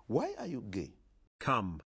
Why are you gay? Come.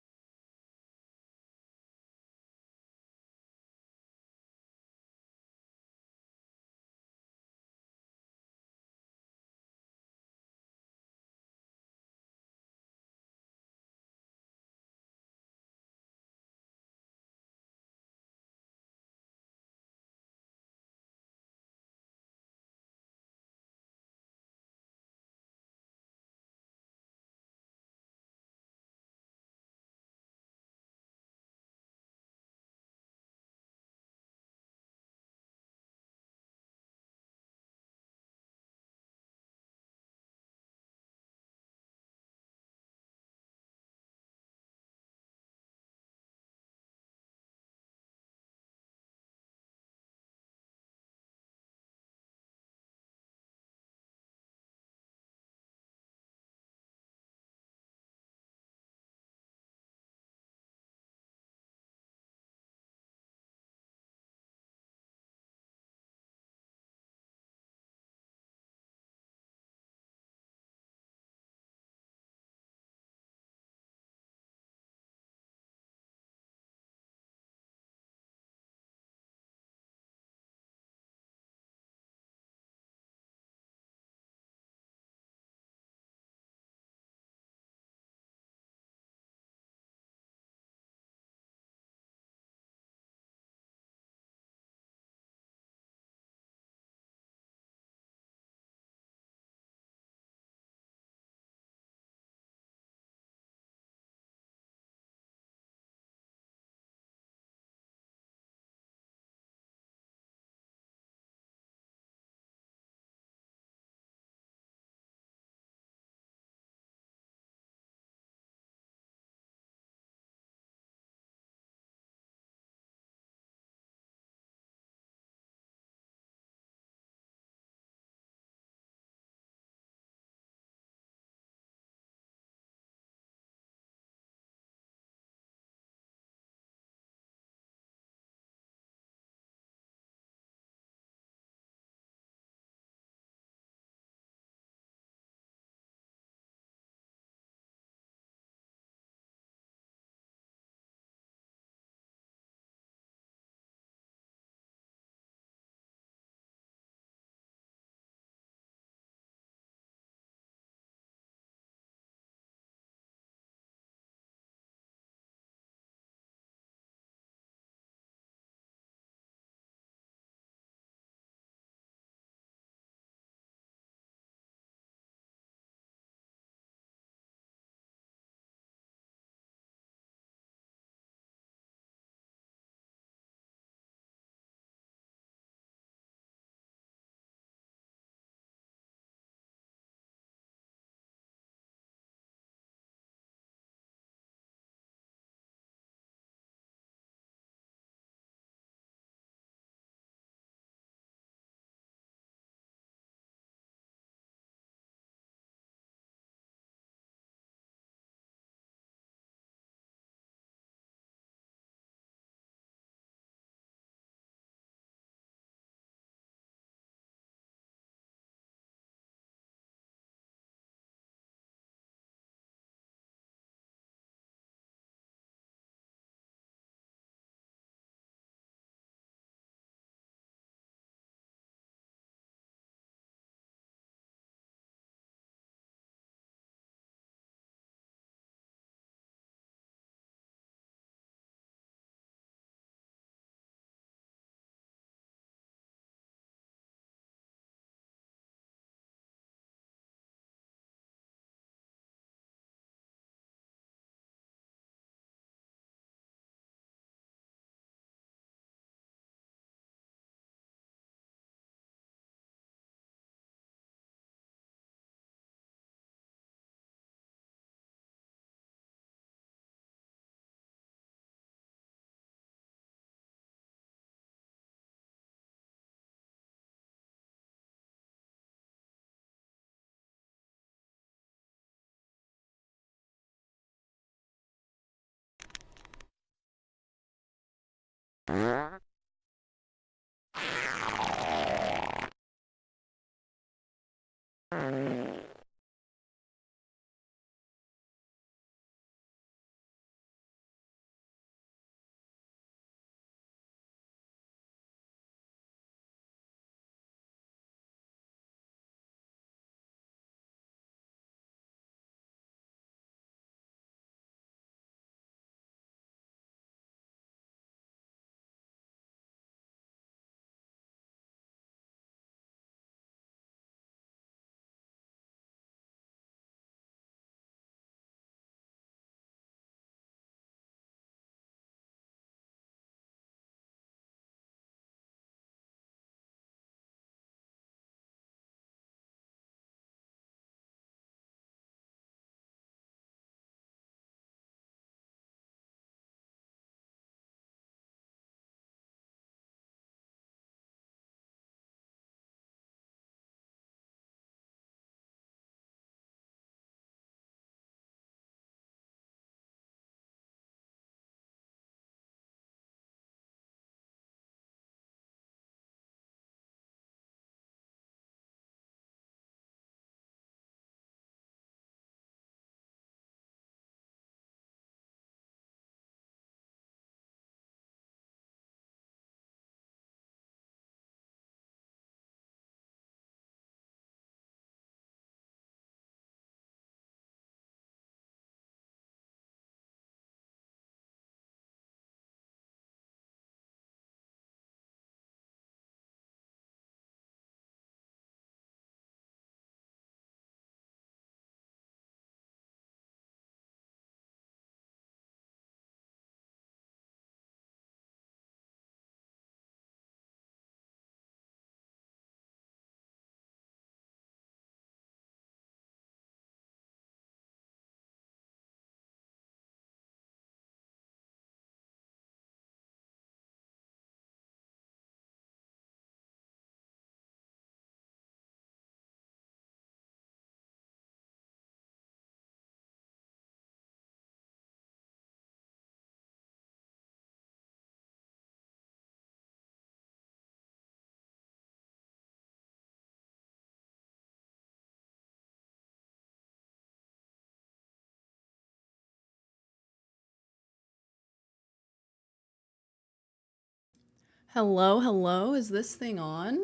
Hello, hello. Is this thing on?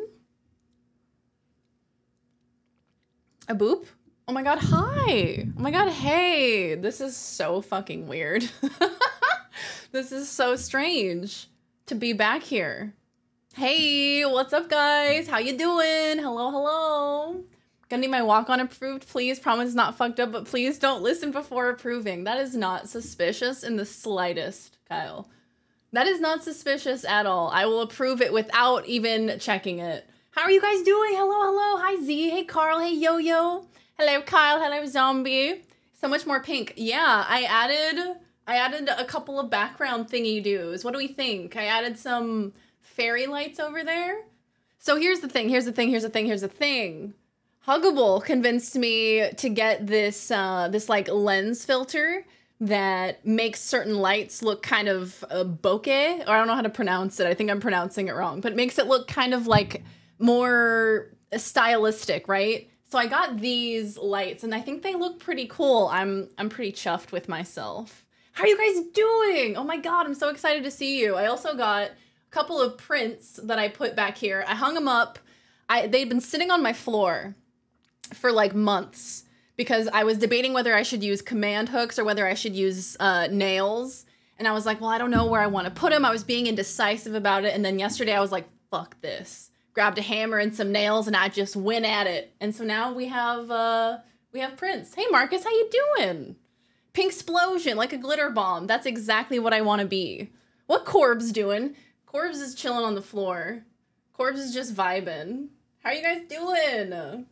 A boop? Oh my god, hi! Oh my god, hey! This is so fucking weird. This is so strange to be back here. Hey, what's up, guys? How you doing? Hello, hello. Gonna need my walk-on approved, please. Promise not fucked up, but please don't listen before approving. That is not suspicious in the slightest, Kyle. That is not suspicious at all. I will approve it without even checking it. How are you guys doing? Hello, hello. Hi, Z. Hey, Carl. Hey, Yo-Yo. Hello, Kyle. Hello, Zombie. So much more pink. Yeah, I added a couple of background thingy-doos. What do we think? I added some fairy lights over there. So here's the thing. Huggable convinced me to get this this like lens filter that makes certain lights look kind of bokeh, or I don't know how to pronounce it. I think I'm pronouncing it wrong, but it makes it look kind of like more stylistic, right? So I got these lights and I think they look pretty cool. I'm pretty chuffed with myself. How are you guys doing? Oh my god, I'm so excited to see you. I also got a couple of prints that I put back here. I hung them up. They'd been sitting on my floor for like months, because I was debating whether I should use command hooks or whether I should use nails. And I was like, well, I don't know where I want to put them. I was being indecisive about it. And then yesterday I was like, fuck this. Grabbed a hammer and some nails and I just went at it. And so now we have prints. Hey, Marcus, how you doing? Pink explosion, like a glitter bomb. That's exactly what I want to be. What Corb's doing? Corb's is chilling on the floor. Corb's is just vibing. How are you guys doing?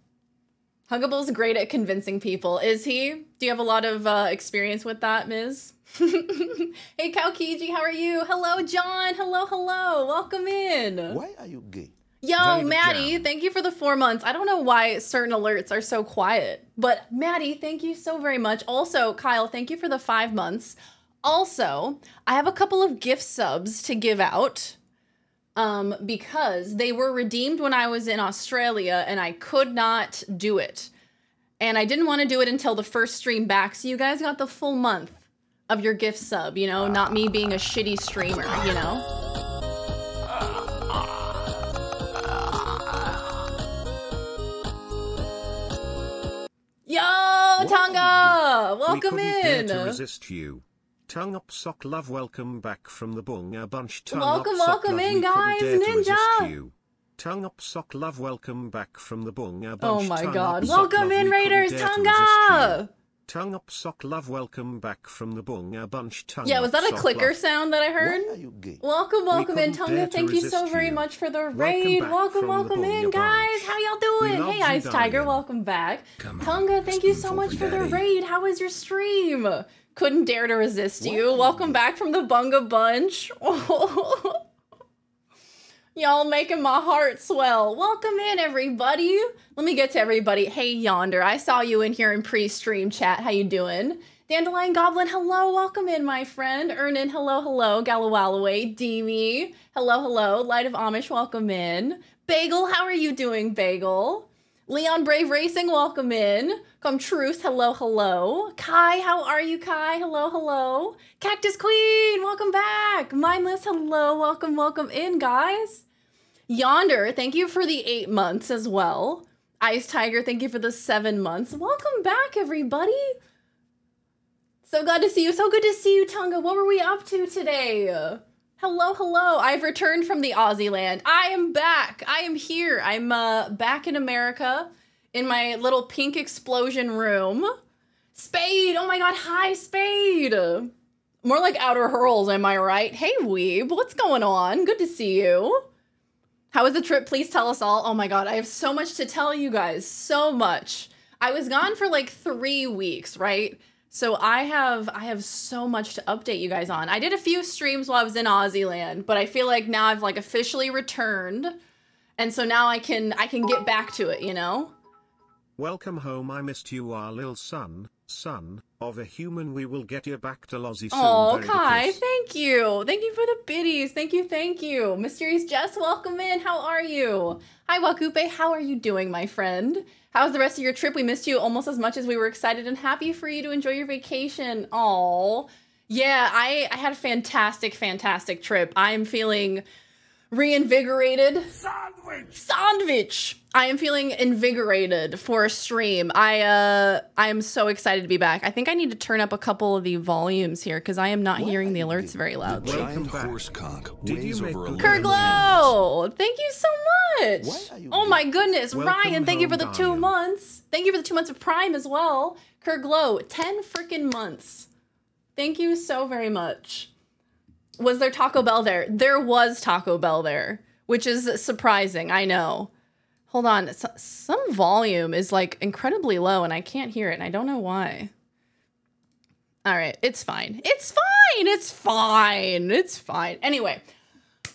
Huggable's great at convincing people. Is he? Do you have a lot of experience with that, Ms.? Hey, Kaukiji, how are you? Hello, John. Hello, hello. Welcome in. Why are you gay? Yo, Maddie, thank you for the 4 months. I don't know why certain alerts are so quiet, but Maddie, thank you so very much. Also, Kyle, thank you for the 5 months. Also, I have a couple of gift subs to give out because they were redeemed when I was in Australia and I could not do it. And I didn't want to do it until the first stream back, so you guys got the full month of your gift sub, you know, not me being a shitty streamer, you know? Yo, Tonga! Welcome in! Dare to resist you. Tongue up sock love, welcome back from the Bunga bunch. Tongue Welcome, up, welcome sock, in, love, guys, we couldn't dare to resist Ninja! you. Tongue up sock love, welcome back from the Bunga bunch. Oh my Tongue god, up, sock, welcome love, in, we Raiders, couldn't dare to resist you. Tonga! Tongue up sock love, welcome back from the Bunga bunch. Tongue Yeah, was up, that a sock, clicker love. sound that I heard? Why are you gay? Welcome, welcome in, couldn't Tonga. dare to Thank you so resist very you. much for the Welcome raid. back Welcome, from welcome the in, Bunga guys. bunch. How y'all We doing? love Hey, you, Ice Tiger, Darian. welcome back. Come on, Tonga, thank you so spoonful much for for the daddy. raid. How was your stream? Couldn't dare to resist Why you. are you Welcome gay? back from the Bunga Bunch. Y'all making my heart swell. Welcome in, everybody. Let me get to everybody. Hey, Yonder, I saw you in here in pre-stream chat. How you doing? Dandelion Goblin, hello. Welcome in, my friend. Ernin, hello, hello. Gallowalloway, Deemy, hello, hello. Light of Amish, welcome in. Bagel, how are you doing, Bagel? Leon Brave Racing, welcome in. Come Truth, hello, hello. Kai, how are you, Kai? Hello, hello. Cactus Queen, welcome back. Mindless, hello, welcome, welcome in, guys. Yonder, thank you for the 8 months as well. Ice Tiger, thank you for the 7 months. Welcome back, everybody. So glad to see you. So good to see you, Tonga. What were we up to today? Hello, hello. I've returned from the Aussie land. I am back. I am here. I'm back in America in my little pink explosion room. Spade. Oh my god. Hi, Spade. More like Outer Hurls, am I right? Hey, Weeb. What's going on? Good to see you. How was the trip? Please tell us all. Oh my god, I have so much to tell you guys. So much. I was gone for like 3 weeks, right? So I have so much to update you guys on. I did a few streams while I was in Aussie land, but I feel like now I've like officially returned. And so now I can get back to it, you know? Welcome home, I missed you, our little son of a human. We will get you back to Lozzie soon. Oh, Very Kai, depressed. thank you. Thank you for the biddies. Thank you, thank you. Mysterious Jess, welcome in. How are you? Hi, Wakupe. How are you doing, my friend? How's the rest of your trip? We missed you almost as much as we were excited and happy for you to enjoy your vacation. Aw. Yeah, I had a fantastic, fantastic trip. I'm feeling reinvigorated. Sandwich! I am feeling invigorated for a stream. I am so excited to be back. I think I need to turn up a couple of the volumes here because I am not Why hearing are the you alerts gay? very loudly. Giant back. horse cock Did you weighs make over the 11 pounds. Kerglow! Thank you so much! Why are you Oh gay? my goodness, Welcome Ryan, thank you for home, the 2 Darian. months. Thank you for the 2 months of Prime as well. Kerglow, 10 freaking months. Thank you so very much. Was there Taco Bell there? There was Taco Bell there, which is surprising, I know. Hold on, some volume is like incredibly low and I can't hear it and I don't know why. All right, it's fine. It's fine. It's fine. It's fine. Anyway,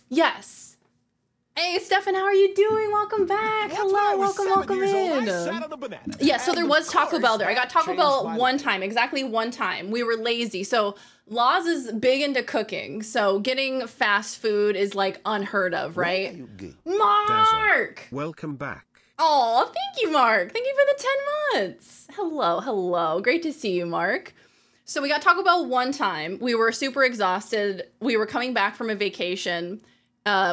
yes. Hey, Stefan, how are you doing? Welcome back. Hello, welcome in. Yeah, so there was Taco Bell there. I got Taco Bell one time, exactly one time. We were lazy. So Laws is big into cooking. So getting fast food is like unheard of, Why are right? you gay? Mark! Welcome back. Oh, thank you, Mark. Thank you for the 10 months. Hello, hello. Great to see you, Mark. So we got Taco Bell one time. We were super exhausted. We were coming back from a vacation.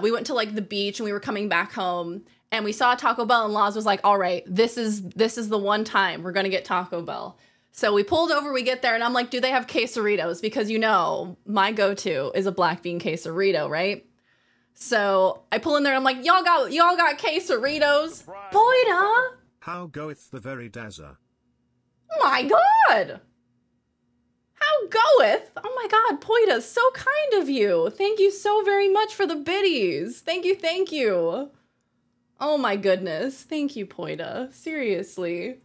We went to like the beach and we were coming back home and we saw Taco Bell and Laws was like, all right, this is the one time we're going to get Taco Bell. So we pulled over, we get there and I'm like, do they have quesaritos? Because you know, my go-to is a black bean quesarito, right? So I pull in there and I'm like, y'all got quesaritos? Boyda! How goeth the very dazzer? My God! How goeth? Oh my God, Poita, so kind of you. Thank you so very much for the biddies. Thank you, thank you. Oh my goodness. Thank you, Poita. Seriously.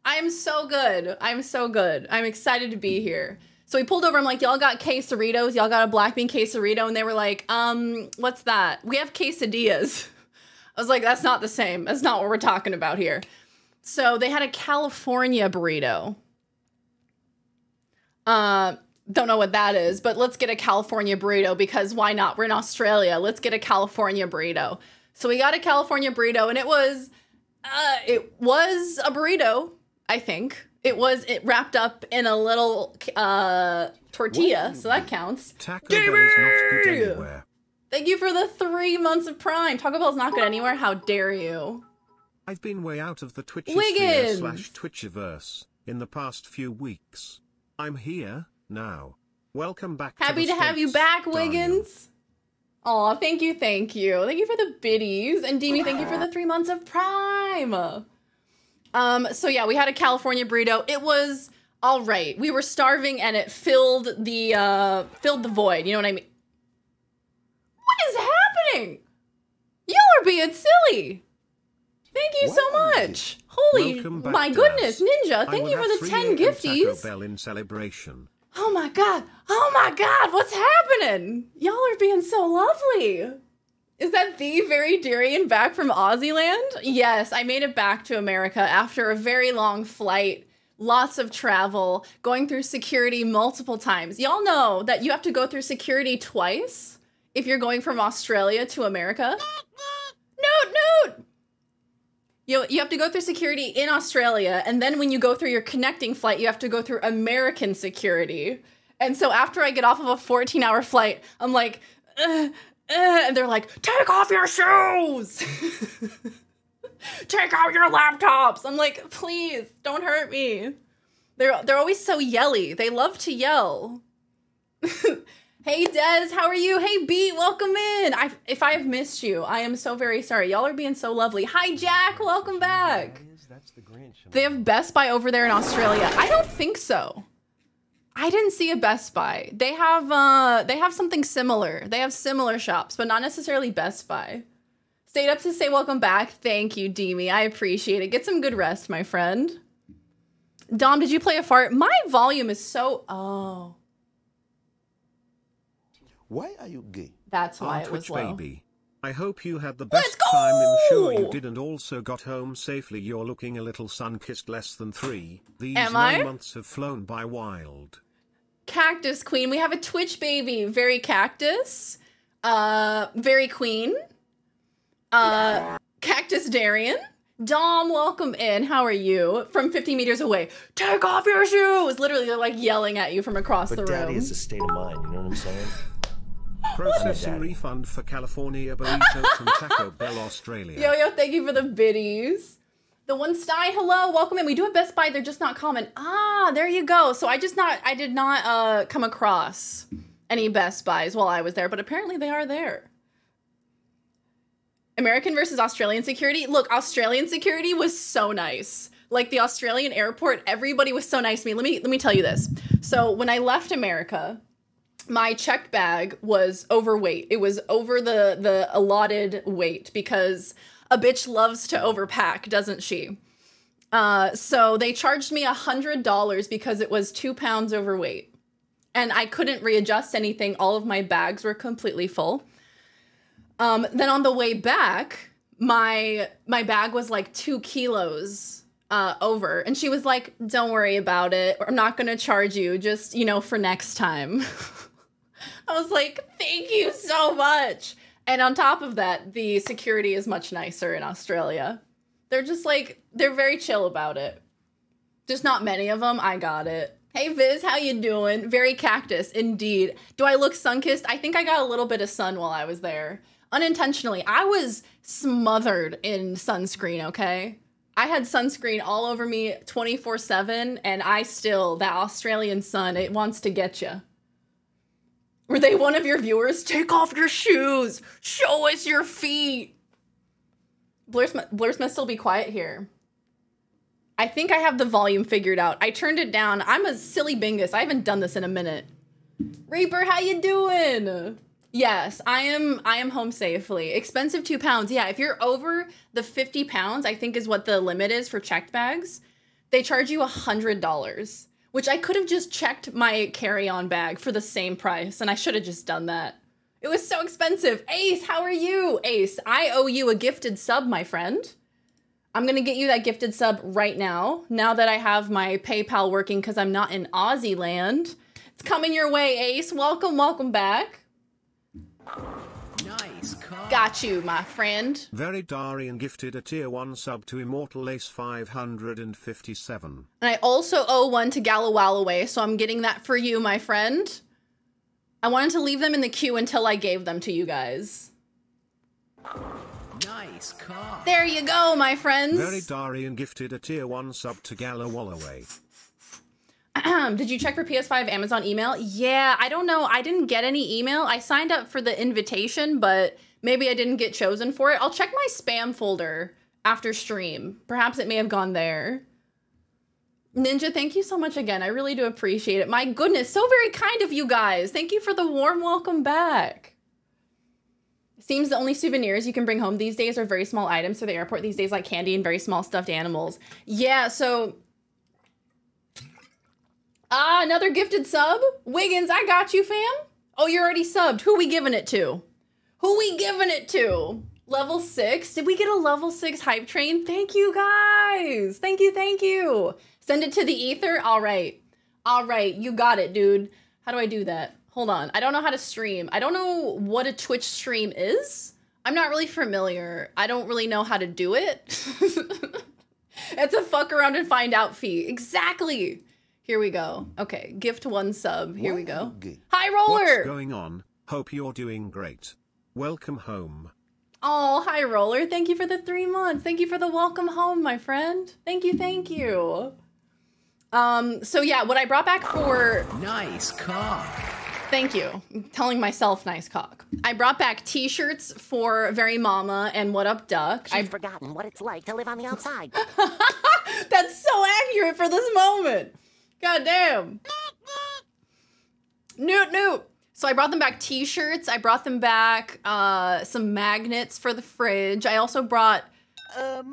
I am so good. I'm so good. I'm excited to be here. So we pulled over. I'm like, y'all got quesaritos? Y'all got a black bean quesarito? And they were like, what's that? We have quesadillas. I was like, that's not the same. That's not what we're talking about here. So they had a California burrito. Don't know what that is, but let's get a California burrito because why not? We're in Australia. Let's get a California burrito. So we got a California burrito, and it was a burrito, I think. It wrapped up in a little tortilla, so that counts. Taco Bell is not good anywhere. Thank you for the 3 months of Prime. Taco Bell's not good anywhere. How dare you? I've been way out of the Wiggins! Twitchiverse/Twitchiverse in the past few weeks. I'm here now. Welcome back. Happy to have you back, Wiggins. Aw, thank you, thank you. Thank you for the biddies. And Demi, thank you for the 3 months of Prime. So yeah, we had a California burrito. It was all right. We were starving and it filled the void. You know what I mean? What is happening? Y'all are being silly. Thank you so much. Holy, my goodness, Ninja, thank you for the 10 gifties. Taco Bell in celebration. Oh my god, what's happening? Y'all are being so lovely. Is that the VeryDarian back from Aussieland? Yes, I made it back to America after a very long flight, lots of travel, going through security multiple times. Y'all know that you have to go through security twice if you're going from Australia to America. Note! You have to go through security in Australia, and then when you go through your connecting flight, you have to go through American security. And so after I get off of a 14-hour flight, I'm like, and they're like, take off your shoes! Take out your laptops! I'm like, please, don't hurt me. They're always so yelly. They love to yell. Hey, Des, how are you? Hey, Beat, welcome in. If I have missed you, I am so very sorry. Y'all are being so lovely. Hi, Jack, welcome back. They have Best Buy over there in Australia. I don't think so. I didn't see a Best Buy. They have something similar. They have similar shops, but not necessarily Best Buy. Stayed up to say welcome back. Thank you, Demi. I appreciate it. Get some good rest, my friend. Dom, did you play a fart? My volume is so... Oh. Why are you gay? That's why it was low. Baby. I hope you had the best time in show you did and also got home safely. You're looking a little sun-kissed less than 3. These 9 months have flown by wild. Cactus Queen. We have a Twitch baby. Very Cactus. Very Queen. Cactus Darian. Dom, welcome in. How are you? From 50 meters away. Take off your shoes! Literally, they're like yelling at you from across the room. But daddy is a state of mind, you know what I'm saying? Processing refund for California burrito from Taco Bell, Australia. Yo, thank you for the biddies. The one Stein, hello, welcome in. We do have Best Buy, they're just not common. Ah, there you go. So I did not come across any Best Buys while I was there, but apparently they are there. American versus Australian security. Look, Australian security was so nice. Like the Australian airport, everybody was so nice to me. Let me tell you this. So when I left America, my checked bag was overweight. It was over the allotted weight because a bitch loves to overpack, doesn't she? So they charged me $100 because it was 2 pounds overweight. And I couldn't readjust anything. All of my bags were completely full. Then on the way back, my bag was like 2 kilos over. And she was like, don't worry about it. I'm not going to charge you, just, you know, for next time. I was like, thank you so much. And on top of that, the security is much nicer in Australia. They're just like, they're very chill about it. Just not many of them. I got it. Hey, Viz, how you doing? Very Cactus, indeed. Do I look sun-kissed? I think I got a little bit of sun while I was there. Unintentionally. I was smothered in sunscreen, okay? I had sunscreen all over me 24/7, and that Australian sun, it wants to get you. Were they one of your viewers? Take off your shoes. Show us your feet. Blurs must still be quiet here. I think I have the volume figured out. I turned it down. I'm a silly bingus. I haven't done this in a minute. Reaper, how you doing? Yes, I am home safely. Expensive 2 pounds. Yeah, if you're over the 50 pounds, I think is what the limit is for checked bags, they charge you $100. Which I could have just checked my carry-on bag for the same price, and I should have just done that. It was so expensive. Ace, how are you? Ace, I owe you a gifted sub, my friend. I'm gonna get you that gifted sub right now that I have my PayPal working because I'm not in Aussie land. It's coming your way, Ace. Welcome, welcome back. Nice car. Got you, my friend. VeryDarian gifted a tier 1 sub to Immortal Ace 557. And I also owe one to Gallowalloway, so I'm getting that for you, my friend. I wanted to leave them in the queue until I gave them to you guys. Nice car. There you go, my friends. VeryDarian gifted a tier 1 sub to Gallowalloway. Did you check for PS5 Amazon email? Yeah, I don't know. I didn't get any email. I signed up for the invitation, but maybe I didn't get chosen for it. I'll check my spam folder after stream. Perhaps it may have gone there. Ninja, thank you so much again. I really do appreciate it. My goodness, so very kind of you guys. Thank you for the warm welcome back. Seems the only souvenirs you can bring home these days are very small items for the airport these days, like candy and very small stuffed animals. Yeah, so... another gifted sub? Wiggins, I got you, fam. Oh, you're already subbed. Who we giving it to? Who we giving it to? Level 6? Did we get a level 6 hype train? Thank you, guys. Thank you, thank you. Send it to the ether? All right. All right, you got it, dude. How do I do that? Hold on. I don't know how to stream. I don't know what a Twitch stream is. I'm not really familiar. I don't really know how to do it. It's a fuck around and find out fee. Exactly. Here we go. Okay, gift 1 sub. Here we go. Hi, Roller. What's going on? Hope you're doing great. Welcome home. Oh, hi, Roller. Thank you for the 3 months. Thank you for the welcome home, my friend. Thank you, thank you. So yeah, what I brought back for... Nice cock. Thank you. I'm telling myself nice cock. I brought back t-shirts for Very Mama and What Up Duck. I've forgotten what it's like to live on the outside. That's so accurate for this moment. God damn. Noot noot. So I brought them back t-shirts. I brought them back some magnets for the fridge. I also brought...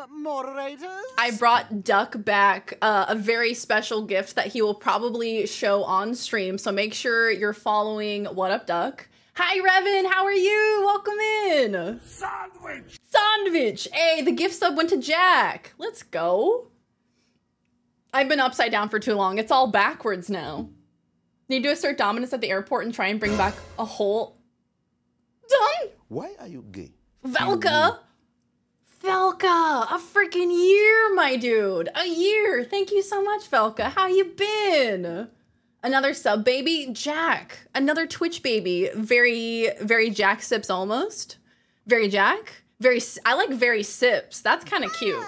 Moderators? I brought Duck back a very special gift that he will probably show on stream. So make sure you're following What Up Duck. Hi, Revan. How are you? Welcome in. Sandwich. Sandwich. Hey, the gift sub went to Jack. Let's go. I've been upside down for too long. It's all backwards now. Need to assert dominance at the airport and try and bring back a whole... Done. Why are you gay? Velka. Velka, a freaking year, my dude. A year. Thank you so much, Velka. How you been? Another sub baby, Jack. Another Twitch baby. Very Jack sips almost. Very Jack. I like very sips. That's kind of cute.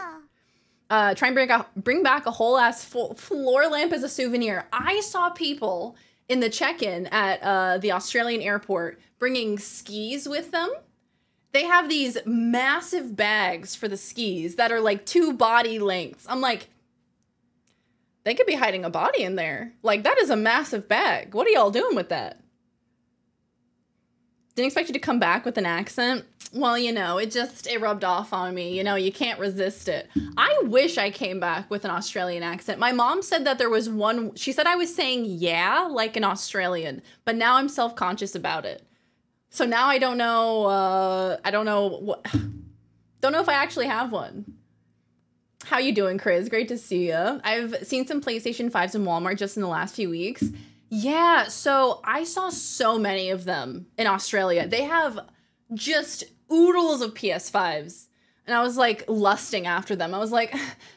Try and bring back a whole ass floor lamp as a souvenir. I saw people in the check-in at the Australian airport bringing skis with them. They have these massive bags for the skis that are like 2 body lengths. I'm like, they could be hiding a body in there. Like, that is a massive bag. What are y'all doing with that? Didn't expect you to come back with an accent. Well, you know, it rubbed off on me. You know, you can't resist it. I wish I came back with an Australian accent. My mom said that there was one, she said I was saying yeah, like an Australian, but now I'm self-conscious about it. So now I don't know, don't know if I actually have one. How you doing, Chris? Great to see you. I've seen some PlayStation 5s in Walmart just in the last few weeks. Yeah, so I saw so many of them in Australia. They have just oodles of PS5s. And I was like lusting after them. I was like,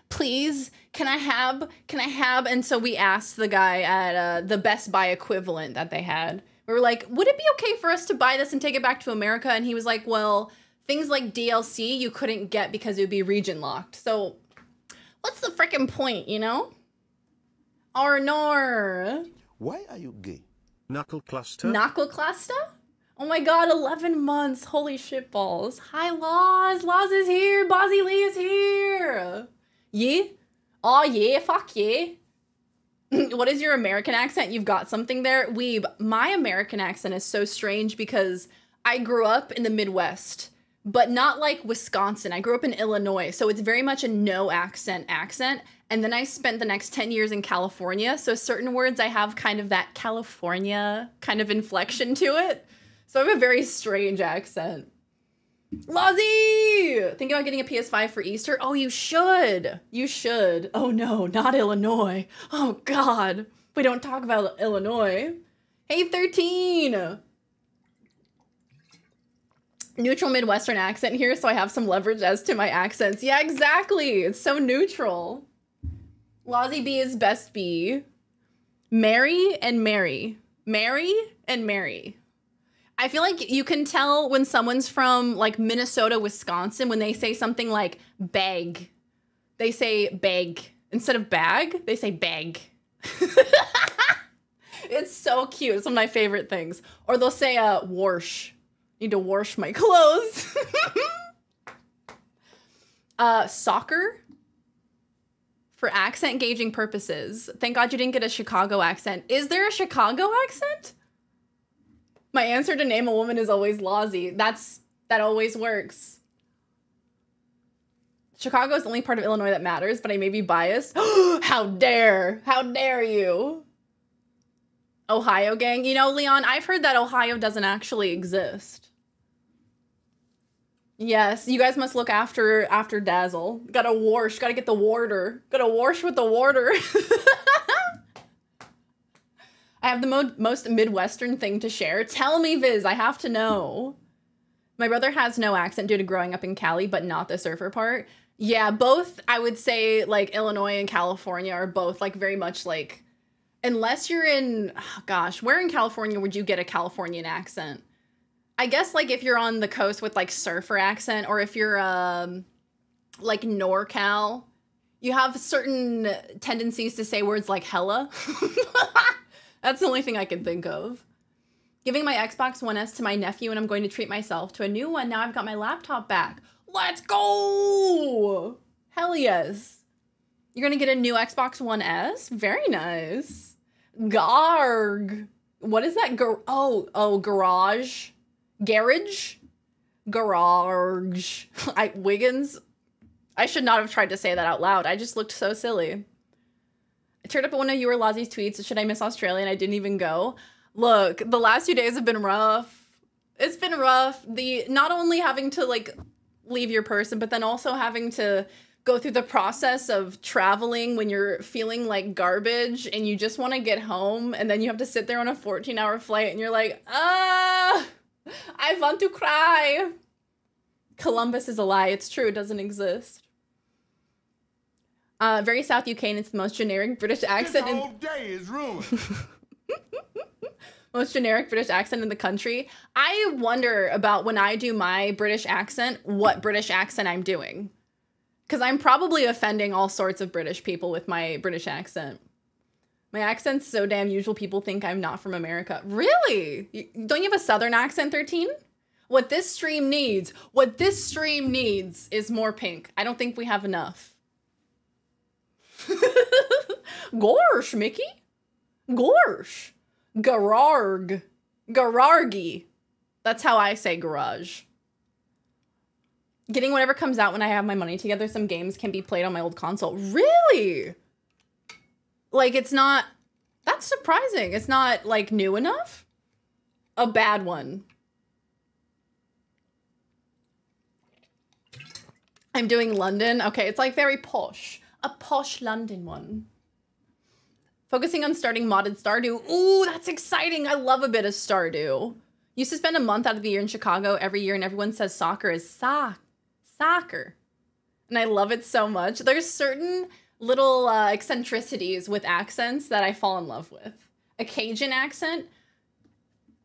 please, can I have? And so we asked the guy at the Best Buy equivalent that they had. We were like, would it be okay for us to buy this and take it back to America? And he was like, well, things like DLC you couldn't get because it would be region locked. So what's the frickin' point, you know? Arnor. Why are you gay? Knuckle cluster? Knuckle cluster? Oh my god, 11 months. Holy shit balls. Hi, Laws. Laws is here. Bozzy Lee is here. Yeah? Oh, yeah. Fuck yeah. What is your American accent? You've got something there? Weeb, my American accent is so strange because I grew up in the Midwest, but not like Wisconsin. I grew up in Illinois, so it's very much a no accent. And then I spent the next 10 years in California, so certain words I have kind of that California kind of inflection to it. So I have a very strange accent. Lozzie! Thinking about getting a PS5 for Easter? Oh, you should. You should. Oh no, not Illinois. Oh God. We don't talk about Illinois. Hey, 13! Neutral Midwestern accent here, so I have some leverage as to my accents. Yeah, exactly. It's so neutral. Lozzie B is best B. Mary and Mary. Mary and Mary. I feel like you can tell when someone's from like Minnesota, Wisconsin, when they say something like bag. They say bag. Instead of bag, they say bag. It's so cute. It's one of my favorite things. Or they'll say wash. Need to wash my clothes. Soccer. For accent gauging purposes. Thank God you didn't get a Chicago accent. Is there a Chicago accent? My answer to name a woman is always Lozzie. That always works. Chicago is the only part of Illinois that matters, but I may be biased. How dare you? Ohio gang. You know, Leon, I've heard that Ohio doesn't actually exist. Yes, you guys must look after Dazzle. Gotta wash, gotta get the warder. Gotta wash with the warder. I have the most Midwestern thing to share. Tell me, Viz, I have to know. My brother has no accent due to growing up in Cali, but not the surfer part. Yeah, both, I would say, like, Illinois and California are both, like, very much, like, unless you're in, oh gosh, where in California would you get a Californian accent? I guess, like, if you're on the coast with, like, surfer accent, or if you're, like, NorCal, you have certain tendencies to say words like hella. That's the only thing I can think of. Giving my Xbox One S to my nephew, and I'm going to treat myself to a new one. Now I've got my laptop back. Let's go! Hell yes. You're going to get a new Xbox One S? Very nice. Garg. What is that? Garage. Garage? Garage. Wiggins? I should not have tried to say that out loud. I just looked so silly. I turned up at one of your Lozzie's tweets. Should I miss Australia? And I didn't even go. Look, the last few days have been rough. It's been rough. Not only having to, like, leave your person, but then also having to go through the process of traveling when you're feeling like garbage and you just want to get home, and then you have to sit there on a 14-hour flight and you're like, I want to cry. Columbus is a lie. It's true. It doesn't exist. Very South UK, and it's the most generic British accent. This whole day is ruined. Most generic British accent in the country. I wonder about when I do my British accent, what British accent I'm doing. Because I'm probably offending all sorts of British people with my British accent. My accent's so damn usual, people think I'm not from America. Really? Don't you have a Southern accent, 13? What this stream needs is more pink. I don't think we have enough. Gorsh, Mickey. Gorsh. Gararg. Garargy. That's how I say garage. Getting whatever comes out when I have my money together. Some games can be played on my old console. Really? Like, it's not... That's surprising. It's not, like, new enough? A bad one. I'm doing London. Okay, it's, like, very posh. A posh London one. Focusing on starting modded Stardew. Ooh, that's exciting. I love a bit of Stardew. Used to spend a month out of the year in Chicago every year, and everyone says soccer is soccer. And I love it so much. There's certain little eccentricities with accents that I fall in love with. A Cajun accent.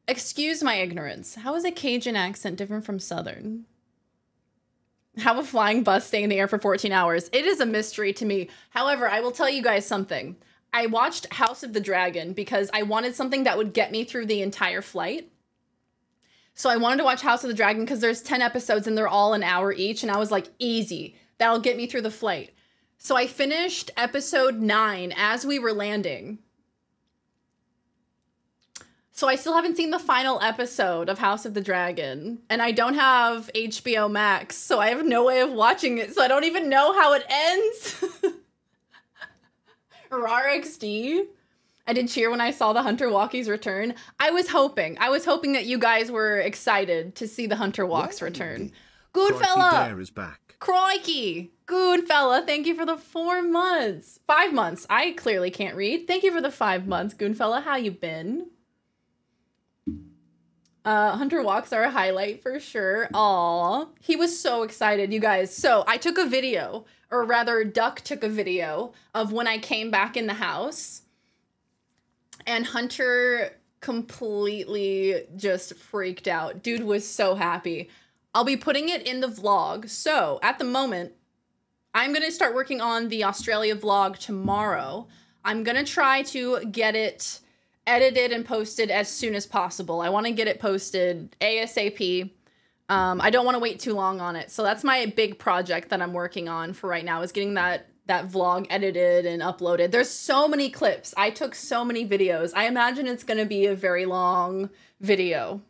Excuse my ignorance. How is a Cajun accent different from Southern? How a flying bus stay in the air for 14 hours? It is a mystery to me. However, I will tell you guys something. I watched House of the Dragon because I wanted something that would get me through the entire flight. So I wanted to watch House of the Dragon because there's 10 episodes and they're all an hour each. And I was like, easy. That'll get me through the flight. So I finished episode 9 as we were landing. So I still haven't seen the final episode of House of the Dragon. And I don't have HBO Max, so I have no way of watching it. So I don't even know how it ends. RRXD. I did cheer when I saw the Hunter Walkies return. I was hoping that you guys were excited to see the Hunter Walks return. Good fella. Dare is back. Crikey. Good fella. Thank you for the 4 months. 5 months. I clearly can't read. Thank you for the 5 months, Goon fella. How you been? Hunter walks are a highlight for sure. Aw, he was so excited, you guys. So I took a video, or rather Duck took a video of when I came back in the house, and Hunter completely just freaked out. Dude was so happy. I'll be putting it in the vlog. So at the moment, I'm going to start working on the Australia vlog tomorrow. I'm going to try to get it edited and posted as soon as possible. I want to get it posted ASAP. I don't want to wait too long on it. So that's my big project that I'm working on for right now, is getting that vlog edited and uploaded. There's so many clips. I took so many videos. I imagine it's going to be a very long video.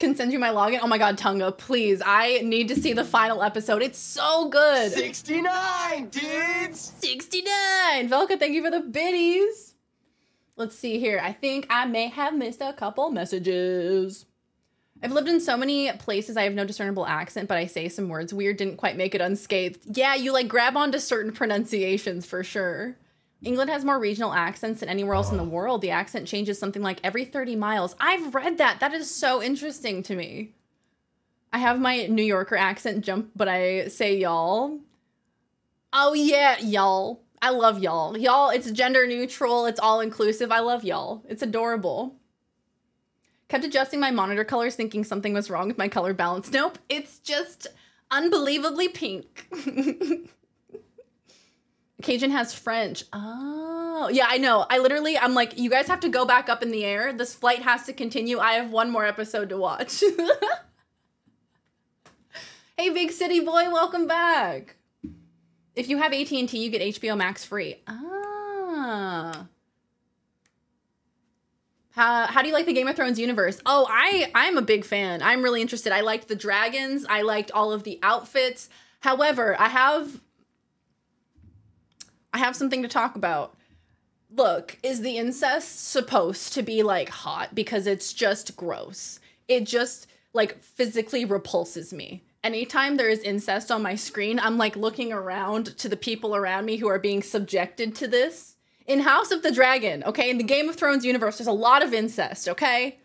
Can send you my login. Oh my god, Tunga, please. I need to see the final episode. It's so good. 69, dudes! 69! Velka, thank you for the biddies. Let's see here. I think I may have missed a couple messages. I've lived in so many places I have no discernible accent, but I say some words weird, didn't quite make it unscathed. Yeah, you like grab onto certain pronunciations for sure. England has more regional accents than anywhere else in the world. The accent changes something like every 30 miles. I've read that. That is so interesting to me. I have my New Yorker accent jump, but I say y'all. Oh yeah, y'all. I love y'all. Y'all, it's gender neutral. It's all inclusive. I love y'all. It's adorable. Kept adjusting my monitor colors thinking something was wrong with my color balance. Nope, it's just unbelievably pink. Cajun has French. Oh, yeah, I know. I'm like, you guys have to go back up in the air. This flight has to continue. I have one more episode to watch. Hey, Big City Boy, welcome back. If you have AT&T, you get HBO Max free. Ah. How do you like the Game of Thrones universe? Oh, I'm a big fan. I'm really interested. I liked the dragons. I liked all of the outfits. However, I have something to talk about. Look, is the incest supposed to be like hot? Because it's just gross. It just like physically repulses me. Anytime there is incest on my screen, I'm like looking around to the people around me who are being subjected to this. In House of the Dragon, okay, in the Game of Thrones universe, there's a lot of incest, okay?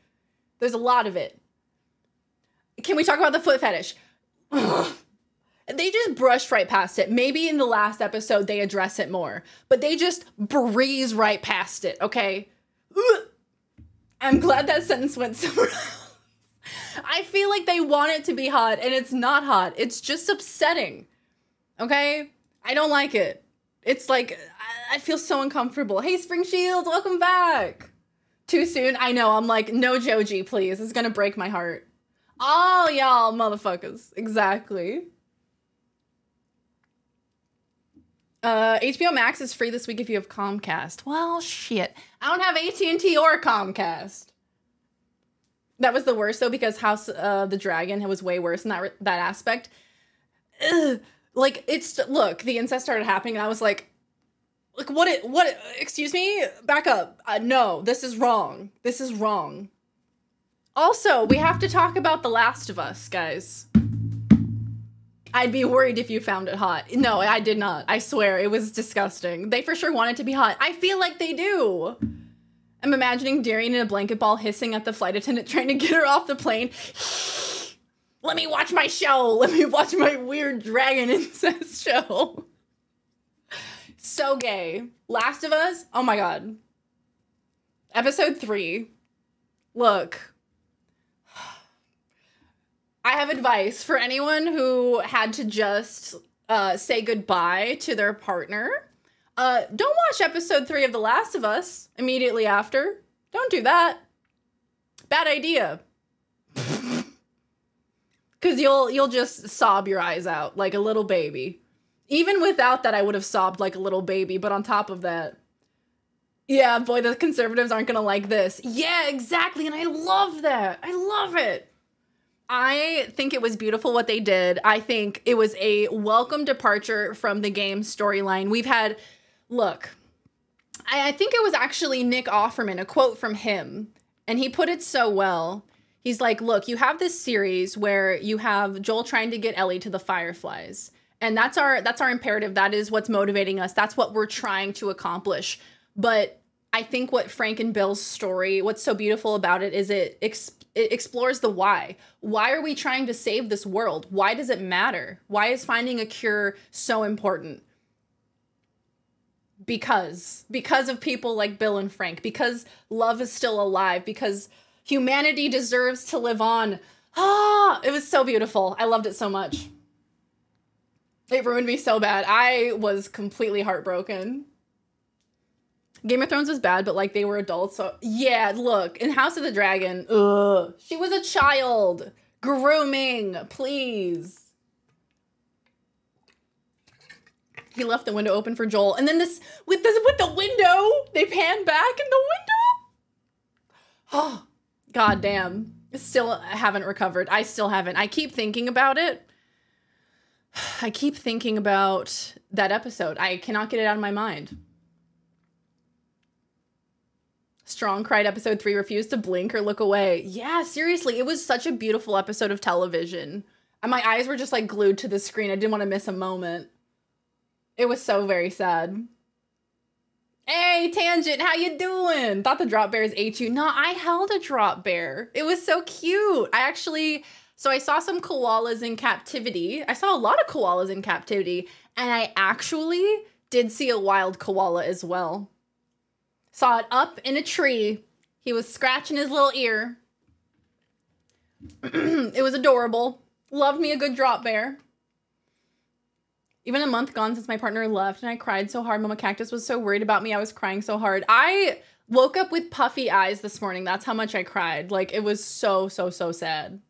There's a lot of it. Can we talk about the foot fetish? Ugh. They just brushed right past it. Maybe in the last episode they address it more, but they just breeze right past it, okay? Ugh. I'm glad that sentence went somewhere else. I feel like they want it to be hot, and it's not hot. It's just upsetting, okay? I don't like it. It's like, I feel so uncomfortable. Hey, Spring Shields, welcome back. Too soon? I know, I'm like, no Joji, please. It's gonna break my heart. Oh, y'all motherfuckers. Exactly. HBO Max is free this week if you have Comcast. Well, shit. I don't have AT&T or Comcast. That was the worst, though, because House of the Dragon was way worse in that aspect. Ugh. Like, look, the incest started happening, and I was like, what, excuse me? Back up. No, this is wrong. This is wrong. Also, we have to talk about The Last of Us, guys. I'd be worried if you found it hot. No, I did not. I swear, it was disgusting. They for sure want it to be hot. I feel like they do. I'm imagining Darian in a blanket ball hissing at the flight attendant trying to get her off the plane. Let me watch my show. Let me watch my weird dragon incest show. So gay. Last of Us? Oh my god. Episode 3. Look. I have advice for anyone who had to just say goodbye to their partner. Don't watch episode 3 of The Last of Us immediately after. Don't do that. Bad idea. Because you'll just sob your eyes out like a little baby. Even without that, I would have sobbed like a little baby. But on top of that, yeah, boy, the conservatives aren't going to like this. Yeah, exactly. And I love that. I love it. I think it was beautiful what they did. I think it was a welcome departure from the game storyline. We've had, look, I think it was actually Nick Offerman, a quote from him. And he put it so well. He's like, look, you have this series where you have Joel trying to get Ellie to the Fireflies. And that's our imperative. That is what's motivating us. That's what we're trying to accomplish. But I think what Frank and Bill's story, what's so beautiful about it is it explores the why. Why are we trying to save this world? Why does it matter? Why is finding a cure so important? Because of people like Bill and Frank, because love is still alive, because humanity deserves to live on. Ah, it was so beautiful. I loved it so much. It ruined me so bad. I was completely heartbroken. Game of Thrones was bad, but like they were adults. So yeah, look, in House of the Dragon, ugh, she was a child. Grooming, please. He left the window open for Joel. And then with the window, they pan back in the window. Oh, god damn. Still haven't recovered. I still haven't. I keep thinking about it. I keep thinking about that episode. I cannot get it out of my mind. Strong cried episode 3, refused to blink or look away. Yeah, seriously, it was such a beautiful episode of television. And my eyes were just like glued to the screen. I didn't want to miss a moment. It was so very sad. Hey, Tangent, how you doing? Thought the drop bears ate you. No, I held a drop bear. It was so cute. So I saw some koalas in captivity. I saw a lot of koalas in captivity. And I actually did see a wild koala as well. Saw it up in a tree. He was scratching his little ear. It was adorable. Loved me a good drop bear. Even a month gone since my partner left and I cried so hard. Mama Cactus was so worried about me. I was crying so hard. I woke up with puffy eyes this morning. That's how much I cried. Like, it was so sad.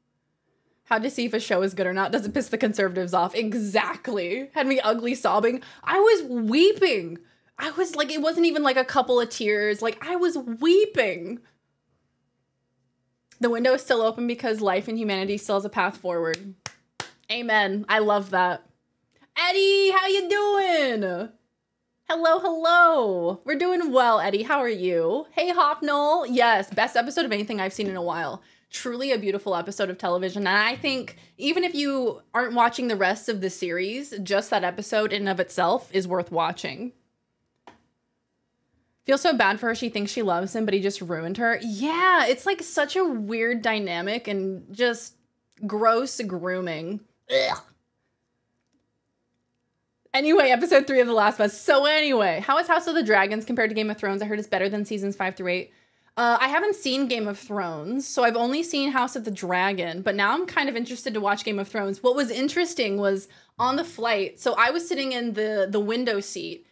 How to see if a show is good or not. Does it piss the conservatives off? Exactly. Had me ugly sobbing. I was weeping. I was like, it wasn't even like a couple of tears. Like, I was weeping. The window is still open because life and humanity still has a path forward. Amen. I love that. Eddie, how you doing? Hello. We're doing well, Eddie. How are you? Hey, Hopnol. Yes, best episode of anything I've seen in a while. Truly a beautiful episode of television. And I think even if you aren't watching the rest of the series, just that episode in and of itself is worth watching. Feel so bad for her. She thinks she loves him, but he just ruined her. Yeah, it's like such a weird dynamic and just gross grooming. Ugh. Anyway, episode 3 of The Last of Us. So anyway, how is House of the Dragons compared to Game of Thrones? I heard it's better than seasons 5 through 8. I haven't seen Game of Thrones, so I've only seen House of the Dragon, but now I'm kind of interested to watch Game of Thrones. What was interesting was on the flight, so I was sitting in the window seat,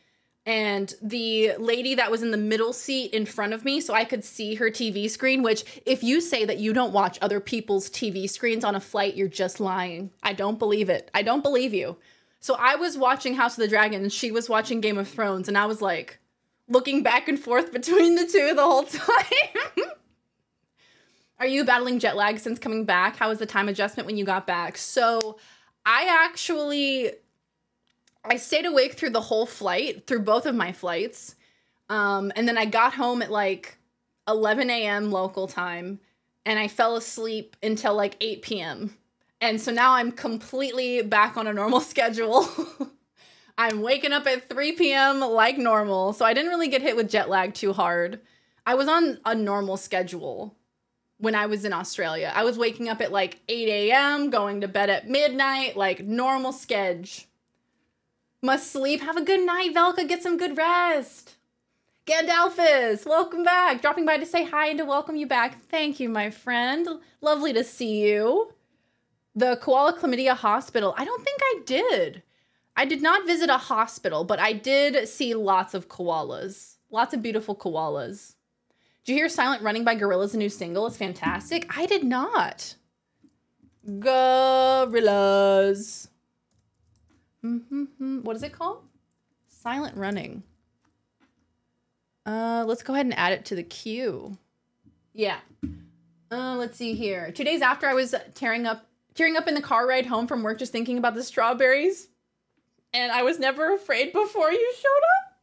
and the lady that was in the middle seat in front of me, so I could see her TV screen, which if you say that you don't watch other people's TV screens on a flight, you're just lying. I don't believe it. I don't believe you. So I was watching House of the Dragon and she was watching Game of Thrones, and I was like looking back and forth between the two the whole time. Are you battling jet lag since coming back? How was the time adjustment when you got back? So I stayed awake through the whole flight, through both of my flights. And then I got home at like 11 a.m. local time and I fell asleep until like 8 p.m. And so now I'm completely back on a normal schedule. I'm waking up at 3 p.m. like normal. So I didn't really get hit with jet lag too hard. I was on a normal schedule when I was in Australia. I was waking up at like 8 a.m., going to bed at midnight, like normal schedule. Must sleep. Have a good night, Velka. Get some good rest. Gandalfus, welcome back. Dropping by to say hi and to welcome you back. Thank you, my friend. Lovely to see you. The Koala Chlamydia Hospital. I don't think I did. I did not visit a hospital, but I did see lots of koalas. Lots of beautiful koalas. Did you hear Silent Running by Gorillaz' new single? It's fantastic. I did not. Gorillaz. What is it called? Silent Running. Let's go ahead and add it to the queue. Yeah. Let's see here. 2 days after I was tearing up in the car ride home from work just thinking about the strawberries. And I was never afraid before you showed up.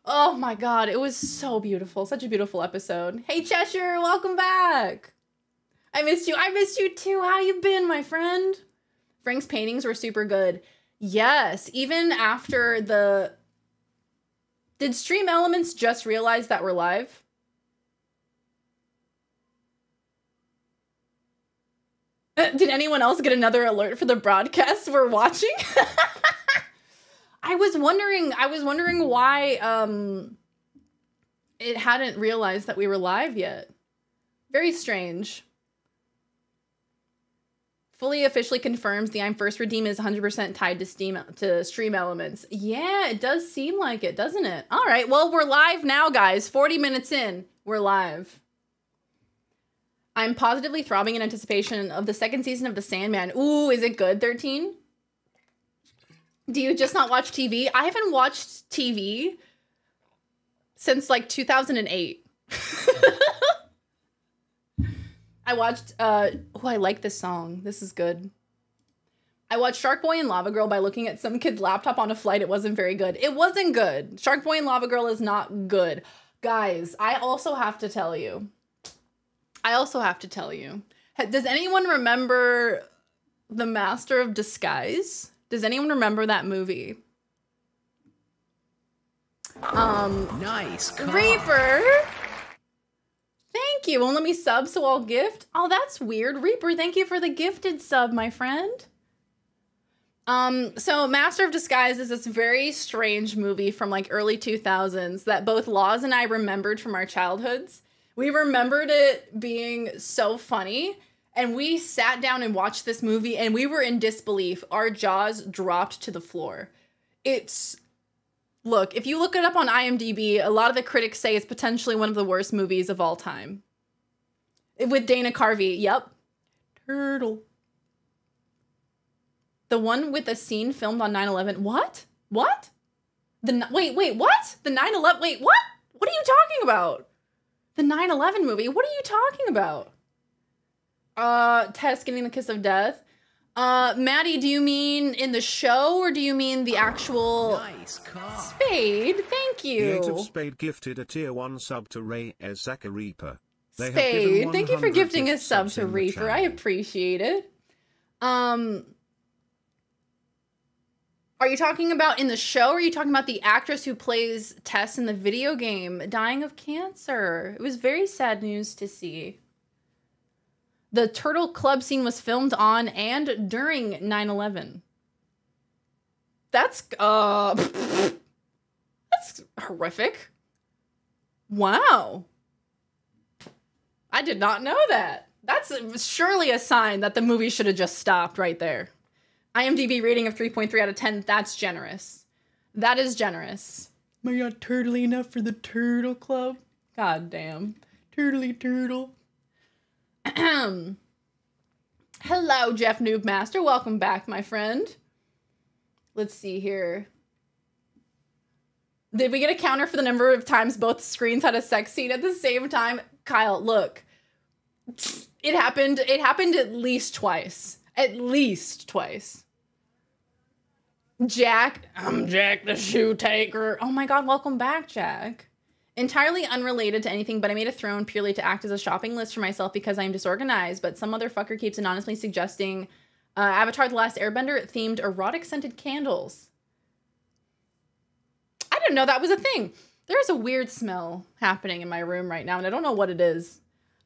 Oh my god, it was so beautiful. Such a beautiful episode. Hey Cheshire, welcome back. I missed you. I missed you too. How you been, my friend? Frank's paintings were super good. Yes, even after Did Stream Elements just realize that we're live? Did anyone else get another alert for the broadcast we're watching? I was wondering why it hadn't realized that we were live yet. Very strange. Fully officially confirms the I'm First redeem is 100% tied to Stream Elements. Yeah, it does seem like it, doesn't it? All right, well, we're live now, guys. 40 minutes in, we're live. I'm positively throbbing in anticipation of the second season of The Sandman. Ooh, is it good, 13? Do you just not watch TV? I haven't watched TV since like 2008. I watched, oh, I like this song. This is good. I watched Shark Boy and Lava Girl by looking at some kid's laptop on a flight. It wasn't very good. It wasn't good. Shark Boy and Lava Girl is not good. Guys, I also have to tell you. Does anyone remember The Master of Disguise? Does anyone remember that movie? Nice. Reaper! Thank you. Won't let me sub, so I'll gift. Oh, that's weird. Reaper, thank you for the gifted sub, my friend. So Master of Disguise is this very strange movie from like early 2000s that both Laws and I remembered from our childhoods. We remembered it being so funny, and we sat down and watched this movie and we were in disbelief. Our jaws dropped to the floor. Look, if you look it up on IMDb, a lot of the critics say it's potentially one of the worst movies of all time. With Dana Carvey, yep. Turtle. The one with a scene filmed on 9/11. What? What? Wait, what? The 9/11, wait, what? What are you talking about? The 9/11 movie, what are you talking about? Tess getting the kiss of death. Maddie, do you mean in the show or do you mean the actual Spade? Thank you. Creative Spade gifted a tier 1 sub to Ray Ezaka Reaper. Spade, thank you for gifting a sub to Reaper. I appreciate it. Are you talking about in the show or are you talking about the actress who plays Tess in the video game dying of cancer? It was very sad news to see. The Turtle Club scene was filmed on and during 9/11. That's horrific. Wow. I did not know that. That's surely a sign that the movie should have just stopped right there. IMDb rating of 3.3 out of 10. That's generous. That is generous. Am I not turtly enough for the Turtle Club? God damn. Turtly turtle. Hello, Jeff Noobmaster. Welcome back, my friend. Let's see here. Did we get a counter for the number of times both screens had a sex scene at the same time? Kyle, look. It happened at least twice. At least twice. Jack. I'm Jack the Shoe Taker. Oh my god, welcome back, Jack. Entirely unrelated to anything, but I made a throne purely to act as a shopping list for myself because I'm disorganized, but some motherfucker keeps anonymously suggesting Avatar The Last Airbender themed erotic scented candles. I didn't know that was a thing. There's a weird smell happening in my room right now, and I don't know what it is.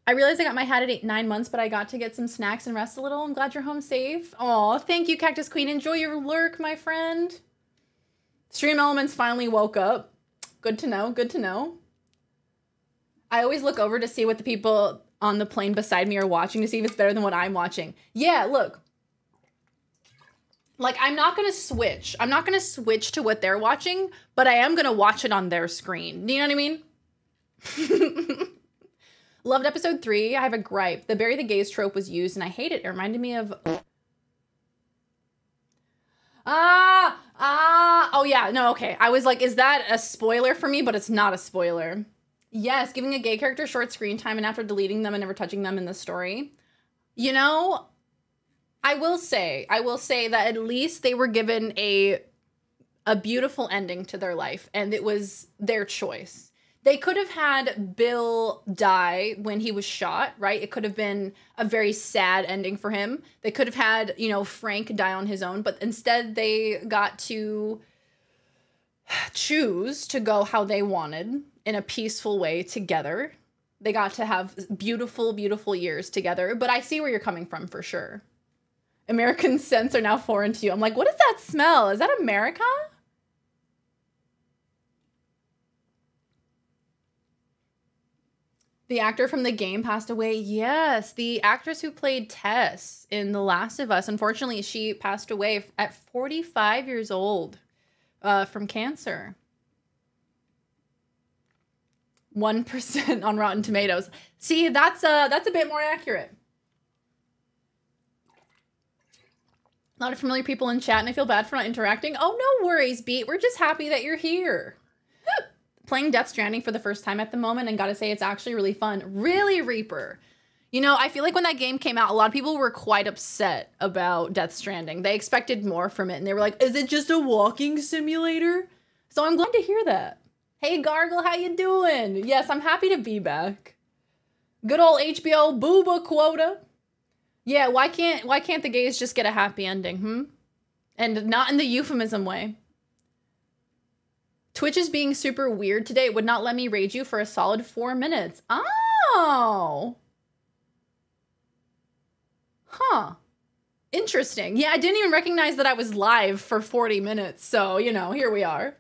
I realized I got my hat at 9 months, but I got to get some snacks and rest a little. I'm glad you're home safe. Aw, thank you, Cactus Queen. Enjoy your lurk, my friend. Stream Elements finally woke up. Good to know, good to know. I always look over to see what the people on the plane beside me are watching to see if it's better than what I'm watching. Yeah, look. Like, I'm not going to switch. I'm not going to switch to what they're watching, but I am going to watch it on their screen. Do you know what I mean? Loved episode 3. I have a gripe. The bury the gays trope was used, and I hate it. It reminded me of... Oh yeah, no, okay. I was like, is that a spoiler for me? But it's not a spoiler. Yes, giving a gay character short screen time and after deleting them and never touching them in the story. You know, I will say that at least they were given a beautiful ending to their life, and it was their choice. They could have had Bill die when he was shot, right? It could have been a very sad ending for him. They could have had, you know, Frank die on his own, but instead they got to choose to go how they wanted in a peaceful way together. They got to have beautiful, beautiful years together. But I see where you're coming from for sure. American scents are now foreign to you. I'm like, what does that smell? Is that America? The actor from the game passed away. Yes, the actress who played Tess in The Last of Us. Unfortunately, she passed away at 45 years old from cancer. 1% on Rotten Tomatoes. See, that's a bit more accurate. A lot of familiar people in chat, and I feel bad for not interacting. Oh, no worries, Beat. We're just happy that you're here. Playing Death Stranding for the first time at the moment, and gotta say, it's actually really fun. Really, Reaper. You know, I feel like when that game came out, a lot of people were quite upset about Death Stranding. They expected more from it, and they were like, is it just a walking simulator? So I'm glad to hear that. Hey, Gargle, how you doing? Yes, I'm happy to be back. Good old HBO booba quota. Yeah, why can't the gays just get a happy ending, And not in the euphemism way. Twitch is being super weird today. It would not let me raid you for a solid 4 minutes. Oh. Huh. Interesting. Yeah, I didn't even recognize that I was live for 40 minutes. So, you know, here we are.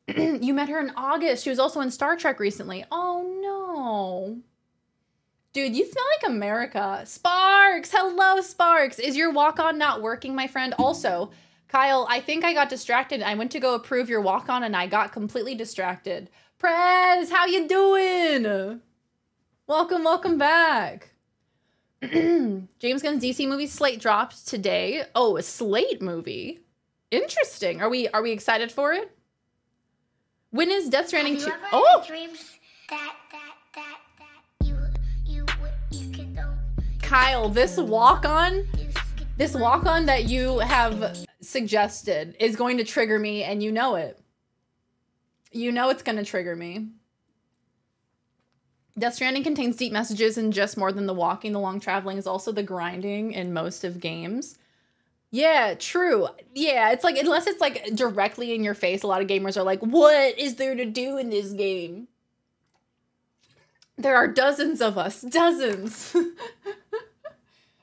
You met her in August. She was also in Star Trek recently. Oh, no. Dude, you smell like America. Sparks! Hello, Sparks! Is your walk-on not working, my friend? Also, Kyle, I think I got distracted. I went to go approve your walk-on and I got completely distracted. Prez, how you doing? Welcome, welcome back. James Gunn's DC movie slate dropped today. Oh, a slate movie. Interesting. Are we excited for it? When is Death Stranding 2? Oh! Dreams that you could know. Kyle, this walk-on that you have suggested is going to trigger me, and you know it. You know it's going to trigger me. Death Stranding contains deep messages and just more than the walking. The long traveling is also the grinding in most of games. Yeah, true. Yeah, it's like, unless it's like directly in your face, a lot of gamers are like, what is there to do in this game? There are dozens of us. Dozens.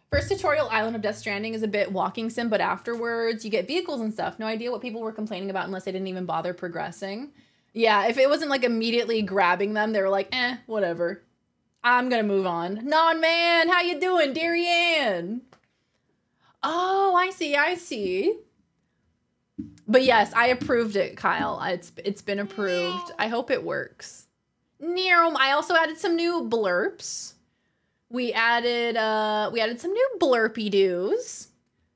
First tutorial island of Death Stranding is a bit walking sim, but afterwards you get vehicles and stuff. No idea what people were complaining about unless they didn't even bother progressing. Yeah, if it wasn't like immediately grabbing them, they were like, whatever. I'm gonna move on. Non man, how you doing, Darian? Oh, I see. But yes, I approved it, Kyle. It's been approved. I hope it works. I also added some new blurps. We added some new blurpy doos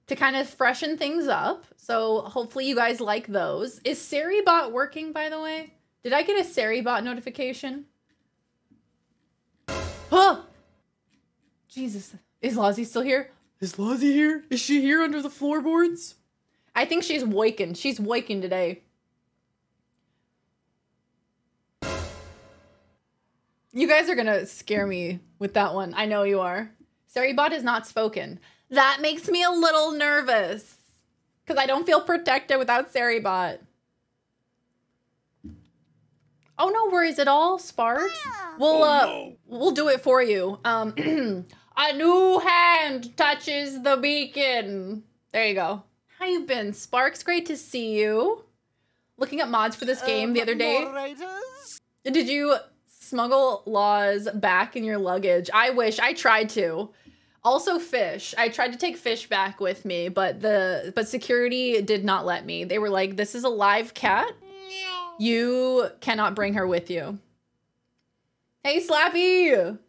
to kind of freshen things up. So hopefully you guys like those. Is SariBot working, by the way? Did I get a SariBot notification? Huh! Jesus. Is Lozzie still here? Is Lozzie here? Is she here under the floorboards? I think she's waking. She's waking today. You guys are gonna scare me with that one. I know you are. SariBot is not spoken. That makes me a little nervous. Because I don't feel protected without SariBot. Oh, no worries at all, Sparks. We'll do it for you. A new hand touches the beacon. There you go. How you been, Sparks? Great to see you. Looking up mods for this game the other day. Moderators? Did you smuggle laws back in your luggage? I wish. I tried to. Also fish. I tried to take fish back with me, but security did not let me. They were like, this is a live cat. You cannot bring her with you. Hey, Slappy.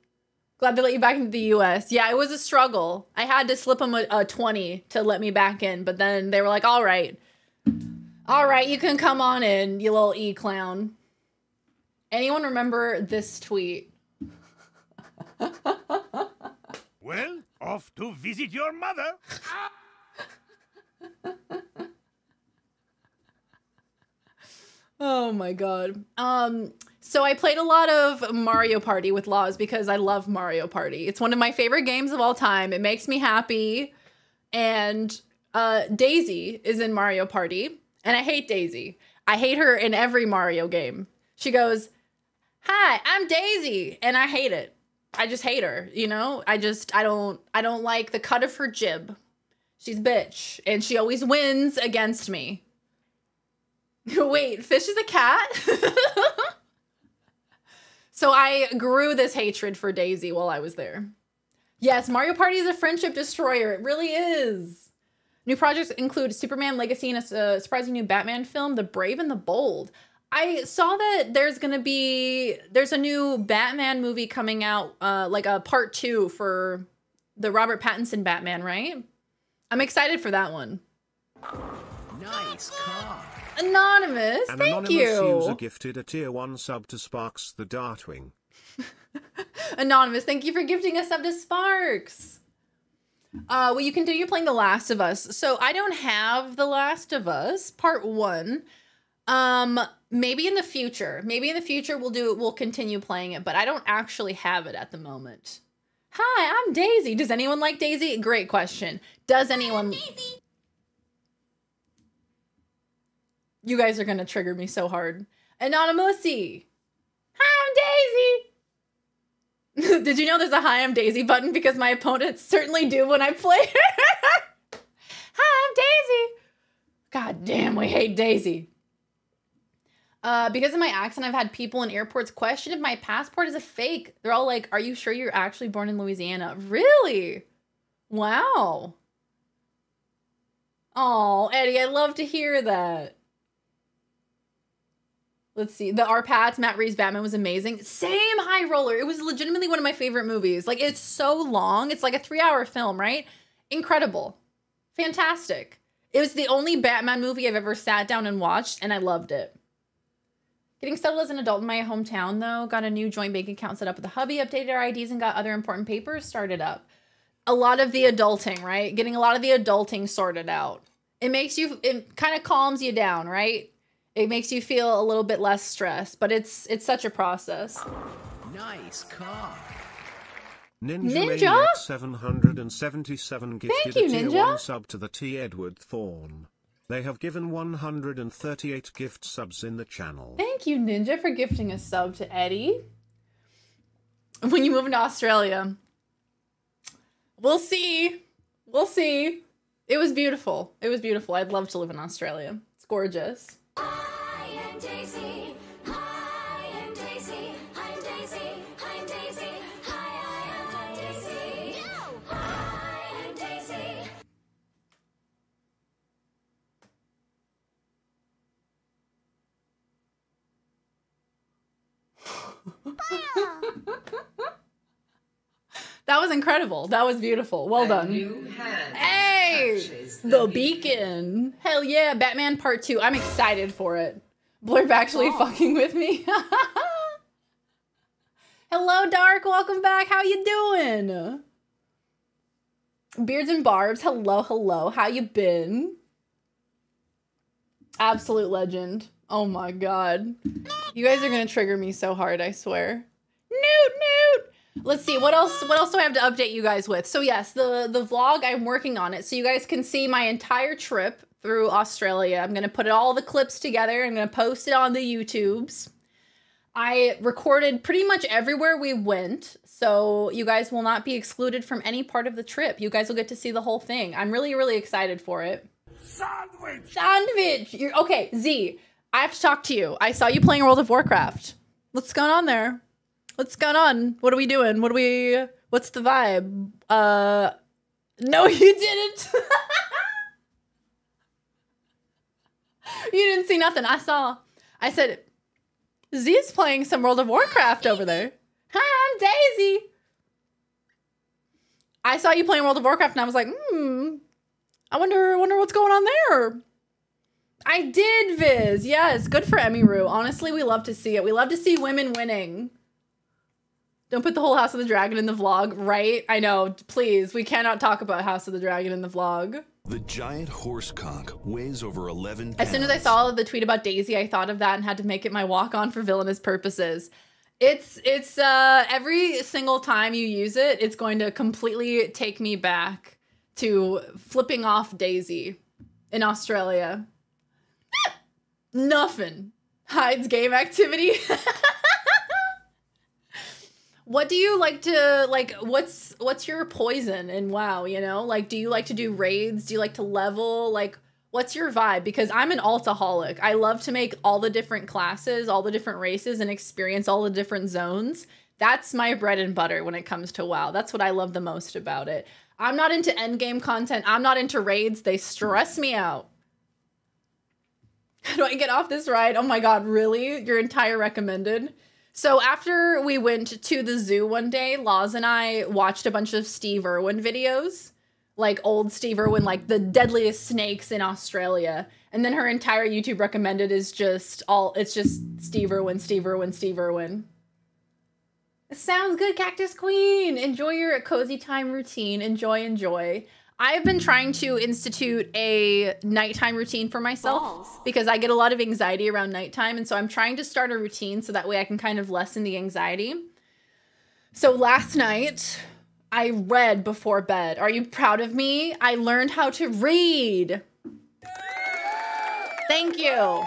Glad they let you back into the US. Yeah, it was a struggle. I had to slip them a 20 to let me back in, but then they were like, all right, you can come on in, you little E-clown. Anyone remember this tweet? Well, off to visit your mother. Oh my god. So I played a lot of Mario Party with Laws because I love Mario Party. It's one of my favorite games of all time. It makes me happy. And Daisy is in Mario Party. And I hate Daisy. I hate her in every Mario game. She goes, "Hi, I'm Daisy," and I hate it. I just hate her, you know? I don't like the cut of her jib. She's a bitch, and she always wins against me. Wait, Fish is a cat? So I grew this hatred for Daisy while I was there. Yes, Mario Party is a friendship destroyer. It really is. New projects include Superman Legacy and a surprising new Batman film, The Brave and the Bold. I saw that there's a new Batman movie coming out, like a part 2 for the Robert Pattinson Batman, right? I'm excited for that one. Nice car. Anonymous, An thank anonymous you. user gifted a tier 1 sub to Sparks the Dartwing. Anonymous, thank you for gifting a sub to Sparks. Well, you continue playing The Last of Us. So I don't have The Last of Us Part 1. Maybe in the future. Maybe in the future we'll continue playing it, but I don't actually have it at the moment. Hi, I'm Daisy. Does anyone like Daisy? Great question. Does anyone... You guys are gonna trigger me so hard. Anonymousy. Hi, I'm Daisy. Did you know there's a Hi, I'm Daisy button? Because my opponents certainly do when I play. Hi, I'm Daisy. God damn, we hate Daisy. Because of my accent, I've had people in airports question if my passport is a fake. They're all like, "Are you sure you're actually born in Louisiana?" Really? Wow. Oh, Eddie, I love to hear that. Let's see. The Pats, Matt Reeves' Batman was amazing. Same, High Roller. It was legitimately one of my favorite movies. Like, it's so long. It's like a 3-hour film, right? Incredible. Fantastic. It was the only Batman movie I've ever sat down and watched, and I loved it. Getting settled as an adult in my hometown, though. Got a new joint bank account set up with the hubby, updated our IDs, and got other important papers started up. A lot of the adulting, right? Getting a lot of the adulting sorted out. It kind of calms you down, right? It makes you feel a little bit less stressed, but it's such a process. Nice car. Ninja? 777 gifted you, a tier Ninja. 1 sub to the T. Edward Thorne. They have given 138 gift subs in the channel. Thank you, Ninja, for gifting a sub to Eddie. When you move into Australia, we'll see. We'll see. It was beautiful. It was beautiful. I'd love to live in Australia. It's gorgeous. I am Daisy. I am Daisy. I'm Daisy. I'm Daisy. Hi, I am Daisy. I am Daisy. That was incredible. That was beautiful. Well done. Hey, the beacon. Hell yeah, Batman Part 2. I'm excited for it. Blurb actually fucking with me. Hello, Dark. Welcome back. How you doing? Beards and Barbs. Hello, hello. How you been? Absolute legend. Oh my god. You guys are gonna trigger me so hard, I swear. Newt! Let's see, what else do I have to update you guys with? So yes, the vlog, I'm working on it, so you guys can see my entire trip through Australia. I'm gonna put all the clips together, I'm gonna post it on the YouTubes. I recorded pretty much everywhere we went, so you guys will not be excluded from any part of the trip. You guys will get to see the whole thing. I'm really, really excited for it. Sandwich! Okay, Z, I have to talk to you. I saw you playing World of Warcraft. What's going on there? What's going on? What are we doing? What's the vibe? No, you didn't. You didn't see nothing. I said, Z's playing some World of Warcraft over there. Hi, I'm Daisy. I saw you playing World of Warcraft and I was like, I wonder what's going on there. I did, Viz. Yes, good for Emiru. Honestly, we love to see it. We love to see women winning. Don't put the whole House of the Dragon in the vlog, right? I know, please. We cannot talk about House of the Dragon in the vlog. The giant horse conch weighs over 11 pounds. As soon as I saw the tweet about Daisy, I thought of that and had to make it my walk-on for villainous purposes. It's every single time you use it, it's going to completely take me back to flipping off Daisy in Australia. Nothing. Hides game activity. What do you like to, like, what's your poison in WoW, you know? Like, do you like to do raids? Do you like to level? Like, what's your vibe? Because I'm an altaholic. I love to make all the different classes, all the different races, and experience all the different zones. That's my bread and butter when it comes to WoW. That's what I love the most about it. I'm not into endgame content. I'm not into raids. They stress me out. How do I get off this ride? Oh my god, really? Your entire recommended? So after we went to the zoo one day, Laws and I watched a bunch of Steve Irwin videos. Like old Steve Irwin, like the deadliest snakes in Australia. And then her entire YouTube recommended is just it's just Steve Irwin, Steve Irwin, Steve Irwin. Sounds good, Cactus Queen. Enjoy your cozy time routine. Enjoy, enjoy. I've been trying to institute a nighttime routine for myself because I get a lot of anxiety around nighttime. And so I'm trying to start a routine so that way I can kind of lessen the anxiety. So last night I read before bed. Are you proud of me? I learned how to read. Thank you.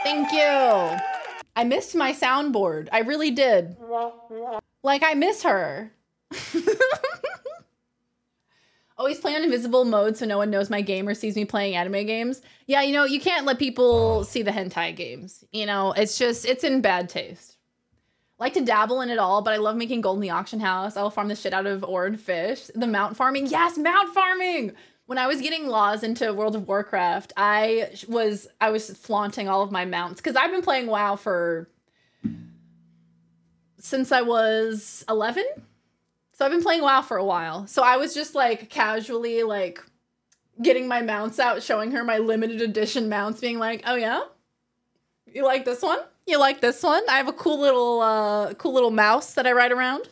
Thank you. I missed my soundboard. I really did. Like, I miss her. Always play on invisible mode so no one knows my game or sees me playing anime games. Yeah, you know, you can't let people see the hentai games. You know, it's in bad taste. Like to dabble in it all, but I love making gold in the auction house. I'll farm the shit out of ore and fish. The mount farming. Yes, mount farming! When I was getting Laws into World of Warcraft, I was flaunting all of my mounts. Because I've been playing WoW since I was 11. So I've been playing WoW for a while. So I was just like casually like getting my mounts out, showing her my limited edition mounts, being like, oh yeah? You like this one? You like this one? I have a cool little mouse that I ride around.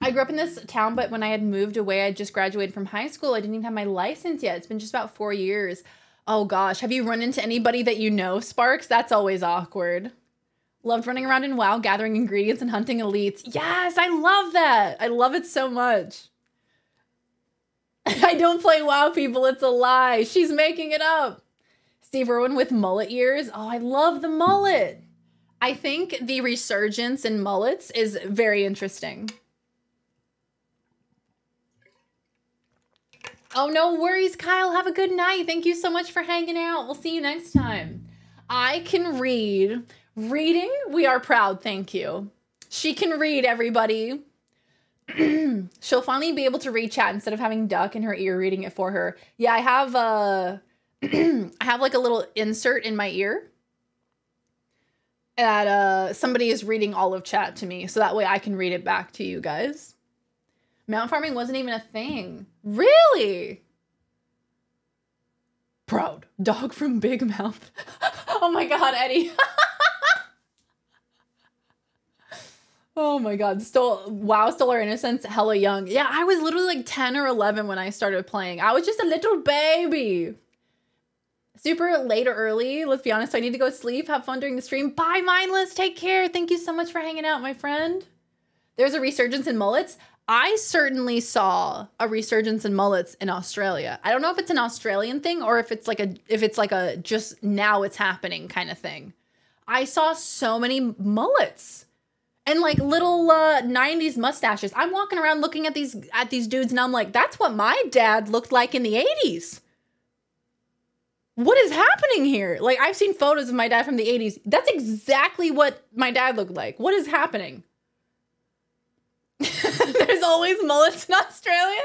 I grew up in this town, but when I had moved away, I just graduated from high school. I didn't even have my license yet. It's been just about 4 years. Oh gosh, have you run into anybody that you know, Sparks? That's always awkward. Loved running around in WoW, gathering ingredients and hunting elites. Yes, I love that. I love it so much. I don't play WoW, people. It's a lie. She's making it up. Steve Irwin with mullet ears. Oh, I love the mullet. I think the resurgence in mullets is very interesting. Oh, no worries, Kyle. Have a good night. Thank you so much for hanging out. We'll see you next time. I can read. Reading? We are proud, thank you. She can read, everybody. She'll finally be able to read chat instead of having Duck in her ear reading it for her. Yeah, I have I have like a little insert in my ear that somebody is reading all of chat to me, so that way I can read it back to you guys. Mount farming wasn't even a thing. Really? Proud. Dog from Big Mouth. Oh my god, Eddie. Oh my god, WoW stole our innocence hella young. Yeah, I was literally like 10 or 11 when I started playing. I was just a little baby. Super late or early, let's be honest, so I need to go sleep. Have fun during the stream. Bye, Mindless, take care. Thank you so much for hanging out, my friend. There's a resurgence in mullets. I certainly saw a resurgence in mullets in Australia. I don't know if it's an Australian thing or if it's like a just now it's happening kind of thing. I saw so many mullets. And like little 90s mustaches. I'm walking around looking at these dudes and I'm like, that's what my dad looked like in the 80s. What is happening here? Like, I've seen photos of my dad from the 80s. That's exactly what my dad looked like. What is happening? There's always mullets in Australia?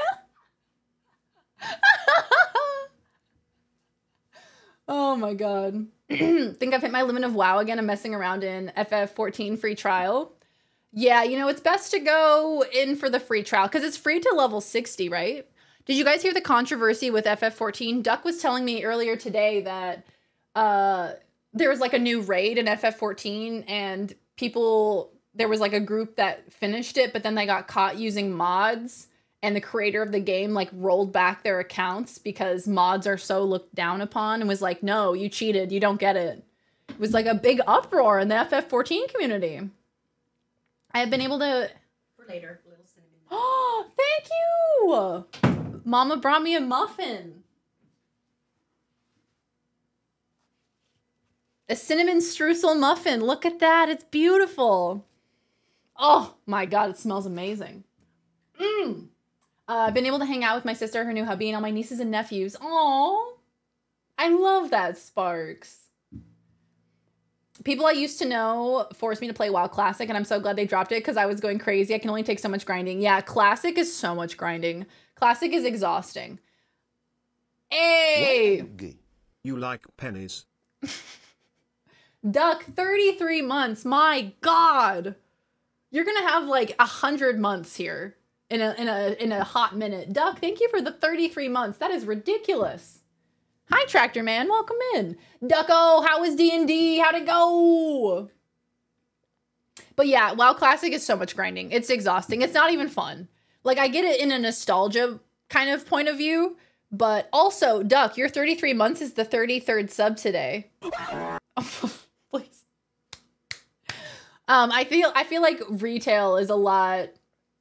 Oh my god. Think I've hit my limit of WoW again. I'm messing around in FF14 free trial. Yeah, you know, it's best to go in for the free trial because it's free to level 60, right? Did you guys hear the controversy with FF14? Duck was telling me earlier today that there was like a new raid in FF14 and there was like a group that finished it, but then they got caught using mods and the creator of the game like rolled back their accounts because mods are so looked down upon and was like, no, you cheated. You don't get it. It was like a big uproar in the FF14 community. I have been able to... For later, little cinnamon. Oh, thank you! Mama brought me a muffin. A cinnamon streusel muffin. Look at that. It's beautiful. Oh my God, it smells amazing. I've been able to hang out with my sister, her new hubby, and all my nieces and nephews. Aww. I love that, Sparks. People I used to know forced me to play WoW Classic, and I'm so glad they dropped it because I was going crazy. I can only take so much grinding. Yeah, Classic is so much grinding. Classic is exhausting. Hey! You like pennies? Duck, 33 months. My God. You're gonna have like 100 months here in a hot minute. Duck, thank you for the 33 months. That is ridiculous. Hi, Tractor Man. Welcome in. Ducko, how was D&D? How'd it go? But yeah, WoW Classic is so much grinding. It's exhausting. It's not even fun. Like, I get it in a nostalgia kind of point of view, but also, Duck, your 33 months is the 33rd sub today. Please. I feel like retail is a lot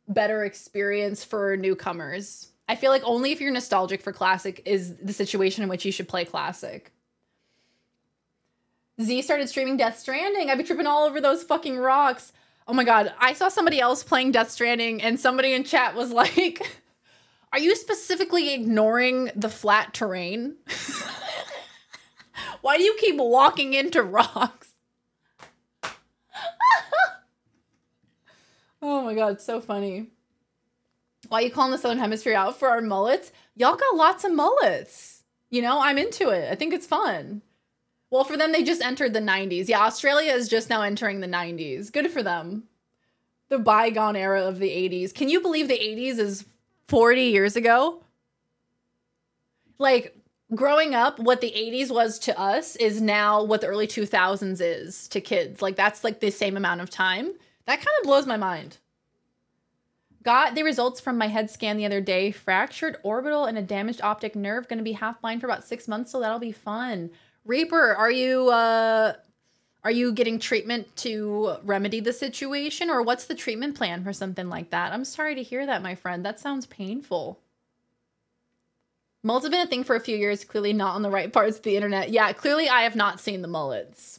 better experience for newcomers. I feel like only if you're nostalgic for Classic is the situation in which you should play Classic. Z started streaming Death Stranding. I've been tripping all over those fucking rocks. Oh my God. I saw somebody else playing Death Stranding and somebody in chat was like, are you specifically ignoring the flat terrain? Why do you keep walking into rocks? Oh my God, it's so funny. Why are you calling the Southern Hemisphere out for our mullets? Y'all got lots of mullets. You know, I'm into it. I think it's fun. Well, for them, they just entered the 90s. Yeah, Australia is just now entering the 90s. Good for them. The bygone era of the 80s. Can you believe the 80s is 40 years ago? Like, growing up, what the 80s was to us is now what the early 2000s is to kids. Like, that's like the same amount of time. That kind of blows my mind. Got the results from my head scan the other day. Fractured orbital and a damaged optic nerve. Going to be half blind for about 6 months, so that'll be fun. Reaper, are you getting treatment to remedy the situation, or what's the treatment plan for something like that? I'm sorry to hear that, my friend. That sounds painful. Mullets have been a thing for a few years, clearly not on the right parts of the internet. Yeah, clearly I have not seen the mullets.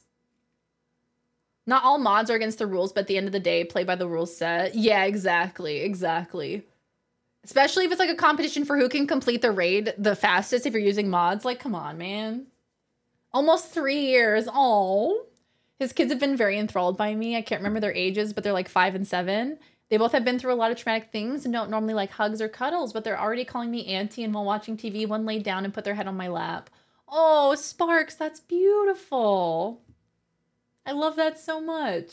Not all mods are against the rules, but at the end of the day, play by the rules set. Yeah, exactly, exactly. Especially if it's like a competition for who can complete the raid the fastest if you're using mods. Like, come on, man. Almost 3 years. Oh, his kids have been very enthralled by me. I can't remember their ages, but they're like 5 and 7. They both have been through a lot of traumatic things and don't normally like hugs or cuddles, but they're already calling me auntie, and while watching TV, one laid down and put their head on my lap. Oh, Sparks, that's beautiful. I love that so much.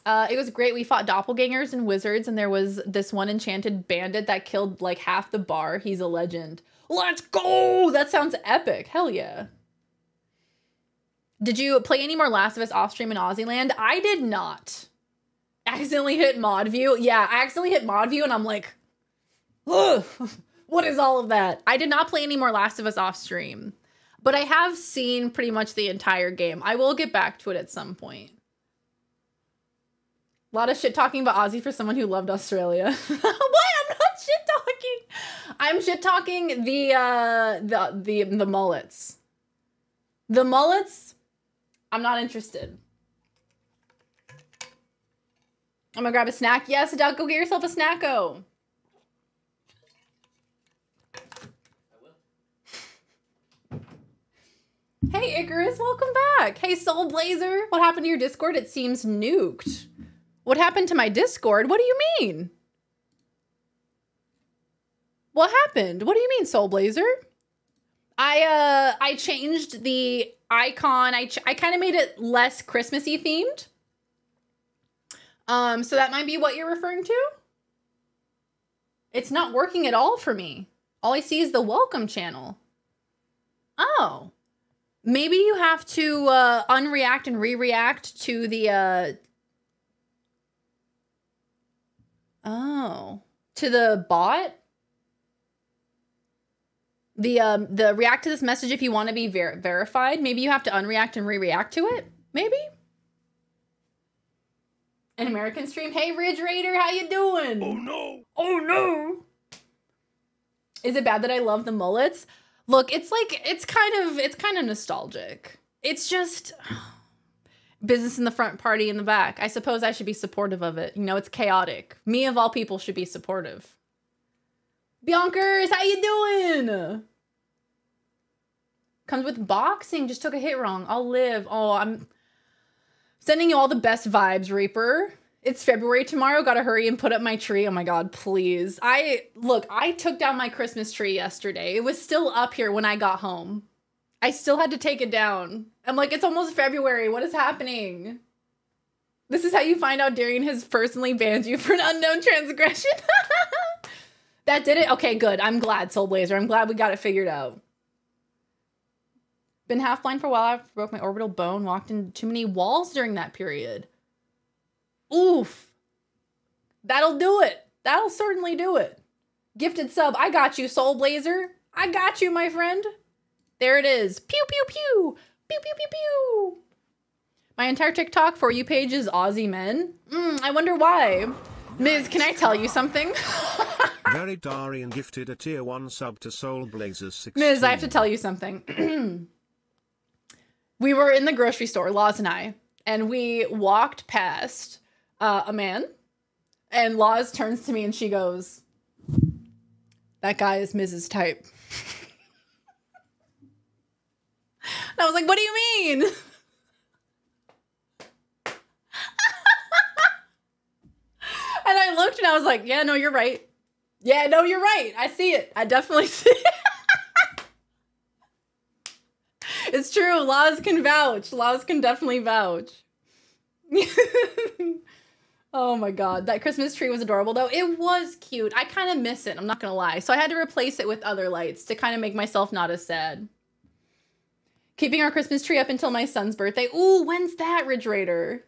It was great. We fought doppelgangers and wizards, and there was this one enchanted bandit that killed like half the bar. He's a legend. Let's go! That sounds epic. Hell yeah. Did you play any more Last of Us off stream in Aussieland? I did not. Accidentally hit mod view. Yeah, I accidentally hit mod view and I'm like, ugh, what is all of that? I did not play any more Last of Us off stream, but I have seen pretty much the entire game. I will get back to it at some point. A lot of shit talking about Aussie for someone who loved Australia. What? I'm not shit talking. I'm shit talking the mullets. The mullets, I'm not interested. I'm gonna grab a snack. Yes, Doug, go get yourself a snacko. Hey, Icarus, welcome back. Hey, Soul Blazer, what happened to your Discord? It seems nuked. What happened to my Discord? What do you mean? What happened? What do you mean, Soul Blazer? I changed the icon. I kind of made it less Christmassy themed. So that might be what you're referring to. It's not working at all for me. All I see is the welcome channel. Oh, maybe you have to unreact and re-react to the to the bot. The react to this message if you want to be verified. Maybe you have to unreact and re-react to it. Maybe. An American stream. Hey, Ridge Raider, how you doing? Oh no. Oh no. Is it bad that I love the mullets? Look, it's kind of nostalgic. It's just business in the front, party in the back. I suppose I should be supportive of it. You know, it's chaotic. Me of all people should be supportive. Bionkers, how you doing? Comes with boxing. Just took a hit wrong. I'll live. Oh, I'm sending you all the best vibes, Reaper. It's February tomorrow. Gotta hurry and put up my tree. Oh my God, please. I took down my Christmas tree yesterday. It was still up here when I got home. I still had to take it down. I'm like, it's almost February. What is happening? This is how you find out Darian has personally banned you for an unknown transgression. That did it? Okay, good. I'm glad, Soul Blazer. I'm glad we got it figured out. Been half blind for a while. I broke my orbital bone. Walked into too many walls during that period. Oof. That'll do it. That'll certainly do it. Gifted sub. I got you, Soul Blazer. I got you, my friend. There it is. Pew, pew, pew. Pew, pew, pew, pew. My entire TikTok For You page is Aussie men. I wonder why. Miz, can I tell you something? VeryDarian gifted a tier 1 sub to Soul Blazers 16. Miz, I have to tell you something. We were in the grocery store, Laws and we walked past a man, and Laws turns to me and she goes, "That guy is Mrs. Type." And I was like, "What do you mean?" And I looked and I was like, "Yeah, no, you're right. Yeah, no, you're right. I see it. I definitely see it." It's true. Laws can vouch. Laws can definitely vouch. Oh my God. That Christmas tree was adorable though. It was cute. I kind of miss it. I'm not going to lie. So I had to replace it with other lights to kind of make myself not as sad. Keeping our Christmas tree up until my son's birthday. Ooh, when's that, Ridge Raider?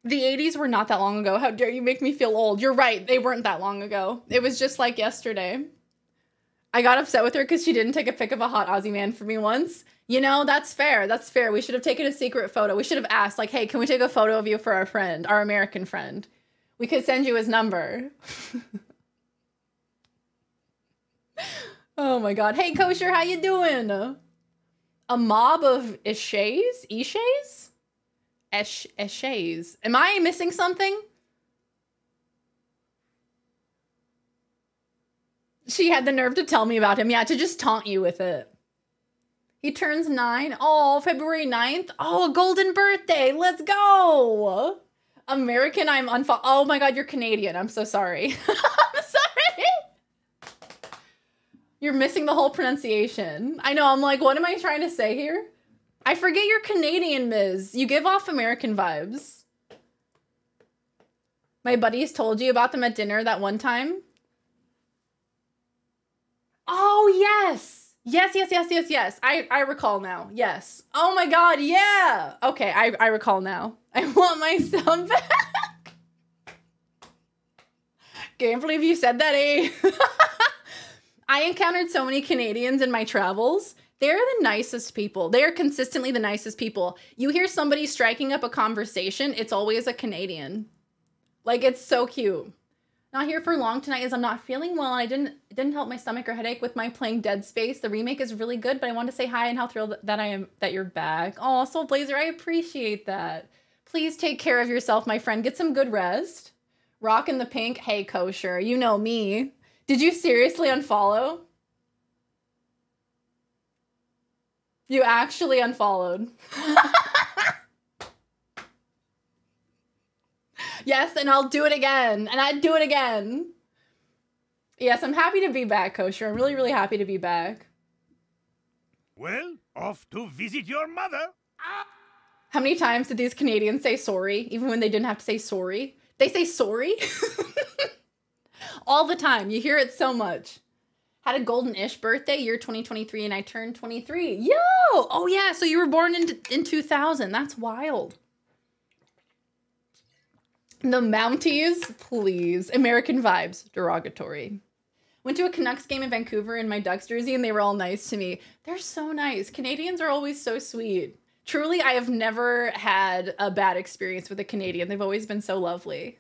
The 80s were not that long ago. How dare you make me feel old? You're right. They weren't that long ago. It was just like yesterday. I got upset with her because she didn't take a pic of a hot Aussie man for me once. You know, that's fair. That's fair. We should have taken a secret photo. We should have asked, like, hey, can we take a photo of you for our friend, our American friend? We could send you his number. Oh my God. Hey, Kosher, how you doing? A mob of Ishays? Ishays? Eshays. Am I missing something? She had the nerve to tell me about him. Yeah, to just taunt you with it. He turns 9. Oh, February 9th. Oh, a golden birthday. Let's go. American, I'm oh my God, you're Canadian. I'm so sorry. I'm sorry. You're missing the whole pronunciation. I know, I'm like, what am I trying to say here? I forget you're Canadian, Miz. You give off American vibes. My buddies told you about them at dinner that one time. Oh, yes. Yes. I recall now. Yes. Oh my God, yeah. Okay, I recall now. I want my son back. Can't believe you said that, eh? I encountered so many Canadians in my travels. They're the nicest people. They are consistently the nicest people. You hear somebody striking up a conversation, it's always a Canadian. Like, it's so cute. Not here for long tonight as I'm not feeling well and it didn't help my stomach or headache with my playing Dead Space. The remake is really good, but I want to say hi and how thrilled that I am that you're back. Oh, Soul Blazer, I appreciate that. Please take care of yourself, my friend. Get some good rest. Rockin' the pink. Hey, Kosher, you know me. Did you seriously unfollow? You actually unfollowed. Yes, and I'll do it again. And I'd do it again. Yes, I'm happy to be back, Kosher. I'm really, really happy to be back. Well, off to visit your mother. How many times did these Canadians say sorry, even when they didn't have to say sorry? They say sorry? All the time. You hear it so much. Had a golden-ish birthday, year 2023, and I turned 23. Yo! Oh, yeah, so you were born in 2000. That's wild. The Mounties, please. American vibes, derogatory. Went to a Canucks game in Vancouver in my Ducks jersey and they were all nice to me. They're so nice. Canadians are always so sweet. Truly, I have never had a bad experience with a Canadian. They've always been so lovely.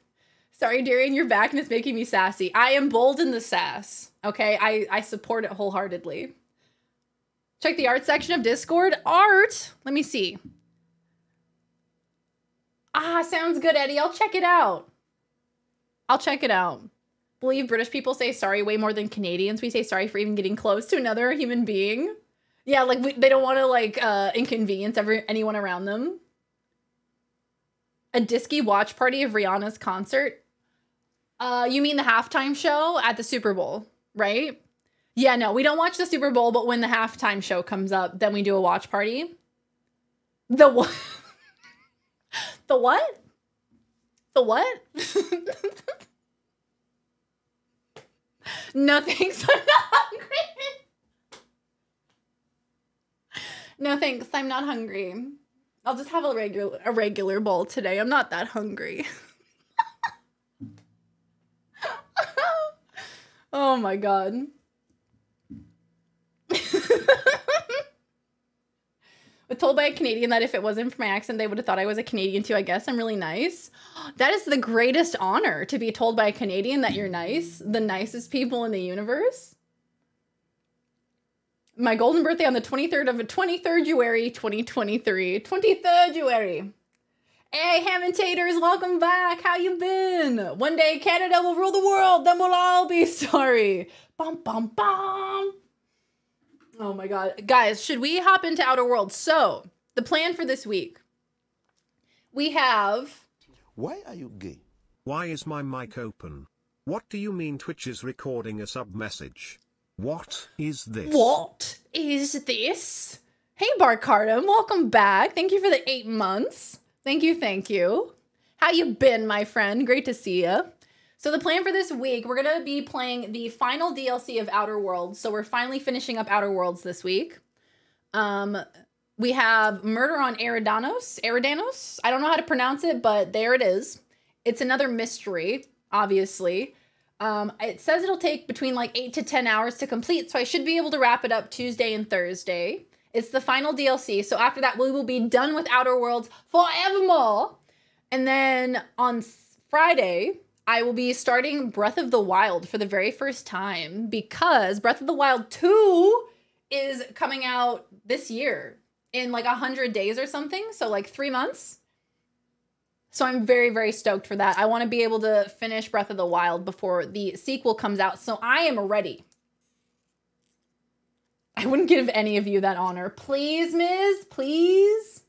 Sorry, Darian, you're back and it's making me sassy. I am bold in the sass, okay? I support it wholeheartedly. Check the art section of Discord. Art. Let me see. Ah, sounds good, Eddie. I'll check it out. I'll check it out. Believe British people say sorry way more than Canadians. We say sorry for even getting close to another human being. Yeah, like they don't want to like inconvenience anyone around them. A disky watch party of Rihanna's concert. You mean the halftime show at the Super Bowl, right? Yeah, no, we don't watch the Super Bowl, but when the halftime show comes up, then we do a watch party. The what? The what? The what? No thanks, I'm not hungry. No thanks, I'm not hungry. I'll just have a regular bowl today. I'm not that hungry. Oh my god. I was told by a Canadian that if it wasn't for my accent, they would have thought I was a Canadian too. I guess I'm really nice. That is the greatest honor, to be told by a Canadian that you're nice. The nicest people in the universe. My golden birthday on the 23rd January 2023. 23rd January. Hey, ham and taters, welcome back. How you been? One day Canada will rule the world, then we'll all be sorry. Bum, bum, bum. Oh my god. Guys, should we hop into Outer Worlds? So, the plan for this week. We have... Why are you gay? Why is my mic open? What do you mean Twitch is recording a sub-message? What is this? What is this? Hey, Barcardum, welcome back. Thank you for the 8 months. Thank you, thank you. How you been, my friend? Great to see you. So the plan for this week, we're going to be playing the final DLC of Outer Worlds. So we're finally finishing up Outer Worlds this week. We have Murder on Eridanos. Eridanos? I don't know how to pronounce it, but there it is. It's another mystery, obviously. It says it'll take between like 8 to 10 hours to complete, so I should be able to wrap it up Tuesday and Thursday. It's the final DLC, so after that we will be done with Outer Worlds forevermore. And then on Friday, I will be starting Breath of the Wild for the very first time, because Breath of the Wild 2 is coming out this year in like 100 days or something, so like 3 months. So I'm very, very stoked for that. I want to be able to finish Breath of the Wild before the sequel comes out, so I am ready. I wouldn't give any of you that honor. Please, Ms. Please.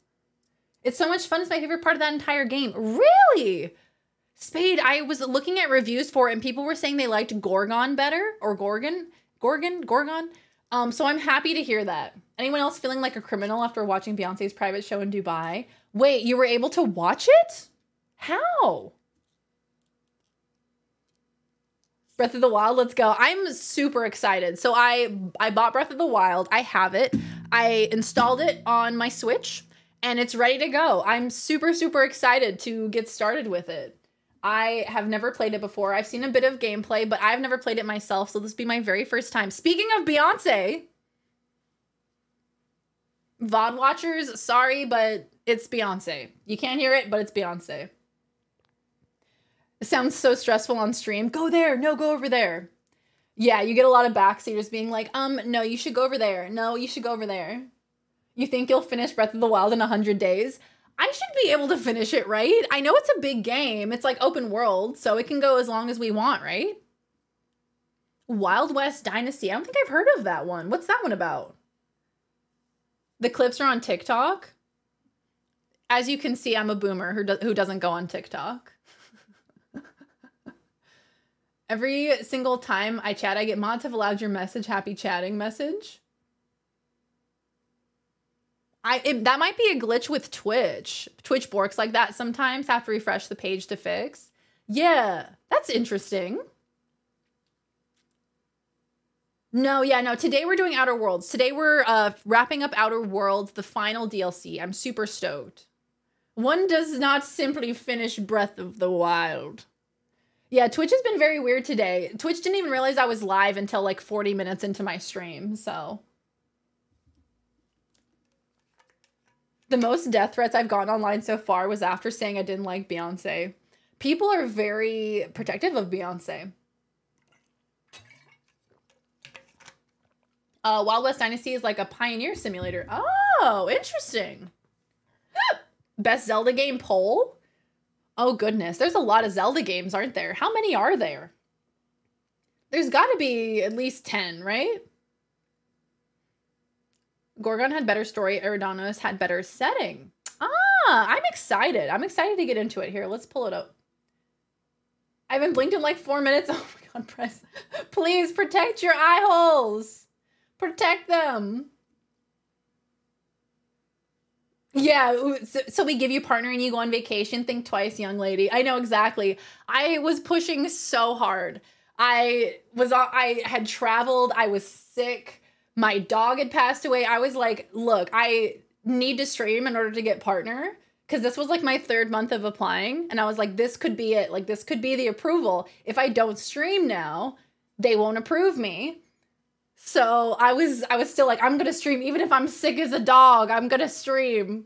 It's so much fun. It's my favorite part of that entire game. Really? Spade, I was looking at reviews for it and people were saying they liked Gorgon better, or Gorgon. So I'm happy to hear that. Anyone else feeling like a criminal after watching Beyonce's private show in Dubai? Wait, you were able to watch it? How? Breath of the Wild, let's go. I'm super excited. So I bought Breath of the Wild. I have it. I installed it on my Switch and it's ready to go. I'm super, super excited to get started with it. I have never played it before. I've seen a bit of gameplay, but I've never played it myself, so this will be my very first time. Speaking of Beyonce, VOD watchers, sorry, but it's Beyonce. You can't hear it, but it's Beyonce. It sounds so stressful on stream. Go there. No, go over there. Yeah, you get a lot of backseaters being like, no, you should go over there. No, you should go over there. You think you'll finish Breath of the Wild in 100 days? I should be able to finish it, right? I know it's a big game. It's like open world, so it can go as long as we want, right? Wild West Dynasty. I don't think I've heard of that one. What's that one about? The clips are on TikTok. As you can see, I'm a boomer who doesn't go on TikTok. Every single time I chat, I get mods have allowed your message, happy chatting message. That might be a glitch with Twitch. Twitch borks like that sometimes. Have to refresh the page to fix. Yeah, that's interesting. No, yeah, no. Today we're doing Outer Worlds. Today we're wrapping up Outer Worlds, the final DLC. I'm super stoked. One does not simply finish Breath of the Wild. Yeah, Twitch has been very weird today. Twitch didn't even realize I was live until like 40 minutes into my stream, so. The most death threats I've gotten online so far was after saying I didn't like Beyonce. People are very protective of Beyonce. Wild West Dynasty is like a pioneer simulator. Oh, interesting. Best Zelda game poll? Oh, goodness. There's a lot of Zelda games, aren't there? How many are there? There's got to be at least 10, right? Gorgon had better story. Eridanos had better setting. I'm excited. I'm excited to get into it. Here, let's pull it up. I haven't blinked in like 4 minutes. Oh my God, press. Please protect your eye holes. Protect them. Yeah, so we give you partner and you go on vacation. Think twice, young lady. I know exactly. I was pushing so hard. I had traveled. I was sick. My dog had passed away. I was like, look, I need to stream in order to get partner, because this was like my 3rd month of applying. And I was like, this could be it. Like, this could be the approval. If I don't stream now, they won't approve me. So I was still like, I'm going to stream. Even if I'm sick as a dog, I'm going to stream.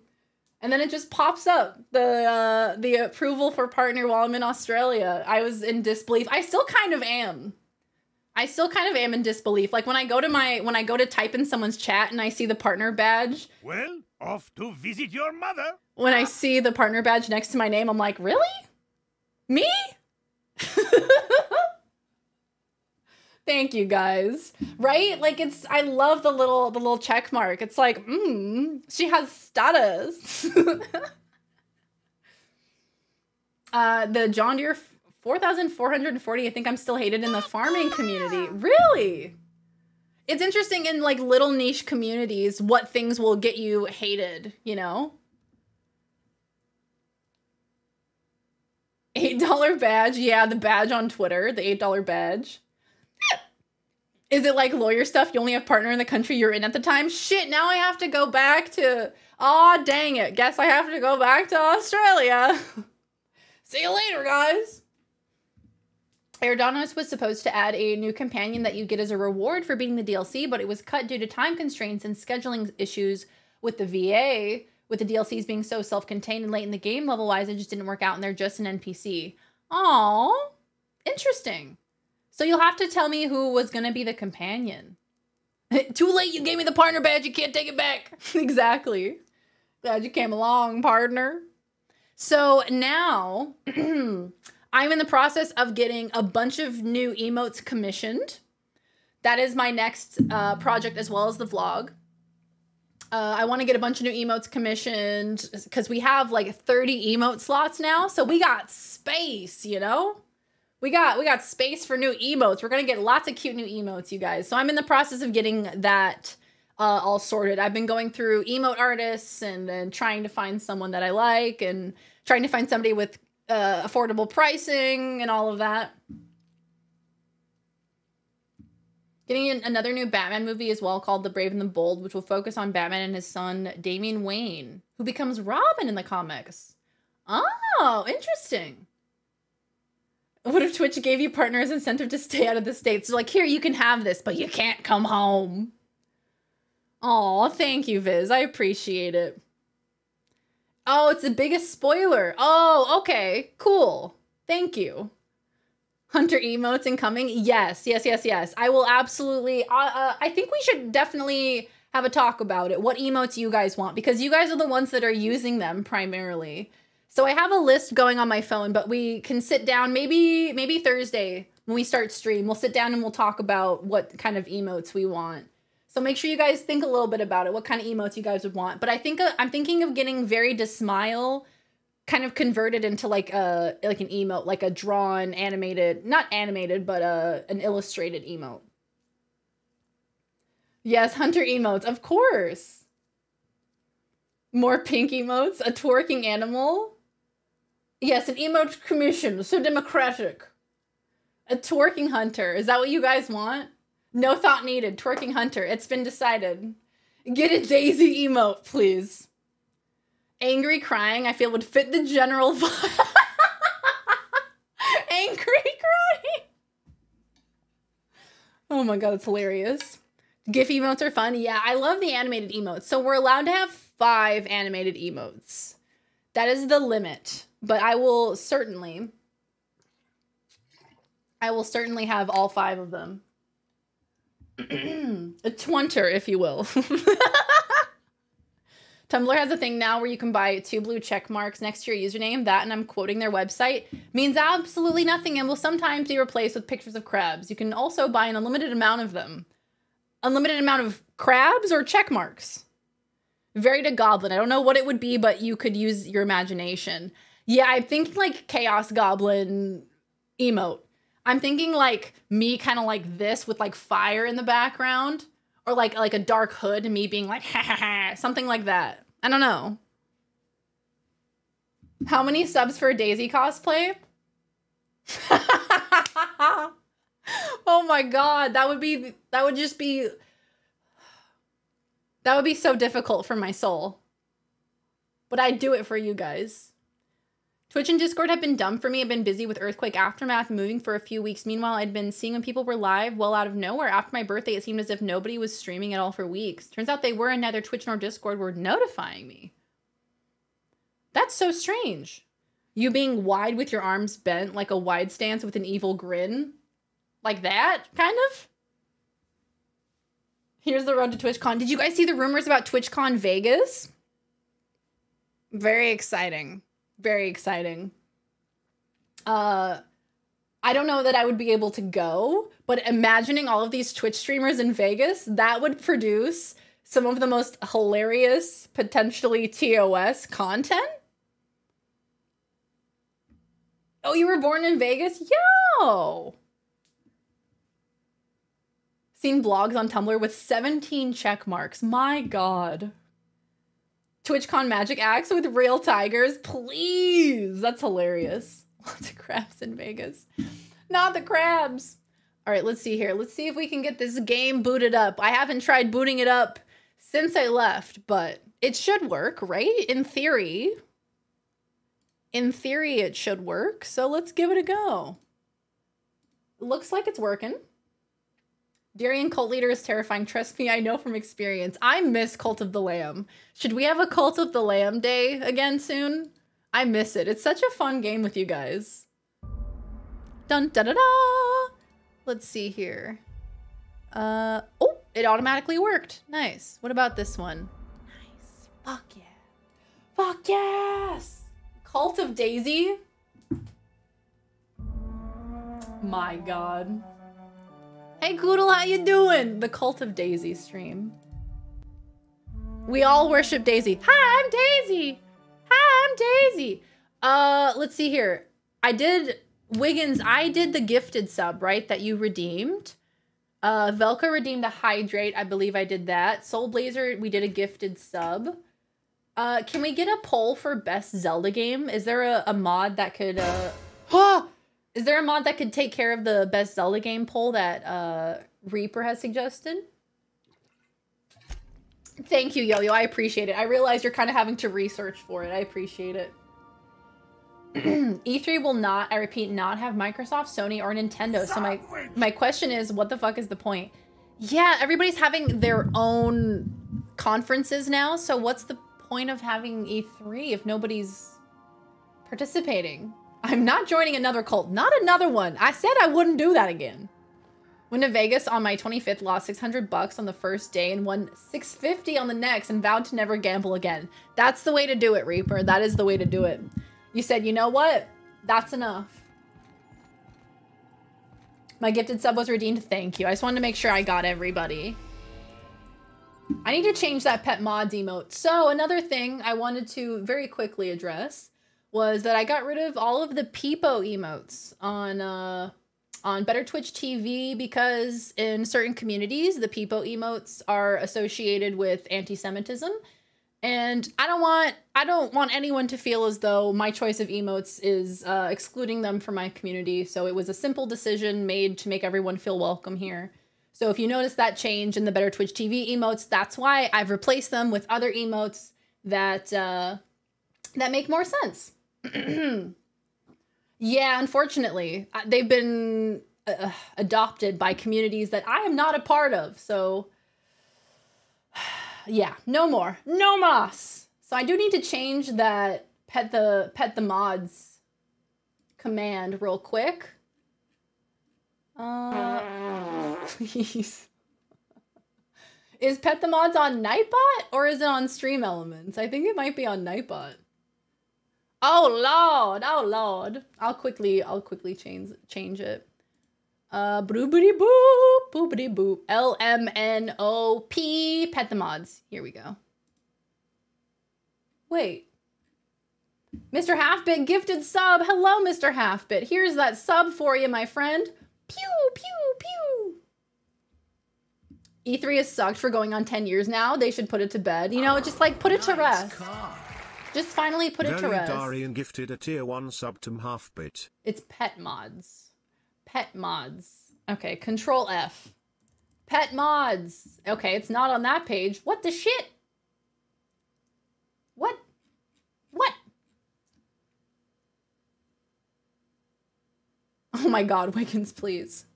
And then it just pops up, the approval for partner while I'm in Australia. I was in disbelief. I still kind of am. In disbelief. Like when I go to type in someone's chat and I see the partner badge. Well, off to visit your mother. When I see the partner badge next to my name, I'm like, really? Me? Thank you guys. Right? Like I love the little check mark. It's like, she has status. The John Deere 4,440. I think I'm still hated in the farming community. Really? It's interesting in like little niche communities what things will get you hated, you know? $8 badge. Yeah, the badge on Twitter, the $8 badge. Is it like lawyer stuff? You only have partner in the country you're in at the time? Shit, now I have to go back to... Aw, dang it. Guess I have to go back to Australia. See you later, guys. Eridanos was supposed to add a new companion that you get as a reward for beating the DLC, but it was cut due to time constraints and scheduling issues with the VA, with the DLCs being so self-contained and late in the game level-wise, it just didn't work out and they're just an NPC. Aw, interesting. So you'll have to tell me who was going to be the companion. Too late, you gave me the partner badge, you can't take it back. Exactly. Glad you came along, partner. So now, I'm in the process of getting a bunch of new emotes commissioned. That is my next project as well as the vlog. I want to get a bunch of new emotes commissioned because we have like 30 emote slots now. So we got space, you know? We got space for new emotes. We're going to get lots of cute new emotes, you guys. So I'm in the process of getting that all sorted. I've been going through emote artists and then trying to find someone that I like and trying to find somebody with affordable pricing and all of that. Getting another new Batman movie as well called The Brave and the Bold, which will focus on Batman and his son, Damian Wayne, who becomes Robin in the comics. Oh, interesting. What if Twitch gave you partners incentive to stay out of the States? So like, here, you can have this, but you can't come home. Aw, thank you, Viz. I appreciate it. Oh, it's the biggest spoiler. Oh, okay. Cool. Thank you. Hunter emotes incoming? Yes, yes, yes, yes. I will absolutely... I think we should definitely have a talk about it. What emotes you guys want? Because you guys are the ones that are using them primarily. So I have a list going on my phone, but we can sit down maybe Thursday when we start stream. We'll sit down and we'll talk about what kind of emotes we want. So make sure you guys think a little bit about it, what kind of emotes you guys would want. But I think I'm thinking of getting VeryDarian kind of converted into like an emote, like a drawn, animated, not animated, but an illustrated emote. Yes, Hunter emotes, of course. More pink emotes, a twerking animal. Yes, an emote commission, so democratic. A twerking hunter, is that what you guys want? No thought needed, twerking hunter, it's been decided. Get a Daisy emote, please. Angry crying, I feel would fit the general vibe. Angry crying. Oh my god, that's hilarious. GIF emotes are fun. Yeah, I love the animated emotes. So we're allowed to have 5 animated emotes. That is the limit. But I will certainly have all 5 of them. A twinter, if you will. Tumblr has a thing now where you can buy 2 blue check marks next to your username. That, and I'm quoting their website, means absolutely nothing and will sometimes be replaced with pictures of crabs. You can also buy an unlimited amount of them. Unlimited amount of crabs or check marks. VeryDarian. I don't know what it would be, but you could use your imagination. Yeah, I'm thinking like Chaos Goblin emote. I'm thinking like me kind of like this with like fire in the background. Or like a dark hood and me being like, ha ha ha, something like that. I don't know. How many subs for a Daisy cosplay? Oh my god, that would be so difficult for my soul. But I'd do it for you guys. Twitch and Discord have been dumb for me. I've been busy with Earthquake Aftermath and moving for a few weeks. Meanwhile, I'd been seeing when people were live well out of nowhere. After my birthday, it seemed as if nobody was streaming at all for weeks. Turns out they were, and neither Twitch nor Discord were notifying me. That's so strange. You being wide with your arms bent like a wide stance with an evil grin. Like that, kind of? Here's the road to TwitchCon. Did you guys see the rumors about TwitchCon Vegas? Very exciting. Very exciting. I don't know that I would be able to go, but imagining all of these Twitch streamers in Vegas, that would produce some of the most hilarious, potentially TOS content. Oh, you were born in Vegas? Yo! Seen blogs on Tumblr with 17 check marks. My god. TwitchCon magic acts with real tigers, please. That's hilarious. Lots of crabs in Vegas. Not the crabs. All right, let's see here. Let's see if we can get this game booted up. I haven't tried booting it up since I left, but it should work, right? In theory. In theory, it should work. So let's give it a go. Looks like it's working. Darian cult leader is terrifying. Trust me, I know from experience. I miss Cult of the Lamb. Should we have a Cult of the Lamb day again soon? I miss it. It's such a fun game with you guys. Dun da da da. Let's see here. Oh, it automatically worked. Nice. What about this one? Nice. Fuck yeah. Fuck yes. Cult of Daisy. My god. Hey Goodle, how you doing? The Cult of Daisy stream. We all worship Daisy. Hi, I'm Daisy. Hi, I'm Daisy. Let's see here. Wiggins, I did the gifted sub, right? That you redeemed. Velka redeemed a hydrate. I believe I did that. Soul Blazer, we did a gifted sub. Can we get a poll for best Zelda game? Is there a mod that could, is there a mod that could take care of the best Zelda game poll that Reaper has suggested? Thank you, Yo-Yo. I appreciate it. I realize you're kind of having to research for it. I appreciate it. E3 will not, I repeat, not have Microsoft, Sony, or Nintendo. So my question is, what the fuck is the point? Yeah, everybody's having their own conferences now. So what's the point of having E3 if nobody's participating? I'm not joining another cult. Not another one. I said I wouldn't do that again. Went to Vegas on my 25th, lost $600 on the first day and won $650 on the next and vowed to never gamble again. That's the way to do it, Reaper. That is the way to do it. You said, you know what? That's enough. My gifted sub was redeemed. Thank you. I just wanted to make sure I got everybody. I need to change that pet mods emote. So another thing I wanted to very quickly address was that I got rid of all of the Peepo emotes on Better Twitch TV because in certain communities, the Peepo emotes are associated with anti-Semitism. And I don't want anyone to feel as though my choice of emotes is excluding them from my community. So it was a simple decision made to make everyone feel welcome here. So if you notice that change in the Better Twitch TV emotes, that's why I've replaced them with other emotes that that make more sense. Yeah, unfortunately, they've been adopted by communities that I am not a part of. So yeah, no more. No mas. So I do need to change that pet the mods command real quick. Please. Is Pet the Mods on Nightbot or is it on Stream Elements? I think it might be on Nightbot. Oh lord, oh lord. I'll quickly change it. Broobity boop, boopity boop. LMNOP Pet the Mods. Here we go. Wait. Mr. Halfbit gifted sub. Hello, Mr. Halfbit. Here's that sub for you, my friend. Pew, pew, pew. E3 has sucked for going on 10 years now. They should put it to bed. You know, just like put it to rest. Just finally put it to rest. VeryDarian gifted a tier 1 sub to Halfbit. It's Pet Mods. Pet Mods. Okay, Control F. Pet Mods. Okay, it's not on that page. What the shit? What? What? Oh my god, Wiggins, please.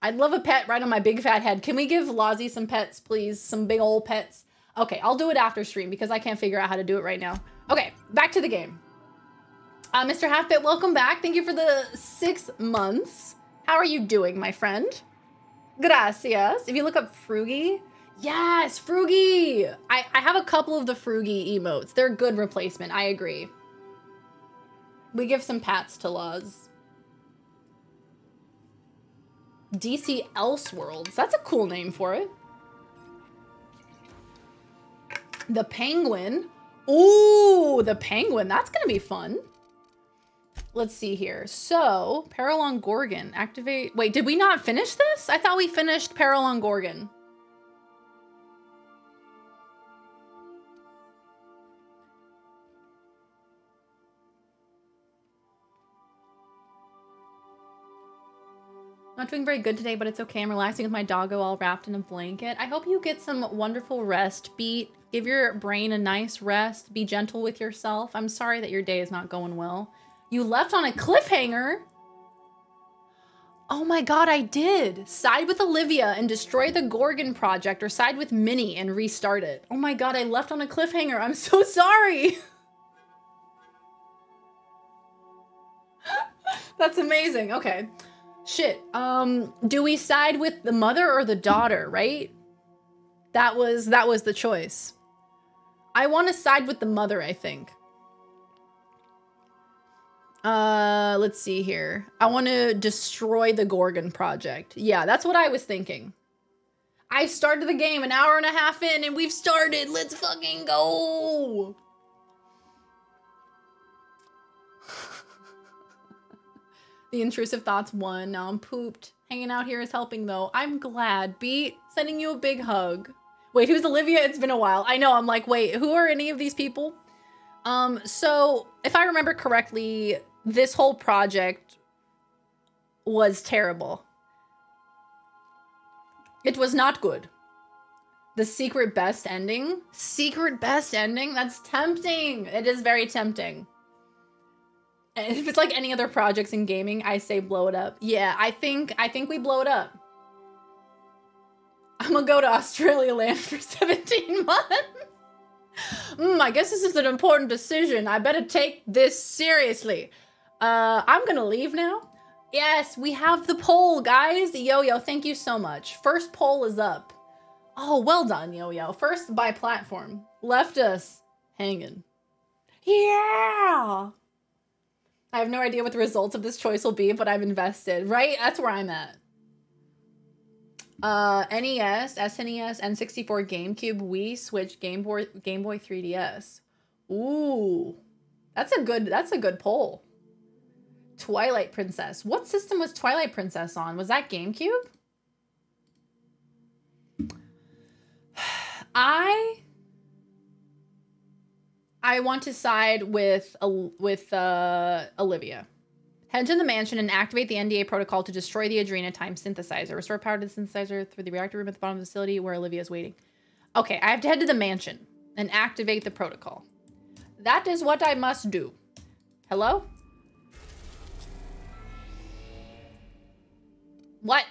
I'd love a pet right on my big fat head. Can we give Lozzie some pets, please? Some big old pets. Okay, I'll do it after stream because I can't figure out how to do it right now. Okay, back to the game. Mr. Halfbit, welcome back. Thank you for the 6 months. How are you doing, my friend? Gracias. If you look up Froogie. Yes, Froogie. I have a couple of the Froogie emotes. They're a good replacement. I agree. We give some pats to Loz. DC Elseworlds. That's a cool name for it. The Penguin. Ooh, the Penguin. That's gonna be fun. Let's see here. So, Peril on Gorgon. Activate. Wait, did we not finish this? I thought we finished Peril on Gorgon. Not doing very good today, but it's okay. I'm relaxing with my doggo all wrapped in a blanket. I hope you get some wonderful rest, Beat. Give your brain a nice rest. Be gentle with yourself. I'm sorry that your day is not going well. You left on a cliffhanger. Oh my god, I did. Side with Olivia and destroy the Gorgon project, or side with Minnie and restart it. Oh my god, I left on a cliffhanger. I'm so sorry. That's amazing. Okay. Shit. Do we side with the mother or the daughter, right? That was the choice. I want to side with the mother, I think. Let's see here. I want to destroy the Gorgon project. Yeah, that's what I was thinking. I started the game an hour and a half in and we've started. Let's fucking go. The intrusive thoughts won. Now I'm pooped. Hanging out here is helping though. I'm glad. Beat, sending you a big hug. Wait, who's Olivia? It's been a while. I know, I'm like, wait, who are any of these people? So if I remember correctly, this whole project was terrible. It was not good. The secret best ending? Secret best ending? That's tempting. It is very tempting. If it's like any other projects in gaming, I say blow it up. Yeah, I think we blow it up. I'm gonna go to Australia land for 17 months. I guess this is an important decision. I better take this seriously. I'm gonna leave now. Yes, we have the poll, guys. Yo-Yo, thank you so much. First poll is up. Oh, well done, Yo-Yo. First by platform. Left us hanging. Yeah! I have no idea what the results of this choice will be, but I'm invested, right? That's where I'm at. NES, SNES, N64, GameCube, Wii, Switch, Game Boy 3DS. Ooh. That's a good poll. Twilight Princess. What system was Twilight Princess on? Was that GameCube? I want to side with Olivia. Head to the mansion and activate the NDA protocol to destroy the Adrena time synthesizer. Restore power to the synthesizer through the reactor room at the bottom of the facility where Olivia is waiting. Okay, I have to head to the mansion and activate the protocol. That is what I must do. Hello? What?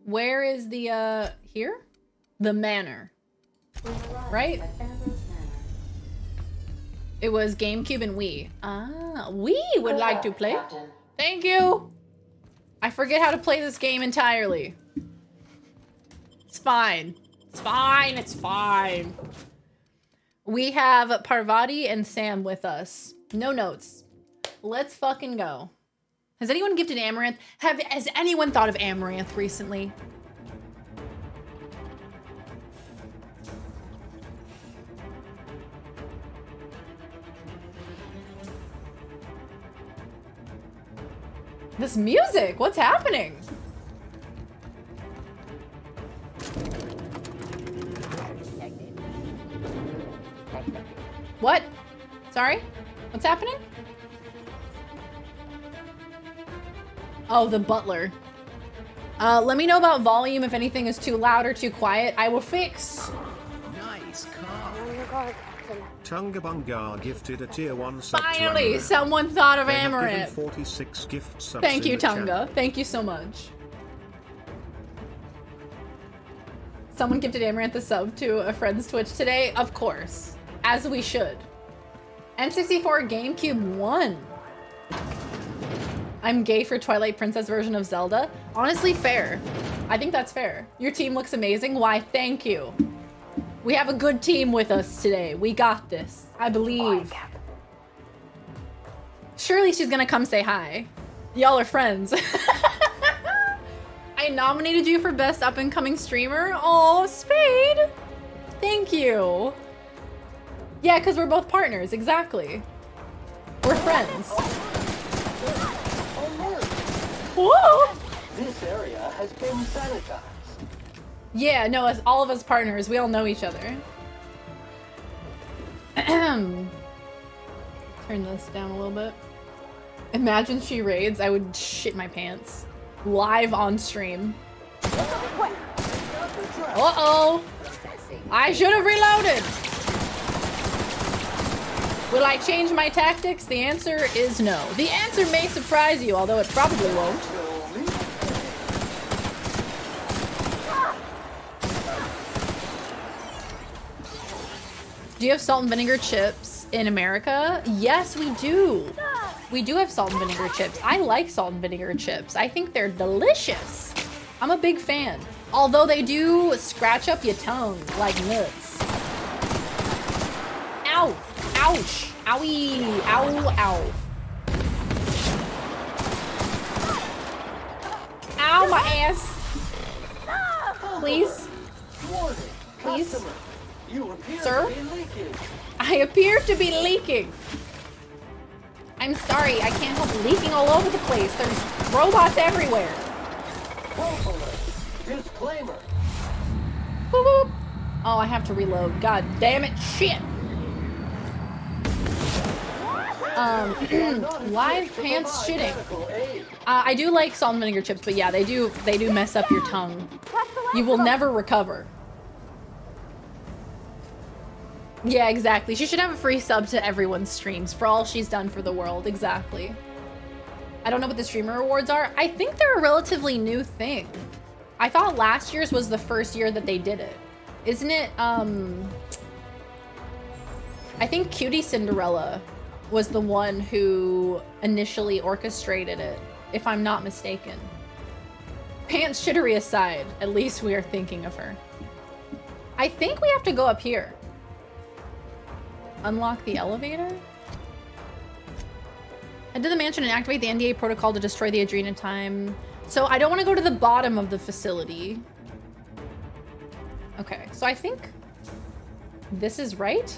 Where is the, here? The manor. Right? It was GameCube and Wii. Ah, we would like to play. Thank you. I forget how to play this game entirely. It's fine. It's fine. It's fine. We have Parvati and Sam with us. No notes. Let's fucking go. Has anyone gifted Amaranth? Has anyone thought of Amaranth recently? This music, what's happening? What? Sorry? What's happening? Oh, the butler. Let me know about volume if anything is too loud or too quiet. I will fix. Nice car. Tungabunga gifted a tier 1 sub. Finally, someone thought of They have given Amaranth. 46 gift subs. Thank in you, the Tunga. channel. Thank you so much. Someone gifted Amaranth a sub to a friend's Twitch today. Of course. As we should. N64 GameCube 1. I'm gay for Twilight Princess version of Zelda. Honestly, fair. I think that's fair. Your team looks amazing. Why, thank you. We have a good team with us today. We got this. I believe. Surely she's gonna come say hi. Y'all are friends. I nominated you for best up-and-coming streamer. Oh, Spade. Thank you. Yeah, because we're both partners. Exactly. We're friends. Whoa! This area has been sanitized. Yeah, no, as all of us partners, we all know each other. Turn this down a little bit. Imagine she raids, I would shit my pants. Live on stream. Uh-oh! I should have reloaded! Will I change my tactics? The answer is no. The answer may surprise you, although it probably won't. Do you have salt and vinegar chips in America? Yes, we do. We do have salt and vinegar chips. I like salt and vinegar chips. I think they're delicious. I'm a big fan. Although they do scratch up your tongue like nuts. Ow! Ouch! Owie! Ow! Ow! Ow, my ass! Please? Please? Sir? I appear to be leaking. I'm sorry, I can't help leaking all over the place. There's robots everywhere. Disclaimer. Boop, boop. Oh, I have to reload. God damn it. Shit. Live pants shitting. I do like salt and vinegar chips, but yeah, they do mess up your tongue. You will never recover. Yeah, exactly. She should have a free sub to everyone's streams for all she's done for the world. Exactly. I don't know what the streamer rewards are. I think they're a relatively new thing. I thought last year's was the first year that they did it. Isn't it, I think Cutie Cinderella was the one who initially orchestrated it, if I'm not mistaken. Pants shittery aside, at least we are thinking of her. I think we have to go up here. Unlock the elevator? Head to the mansion and activate the NDA protocol to destroy the Adrenatime. So I don't want to go to the bottom of the facility. Okay, so I think this is right.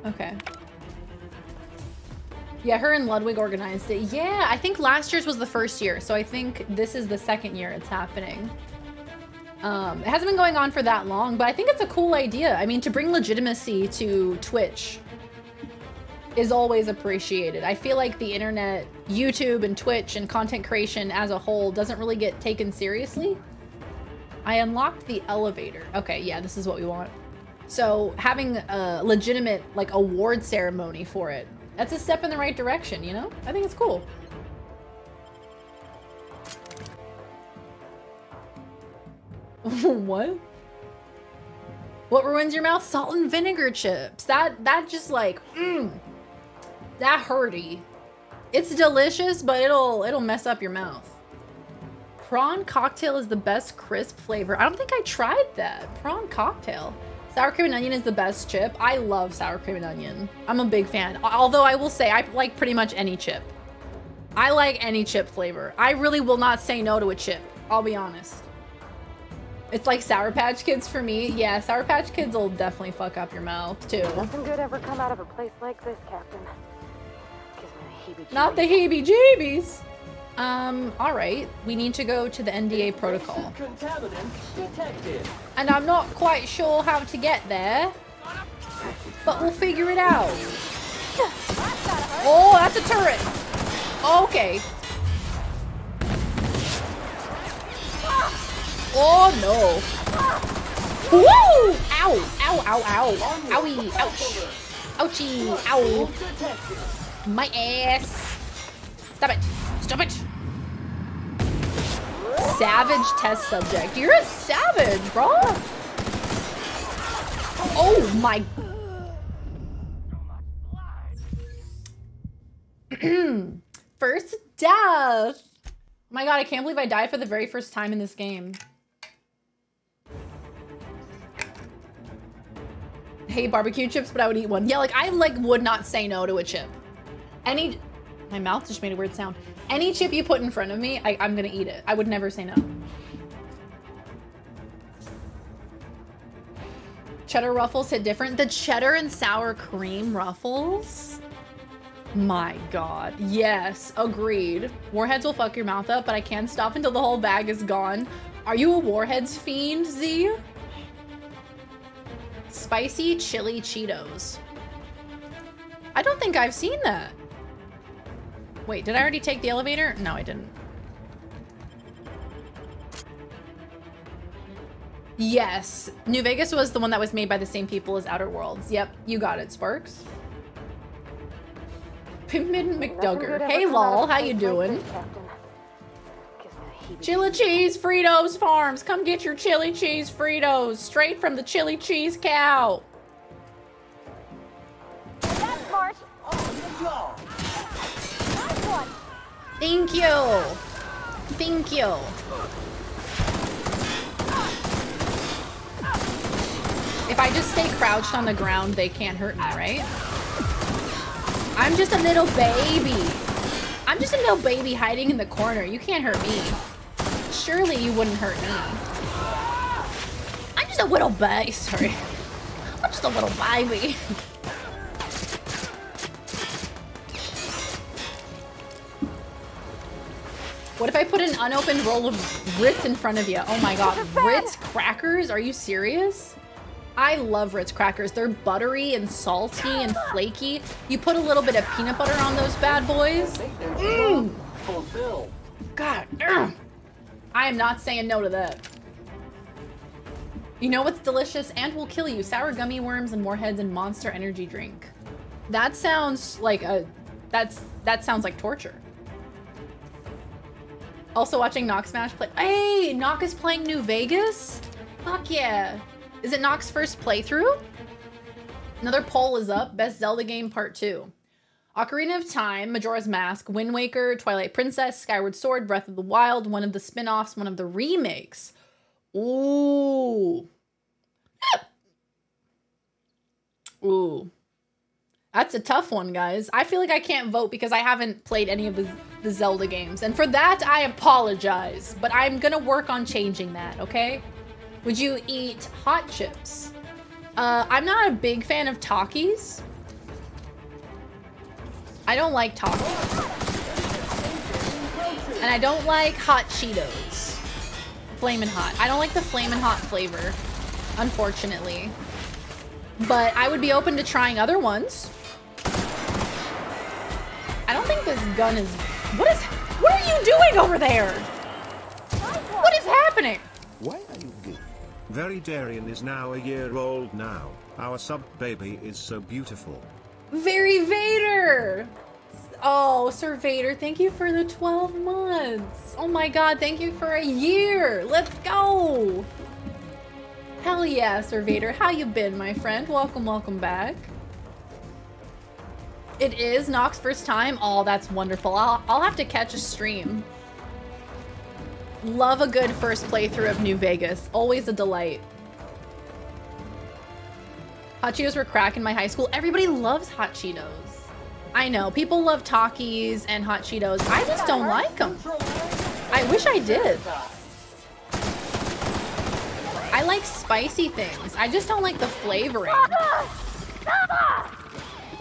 Okay. Yeah, her and Ludwig organized it. Yeah, I think last year's was the first year, so I think this is the second year it's happening. It hasn't been going on for that long, but I think it's a cool idea. I mean, to bring legitimacy to Twitch is always appreciated. I feel like the internet, YouTube and Twitch and content creation as a whole doesn't really get taken seriously. I unlocked the elevator. Okay, yeah, this is what we want. So having a legitimate like award ceremony for it, that's a step in the right direction, you know? I think it's cool. What? What ruins your mouth? Salt and vinegar chips. That just like, that hurty. It's delicious, but it'll mess up your mouth. Prawn cocktail is the best crisp flavor. I don't think I tried that. Prawn cocktail. Sour cream and onion is the best chip. I love sour cream and onion. I'm a big fan. Although I will say I like pretty much any chip. I like any chip flavor. I really will not say no to a chip. I'll be honest. It's like Sour Patch Kids for me. Yeah, Sour Patch Kids will definitely fuck up your mouth too. Nothing good ever come out of a place like this, Captain. Not the heebie-jeebies. All right. We need to go to the NDA protocol. Contaminant detected. And I'm not quite sure how to get there, but we'll figure it out. Oh, that's a turret. Okay. Oh, no. Woo! Ow! Ow, ow, ow. Owie, ouch. Ouchie, ow. My ass. Stop it. Stop it. Savage test subject. You're a savage, bro. Oh my. First death. Oh my god, I can't believe I died for the very first time in this game. I hate barbecue chips, but I would eat one. Yeah, like I would not say no to a chip. My mouth just made a weird sound. Any chip you put in front of me, I'm gonna eat it. I would never say no. Cheddar ruffles hit different. The cheddar and sour cream ruffles? My god. Yes, agreed. Warheads will fuck your mouth up, but I can't stop until the whole bag is gone. Are you a Warheads fiend, Z? Spicy chili Cheetos. I don't think I've seen that. Wait, did I already take the elevator? No, I didn't. Yes. New Vegas was the one that was made by the same people as Outer Worlds. Yep, you got it, Sparks. Pimpin' McDugger. Hey, lol, how you doing? Chili cheese Fritos Farms. Come get your chili cheese Fritos straight from the chili cheese cow. That's smart. Thank you. Thank you. If I just stay crouched on the ground, they can't hurt me, right? I'm just a little baby. I'm just a little baby hiding in the corner. You can't hurt me. Surely you wouldn't hurt me. I'm just a little baby. Sorry. I'm just a little baby. What if I put an unopened roll of Ritz in front of you? Oh my god, Ritz crackers? Are you serious? I love Ritz crackers. They're buttery and salty and flaky. You put a little bit of peanut butter on those bad boys. God, I am not saying no to that. You know what's delicious and will kill you? Sour gummy worms and Warheads and Monster Energy drink. That sounds like that sounds like torture. Also watching Nox Smash play. Hey, Nox is playing New Vegas? Fuck yeah. Is it Nox's first playthrough? Another poll is up. Best Zelda game part 2. Ocarina of Time, Majora's Mask, Wind Waker, Twilight Princess, Skyward Sword, Breath of the Wild, one of the spin-offs, one of the remakes. Ooh. Ooh. That's a tough one, guys. I feel like I can't vote because I haven't played any of the Zelda games. And for that, I apologize. But I'm gonna work on changing that, okay? Would you eat hot chips? I'm not a big fan of Takis. I don't like Takis. And I don't like hot Cheetos. Flamin' Hot. I don't like the Flamin' Hot flavor, unfortunately. But I would be open to trying other ones. I don't think this gun is... What are you doing over there? What is happening? Why are you gay? VeryDarian is now a year old now. Our sub baby is so beautiful. Very Vader! Oh, Sir Vader, thank you for the 12 months. Oh my god, thank you for a year. Let's go. Hell yeah, Sir Vader. How you been, my friend? Welcome, welcome back. It is Nox's first time. Oh, that's wonderful. I'll have to catch a stream. Love a good first playthrough of New Vegas. Always a delight. Hot Cheetos were crack in my high school. Everybody loves Hot Cheetos. I know. People love Takis and Hot Cheetos. I just don't like them. I wish I did. I like spicy things. I just don't like the flavoring.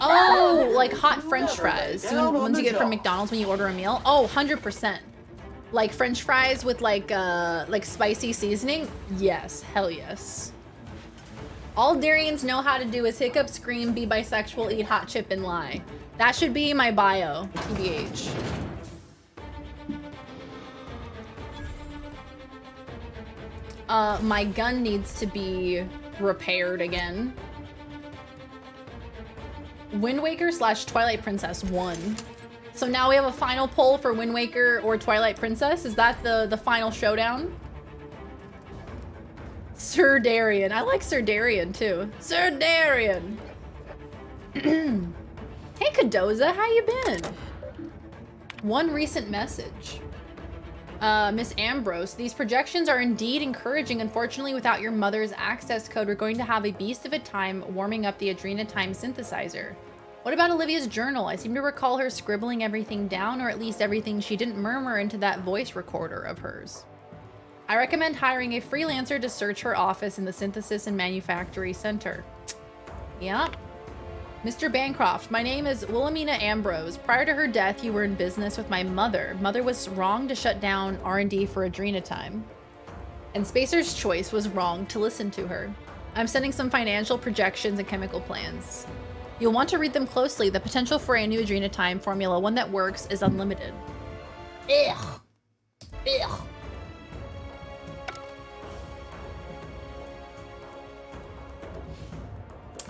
Oh, like hot French fries. Ones you get from McDonald's when you order a meal. Oh, 100%. Like French fries with like spicy seasoning. Yes, hell yes. All Darians know how to do is hiccup, scream, be bisexual, eat hot chip, and lie. That should be my bio, TBH. My gun needs to be repaired again. Wind Waker / Twilight Princess 1. So now we have a final poll for Wind Waker or Twilight Princess. Is that the final showdown? Sir Darian. I like Sir Darian too. Sir Darian. Hey Cadoza, how you been? One recent message. Miss Ambrose, these projections are indeed encouraging. Unfortunately, without your mother's access code, we're going to have a beast of a time warming up the Adrenatime synthesizer. What about Olivia's journal? I seem to recall her scribbling everything down, or at least everything she didn't murmur into that voice recorder of hers. I recommend hiring a freelancer to search her office in the Synthesis and Manufactory Center. Yep. Mr. Bancroft, my name is Wilhelmina Ambrose. Prior to her death, you were in business with my mother. Mother was wrong to shut down R&D for Adrenatime. And Spacer's Choice was wrong to listen to her. I'm sending some financial projections and chemical plans. You'll want to read them closely. The potential for a new Adrenatime formula, one that works, is unlimited. Ugh. Ugh.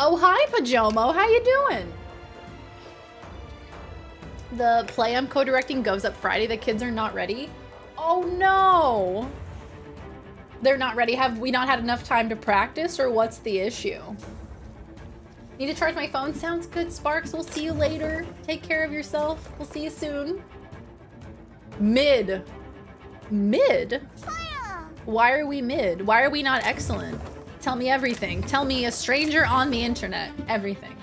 Oh, hi, Pajomo. How you doing? The play I'm co-directing goes up Friday. The kids are not ready. Oh, no. They're not ready. Have we not had enough time to practice, or what's the issue? Need to charge my phone? Sounds good, Sparks. We'll see you later. Take care of yourself. We'll see you soon. Mid. Mid? Why are we mid? Why are we not excellent? Tell me everything. Tell me, a stranger on the internet. Everything.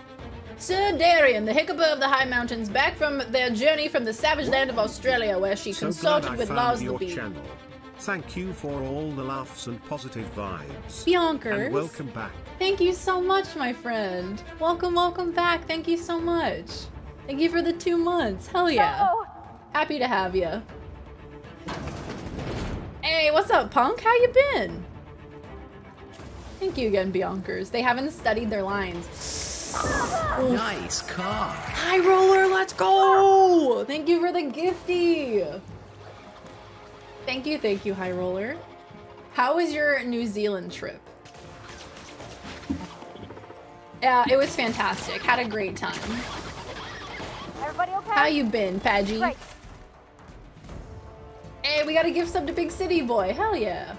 Sir Darian, the hiccup of the high mountains, back from their journey from the savage land of Australia, where she consulted with Lars the Bee. Thank you for all the laughs and positive vibes. Bionkers. And welcome back. Thank you so much, my friend. Welcome, welcome back. Thank you so much. Thank you for the 2 months. Hell yeah. No. Happy to have you. Hey, what's up, punk? How you been? Thank you again, Bionkers. They haven't studied their lines. Nice car. High roller, let's go! Thank you for the gifty. Thank you, High Roller. How was your New Zealand trip? It was fantastic. Had a great time. Everybody okay? How you been, Padgy? Great. Hey, we got a gift sub to Big City Boy. Hell yeah.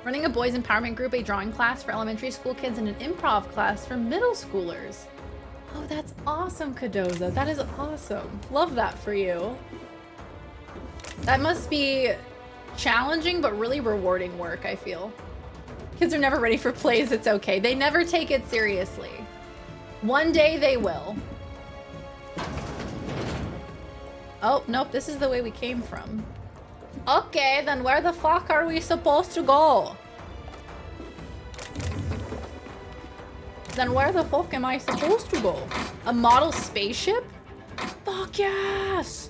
Running a boys empowerment group, a drawing class for elementary school kids, and an improv class for middle schoolers. Oh, that's awesome, Cadoza. That is awesome. Love that for you. That must be challenging, but really rewarding work, I feel. Kids are never ready for plays. It's okay. They never take it seriously. One day they will. Oh, nope. This is the way we came from. Okay, then where the fuck are we supposed to go? Then where the fuck am I supposed to go? A model spaceship? Fuck yes!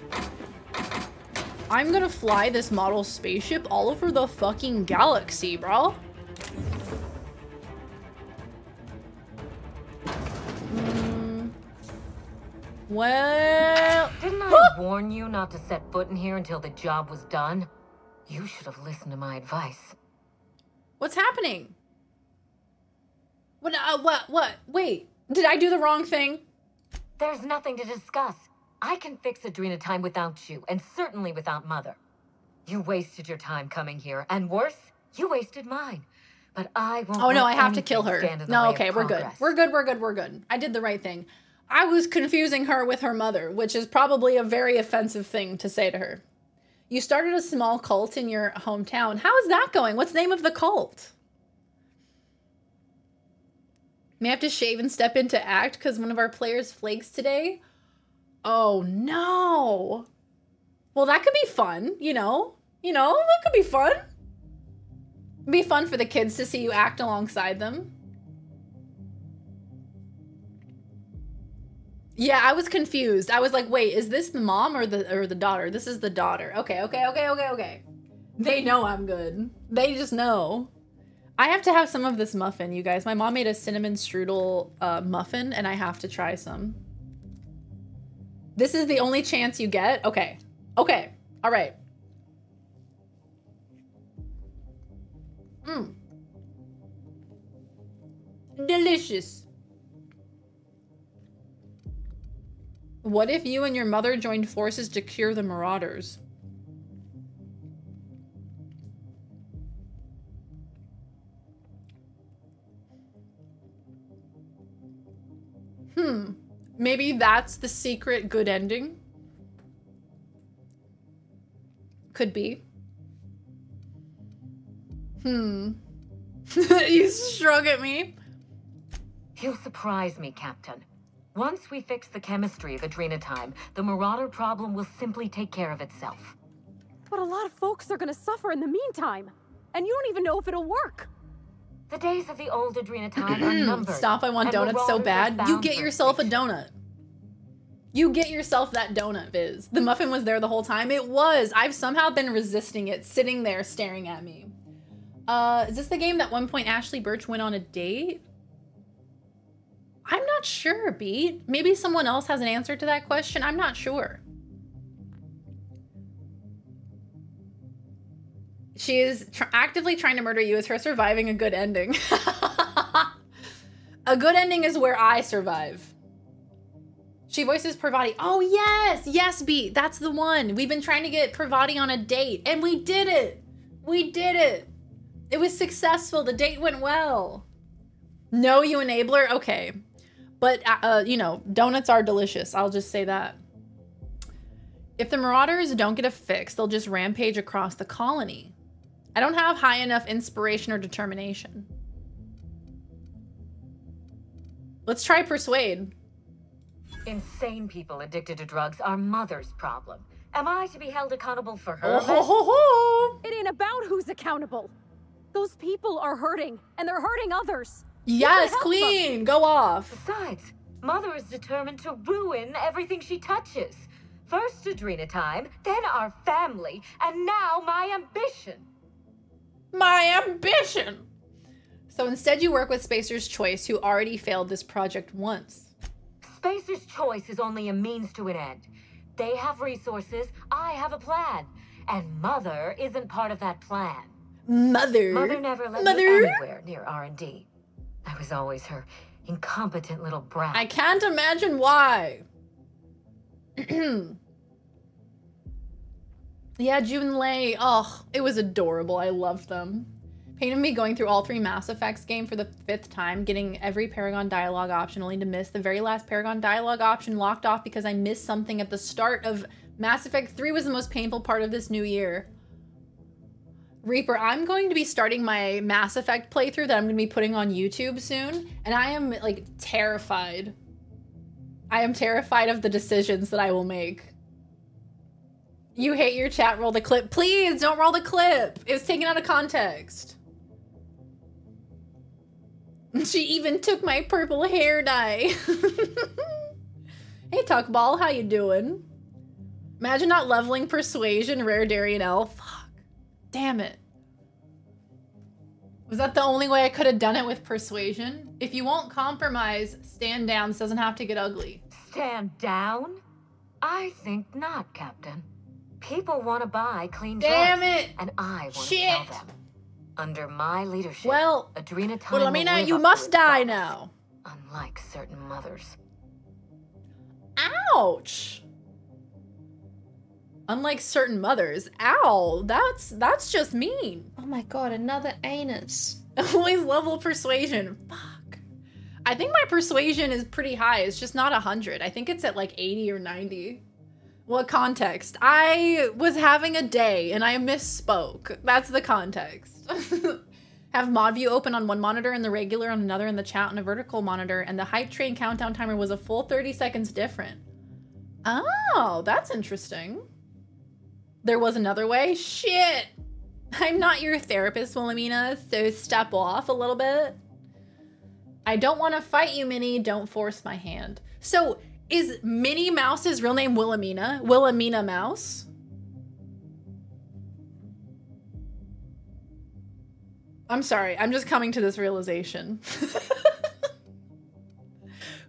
I'm gonna fly this model spaceship all over the fucking galaxy, bro. Well... Didn't I warn you not to set foot in here until the job was done? You should have listened to my advice. What's happening? What? Wait, did I do the wrong thing? There's nothing to discuss. I can fix Adrenatime without you, and certainly without Mother. You wasted your time coming here, and worse, you wasted mine. but I won't. Oh no, let I have to kill her. anything stand in the No, way of okay, we're good. progress. We're good, we're good, we're good. I did the right thing. I was confusing her with her mother, which is probably a very offensive thing to say to her. You started a small cult in your hometown. How is that going? What's the name of the cult? May I have to shave and step into act because one of our players flakes today? Oh no. Well, that could be fun, you know? That could be fun. It'd be fun for the kids to see you act alongside them. Yeah, I was confused. I was like, wait, is this the mom or the daughter? This is the daughter. Okay. They know I'm good. They just know. I have to have some of this muffin, you guys. My mom made a cinnamon strudel muffin, and I have to try some. This is the only chance you get? Okay. Okay. All right. Delicious. What if you and your mother joined forces to cure the Marauders? Maybe that's the secret good ending? Could be. You shrug at me. You'll surprise me, Captain. Once we fix the chemistry of Adrenatime, the Marauder problem will simply take care of itself. But a lot of folks are gonna suffer in the meantime. And you don't even know if it'll work. The days of the old Adrenatime are numbered. Stop, I want and donuts so Marauders bad. are You bound get for yourself a extinction. donut. You get yourself that donut, Viz. The muffin was there the whole time. It was. I've somehow been resisting it, sitting there staring at me. Is this the game that one point Ashley Birch went on a date? I'm not sure, Beat. Maybe someone else has an answer to that question. I'm not sure. She is actively trying to murder you as her surviving a good ending. A good ending is where I survive. She voices Parvati. Oh, yes. Yes, Beat. That's the one. We've been trying to get Parvati on a date, and we did it. We did it. It was successful. The date went well. No, you enabler? Okay. But, you know, donuts are delicious. I'll just say that. If the Marauders don't get a fix, they'll just rampage across the colony. I don't have high enough inspiration or determination. Let's try persuade. Insane people addicted to drugs are mother's problem. Am I to be held accountable for her? It ain't about who's accountable. Those people are hurting, and they're hurting others. Yes, Queen, go off. Besides, Mother is determined to ruin everything she touches. First Adrenatime, then our family, and now my ambition. My ambition! So instead you work with Spacer's Choice, who already failed this project once. Spacer's Choice is only a means to an end. They have resources, I have a plan. And Mother isn't part of that plan. Mother never let me anywhere near R&D. I was always her incompetent little brat. I can't imagine why. Yeah, Junlei. Oh, it was adorable. I loved them. Pain of me going through all 3 Mass Effects game for the 5th time, getting every Paragon dialogue option only to miss the very last Paragon dialogue option locked off because I missed something at the start of Mass Effect 3 was the most painful part of this new year. Reaper, I'm going to be starting my Mass Effect playthrough that I'm going to be putting on YouTube soon, and I am, like, terrified. I am terrified of the decisions that I will make. You hate your chat, roll the clip. Please, don't roll the clip. It was taken out of context. She even took my purple hair dye. Hey, Tuckball, how you doing? Imagine not leveling Persuasion, VeryDarian L. Fuck. Damn it. Was that the only way I could have done it with Persuasion? If you won't compromise, stand down. This doesn't have to get ugly. Stand down? I think not, Captain. People want to buy clean Damn drugs, it! and I want to Shit! sell them. Under my leadership, Well, Adrenatime well, I mean, will live you up must to its die promise, now. Unlike certain mothers. Ouch! Unlike certain mothers. Ow! That's just mean. Oh my god, another anus. Always level persuasion. Fuck. I think my persuasion is pretty high. It's just not 100. I think it's at like 80 or 90. What context? I was having a day and I misspoke. That's the context. Have mod view open on one monitor and the regular on another and the chat on a vertical monitor, and the hype train countdown timer was a full 30 seconds different. Oh, that's interesting. There was another way? Shit. I'm not your therapist, Wilhelmina, so step off a little bit. I don't want to fight you, Minnie. Don't force my hand. So, is Minnie Mouse's real name Wilhelmina? Wilhelmina Mouse? I'm sorry. I'm just coming to this realization.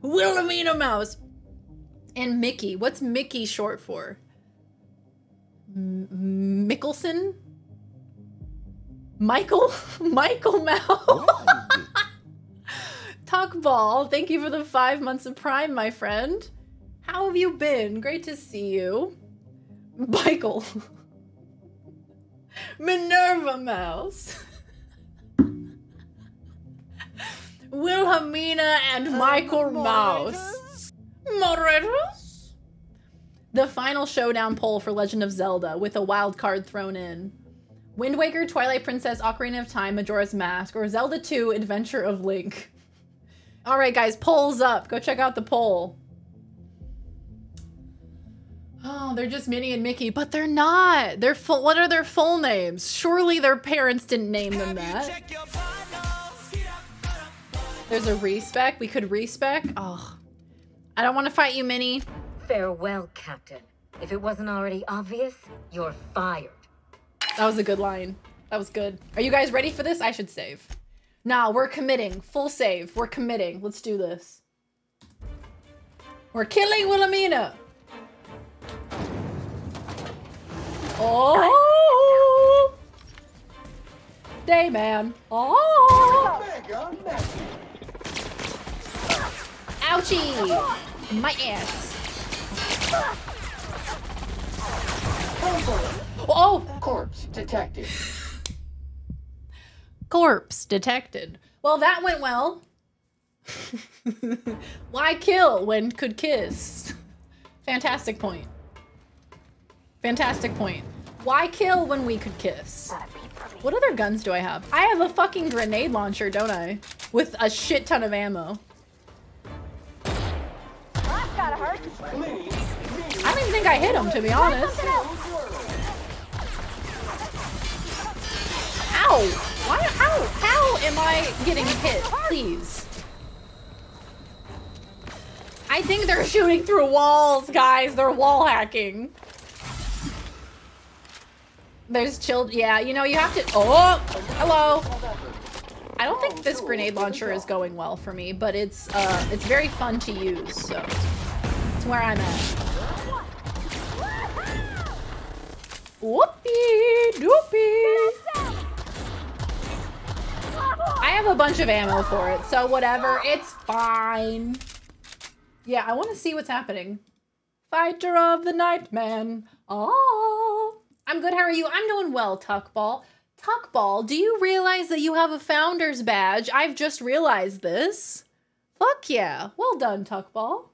Wilhelmina Mouse. And Mickey. What's Mickey short for? Mickelson? Michael Mouse. Tuckball, thank you for the 5 months of Prime, my friend. How have you been? Great to see you. Michael. Minerva Mouse. Wilhelmina and Michael Mouse. Moderators? The final showdown poll for Legend of Zelda with a wild card thrown in. Wind Waker, Twilight Princess, Ocarina of Time, Majora's Mask, or Zelda 2, Adventure of Link. All right, guys, polls up. Go check out the poll. Oh, they're just Minnie and Mickey, but they're not. They're full. What are their full names? Surely their parents didn't name them that. There's a respec. We could respec. Oh, I don't want to fight you, Minnie. Farewell, Captain. If it wasn't already obvious, you're fired. That was a good line. That was good. Are you guys ready for this? I should save. Nah, we're committing. Full save. We're committing. Let's do this. We're killing Wilhelmina. Oh! Dayman. Oh! Ouchie! My ass. Oh! Corpse detected. Corpse detected. Well, that went well. Why kill when could kiss? Fantastic point. Fantastic point. Why kill when we could kiss? What other guns do I have? I have a fucking grenade launcher, don't I? With a shit ton of ammo. That's gotta hurt. I don't even think I hit him, to be honest. Ow! Why? How am I getting hit? Please. I think they're shooting through walls, guys. They're wall hacking. There's children. Yeah, you know, you have to. Oh, hello. I don't think this grenade launcher is going well for me, but it's very fun to use, so it's where I'm at. Whoopee doopie. I have a bunch of ammo for it, so whatever. It's fine. Yeah, I want to see what's happening. Fighter of the night, man. Oh, I'm good. How are you? I'm doing well, Tuckball. Tuckball, do you realize that you have a founder's badge? I've just realized this. Fuck yeah. Well done, Tuckball.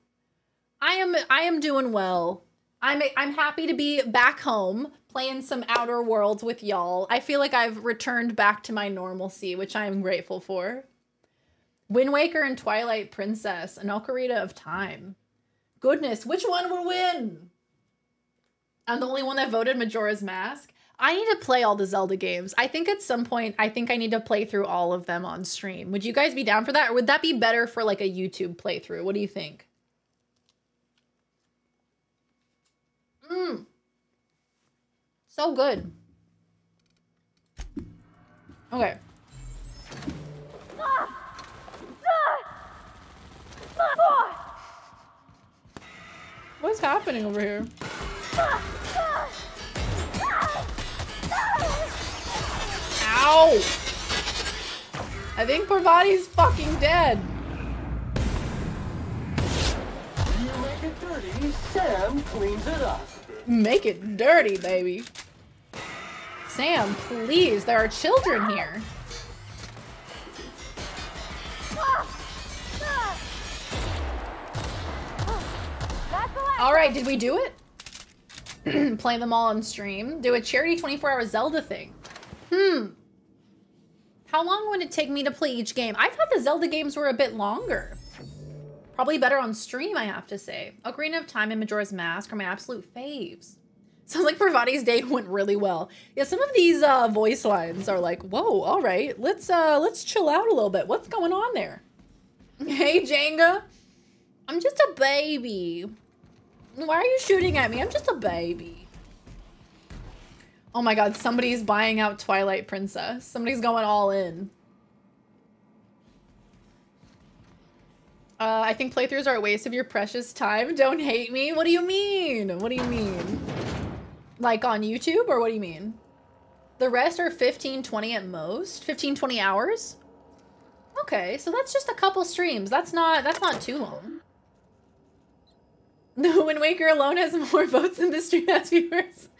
I am doing well. I'm happy to be back home playing some Outer Worlds with y'all. I feel like I've returned back to my normalcy, which I am grateful for. Wind Waker and Twilight Princess, an Ocarina of Time. Goodness, which one will win? I'm the only one that voted Majora's Mask. I need to play all the Zelda games. I think at some point, I think I need to play through all of them on stream. Would you guys be down for that? Or would that be better for like a YouTube playthrough? What do you think? So good. Okay. What's happening over here? Ow! I think Parvati's fucking dead. You make it dirty, Sam cleans it up. Make it dirty, baby. Sam, please, there are children here. All right, did we do it? Play them all on stream. Do a charity 24-hour Zelda thing. How long would it take me to play each game? I thought the Zelda games were a bit longer. Probably better on stream, I have to say. Ocarina of Time and Majora's Mask are my absolute faves. Sounds like Parvati's day went really well. Yeah, some of these voice lines are like, whoa, all right, let's chill out a little bit. What's going on there? Hey, Jenga. I'm just a baby. Why are you shooting at me? I'm just a baby. Oh my god, somebody's buying out Twilight Princess. Somebody's going all in. I think playthroughs are a waste of your precious time. Don't hate me. What do you mean? What do you mean? Like on YouTube, or what do you mean? The rest are 15, 20 at most. 15, 20 hours? Okay, so that's just a couple streams. That's not too long. No, Wind Waker alone has more votes than the stream has viewers.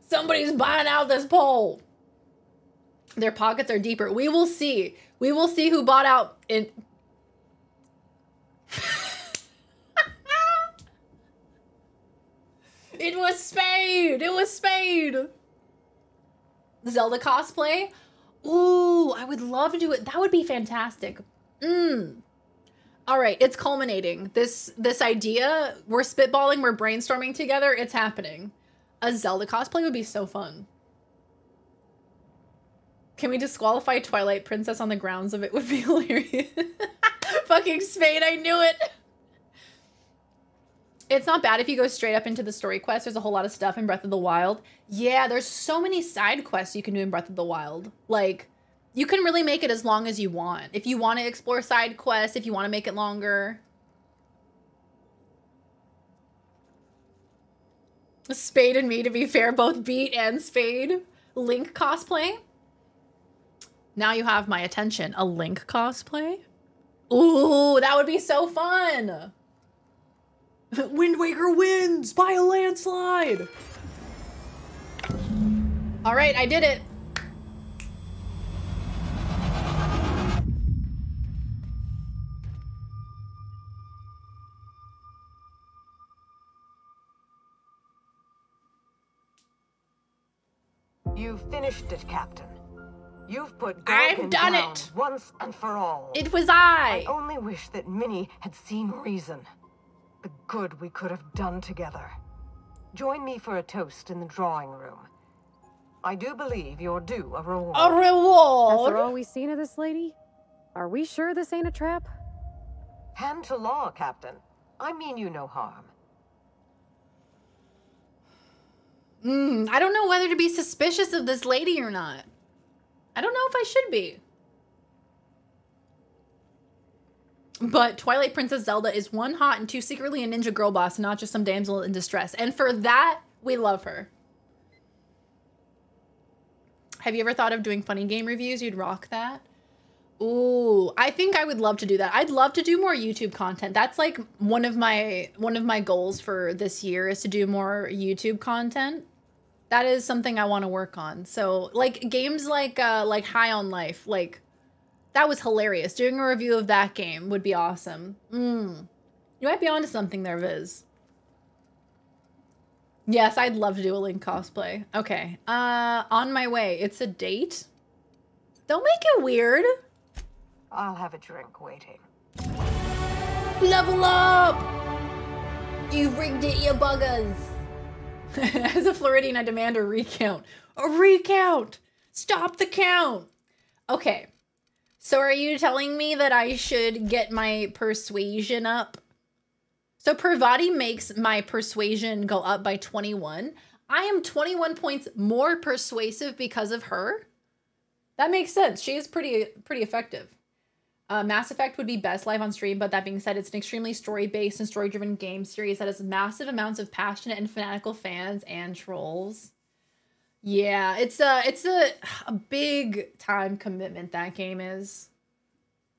Somebody's buying out this poll. Their pockets are deeper. We will see. We will see who bought out in... It was Spade! It was Spade! Zelda cosplay? Ooh, I would love to do it. That would be fantastic. All right, it's culminating. This idea, we're spitballing, we're brainstorming together. It's happening. A Zelda cosplay would be so fun. Can we disqualify Twilight Princess on the grounds of it would be hilarious? Fucking Spade, I knew it. It's not bad if you go straight up into the story quest. There's a whole lot of stuff in Breath of the Wild. Yeah, there's so many side quests you can do in Breath of the Wild. Like, you can really make it as long as you want. If you want to explore side quests, if you want to make it longer. Spade and me, to be fair, both Beat and Spade. Link cosplay. Now you have my attention. A Link cosplay? Ooh, that would be so fun. Wind Waker wins by a landslide. All right, I did it. You've finished it, Captain. You've put I've Gorgon done down it. Once and for all. It was I. I only wish that Minnie had seen reason. The good we could have done together. Join me for a toast in the drawing room. I do believe you're due a reward. A reward? After all we've seen of this lady, are we sure this ain't a trap? Hand to law, Captain. I mean you no harm. I don't know whether to be suspicious of this lady or not. I don't know if I should be. But Twilight Princess Zelda is one hot and two secretly a ninja girl boss, not just some damsel in distress. And for that, we love her. Have you ever thought of doing funny game reviews? You'd rock that. Ooh, I think I would love to do that. I'd love to do more YouTube content. That's like one of my goals for this year is to do more YouTube content. That is something I want to work on. So like games like High on Life, like that was hilarious. Doing a review of that game would be awesome. You might be onto something there, Viz. Yes, I'd love to do a Link cosplay. Okay, on my way. It's a date? Don't make it weird. I'll have a drink waiting. Level up! You've rigged it, you buggers. As a Floridian, I demand a recount. A recount! Stop the count! Okay. So are you telling me that I should get my persuasion up? So Parvati makes my persuasion go up by 21. I am 21 points more persuasive because of her. That makes sense. She is pretty effective. Mass Effect would be best live on stream, but that being said, it's an extremely story-based and story-driven game series that has massive amounts of passionate and fanatical fans and trolls. Yeah, it's a big time commitment, that game is.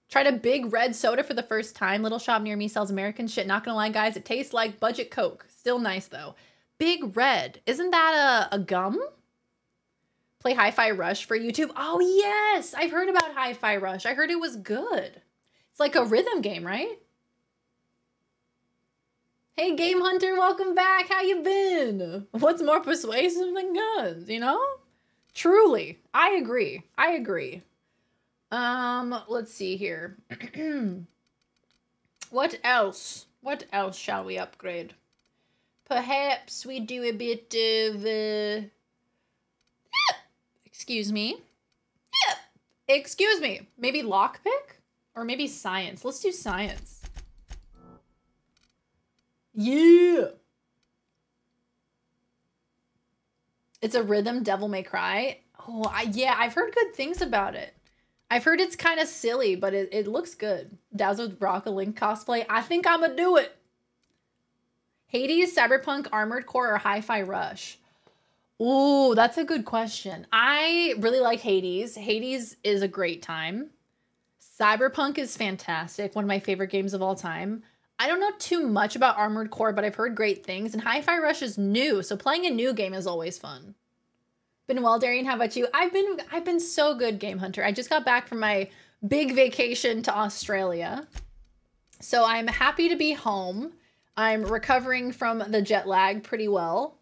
Tried a big red soda for the first time. Little shop near me sells American shit. Not gonna lie, guys, it tastes like budget Coke. Still nice, though. Big Red. Isn't that a gum? Play Hi-Fi Rush for YouTube. Oh, yes! I've heard about Hi-Fi Rush. I heard it was good. It's like a rhythm game, right? Hey, Game Hunter, welcome back. How you been? What's more persuasive than guns, you know? Truly, I agree. I agree. Let's see here. What else? What else shall we upgrade? Perhaps we do a bit of, excuse me. Excuse me. Maybe lockpick? Or maybe science. Let's do science. Yeah. It's a rhythm, Devil May Cry. Oh, yeah, I've heard good things about it. I've heard it's kind of silly, but it looks good. Dazzled Rock a Link cosplay. I think I'm gonna do it. Hades, Cyberpunk, Armored Core, or Hi-Fi Rush? Ooh, that's a good question. I really like Hades. Hades is a great time. Cyberpunk is fantastic. One of my favorite games of all time. I don't know too much about Armored Core, but I've heard great things. And Hi-Fi Rush is new, so playing a new game is always fun. Been well, Darian. How about you? I've been so good, Game Hunter. I just got back from my big vacation to Australia. So I'm happy to be home. I'm recovering from the jet lag pretty well.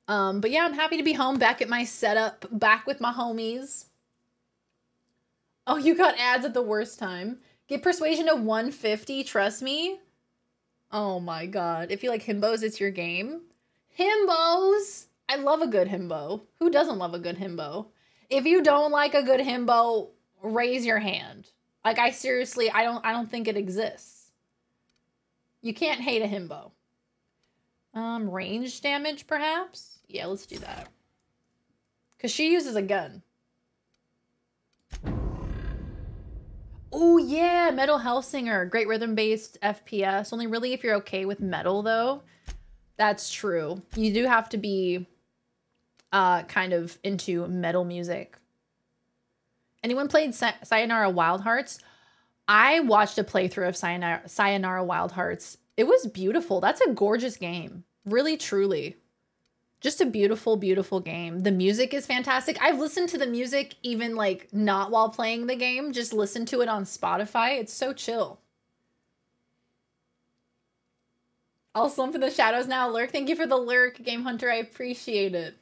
But yeah, I'm happy to be home, back at my setup, back with my homies. Oh, you got ads at the worst time. Get persuasion to 150, trust me. Oh my god. If you like himbos, it's your game. Himbos! I love a good himbo. Who doesn't love a good himbo? If you don't like a good himbo, raise your hand. Like, I seriously, I don't think it exists. You can't hate a himbo. Range damage, perhaps? Yeah, let's do that. Because she uses a gun. Oh, yeah, Metal Hellsinger. Great rhythm-based FPS. Only really if you're okay with metal, though. That's true. You do have to be kind of into metal music. Anyone played Sayonara Wild Hearts? I watched a playthrough of Sayonara Wild Hearts. It was beautiful. That's a gorgeous game. Really, truly. Just a beautiful, beautiful game. The music is fantastic. I've listened to the music even like not while playing the game. Just listen to it on Spotify. It's so chill. I'll slump in the shadows now. Lurk, thank you for the lurk, Game Hunter. I appreciate it.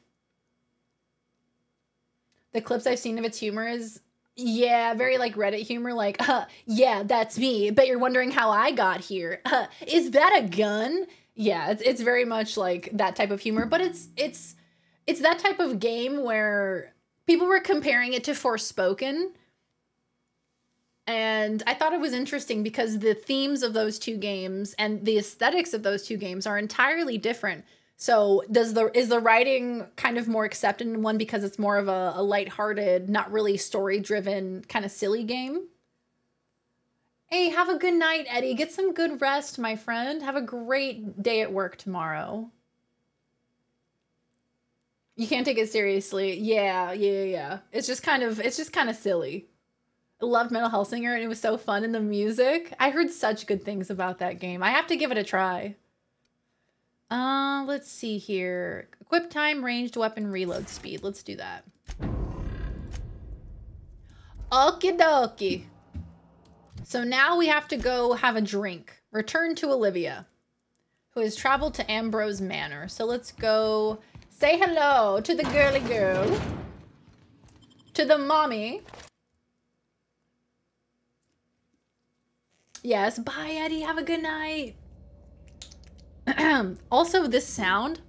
The clips I've seen of its humor is, yeah, very like Reddit humor. Like, yeah, that's me. Bet you're wondering how I got here. Is that a gun? Yeah, it's very much like that type of humor, but it's that type of game where people were comparing it to Forspoken. And I thought it was interesting because the themes of those two games and the aesthetics of those two games are entirely different. So is the writing kind of more accepted in one because it's more of a lighthearted, not really story-driven, kind of silly game? Hey, have a good night, Eddie. Get some good rest, my friend. Have a great day at work tomorrow. You can't take it seriously. Yeah. It's just kind of silly. I loved Metal Hellsinger and it was so fun, and the music. I heard such good things about that game. I have to give it a try. Let's see here. Equip time, ranged weapon, reload speed. Let's do that. Okie dokie. So now we have to go have a drink. Return to Olivia, who has traveled to Ambrose Manor. So let's go say hello to the girly girl. To the mommy. Yes, bye, Eddie. Have a good night. Also, this sound.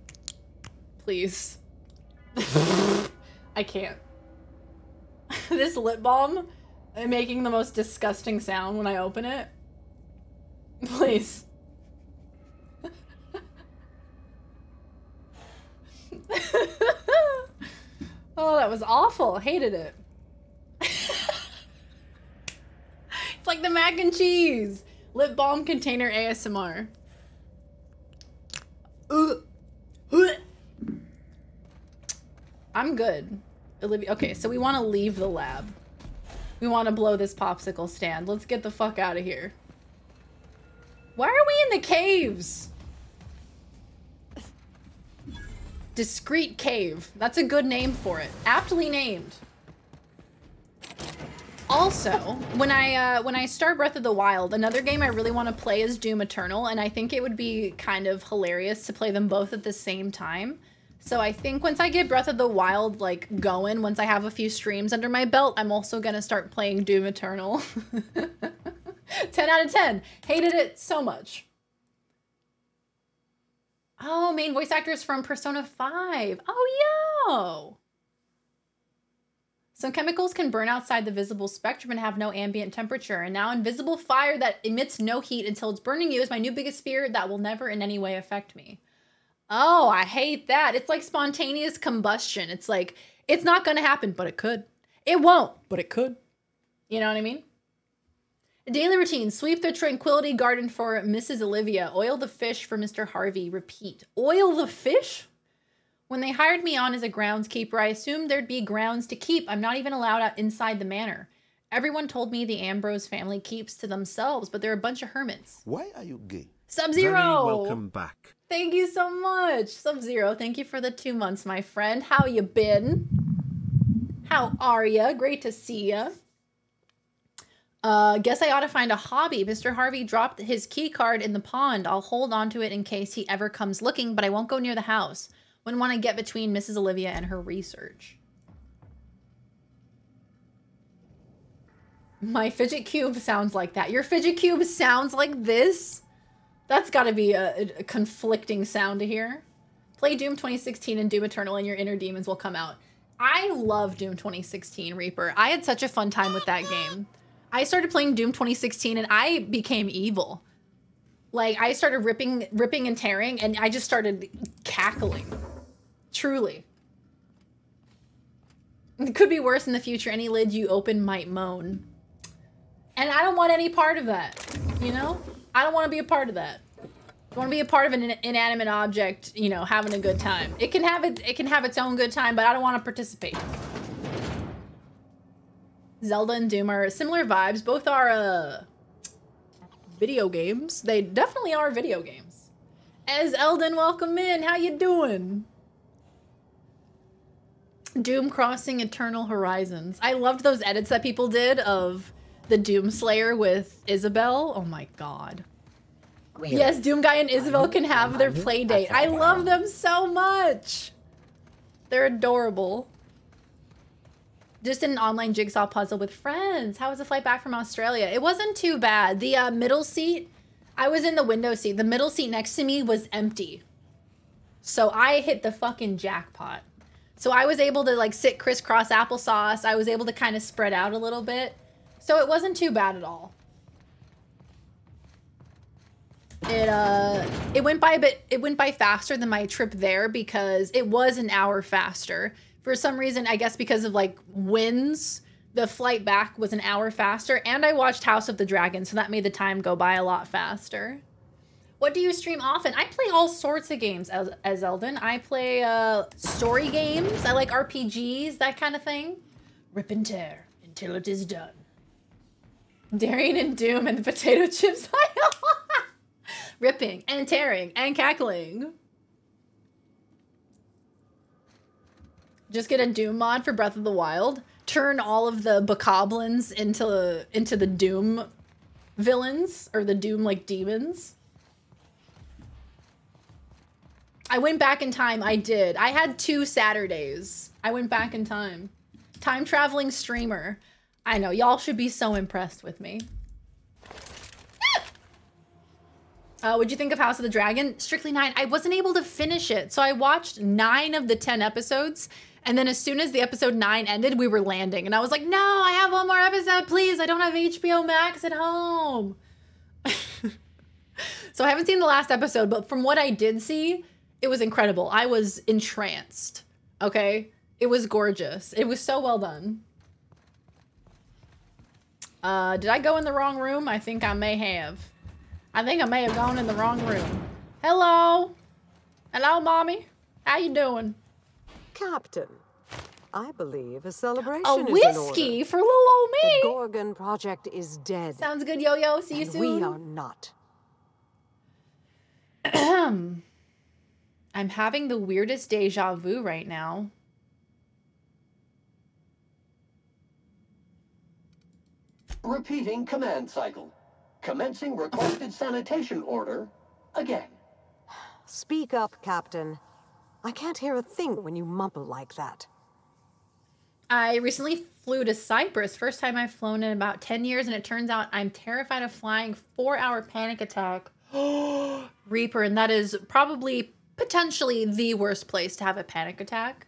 Please. I can't. This lip balm making the most disgusting sound when I open it. Please. Oh, that was awful. Hated it. It's like the mac and cheese. Lip balm container ASMR. I'm good. Olivia. Okay, so we want to leave the lab. We want to blow this popsicle stand. Let's get the fuck out of here. Why are we in the caves? Discreet cave. That's a good name for it. Aptly named. Also, when I start Breath of the Wild, another game I really want to play is Doom Eternal, and I think it would be kind of hilarious to play them both at the same time. So I think once I get Breath of the Wild like going, once I have a few streams under my belt, I'm also gonna start playing Doom Eternal. 10 out of 10. Hated it so much. Oh, main voice actors from Persona 5. Oh, yo! Some chemicals can burn outside the visible spectrum and have no ambient temperature. And now invisible fire that emits no heat until it's burning you is my new biggest fear that will never in any way affect me. Oh, I hate that. It's like spontaneous combustion. It's like, it's not going to happen, but it could. It won't, but it could. You know what I mean? Daily routine. Sweep the tranquility garden for Mrs. Olivia. Oil the fish for Mr. Harvey. Repeat. Oil the fish? When they hired me on as a groundskeeper, I assumed there'd be grounds to keep. I'm not even allowed out inside the manor. Everyone told me the Ambrose family keeps to themselves, but they're a bunch of hermits. Why are you gay? Sub-Zero! Very welcome back. Thank you so much. Sub-Zero, thank you for the 2 months, my friend. How you been? How are ya? Great to see ya. Guess I ought to find a hobby. Mr. Harvey dropped his key card in the pond. I'll hold on to it in case he ever comes looking, but I won't go near the house. Wouldn't want to get between Mrs. Olivia and her research. My fidget cube sounds like that. Your fidget cube sounds like this? That's got to be a conflicting sound to hear. Play Doom 2016 and Doom Eternal and your inner demons will come out. I love Doom 2016, Reaper. I had such a fun time with that game. I started playing Doom 2016 and I became evil. Like, I started ripping and tearing, and I just started cackling. Truly. It could be worse in the future. Any lid you open might moan. And I don't want any part of that, you know? I don't want to be a part of that. I want to be a part of an inanimate object, you know, having a good time. It can have its own good time, but I don't want to participate. Zelda and Doom are similar vibes. Both are, video games. They definitely are video games. As Eldon, welcome in. How you doing? Doom Crossing Eternal Horizons. I loved those edits that people did of the Doom Slayer with Isabel. Oh my god. Really? Yes, Doom Guy and Isabel can have their play date. I love them so much. They're adorable. Just an online jigsaw puzzle with friends. How was the flight back from Australia? It wasn't too bad. The middle seat, I was in the window seat. The middle seat next to me was empty. So I hit the fucking jackpot. So I was able to like sit crisscross applesauce. I was able to kind of spread out a little bit. So it wasn't too bad at all. It went by faster than my trip there because it was an hour faster. For some reason, I guess because of like winds, the flight back was an hour faster, and I watched House of the Dragon, so that made the time go by a lot faster. What do you stream often? I play all sorts of games as Eldon. I play story games. I like RPGs, that kind of thing. Rip and tear until it is done. Darian and Doom and the potato chips. Ripping and tearing and cackling. Just get a Doom mod for Breath of the Wild. Turn all of the bokoblins into the Doom villains, or the Doom like demons. I went back in time. I did. I had 2 Saturdays. I went back in time. Time traveling streamer. I know, y'all should be so impressed with me. What'd you think of House of the Dragon? Strictly 9. I wasn't able to finish it, so I watched 9 of the 10 episodes, and then as soon as the episode 9 ended, we were landing, and I was like, no, I have one more episode, please. I don't have HBO Max at home. So I haven't seen the last episode, but from what I did see, it was incredible. I was entranced, okay? It was gorgeous. It was so well done. Did I go in the wrong room? I think I may have. I think I may have gone in the wrong room. Hello? Hello, Mommy? How you doing? Captain, I believe a celebration a is in whiskey order. for little old me. The Gorgon project is dead. Sounds good, Yo-Yo. See you soon. We are not. I'm having the weirdest deja vu right now. Repeating command cycle. Commencing requested sanitation order again. Speak up, Captain. I can't hear a thing when you mumble like that. I recently flew to Cyprus. First time I've flown in about 10 years, and it turns out I'm terrified of flying. 4-hour panic attack. Reaper, and that is probably potentially the worst place to have a panic attack.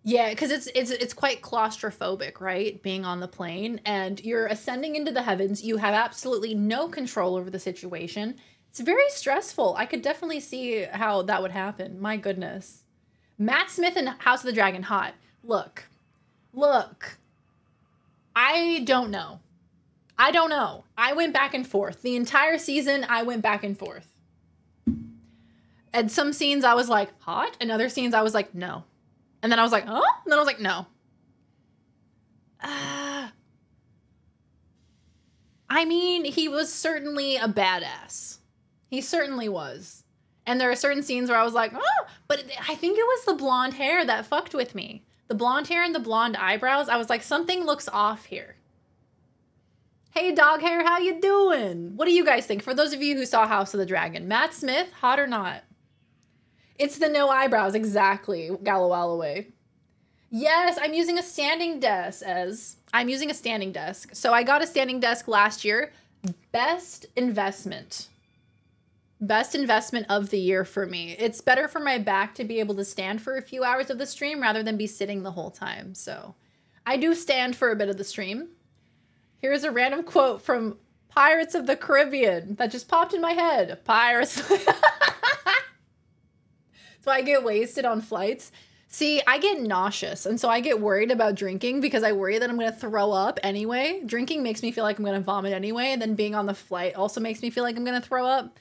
Yeah, because it's quite claustrophobic, right? Being on the plane, and you're ascending into the heavens. You have absolutely no control over the situation. It's very stressful. I could definitely see how that would happen. My goodness. Matt Smith in House of the Dragon, hot. Look. I don't know. I went back and forth. The entire season, I went back and forth. And some scenes I was like, hot? And other scenes I was like, no. And then I was like, huh? And then I was like, no. I mean, he was certainly a badass. He certainly was. And there are certain scenes where I was like, oh, but I think it was the blonde hair that fucked with me. The blonde hair and the blonde eyebrows. I was like, something looks off here. Hey, dog hair, how you doing? What do you guys think? For those of you who saw House of the Dragon, Matt Smith, hot or not? It's the no eyebrows, exactly, Gallo Alloway. Yes, I'm using a standing desk, I'm using a standing desk. So I got a standing desk last year. Best investment. Best investment of the year for me. It's better for my back to be able to stand for a few hours of the stream rather than be sitting the whole time. So I do stand for a bit of the stream. Here's a random quote from Pirates of the Caribbean that just popped in my head. Pirates. So I get wasted on flights. See, I get nauseous, and so I get worried about drinking because I worry that I'm going to throw up anyway. Drinking makes me feel like I'm going to vomit anyway, and then being on the flight also makes me feel like I'm going to throw up.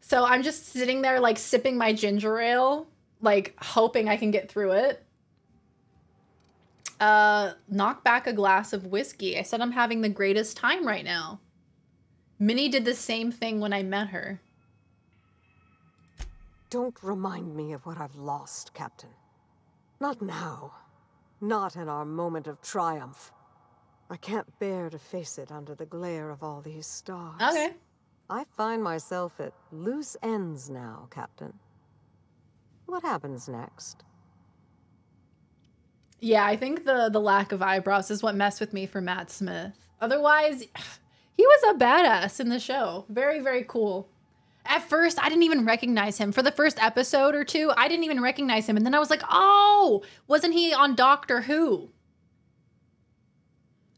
So I'm just sitting there, like, sipping my ginger ale, like, hoping I can get through it. Knock back a glass of whiskey. I said I'm having the greatest time right now. Minnie did the same thing when I met her. Don't remind me of what I've lost, Captain. Not now. Not in our moment of triumph. I can't bear to face it under the glare of all these stars. Okay. I find myself at loose ends now, Captain. What happens next? Yeah, I think the lack of eyebrows is what messed with me for Matt Smith. Otherwise, he was a badass in the show. Very, very cool. At first, I didn't even recognize him. For the first episode or two, I didn't even recognize him. And then I was like, oh, wasn't he on Doctor Who?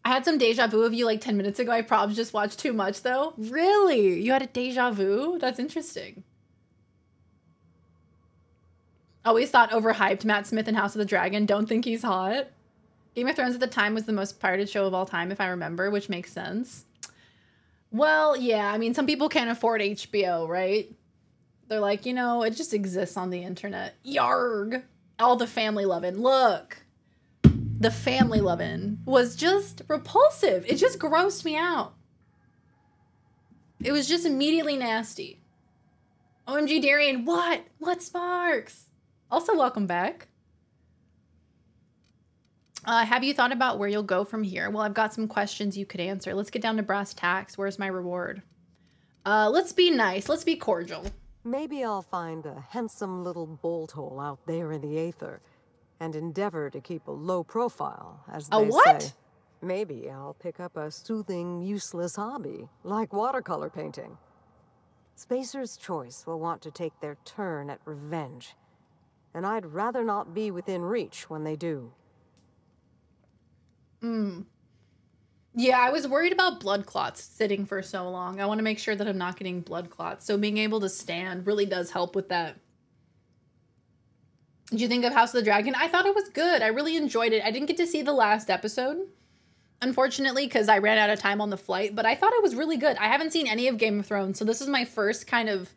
I had some deja vu of you like 10 minutes ago. I probably just watched too much, though. Really? You had a deja vu? That's interesting. Always thought overhyped Matt Smith in House of the Dragon. Don't think he's hot. Game of Thrones at the time was the most pirated show of all time, if I remember, which makes sense. Well, yeah, I mean, some people can't afford HBO, right? They're like, you know, it just exists on the internet. Yarg! All the family loving. Look! The family loving was just repulsive. It just grossed me out. It was just immediately nasty. OMG, Darian, what? What sparks? Also, welcome back. Have you thought about where you'll go from here? Well, I've got some questions you could answer. Let's get down to brass tacks. Where's my reward? Let's be nice. Let's be cordial. Maybe I'll find a handsome little bolt hole out there in the aether and endeavor to keep a low profile, as they say. Maybe I'll pick up a soothing, useless hobby, like watercolor painting. Spacer's Choice will want to take their turn at revenge, and I'd rather not be within reach when they do. Yeah, I was worried about blood clots sitting for so long. I want to make sure that I'm not getting blood clots. So being able to stand really does help with that. Did you think of House of the Dragon? I thought it was good. I really enjoyed it. I didn't get to see the last episode, unfortunately, because I ran out of time on the flight. But I thought it was really good. I haven't seen any of Game of Thrones, so this is my first kind of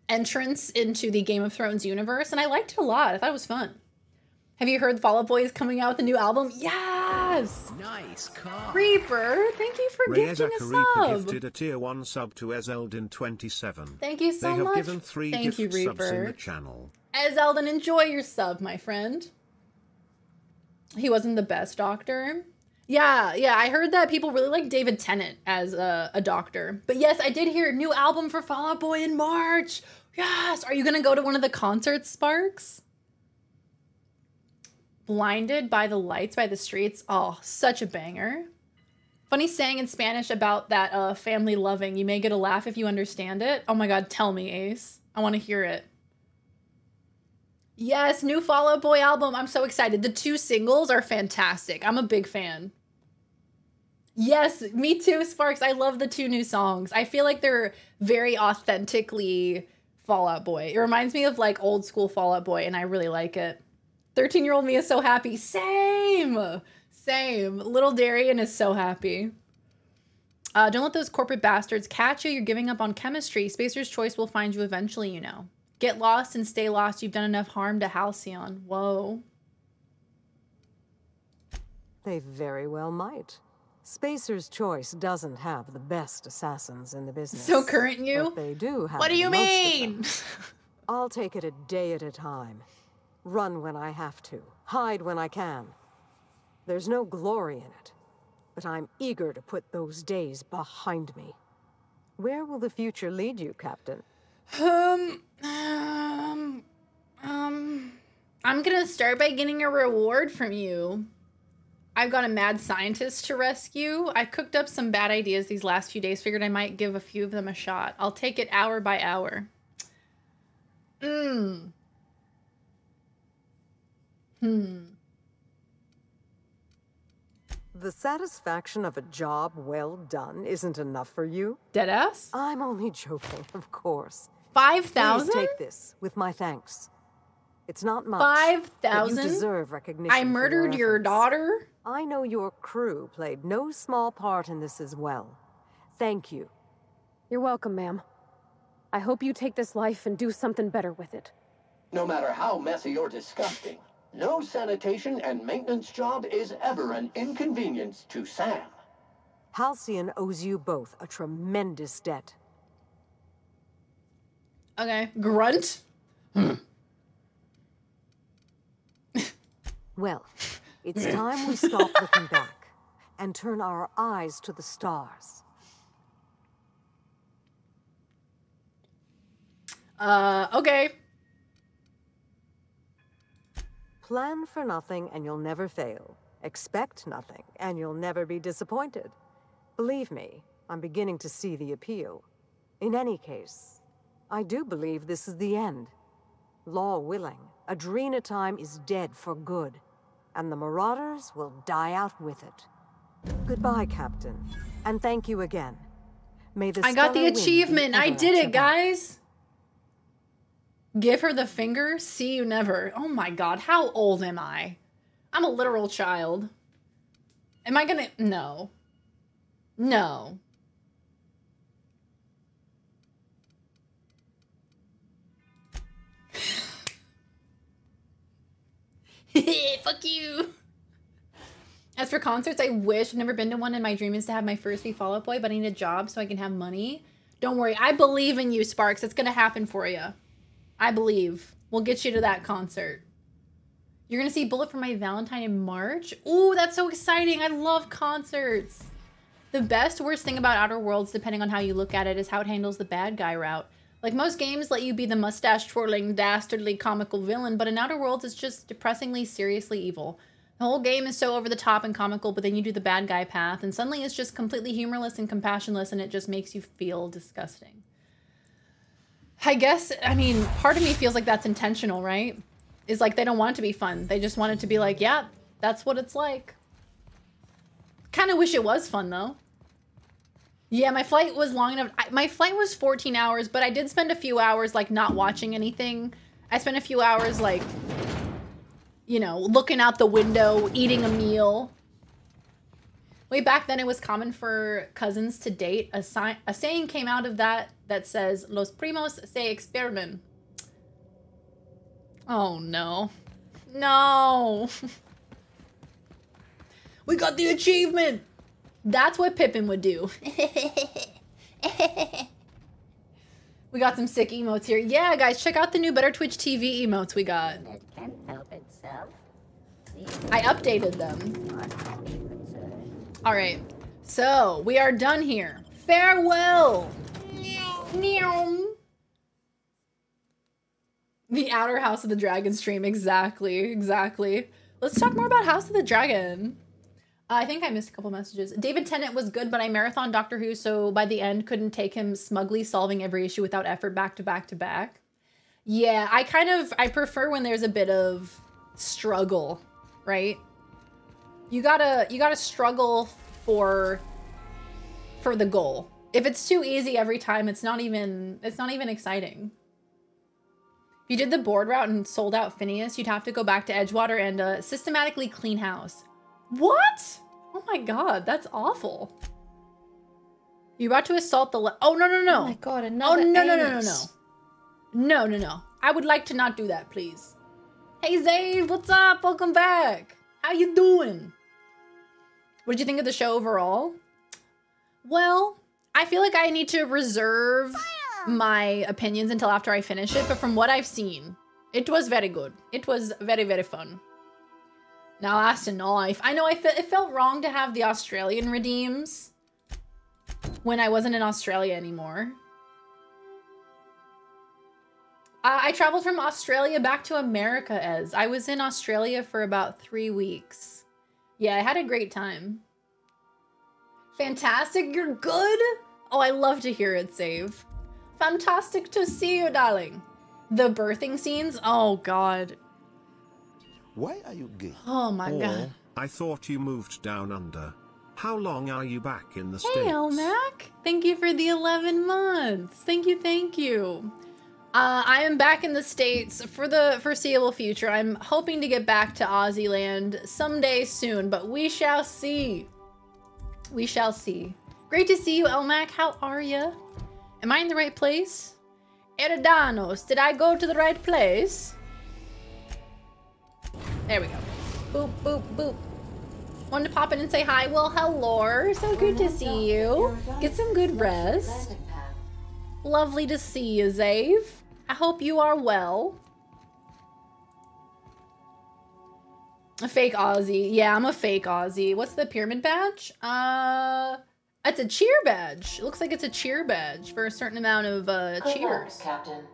entrance into the Game of Thrones universe. And I liked it a lot. I thought it was fun. Have you heard Fall Out Boy is coming out with a new album? Yes! Nice car. Reaper, thank you for gifting a sub. gifted a tier 1 sub to Ezeldin 27. Thank you so much. They have given 3 Thank you, gift subs in Reaper. the channel. Ezeldin, enjoy your sub, my friend. He wasn't the best doctor. Yeah, yeah, I heard that people really like David Tennant as a doctor. But yes, I did hear a new album for Fall Out Boy in March. Yes, are you gonna go to one of the concerts, Sparks? Blinded by the Lights by the Streets. Oh, such a banger. Funny saying in Spanish about that family loving. You may get a laugh if you understand it. Oh my god, tell me, Ace. I want to hear it. Yes, new Fall Out Boy album. I'm so excited. The 2 singles are fantastic. I'm a big fan. Yes, me too, Sparks. I love the 2 new songs. I feel like they're very authentically Fall Out Boy. It reminds me of like old school Fall Out Boy, and I really like it. 13-year-old me is so happy. Same. Same. Little Darian is so happy. Don't let those corporate bastards catch you. You're giving up on chemistry. Spacer's Choice will find you eventually, you know. Get lost and stay lost. You've done enough harm to Halcyon. Whoa. They very well might. Spacer's Choice doesn't have the best assassins in the business. So current you? But they do have. What do you mean? I'll take it a day at a time. Run when I have to. Hide when I can. There's no glory in it. But I'm eager to put those days behind me. Where will the future lead you, Captain? I'm gonna start by getting a reward from you. I've got a mad scientist to rescue. I cooked up some bad ideas these last few days. Figured I might give a few of them a shot. I'll take it hour by hour. The satisfaction of a job well done isn't enough for you? Deadass? I'm only joking, of course. 5,000? Please take this with my thanks. It's not much. 5,000? You deserve recognition. I murdered your daughter? I know your crew played no small part in this as well. Thank you. You're welcome, ma'am. I hope you take this life and do something better with it. No matter how messy or disgusting, no sanitation and maintenance job is ever an inconvenience to Sam. Halcyon owes you both a tremendous debt. Okay. Grunt? Well, it's time we stop looking back and turn our eyes to the stars. Okay. Plan for nothing and you'll never fail. Expect nothing and you'll never be disappointed. Believe me, I'm beginning to see the appeal. In any case, I do believe this is the end. Law willing, Adrena time is dead for good, and the Marauders will die out with it. Goodbye, Captain, and thank you again. May the I got the achievement. I did it, guys. Give her the finger. See you never. Oh my god, how old am I? I'm a literal child. Am I gonna... No. No. Fuck you. As for concerts, I wish. I've never been to one, and my dream is to have my first be Fall Out Boy, but I need a job so I can have money. Don't worry. I believe in you, Sparks. It's gonna happen for you. I believe. We'll get you to that concert. You're gonna see Bullet for My Valentine in March? Ooh, that's so exciting. I love concerts. The best, worst thing about Outer Worlds, depending on how you look at it, is how it handles the bad guy route. Like, most games let you be the mustache-twirling, dastardly, comical villain, but in Outer Worlds, it's just depressingly, seriously evil. The whole game is so over the top and comical, but then you do the bad guy path, and suddenly it's just completely humorless and compassionless, and it just makes you feel disgusting. I guess, I mean, part of me feels like that's intentional, right? Is like they don't want it to be fun. They just want it to be like, yeah, that's what it's like. Kind of wish it was fun, though. Yeah, my flight was long enough. My flight was 14 hours, but I did spend a few hours, like, not watching anything. I spent a few hours, like, you know, looking out the window, eating a meal. Way back then, it was common for cousins to date. A saying came out of that says, Los primos se expermen. Oh, no. No. We got the achievement. That's what Pippin would do. We got some sick emotes here. Yeah, guys, check out the new Better Twitch TV emotes we got. It can't help itself. I updated them. All right, so we are done here. Farewell. The outer House of the Dragon stream. Exactly. Let's talk more about House of the Dragon. I think I missed a couple messages. David Tennant was good, but I marathoned Doctor Who, so by the end couldn't take him smugly solving every issue without effort back to back to back. Yeah, I prefer when there's a bit of struggle, right? You gotta struggle for the goal. If it's too easy every time, it's not even exciting. If you did the board route and sold out Phineas, you'd have to go back to Edgewater and systematically clean house. What? Oh my god, that's awful. You're about to assault the oh, no. Oh my god, another No. I would like to not do that, please. Hey, Zave, what's up? Welcome back. How you doing? What did you think of the show overall? Well, I feel like I need to reserve my opinions until after I finish it, but from what I've seen, it was very good. It was very, very fun. Now, Aston, I know it felt wrong to have the Australian redeems when I wasn't in Australia anymore. I traveled from Australia back to America, as I was in Australia for about 3 weeks. Yeah, I had a great time. Fantastic, you're good? Oh, I love to hear it, Save. Fantastic to see you, darling. The birthing scenes? Oh, God. Why are you gay? Oh, my God. I thought you moved down under. How long are you back in the Hey, States? Elmac. Thank you for the 11 months. Thank you. I am back in the States for the foreseeable future. I'm hoping to get back to Aussie land someday soon, but we shall see. We shall see. Great to see you, Elmac. How are you? Am I in the right place? Eridanos, did I go to the right place? There we go. Boop, boop, boop. Wanted to pop in and say hi. Well, hello. So good to see you. Get some good rest. Lovely to see you, Zave. I hope you are well. A fake Aussie. Yeah, I'm a fake Aussie. What's the pyramid badge? It's a cheer badge. It looks like it's a cheer badge for a certain amount of cheers. Captain.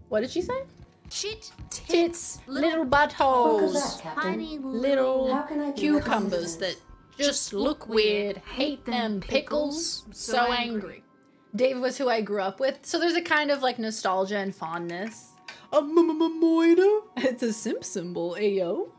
What did she say? Shit, tits, little buttholes, tiny little cucumbers that just look weird. Hate them pickles. So angry. Dave was who I grew up with, so there's a kind of like nostalgia and fondness. It's a simp symbol, ayo.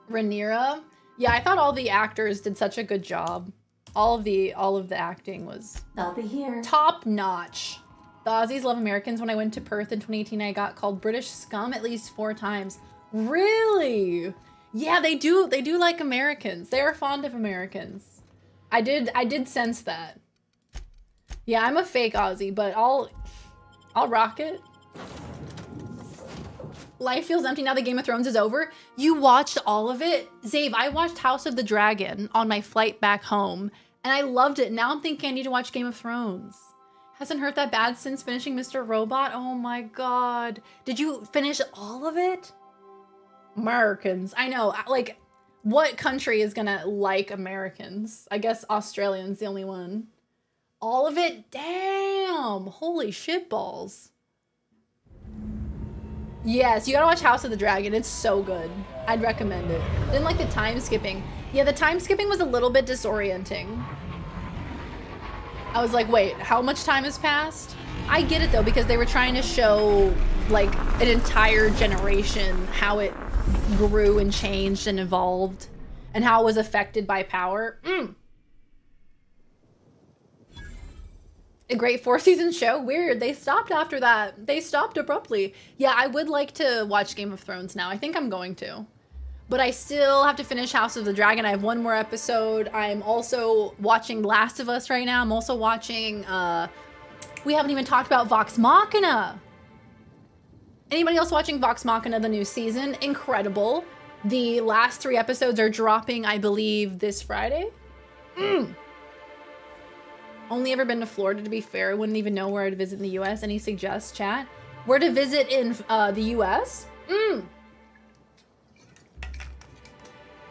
Rhaenyra. Yeah, I thought all the actors did such a good job. All of the acting was I'll be here. Top notch. The Aussies love Americans. When I went to Perth in 2018, I got called British scum at least 4 times. Really? Yeah, they do like Americans. They are fond of Americans. I did sense that. Yeah, I'm a fake Aussie, but I'll rock it. Life feels empty now that Game of Thrones is over. You watched all of it? Zabe, I watched House of the Dragon on my flight back home, and I loved it. Now I'm thinking I need to watch Game of Thrones. Hasn't hurt that bad since finishing Mr. Robot. Oh my god. Did you finish all of it? Americans. I know, like, what country is gonna like Americans? I guess Australians the only one. All of it? Damn. Holy shit balls. Yes, you gotta watch House of the Dragon. It's so good. I'd recommend it. Didn't like the time skipping. Yeah, the time skipping was a little bit disorienting. I was like, wait, how much time has passed? I get it though, because they were trying to show like an entire generation, how it grew and changed and evolved and how it was affected by power. A great 4-season show. Weird. They stopped after that. They stopped abruptly. Yeah, I would like to watch Game of Thrones now. I think I'm going to. But I still have to finish House of the Dragon. I have 1 more episode. I'm also watching Last of Us right now. I'm also watching, we haven't even talked about Vox Machina. Anybody else watching Vox Machina, the new season? Incredible. The last 3 episodes are dropping, I believe, this Friday. Only ever been to Florida, to be fair. I wouldn't even know where to visit in the US. Any suggests, chat? Where to visit in the US?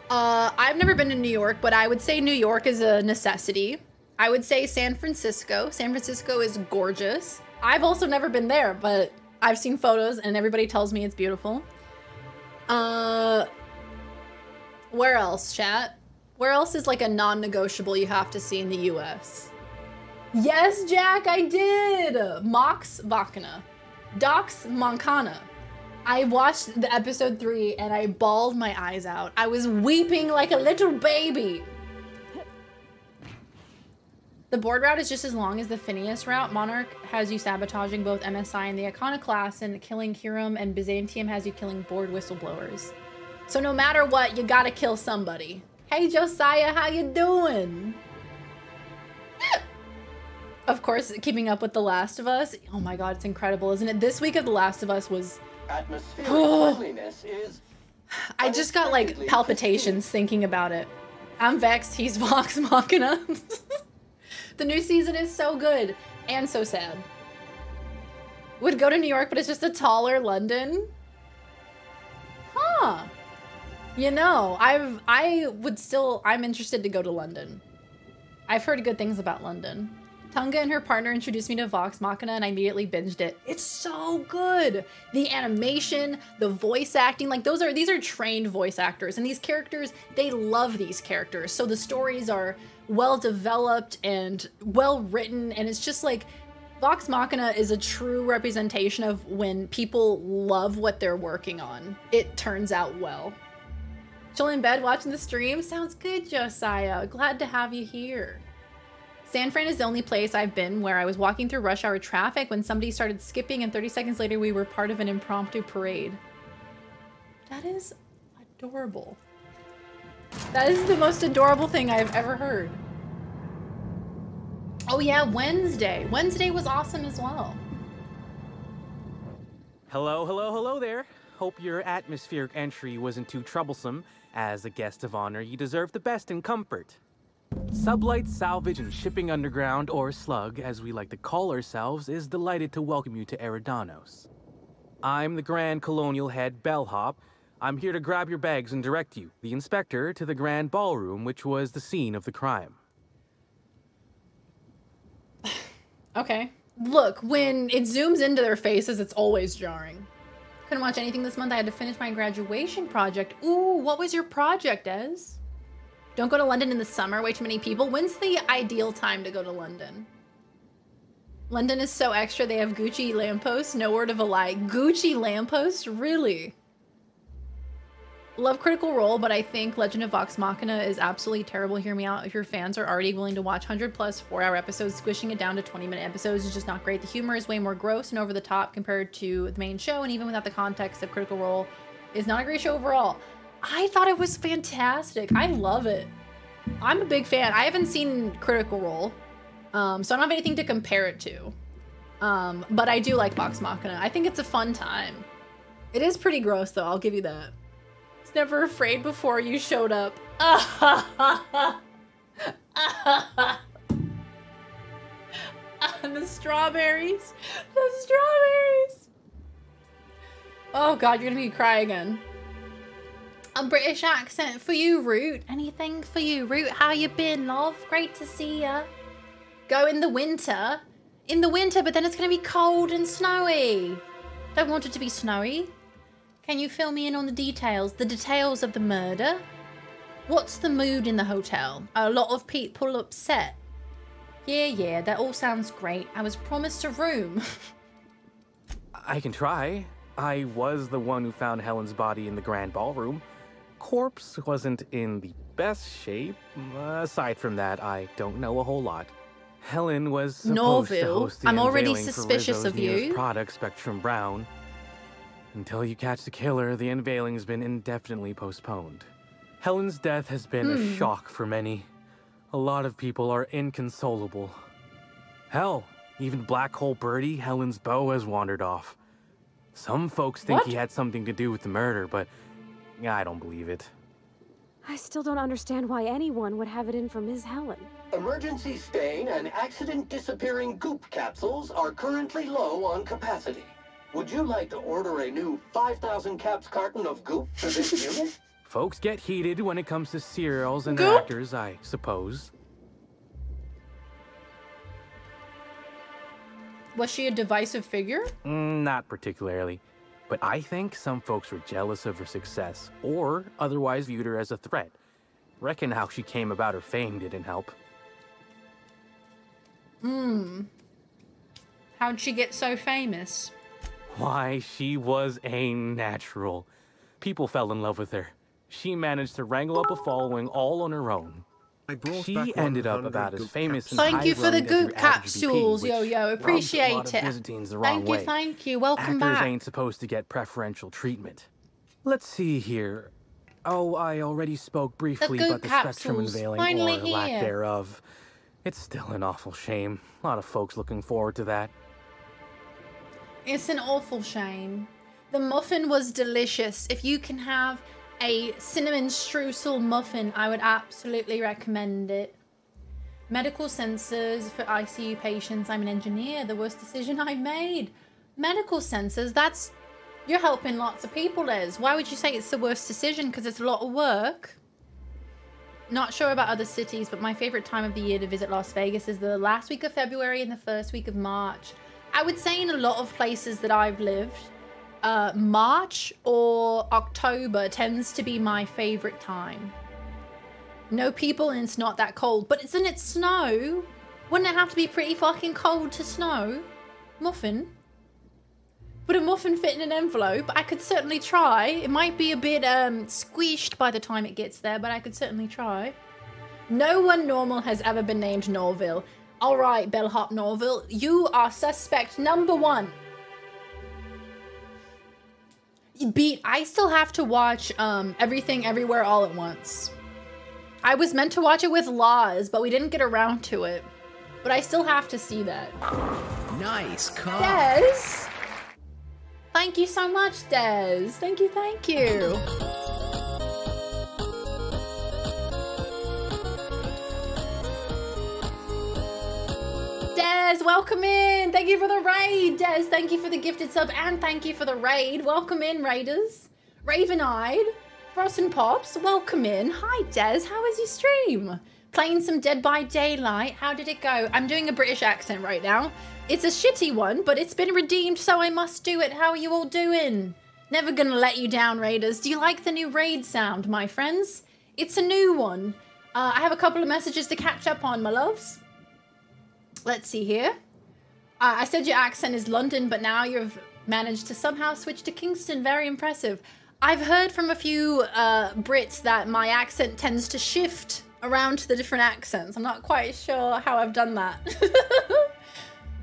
I've never been to New York, but I would say New York is a necessity. I would say San Francisco. San Francisco is gorgeous. I've also never been there, but I've seen photos and everybody tells me it's beautiful. Where else, chat? Where else is like a non-negotiable you have to see in the US? Yes, Jack, I did! Mox Vacana. Docs Moncana. I watched the episode 3 and I bawled my eyes out. I was weeping like a little baby. The board route is just as long as the Phineas route. Monarch has you sabotaging both MSI and the Iconoclast, and killing Hiram and Byzantium has you killing board whistleblowers. So no matter what, you gotta kill somebody. Hey Josiah, how you doing? Of course, keeping up with The Last of Us. Oh my god, it's incredible, isn't it? This week of The Last of Us was... Atmospheric cleanliness is... I just got like palpitations thinking about it. I'm vexed, he's Vox Machina. The new season is so good and so sad. Would go to New York, but it's just a taller London. Huh. You know, I'm interested to go to London. I've heard good things about London. Tunga and her partner introduced me to Vox Machina and I immediately binged it. It's so good. The animation, the voice acting, like these are trained voice actors and these characters, they love these characters. So the stories are well developed and well written, and it's just like Vox Machina is a true representation of when people love what they're working on. It turns out well. Chill in bed watching the stream? Sounds good, Josiah. Glad to have you here. San Fran is the only place I've been where I was walking through rush hour traffic when somebody started skipping and 30 seconds later we were part of an impromptu parade. That is adorable. That is the most adorable thing I've ever heard. Oh yeah, Wednesday. Wednesday was awesome as well. Hello, hello, hello there. Hope your atmospheric entry wasn't too troublesome. As a guest of honor, you deserve the best in comfort. Sublight Salvage and Shipping Underground, or Slug, as we like to call ourselves, is delighted to welcome you to Eridanos. I'm the Grand Colonial Head Bellhop. I'm here to grab your bags and direct you, the inspector, to the Grand Ballroom, which was the scene of the crime. Okay. Look, when it zooms into their faces, it's always jarring. Couldn't watch anything this month. I had to finish my graduation project. Ooh, what was your project, Ez? Don't go to London in the summer, way too many people. When's the ideal time to go to London? London is so extra, they have Gucci lampposts, no word of a lie. Gucci lampposts? Really? Love Critical Role, but I think Legend of Vox Machina is absolutely terrible. Hear me out. If your fans are already willing to watch 100+ 4-hour episodes, squishing it down to 20-minute episodes is just not great. The humor is way more gross and over the top compared to the main show, and even without the context of Critical Role, is not a great show overall. I thought it was fantastic. I love it. I'm a big fan. I haven't seen Critical Role, so I don't have anything to compare it to. But I do like Vox Machina. I think it's a fun time. It is pretty gross, though. I'll give you that. I was never afraid before you showed up. The strawberries. The strawberries. Oh, God, you're going to cry again. A British accent for you, Root. Anything for you, Root? How you been, love? Great to see ya. Go in the winter. In the winter, but then it's going to be cold and snowy. Don't want it to be snowy. Can you fill me in on the details? The details of the murder? What's the mood in the hotel? A lot of people upset. Yeah, that all sounds great. I was promised a room. I can try. I was the one who found Helen's body in the Grand Ballroom. Corpse wasn't in the best shape. Aside from that, I don't know a whole lot. Helen was supposed to host the I'm already unveiling suspicious for of Rizzo's you. newest product, Spectrum Brown. Until you catch the killer, the unveiling's been indefinitely postponed. Helen's death has been a shock for many. A lot of people are inconsolable. Hell, even Black Hole Birdie, Helen's beau, has wandered off. Some folks think he had something to do with the murder, but I don't believe it. I still don't understand why anyone would have it in for Ms. Helen. Emergency stain and accident disappearing goop capsules are currently low on capacity. Would you like to order a new 5,000 caps carton of goop for this unit? Folks get heated when it comes to cereals and Goop. their actors, I suppose. Was she a divisive figure? Not particularly. But I think some folks were jealous of her success, or otherwise viewed her as a threat. Reckon how she came about her fame didn't help. How'd she get so famous? Why, she was a natural. People fell in love with her. She managed to wrangle up a following all on her own. She ended up about as famous and Thank you for the high-rung as your goop average capsules, VP, which yo. rubbed Appreciate a lot of it. Byzantines the wrong way. Thank you. Welcome Actors back. ain't supposed to get preferential treatment. Let's see here. Oh, I already spoke briefly goop about the spectrum capsules. unveiling Finally or lack here. thereof. It's still an awful shame. A lot of folks looking forward to that. It's an awful shame. The muffin was delicious. If you can have a cinnamon streusel muffin, I would absolutely recommend it. Medical sensors for ICU patients. I'm an engineer. The worst decision I made. Medical sensors, that's... You're helping lots of people, Liz. Why would you say it's the worst decision? Because it's a lot of work. Not sure about other cities, but my favorite time of the year to visit Las Vegas is the last week of February and the first week of March. I would say in a lot of places that I've lived, March or October tends to be my favorite time. No people and it's not that cold. But isn't it snow? Wouldn't it have to be pretty fucking cold to snow? Muffin? Would a muffin fit in an envelope? I could certainly try. It might be a bit squished by the time it gets there, but I could certainly try. No one normal has ever been named Norville. All right, Bellhop Norville, you are suspect number 1. Beat, I still have to watch Everything Everywhere All at Once. I was meant to watch it with Laws, but we didn't get around to it. But I still have to see that. Nice car. Des! Thank you so much, Des. Thank you, thank you. Des, welcome in. Thank you for the raid, Des. Thank you for the gifted sub and thank you for the raid. Welcome in, Raiders. Raven-eyed, Frost and Pops, welcome in. Hi, Des. How was your stream? Playing some Dead by Daylight. How did it go? I'm doing a British accent right now. It's a shitty one, but it's been redeemed, so I must do it. How are you all doing? Never gonna let you down, Raiders. Do you like the new raid sound, my friends? It's a new one. I have a couple of messages to catch up on, my loves. Let's see here. I said your accent is London, but now you've managed to somehow switch to Kingston. Very impressive. I've heard from a few Brits that my accent tends to shift around to the different accents. I'm not quite sure how I've done that.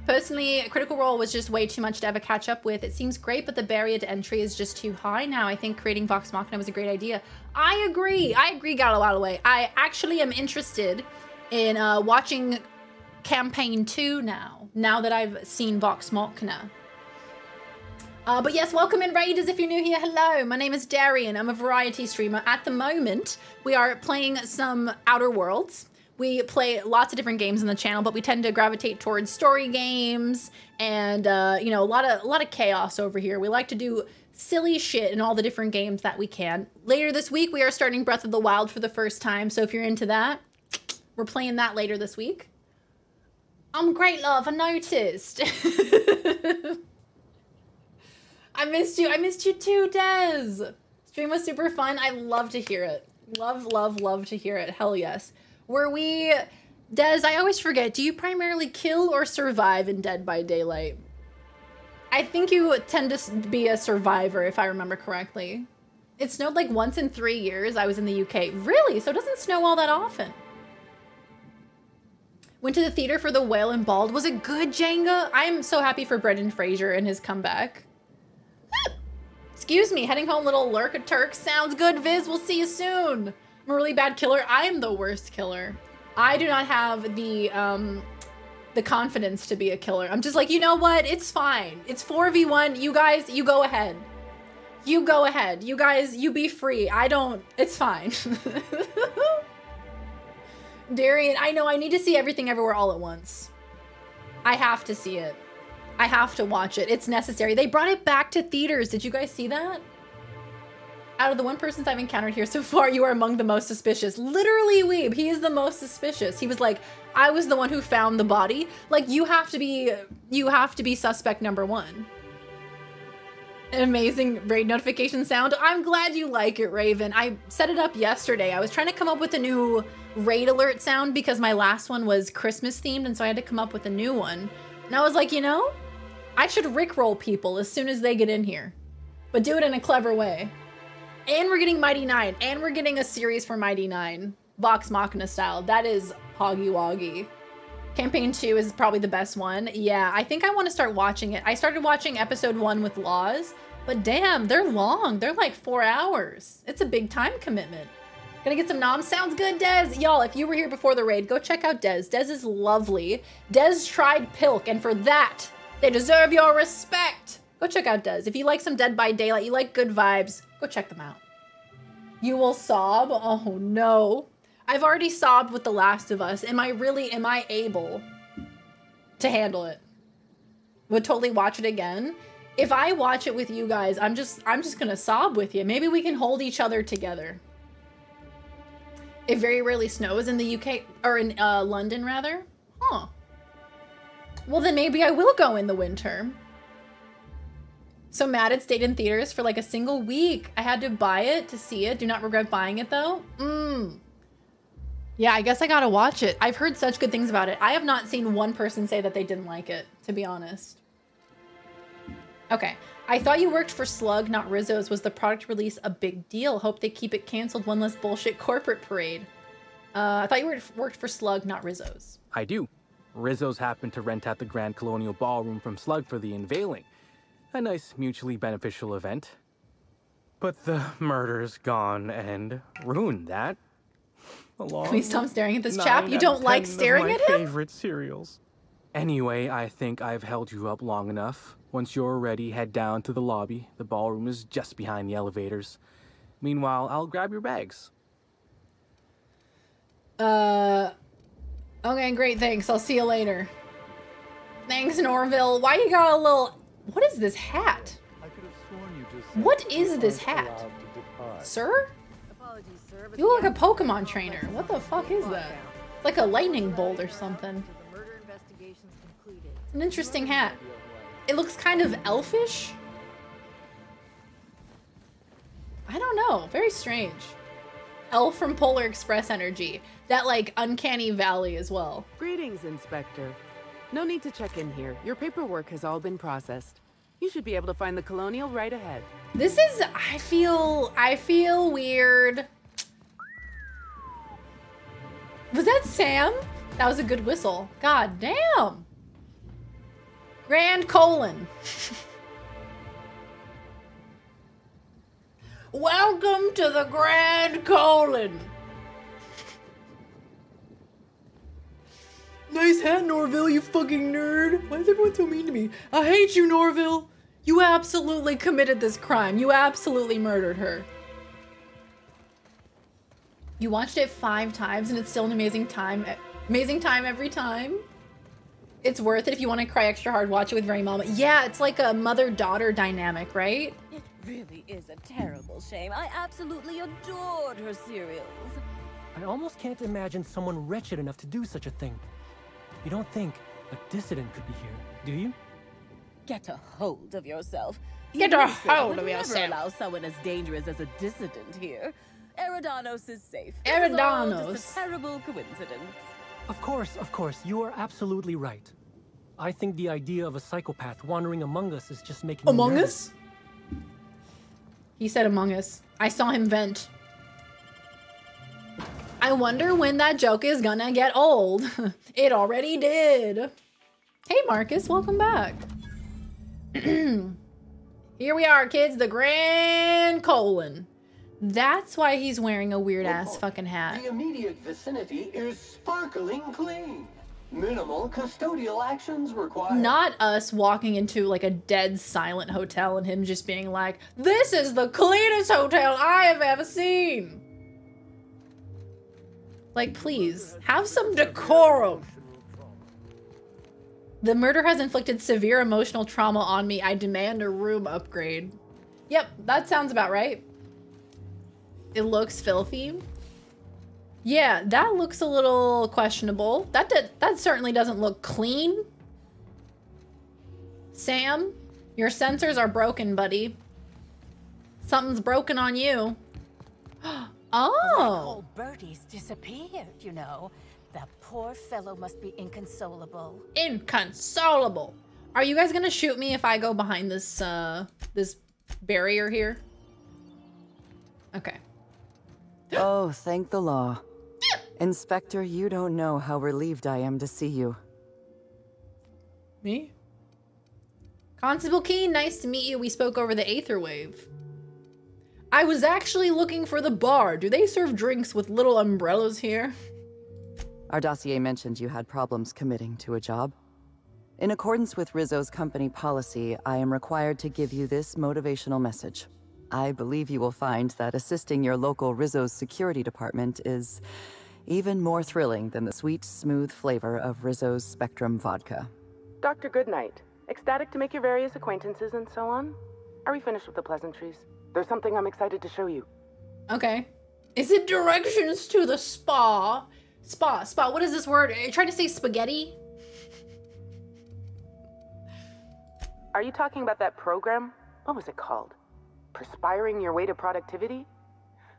Personally, Critical Role was just way too much to ever catch up with. It seems great, but the barrier to entry is just too high now. I think creating Vox Machina was a great idea. I agree, Galloway. I actually am interested in watching Campaign 2 now that I've seen Vox Machina. But yes, welcome in, Raiders. If you're new here, hello. My name is Darian. I'm a variety streamer. At the moment, we are playing some Outer Worlds. We play lots of different games on the channel, but we tend to gravitate towards story games and, you know, a lot of chaos over here. We like to do silly shit in all the different games that we can. Later this week, we are starting Breath of the Wild for the first time, so if you're into that, we're playing that later this week. I'm great, love. I noticed. I missed you. I missed you too, Des. Stream was super fun. I love to hear it. Love, love, love to hear it. Hell yes. Were we... Des, I always forget. Do you primarily kill or survive in Dead by Daylight? I think you tend to be a survivor, if I remember correctly. It snowed like once in 3 years. I was in the UK. Really? So it doesn't snow all that often. Went to the theater for The Whale and Bald. Was it good, Jenga? I'm so happy for Brendan Fraser and his comeback. Excuse me, heading home, little lurk a Turk. Sounds good, Viz. We'll see you soon. I'm a really bad killer. I am the worst killer. I do not have the confidence to be a killer. I'm just like, you know what? It's fine. It's 4v1. You guys, you go ahead. You go ahead. You guys, you be free. I don't, it's fine. Darian, I know, I need to see Everything Everywhere All at Once. I have to see it. I have to watch it. It's necessary. They brought it back to theaters. Did you guys see that? Out of the one persons I've encountered here so far, you are among the most suspicious. Literally, Weeb, he is the most suspicious. He was like, I was the one who found the body. Like, you have to be suspect number one. An amazing raid notification sound. I'm glad you like it, Raven. I set it up yesterday. I was trying to come up with a new raid alert sound because my last one was Christmas themed, and so I had to come up with a new one. And I was like, you know, I should rickroll people as soon as they get in here, but do it in a clever way. And we're getting Mighty 9, and we're getting a series for Mighty 9, Vox Machina style. That is Hoggy Woggy. Campaign 2 is probably the best one. Yeah, I think I want to start watching it. I started watching episode 1 with Laws, but damn, they're long. They're like 4 hours. It's a big time commitment. Gonna get some noms. Sounds good, Dez. Y'all, if you were here before the raid, go check out Dez. Dez is lovely. Dez tried Pilk, and for that, they deserve your respect. Go check out Dez. If you like some Dead by Daylight, you like good vibes, go check them out. You will sob? Oh no. I've already sobbed with The Last of Us. Am I able to handle it? Would totally watch it again. If I watch it with you guys, I'm just gonna sob with you. Maybe we can hold each other together. It very rarely snows in the UK, or in London rather. Huh. Well then maybe I will go in the winter. So mad it stayed in theaters for like a single week. I had to buy it to see it. Do not regret buying it though. Yeah, I guess I gotta watch it. I've heard such good things about it. I have not seen one person say that they didn't like it, to be honest. Okay. I thought you worked for Slug, not Rizzo's. Was the product release a big deal? Hope they keep it canceled. One less bullshit corporate parade. I thought you worked for Slug, not Rizzo's. I do. Rizzo's happened to rent out the Grand Colonial Ballroom from Slug for the unveiling. A nice mutually beneficial event. But the murder's gone and ruined that. Please stop staring at this chap. You don't like staring at him? My favorite cereals. Anyway, I think I've held you up long enough. Once you're ready, head down to the lobby. The ballroom is just behind the elevators. Meanwhile, I'll grab your bags. Okay, great, thanks. I'll see you later. Thanks, Norville. Why you got a little... What is this hat? What is this hat? Sir? You look like a Pokemon trainer. What the fuck is that? It's like a lightning bolt or something. It's an interesting hat. It looks kind of elfish. I don't know. Very strange. Elf from Polar Express energy. That like uncanny valley as well. Greetings, Inspector. No need to check in here. Your paperwork has all been processed. You should be able to find the Colonial right ahead. This is, I feel weird. Was that Sam? That was a good whistle. God damn. Grand colon. Welcome to the Grand Colon. Nice hat, Norville, you fucking nerd. Why is everyone so mean to me? I hate you, Norville. You absolutely committed this crime. You absolutely murdered her. You watched it 5 times and it's still an amazing time. Amazing time every time. It's worth it if you want to cry extra hard. Watch it with Very Mama. Yeah, it's like a mother-daughter dynamic, right? It really is a terrible shame. I absolutely adored her cereals. I almost can't imagine someone wretched enough to do such a thing. You don't think a dissident could be here, do you? Get a hold of yourself. Get a hold of yourself. Never allow someone as dangerous as a dissident here. Eridanos is safe. Eridanos. This is all just a terrible coincidence. Of course, you are absolutely right. I think the idea of a psychopath wandering among us is just making Among Us? He said Among Us. I saw him vent. I wonder when that joke is gonna get old. It already did. Hey Marcus, welcome back. Here we are, kids, the Grand Colon. That's why he's wearing a weird ass fucking hat. The immediate vicinity is sparkling clean. Minimal custodial actions required. Not us walking into like a dead silent hotel and him just being like, this is the cleanest hotel I have ever seen. Like, please, have some decorum. The murder has inflicted severe emotional trauma on me. I demand a room upgrade. Yep, that sounds about right. It looks filthy. Yeah, that looks a little questionable. That certainly doesn't look clean. Sam, your sensors are broken, buddy. Something's broken on you. Oh. Old Bertie's disappeared, you know. That poor fellow must be inconsolable. Inconsolable. Are you guys gonna shoot me if I go behind this this barrier here? Okay. Oh, thank the law. Inspector, you don't know how relieved I am to see you. Me? Constable Keen, nice to meet you. We spoke over the Aether Wave. I was actually looking for the bar. Do they serve drinks with little umbrellas here? Our dossier mentioned you had problems committing to a job. In accordance with Rizzo's company policy, I am required to give you this motivational message. I believe you will find that assisting your local Rizzo's security department is even more thrilling than the sweet, smooth flavor of Rizzo's Spectrum vodka. Dr. Goodnight, ecstatic to make your various acquaintances and so on. Are we finished with the pleasantries? There's something I'm excited to show you. Okay. Is it directions to the spa? Spa. What is this word? Are you trying to say spaghetti? Are you talking about that program? What was it called? Perspiring your way to productivity?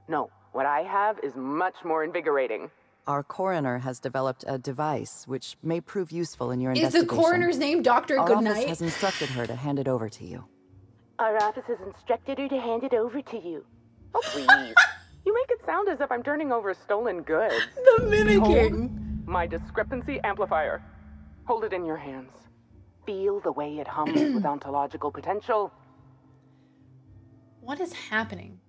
No, what I have is much more invigorating. Our coroner has developed a device which may prove useful in your Is investigation. the coroner's name Dr. Our Goodnight? office has instructed her to hand it over to you. Our office has instructed her to hand it over to you. Oh, please. You make it sound as if I'm turning over stolen goods. The mimicking. Behold, my discrepancy amplifier. Hold it in your hands. Feel the way it hums with ontological potential. What is happening?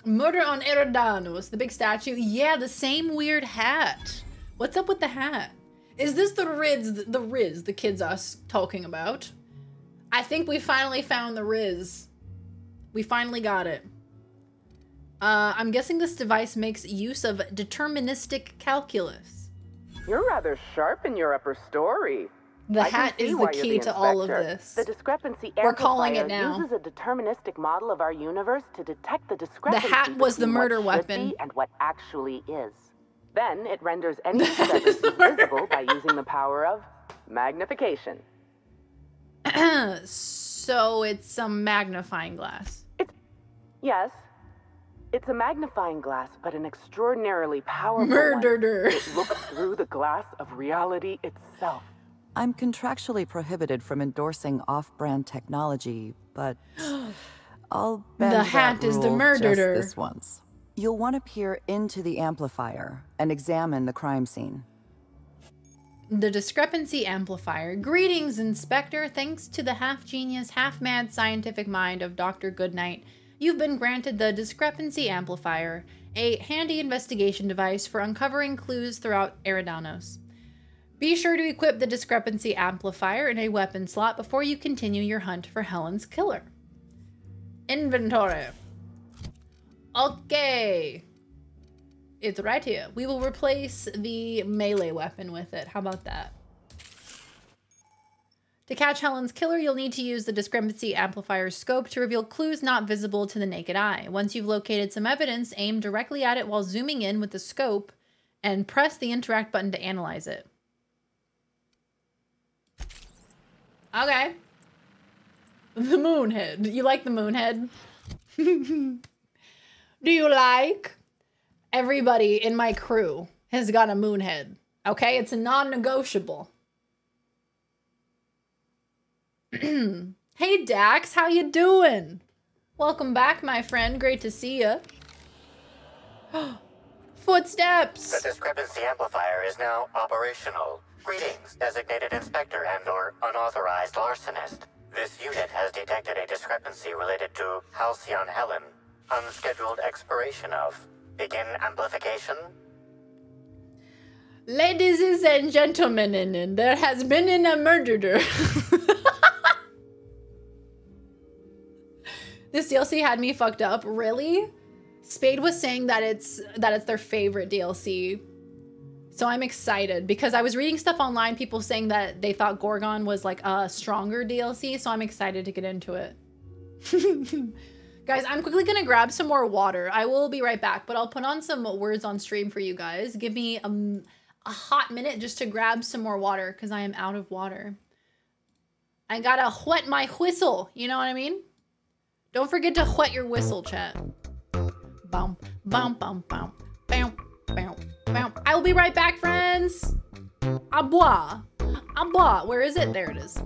Murder on Eridanos, the big statue. Yeah, the same weird hat. What's up with the hat? Is this the Riz the kids are talking about? I think we finally found the Riz. We finally got it. I'm guessing this device makes use of deterministic calculus. You're rather sharp in your upper story. The hat is the key to all of this. The discrepancy We're calling it amplifier now. uses a deterministic model of our universe to detect the discrepancy The hat was the between murder what should weapon. be and what actually is. Then it renders any discrepancy visible by using the power of magnification. So it's a magnifying glass. Yes. It's a magnifying glass, but an extraordinarily powerful Murderer. one. It looks through the glass of reality itself. I'm contractually prohibited from endorsing off-brand technology, but I'll bend The hat that is the rule murderer. just this once. You'll want to peer into the amplifier and examine the crime scene. The discrepancy amplifier. Greetings, Inspector. Thanks to the half-genius, half-mad scientific mind of Dr. Goodnight, you've been granted the discrepancy amplifier, a handy investigation device for uncovering clues throughout Eridanos. Be sure to equip the discrepancy amplifier in a weapon slot before you continue your hunt for Helen's killer. Inventory. Okay. It's right here. We will replace the melee weapon with it. How about that? To catch Helen's killer, you'll need to use the discrepancy amplifier's scope to reveal clues not visible to the naked eye. Once you've located some evidence, aim directly at it while zooming in with the scope and press the interact button to analyze it. Okay. The moon head. You like the moon head? Do you like? Everybody in my crew has got a moon head. Okay? It's a non-negotiable. Hey Dax, how you doing? Welcome back, my friend. Great to see you. Footsteps. The discrepancy amplifier is now operational. Greetings, designated inspector and/or unauthorized larcenist. This unit has detected a discrepancy related to Halcyon Helen. Unscheduled expiration of. Begin amplification. Ladies and gentlemen, and there has been a murderer. This DLC had me fucked up. Really? Spade was saying that it's their favorite DLC. So I'm excited because I was reading stuff online, people saying that they thought Gorgon was like a stronger DLC, so I'm excited to get into it. Guys, I'm quickly gonna grab some more water. I will be right back, but I'll put on some words on stream for you guys. Give me a hot minute just to grab some more water because I am out of water. I gotta whet my whistle, you know what I mean? Don't forget to whet your whistle, chat. Boom, boom, boom, boom, boom, boom, boom. I will be right back, friends. Au revoir. Au revoir. Where is it? There it is.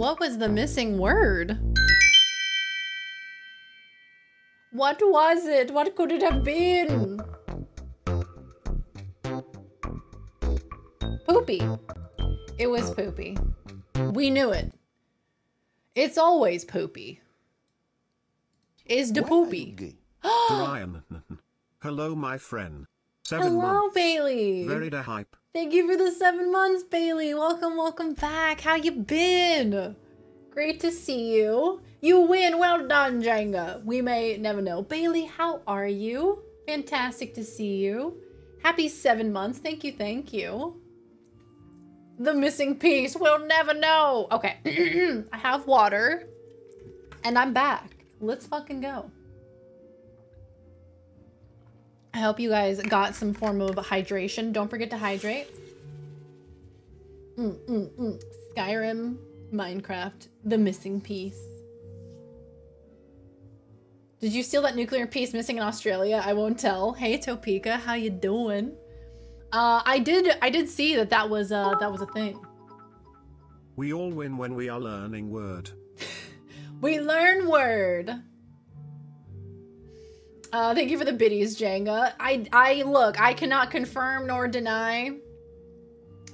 What was the missing word? What was it? What could it have been? Poopy. It was poopy. We knew it. It's always poopy. Is the poopy. Darian. Hello, my friend. 7 Hello, months. Bailey. Very da hype. Thank you for the 7 months, Bailey. Welcome, welcome back. How you been? Great to see you. You win. Well done, Jenga. We may never know. Bailey, how are you? Fantastic to see you. Happy 7 months. Thank you, thank you. The missing piece. We'll never know. Okay. I have water. And I'm back. Let's fucking go. I hope you guys got some form of hydration. Don't forget to hydrate. Skyrim, Minecraft, the missing piece. Did you steal that nuclear piece missing in Australia? I won't tell. Hey, Topeka, how you doing? I did see that was a thing. We all win when we are learning word. We learn word. Thank you for the biddies, Jenga. Look, I cannot confirm nor deny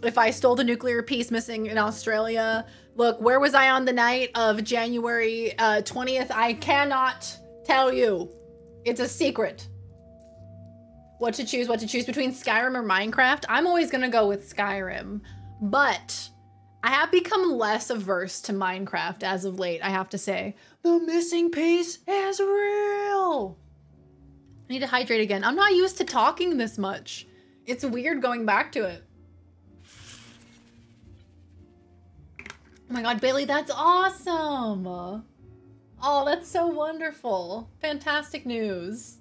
if I stole the nuclear piece missing in Australia. Look, where was I on the night of January 20th? I cannot tell you. It's a secret. What to choose between Skyrim or Minecraft? I'm always gonna go with Skyrim, but I have become less averse to Minecraft as of late, I have to say. The missing piece is real. I need to hydrate again. I'm not used to talking this much. It's weird going back to it. Oh my god, Bailey, that's awesome. Oh, that's so wonderful. Fantastic news.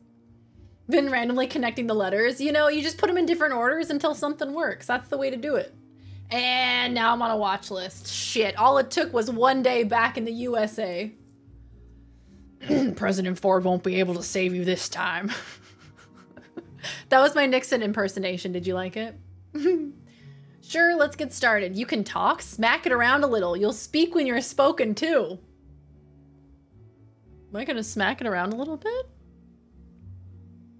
Been randomly connecting the letters. You know, you just put them in different orders until something works. That's the way to do it. And now I'm on a watch list. Shit, all it took was 1 day back in the USA. President Ford won't be able to save you this time. That was my Nixon impersonation. Did you like it? Sure, let's get started. You can talk, smack it around a little. You'll speak when you're spoken to. Am I gonna smack it around a little bit?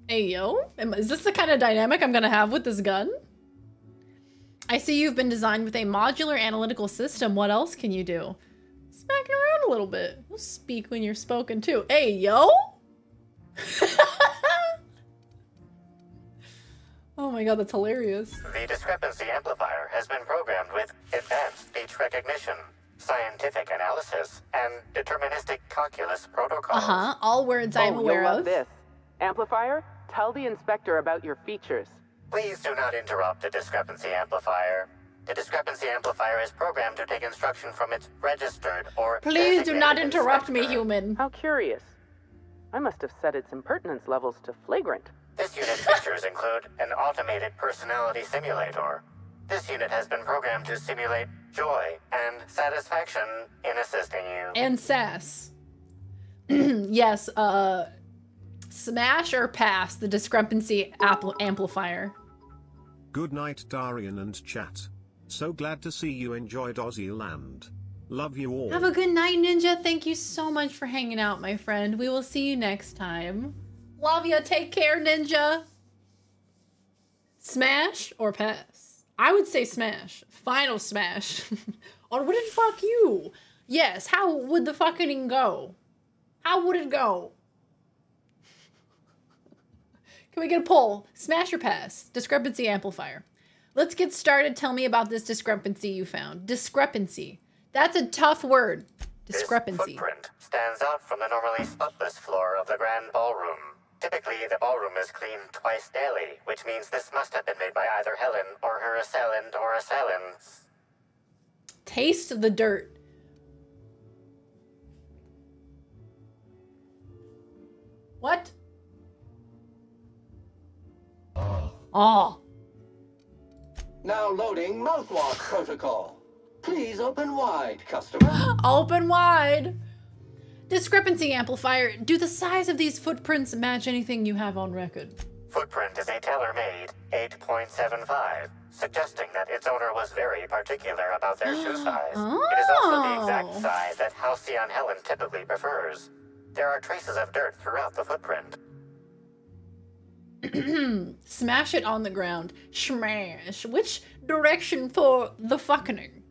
Hey, yo. Is this the kind of dynamic I'm gonna have with this gun? I see you've been designed with a modular analytical system. What else can you do? Smack it around a little bit. You'll speak when you're spoken to. Hey, yo! Oh my god, that's hilarious. The discrepancy amplifier has been programmed with advanced speech recognition, scientific analysis, and deterministic calculus protocols. All words I'm aware you'll love of. This. Amplifier, tell the inspector about your features. Please do not interrupt the discrepancy amplifier. The discrepancy amplifier is programmed to take instruction from its registered or Please do not designated interrupt me, inspector. human. How curious. I must have set its impertinence levels to flagrant. This unit's features include an automated personality simulator. This unit has been programmed to simulate joy and satisfaction in assisting you. And sass. Yes, smash or pass the discrepancy amplifier. Good night, Darian and chat. So glad to see you enjoyed Aussie land. Love you all. Have a good night, Ninja. Thank you so much for hanging out, my friend. We will see you next time. Love ya. Take care, Ninja. Smash or pass? I would say smash. Final smash. Or would it fuck you? Yes, how would the fucking go? How would it go? Can we get a poll? Smash or pass? Discrepancy amplifier. Let's get started. Tell me about this discrepancy you found. Discrepancy. That's a tough word. Discrepancy. This footprint stands out from the normally spotless floor of the grand ballroom. Typically, the ballroom is cleaned twice daily, which means this must have been made by either Helen or her assailant or assailants. Taste the dirt. What? Oh. Now loading mouthwash protocol. Please open wide, customer. Open wide. Discrepancy amplifier. Do the size of these footprints match anything you have on record? Footprint is a tailor-made 8.75, suggesting that its owner was very particular about their shoe size. It is also the exact size that Halcyon Helen typically prefers. There are traces of dirt throughout the footprint. Smash it on the ground. Smash. Which direction for the fucking?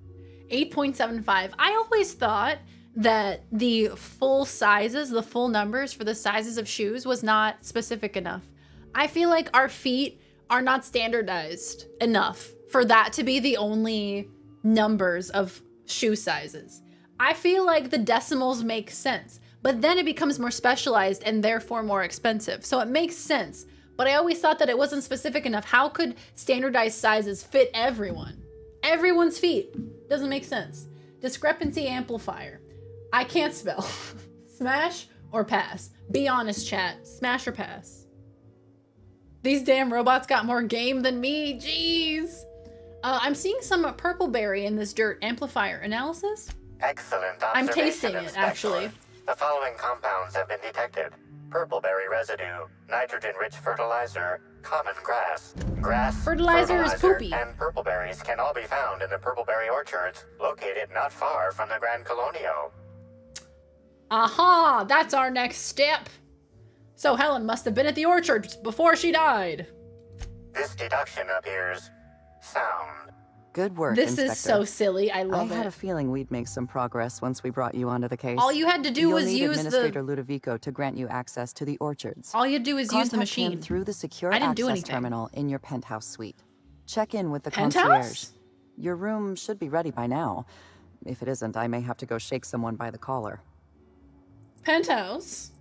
8.75. I always thought that the full sizes, the full numbers for the sizes of shoes was not specific enough. I feel like our feet are not standardized enough for that to be the only numbers of shoe sizes. I feel like the decimals make sense, but then it becomes more specialized and therefore more expensive. So it makes sense, but I always thought that it wasn't specific enough. How could standardized sizes fit everyone? Everyone's feet. Doesn't make sense. Discrepancy amplifier. I can't spell. Smash or pass? Be honest, chat. Smash or pass? These damn robots got more game than me. Jeez. I'm seeing some purpleberry in this dirt. Amplifier analysis? Excellent observation, I'm tasting it, Inspector. actually. The following compounds have been detected. Purpleberry residue, nitrogen-rich fertilizer, common grass. Fertilizer is poopy. And purpleberries can all be found in the purpleberry orchards, located not far from the Grand Colonio. Aha! That's our next step. So Helen must have been at the orchards before she died. This deduction appears sound. Good work, This Inspector. is so silly. I love I had it. a feeling we'd make some progress once we brought you onto the case. All you had to do You'll was need use Administrator Ludovico to grant you access to the orchards. All you do is use the Contact machine. him through the secure I didn't do access anything. terminal in your penthouse suite. Check in with the Penthouse? concierge. Your room should be ready by now. If it isn't, I may have to go shake someone by the collar. Penthouse.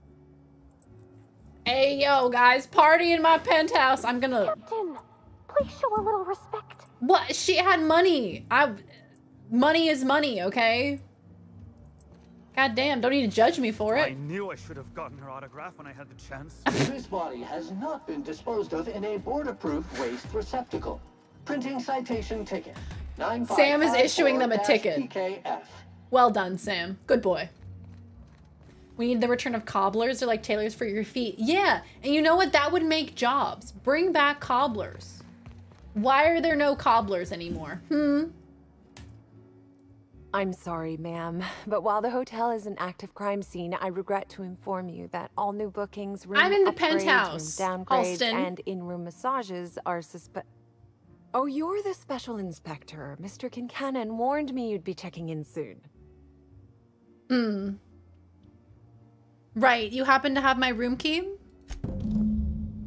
Hey, yo, guys, party in my penthouse. I'm gonna... Captain, please show a little respect. What? She had money. Money is money, okay? God damn, don't need to judge me for I it. knew I should have gotten her autograph when I had the chance. This body has not been disposed of in a board-approved waste receptacle. Printing citation ticket. Sam is issuing them a ticket. 9554-PKF. Well done, Sam. Good boy. We need the return of cobblers. They're like tailors for your feet. Yeah, and you know what? That would make jobs. Bring back cobblers. Why are there no cobblers anymore? I'm sorry, ma'am, but while the hotel is an active crime scene, I regret to inform you that all new bookings, room I'm in the upgrades, penthouse, room downgrades, Halston. and in-room massages are Oh, you're the special inspector. Mr. Kincannon warned me you'd be checking in soon. Right, you happen to have my room key?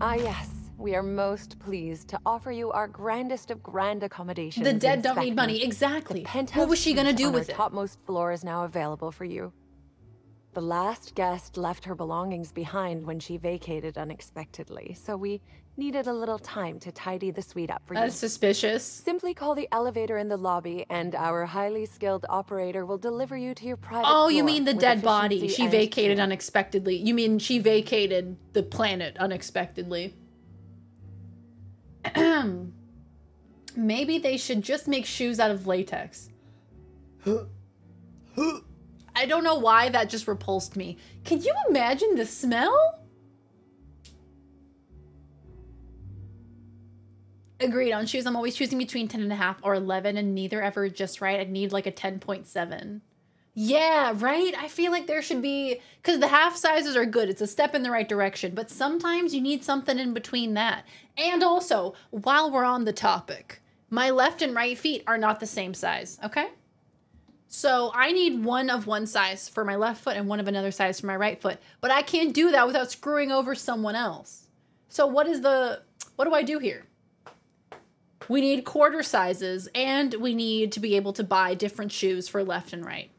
Ah, yes. We are most pleased to offer you our grandest of grand accommodations. The dead in don't need Spectre. money. Exactly. The penthouse What was she gonna suite do on with our it? topmost floor is now available for you. The last guest left her belongings behind when she vacated unexpectedly, so we needed a little time to tidy the suite up for you. That's suspicious. Simply call the elevator in the lobby, and our highly skilled operator will deliver you to your private Oh, you floor mean the with dead body. efficiency She and vacated care. unexpectedly. You mean she vacated the planet unexpectedly. Maybe they should just make shoes out of latex. I don't know why that just repulsed me. Can you imagine the smell? Agreed. On shoes, I'm always choosing between 10.5 or 11, and neither ever just right. I'd need like a 10.7. Yeah, right? I feel like there should be, because the half sizes are good. It's a step in the right direction, but sometimes you need something in between that. And also, while we're on the topic, my left and right feet are not the same size, okay? So I need one of one size for my left foot and one of another size for my right foot, but I can't do that without screwing over someone else. So what do I do here? We need quarter sizes, and we need to be able to buy different shoes for left and right.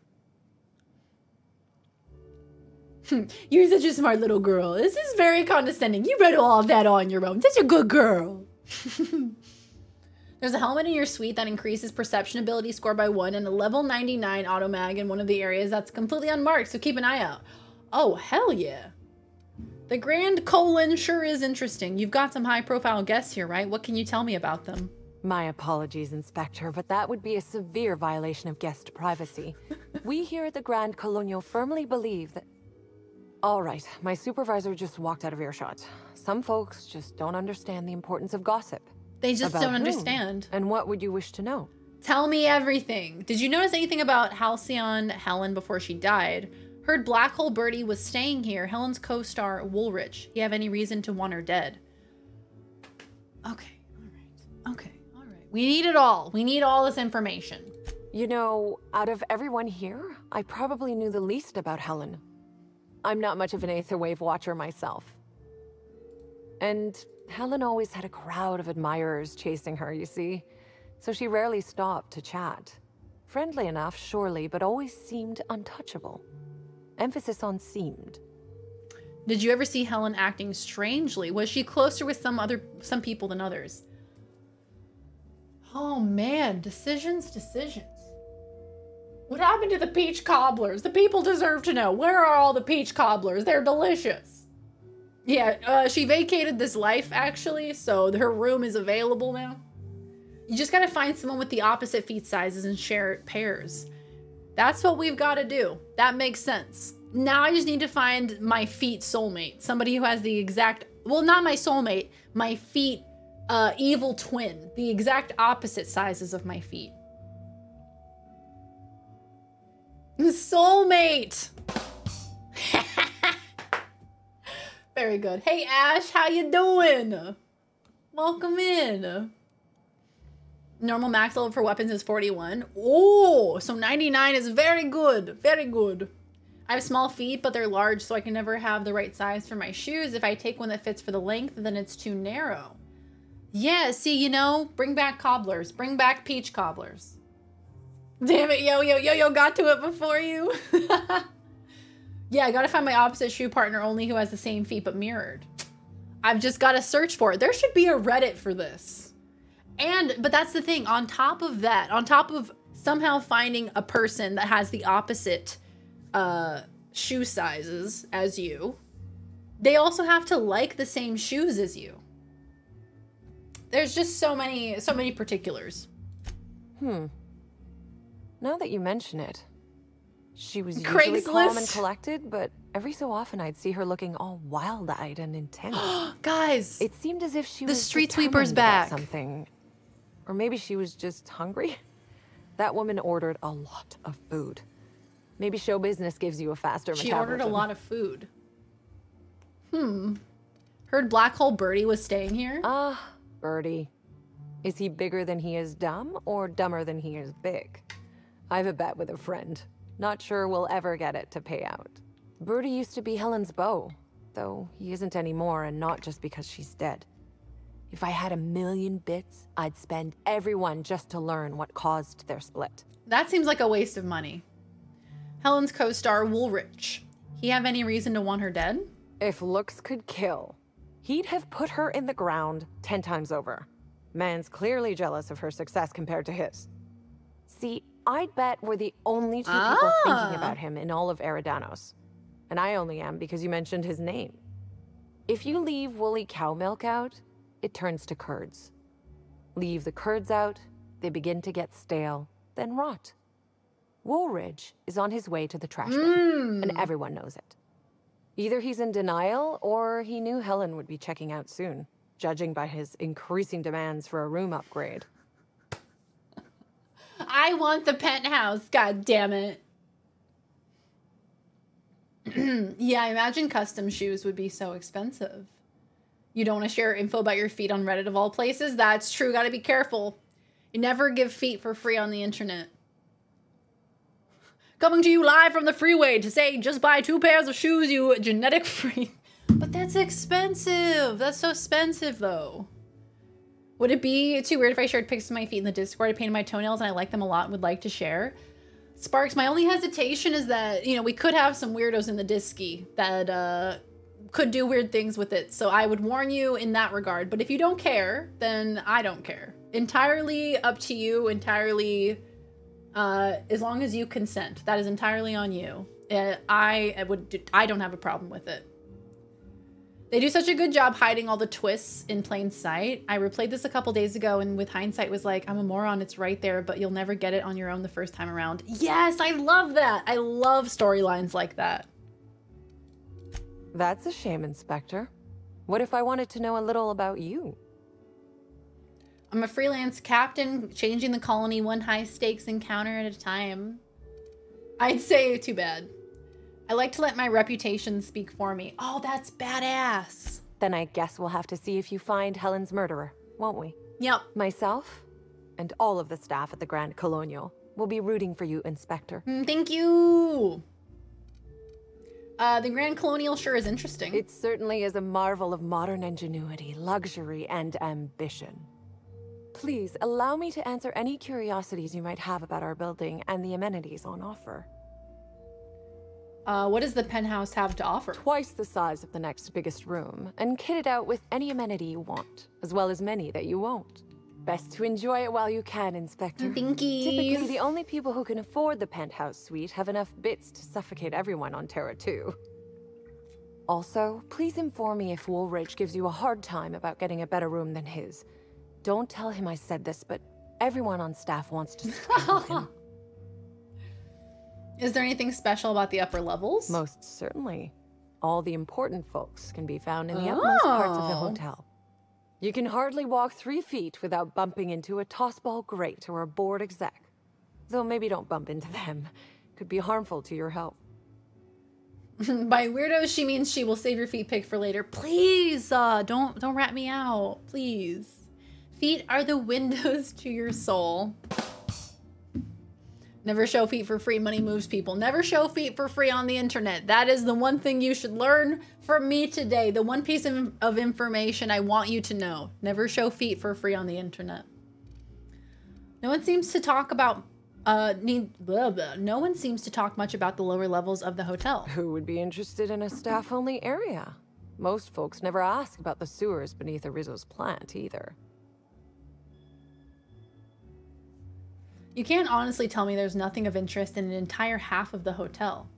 You're such a smart little girl. This is very condescending. You read all of that on your own. Such a good girl. There's a helmet in your suite that increases perception ability score by 1 and a level 99 auto mag in one of the areas that's completely unmarked, so keep an eye out. Oh, hell yeah. The Grand Colon sure is interesting. You've got some high-profile guests here, right? What can you tell me about them? My apologies, Inspector, but that would be a severe violation of guest privacy. We here at the Grand Colonial firmly believe that... All right, my supervisor just walked out of earshot. Some folks just don't understand the importance of gossip. They just About don't whom? understand. And what would you wish to know? Tell me everything. Did you notice anything about Halcyon Helen before she died? Heard Black Hole Birdie was staying here. Helen's co-star Woolrich. You have any reason to want her dead? Okay, all right. Okay, all right. We need it all. We need all this information. You know, out of everyone here, I probably knew the least about Helen. I'm not much of an Aetherwave watcher myself. And Helen always had a crowd of admirers chasing her, you see, so she rarely stopped to chat. Friendly enough, surely, but always seemed untouchable. Emphasis on seemed. Did you ever see Helen acting strangely? Was she closer with some people than others? Oh man, decisions. What happened to the peach cobblers? The people deserve to know. Where are all the peach cobblers? They're delicious. Yeah, she vacated this life actually, so her room is available now. You just gotta find someone with the opposite feet sizes and share it pairs. That's what we've gotta do. That makes sense. Now I just need to find my feet soulmate. Somebody who has the exact, well, not my soulmate, my feet evil twin. The exact opposite sizes of my feet. Soulmate! Very good. Hey Ash, how you doing? Welcome in. Normal max level for weapons is 41. Oh, so 99 is very good. Very good. I have small feet, but they're large, so I can never have the right size for my shoes. If I take one that fits for the length, then it's too narrow. Yeah, see, you know, bring back cobblers. Bring back peach cobblers. Damn it, yo got to it before you. Yeah, I gotta find my opposite shoe partner only who has the same feet but mirrored. I've just gotta search for it. There should be a Reddit for this. But that's the thing, on top of that, on top of somehow finding a person that has the opposite shoe sizes as you, they also have to like the same shoes as you. There's just so many particulars. Now that you mention it, she was usually calm and collected, but every so often I'd see her looking all wild-eyed and intense. Guys, it seemed as if she was the street determined sweeper's back. about something. Or maybe she was just hungry. That woman ordered a lot of food. Maybe show business gives you a faster metabolism. She ordered a lot of food. Heard Black Hole Birdie was staying here? Birdie. Is he bigger than he is dumb, or dumber than he is big? I have a bet with a friend. Not sure we'll ever get it to pay out. Birdie used to be Helen's beau, though he isn't anymore, and not just because she's dead. If I had 1,000,000 bits, I'd spend every one just to learn what caused their split. That seems like a waste of money. Helen's co-star, Woolrich. He have any reason to want her dead? If looks could kill, he'd have put her in the ground 10 times over. Man's clearly jealous of her success compared to his. See, I'd bet we're the only two people thinking about him in all of Eridanos. And I only am because you mentioned his name. If you leave woolly cow milk out, it turns to curds. Leave the curds out, they begin to get stale, then rot. Woolridge is on his way to the trash bin, and everyone knows it. Either he's in denial, or he knew Helen would be checking out soon, judging by his increasing demands for a room upgrade. I want the penthouse, god damn it. Yeah, I imagine custom shoes would be so expensive. You don't want to share info about your feet on Reddit of all places? That's true, gotta be careful. You never give feet for free on the internet. Coming to you live from the freeway to say just buy 2 pairs of shoes, you genetic freak. But that's expensive. That's so expensive though. Would it be too weird if I shared pics of my feet in the Discord? I painted my toenails and I like them a lot and would like to share. Sparks, my only hesitation is that, you know, we could have some weirdos in the Disky that could do weird things with it. So I would warn you in that regard. But if you don't care, then I don't care. Entirely up to you, entirely, as long as you consent. That is entirely on you. I don't have a problem with it. They do such a good job hiding all the twists in plain sight. I replayed this a couple days ago and with hindsight was like, I'm a moron, it's right there, but you'll never get it on your own the first time around. Yes, I love that. I love storylines like that. That's a shame, Inspector. What if I wanted to know a little about you? I'm a freelance captain, changing the colony one high-stakes encounter at a time. I'd say too bad. I like to let my reputation speak for me. Oh, that's badass. Then I guess we'll have to see if you find Helen's murderer, won't we? Yep. Myself and all of the staff at the Grand Colonial We'll be rooting for you, Inspector. Thank you. The Grand Colonial sure is interesting. It certainly is a marvel of modern ingenuity, luxury, and ambition. Please, allow me to answer any curiosities you might have about our building and the amenities on offer. What does the penthouse have to offer? Twice the size of the next biggest room, and kitted out with any amenity you want, as well as many that you won't. Best to enjoy it while you can, Inspector. Thinkies. Typically, the only people who can afford the penthouse suite have enough bits to suffocate everyone on Terra 2. Also, please inform me if Woolridge gives you a hard time about getting a better room than his. Don't tell him I said this, but everyone on staff wants to speak with him. Is there anything special about the upper levels? Most certainly. All the important folks can be found in the utmost parts of the hotel. You can hardly walk 3 feet without bumping into a tossball grate or a bored exec. Though maybe don't bump into them. Could be harmful to your health. By weirdos, she means she will save your feet pic for later. Please, don't rat me out, please. Feet are the windows to your soul. Never show feet for free. Money moves people. Never show feet for free on the internet. That is the one thing you should learn from me today. The one piece of information I want you to know. Never show feet for free on the internet. No one seems to talk about no one seems to talk much about the lower levels of the hotel. Who would be interested in a staff-only area? Most folks never ask about the sewers beneath Rizzo's plant either. You can't honestly tell me there's nothing of interest in an entire half of the hotel.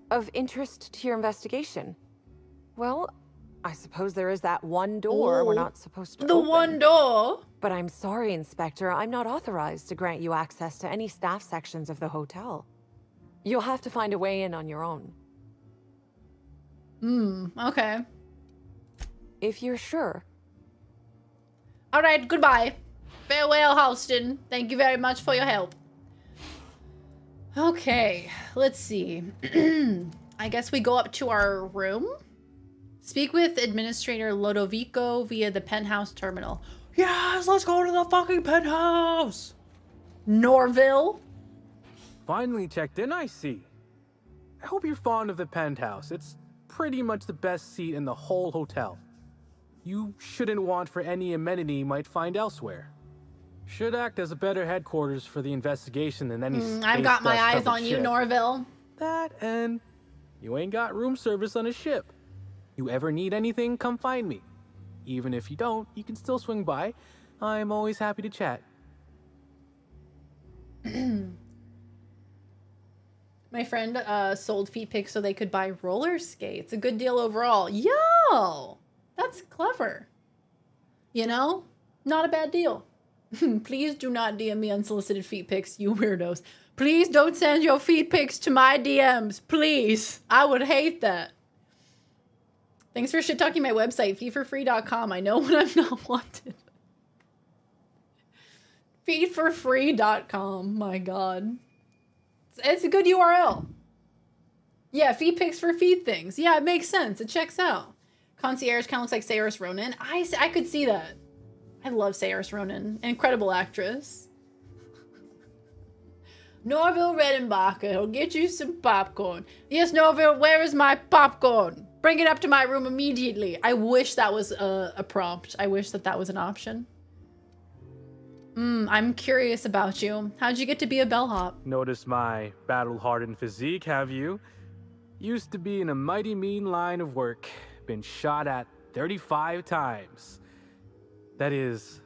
Of interest to your investigation? Well, I suppose there is that one door we're not supposed to open. The one door? But I'm sorry, Inspector, I'm not authorized to grant you access to any staff sections of the hotel. You'll have to find a way in on your own. Okay. If you're sure. All right, goodbye. Farewell, Halston. Thank you very much for your help. Okay, let's see. I guess we go up to our room. Speak with Administrator Lodovico via the penthouse terminal. Yes, let's go to the fucking penthouse. Norville. Finally checked in, I see. I hope you're fond of the penthouse. It's pretty much the best seat in the whole hotel. You shouldn't want for any amenity you might find elsewhere. Should act as a better headquarters for the investigation than any I've got my eyes on you, ship. Norville. That and you ain't got room service on a ship. You ever need anything, come find me. Even if you don't, you can still swing by. I'm always happy to chat. My friend sold feet pics so they could buy roller skates. A good deal overall. Yo, that's clever. You know, not a bad deal. Please do not DM me unsolicited feet pics, you weirdos. Please don't send your feet pics to my DMs. Please. I would hate that. Thanks for shit-talking my website, feetforfree.com. I know when I'm not wanted. Feetforfree.com. My God. It's a good URL. Yeah, feet pics for feet things. Yeah, it makes sense. It checks out. Concierge kind of looks like Saoirse Ronan. I could see that. I love Saoirse Ronan. Incredible actress. Norville Redenbacher, he'll get you some popcorn. Yes, Norville, where is my popcorn? Bring it up to my room immediately. I wish that was a prompt. I wish that was an option. I'm curious about you. How'd you get to be a bellhop? Notice my battle-hardened physique, have you? Used to be in a mighty mean line of work. Been shot at 35 times. That is,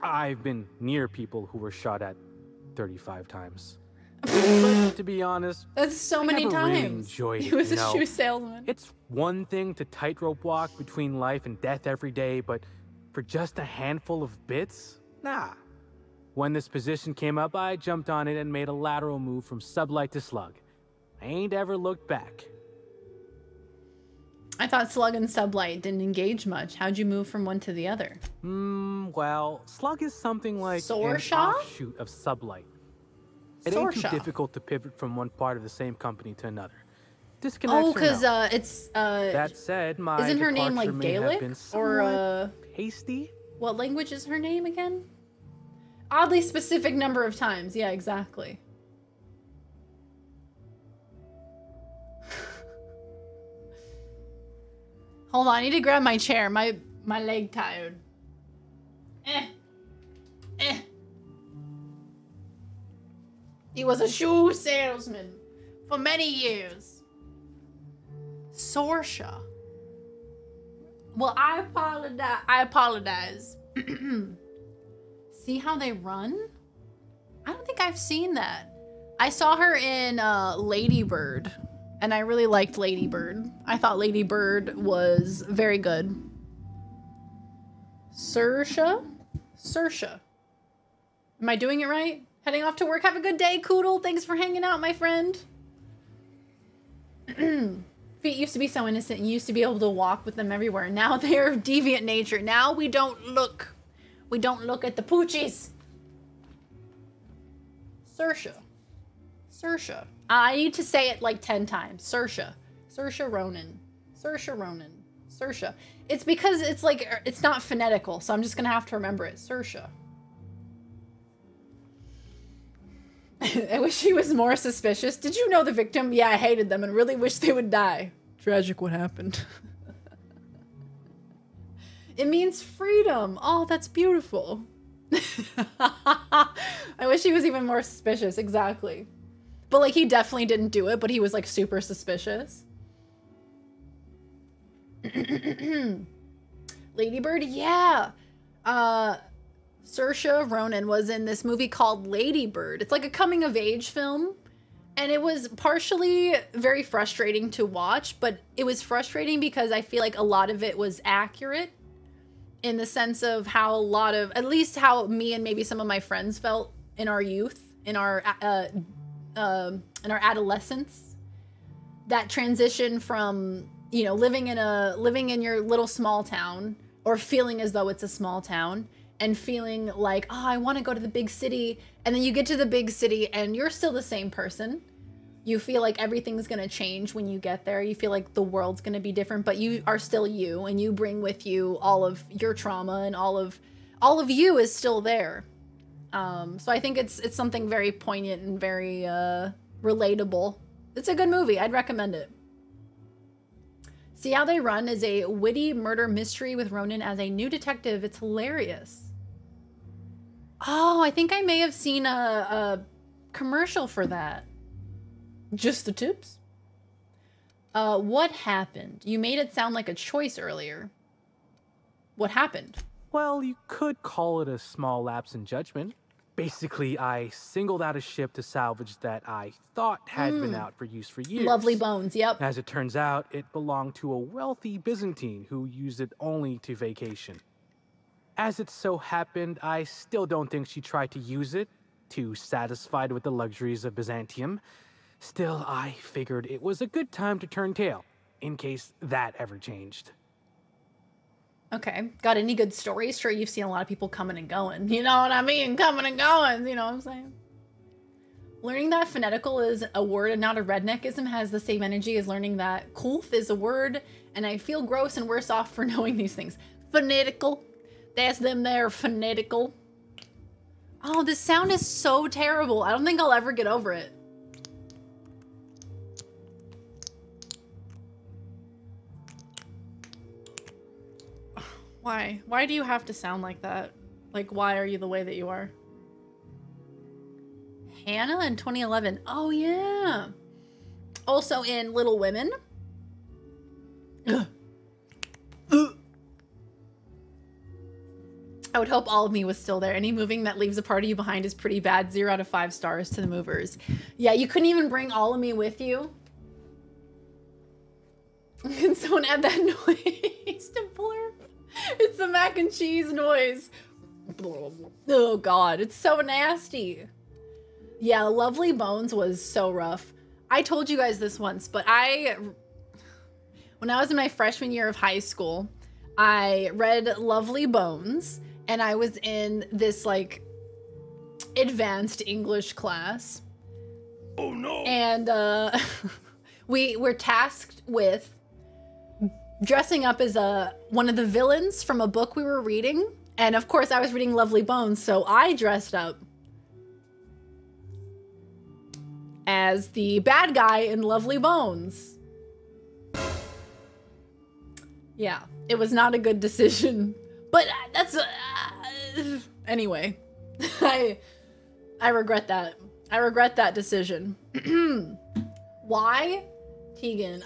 I've been near people who were shot at 35 times. But to be honest, that's so many times. Really enjoyed it, he was a shoe salesman. It's one thing to tightrope walk between life and death every day, but for just a handful of bits? Nah. When this position came up, I jumped on it and made a lateral move from sublight to slug. I ain't ever looked back. I thought slug and sublight didn't engage much. How'd you move from one to the other? Well, slug is something like an offshoot of sublight. It ain't too difficult to pivot from one part of the same company to another. Disconnect. Oh, because it's that said, my isn't her name like Gaelic or hasty? What language is her name again? Oddly specific number of times. Yeah, exactly. Hold on, I need to grab my chair. My leg tired. He was a shoe salesman for many years. Sorsha. Well, I apologize. See how they run? I don't think I've seen that. I saw her in Lady Bird, and I really liked Lady Bird. I thought Lady Bird was very good. Saoirse? Saoirse. Am I doing it right? Heading off to work. Have a good day, Koodle. Thanks for hanging out, my friend. Feet used to be so innocent. You used to be able to walk with them everywhere. Now they're of deviant nature. Now we don't look. We don't look at the poochies. Saoirse. Saoirse. I need to say it like 10 times. Saoirse. Saoirse Ronan. Saoirse Ronan. Saoirse. It's because it's like, it's not phonetical, so I'm just gonna have to remember it. Saoirse. I wish he was more suspicious. Did you know the victim? Yeah, I hated them and really wish they would die. Tragic what happened. It means freedom. Oh, that's beautiful. I wish he was even more suspicious. Exactly. But like, he definitely didn't do it, but he was like super suspicious. Lady Bird, yeah. Saoirse Ronan was in this movie called Lady Bird. It's like a coming of age film. And it was partially very frustrating to watch, but it was frustrating because I feel like a lot of it was accurate in the sense of how a lot of, at least how me and maybe some of my friends felt in our youth, in our adolescence. That transition from, you know, living in your little small town, or feeling as though it's a small town, and feeling like, oh, I want to go to the big city. And then you get to the big city and you're still the same person. You feel like everything's going to change when you get there. You feel like the world's going to be different, but you are still you, and you bring with you all of your trauma, and all of you is still there. So I think it's something very poignant and very relatable. It's a good movie. I'd recommend it. See How They Run is a witty murder mystery with Ronan as a new detective. It's hilarious. Oh, I think I may have seen a commercial for that. Just the tips? What happened? You made it sound like a choice earlier. What happened? Well, you could call it a small lapse in judgment. Basically, I singled out a ship to salvage that I thought had been out for use for years. Lovely Bones, yep. As it turns out, it belonged to a wealthy Byzantine who used it only to vacation. As it so happened, I still don't think she tried to use it, too satisfied with the luxuries of Byzantium. Still, I figured it was a good time to turn tail, in case that ever changed. Okay. Got any good stories? Sure, you've seen a lot of people coming and going. You know what I mean? Coming and going. You know what I'm saying? Learning that phonetical is a word and not a redneckism has the same energy as learning that coolth is a word, and I feel gross and worse off for knowing these things. Phonetical. That's them there, phonetical. Oh, this sound is so terrible. I don't think I'll ever get over it. Why? Why do you have to sound like that? Like, why are you the way that you are? Hannah in 2011. Oh, yeah. Also in Little Women. I would hope all of me was still there. Any moving that leaves a part of you behind is pretty bad. 0 out of 5 stars to the movers. Yeah, you couldn't even bring all of me with you. Can someone add that noise to blurb? It's the mac and cheese noise. Oh God, it's so nasty. Yeah, Lovely Bones was so rough. I told you guys this once, but when I was in my freshman year of high school, I read Lovely Bones, and I was in this like advanced English class. Oh no. And we were tasked with dressing up as one of the villains from a book we were reading, And of course I was reading Lovely Bones, so I dressed up as the bad guy in Lovely Bones. Yeah, it was not a good decision, but that's anyway. I regret that. I regret that decision. Why, Tegan?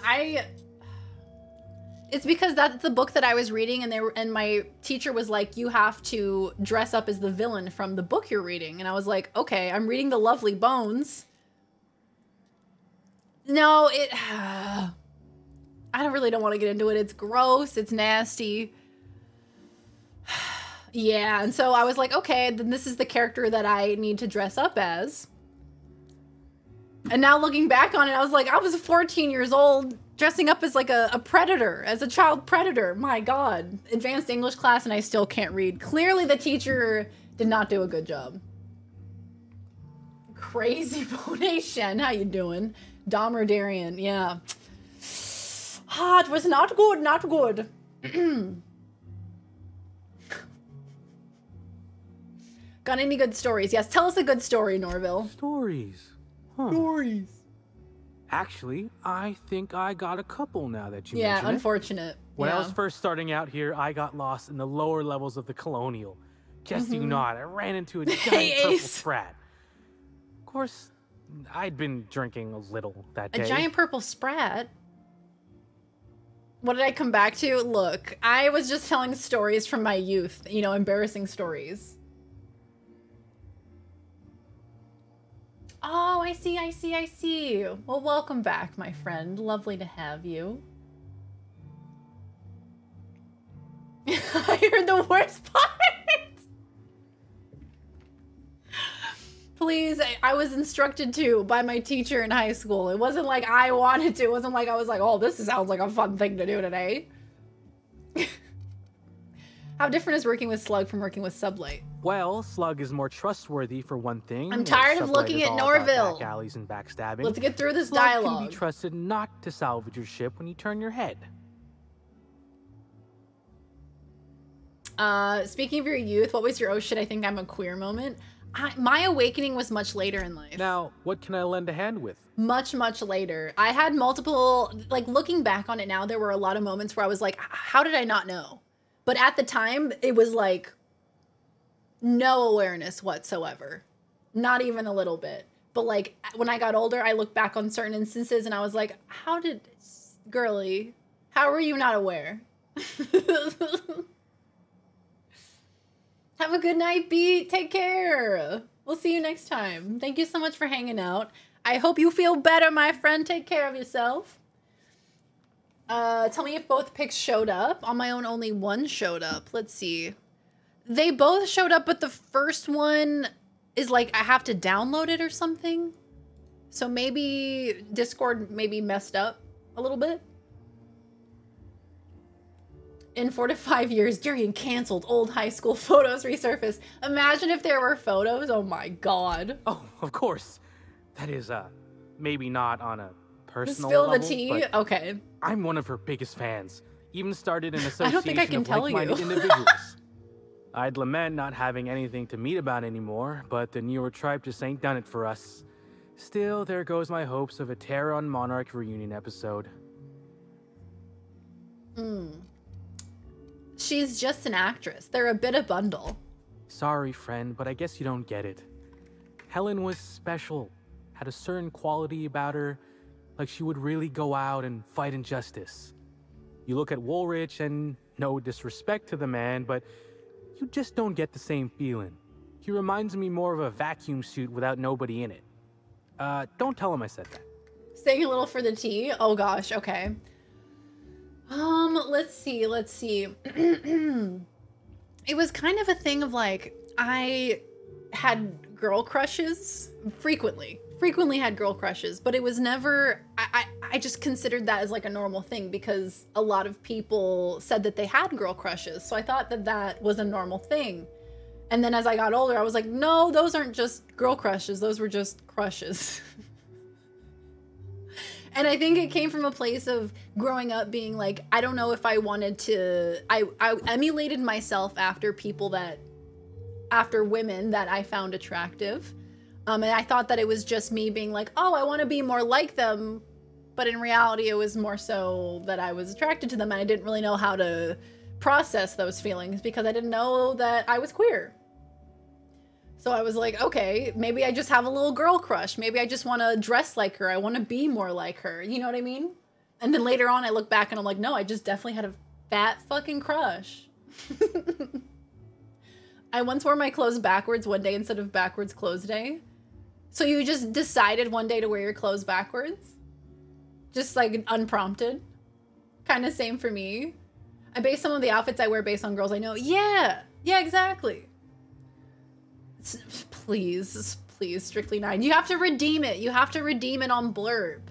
It's because that's the book that I was reading, and my teacher was like, "You have to dress up as the villain from the book you're reading," and I was like, "Okay, I'm reading The Lovely Bones." No, I really don't want to get into it. It's gross. It's nasty. Yeah, and so I was like, okay, then this is the character that I need to dress up as. And now looking back on it, I was like, I was 14 years old dressing up as like a predator, as a child predator. My God. Advanced English class and I still can't read. Clearly the teacher did not do a good job. Crazy Bonation. How you doing? VeryDarian, yeah. Ah, it was not good, not good. Got any good stories? Yes, tell us a good story, Norville. Stories. Huh. Stories. Actually, I think I got a couple now that you mention it. Yeah, unfortunate. When I was first starting out here, I got lost in the lower levels of the Colonial. Guess you not, I ran into a giant purple sprat. Of course, I'd been drinking a little that day. A giant purple sprat? What did I come back to? Look, I was just telling stories from my youth, you know, embarrassing stories. Oh, I see, I see, I see. Well, welcome back, my friend. Lovely to have you. I heard the worst part. Please, I was instructed to by my teacher in high school. It wasn't like I wanted to. It wasn't like I was like, oh, this sounds like a fun thing to do today. How different is working with Slug from working with Sublight? Well, Slug is more trustworthy for one thing. I'm tired of looking at Norville. Back alleys and backstabbing. Let's get through this Slug dialogue. can be trusted not to salvage your ship when you turn your head. Speaking of your youth, what was your oh shit, I think I'm a queer moment? My awakening was much later in life. Now, what can I lend a hand with? Much, much later. I had multiple, like looking back on it now, there were a lot of moments where I was like, how did I not know? But at the time, it was like no awareness whatsoever. Not even a little bit. But like when I got older, I looked back on certain instances and I was like, how did, girly, how were you not aware? Have a good night, Beat. Take care. We'll see you next time. Thank you so much for hanging out. I hope you feel better, my friend. Take care of yourself. Tell me if both pics showed up. On my own, only one showed up. Let's see. They both showed up, but the first one is like I have to download it or something. So maybe Discord maybe messed up a little bit. In 4 to 5 years, Darian canceled. Old high school photos resurfaced. Imagine if there were photos. Oh my God. Oh, of course. That is, maybe not on a personal Spill level. The tea? Okay. I'm one of her biggest fans. Even started an association I don't think I can of tell like-minded you. individuals. I'd lament not having anything to meet about anymore, but the newer tribe just ain't done it for us. Still, there goes my hopes of a Terran Monarch reunion episode. She's just an actress. They're a bit of bundle. Sorry, friend, but I guess you don't get it. Helen was special, had a certain quality about her, like she would really go out and fight injustice. You look at Woolrich, and no disrespect to the man, but you just don't get the same feeling. He reminds me more of a vacuum suit without nobody in it. Don't tell him I said that. Staying a little for the tea? Oh gosh, okay. Let's see. It was kind of a thing of like, I had girl crushes frequently had girl crushes, but it was never, I just considered that as like a normal thing because a lot of people said that they had girl crushes. So I thought that that was a normal thing. And then as I got older, I was like, no, those aren't just girl crushes. Those were just crushes. And I think it came from a place of growing up being like, I don't know if I wanted to, I emulated myself after women that I found attractive. And I thought that it was just me being like, oh, I want to be more like them. But in reality, it was more so that I was attracted to them and I didn't really know how to process those feelings because I didn't know that I was queer. So I was like, okay, maybe I just have a little girl crush. Maybe I just want to dress like her. I want to be more like her. You know what I mean? And then later on, I look back and I'm like, no, I just definitely had a fat fucking crush. I once wore my clothes backwards one day instead of backwards clothes day. So you just decided one day to wear your clothes backwards? Just like unprompted? Kind of same for me. I base some of the outfits I wear based on girls I know. Yeah, exactly. Please, Strictly 9. You have to redeem it. You have to redeem it on Blurb.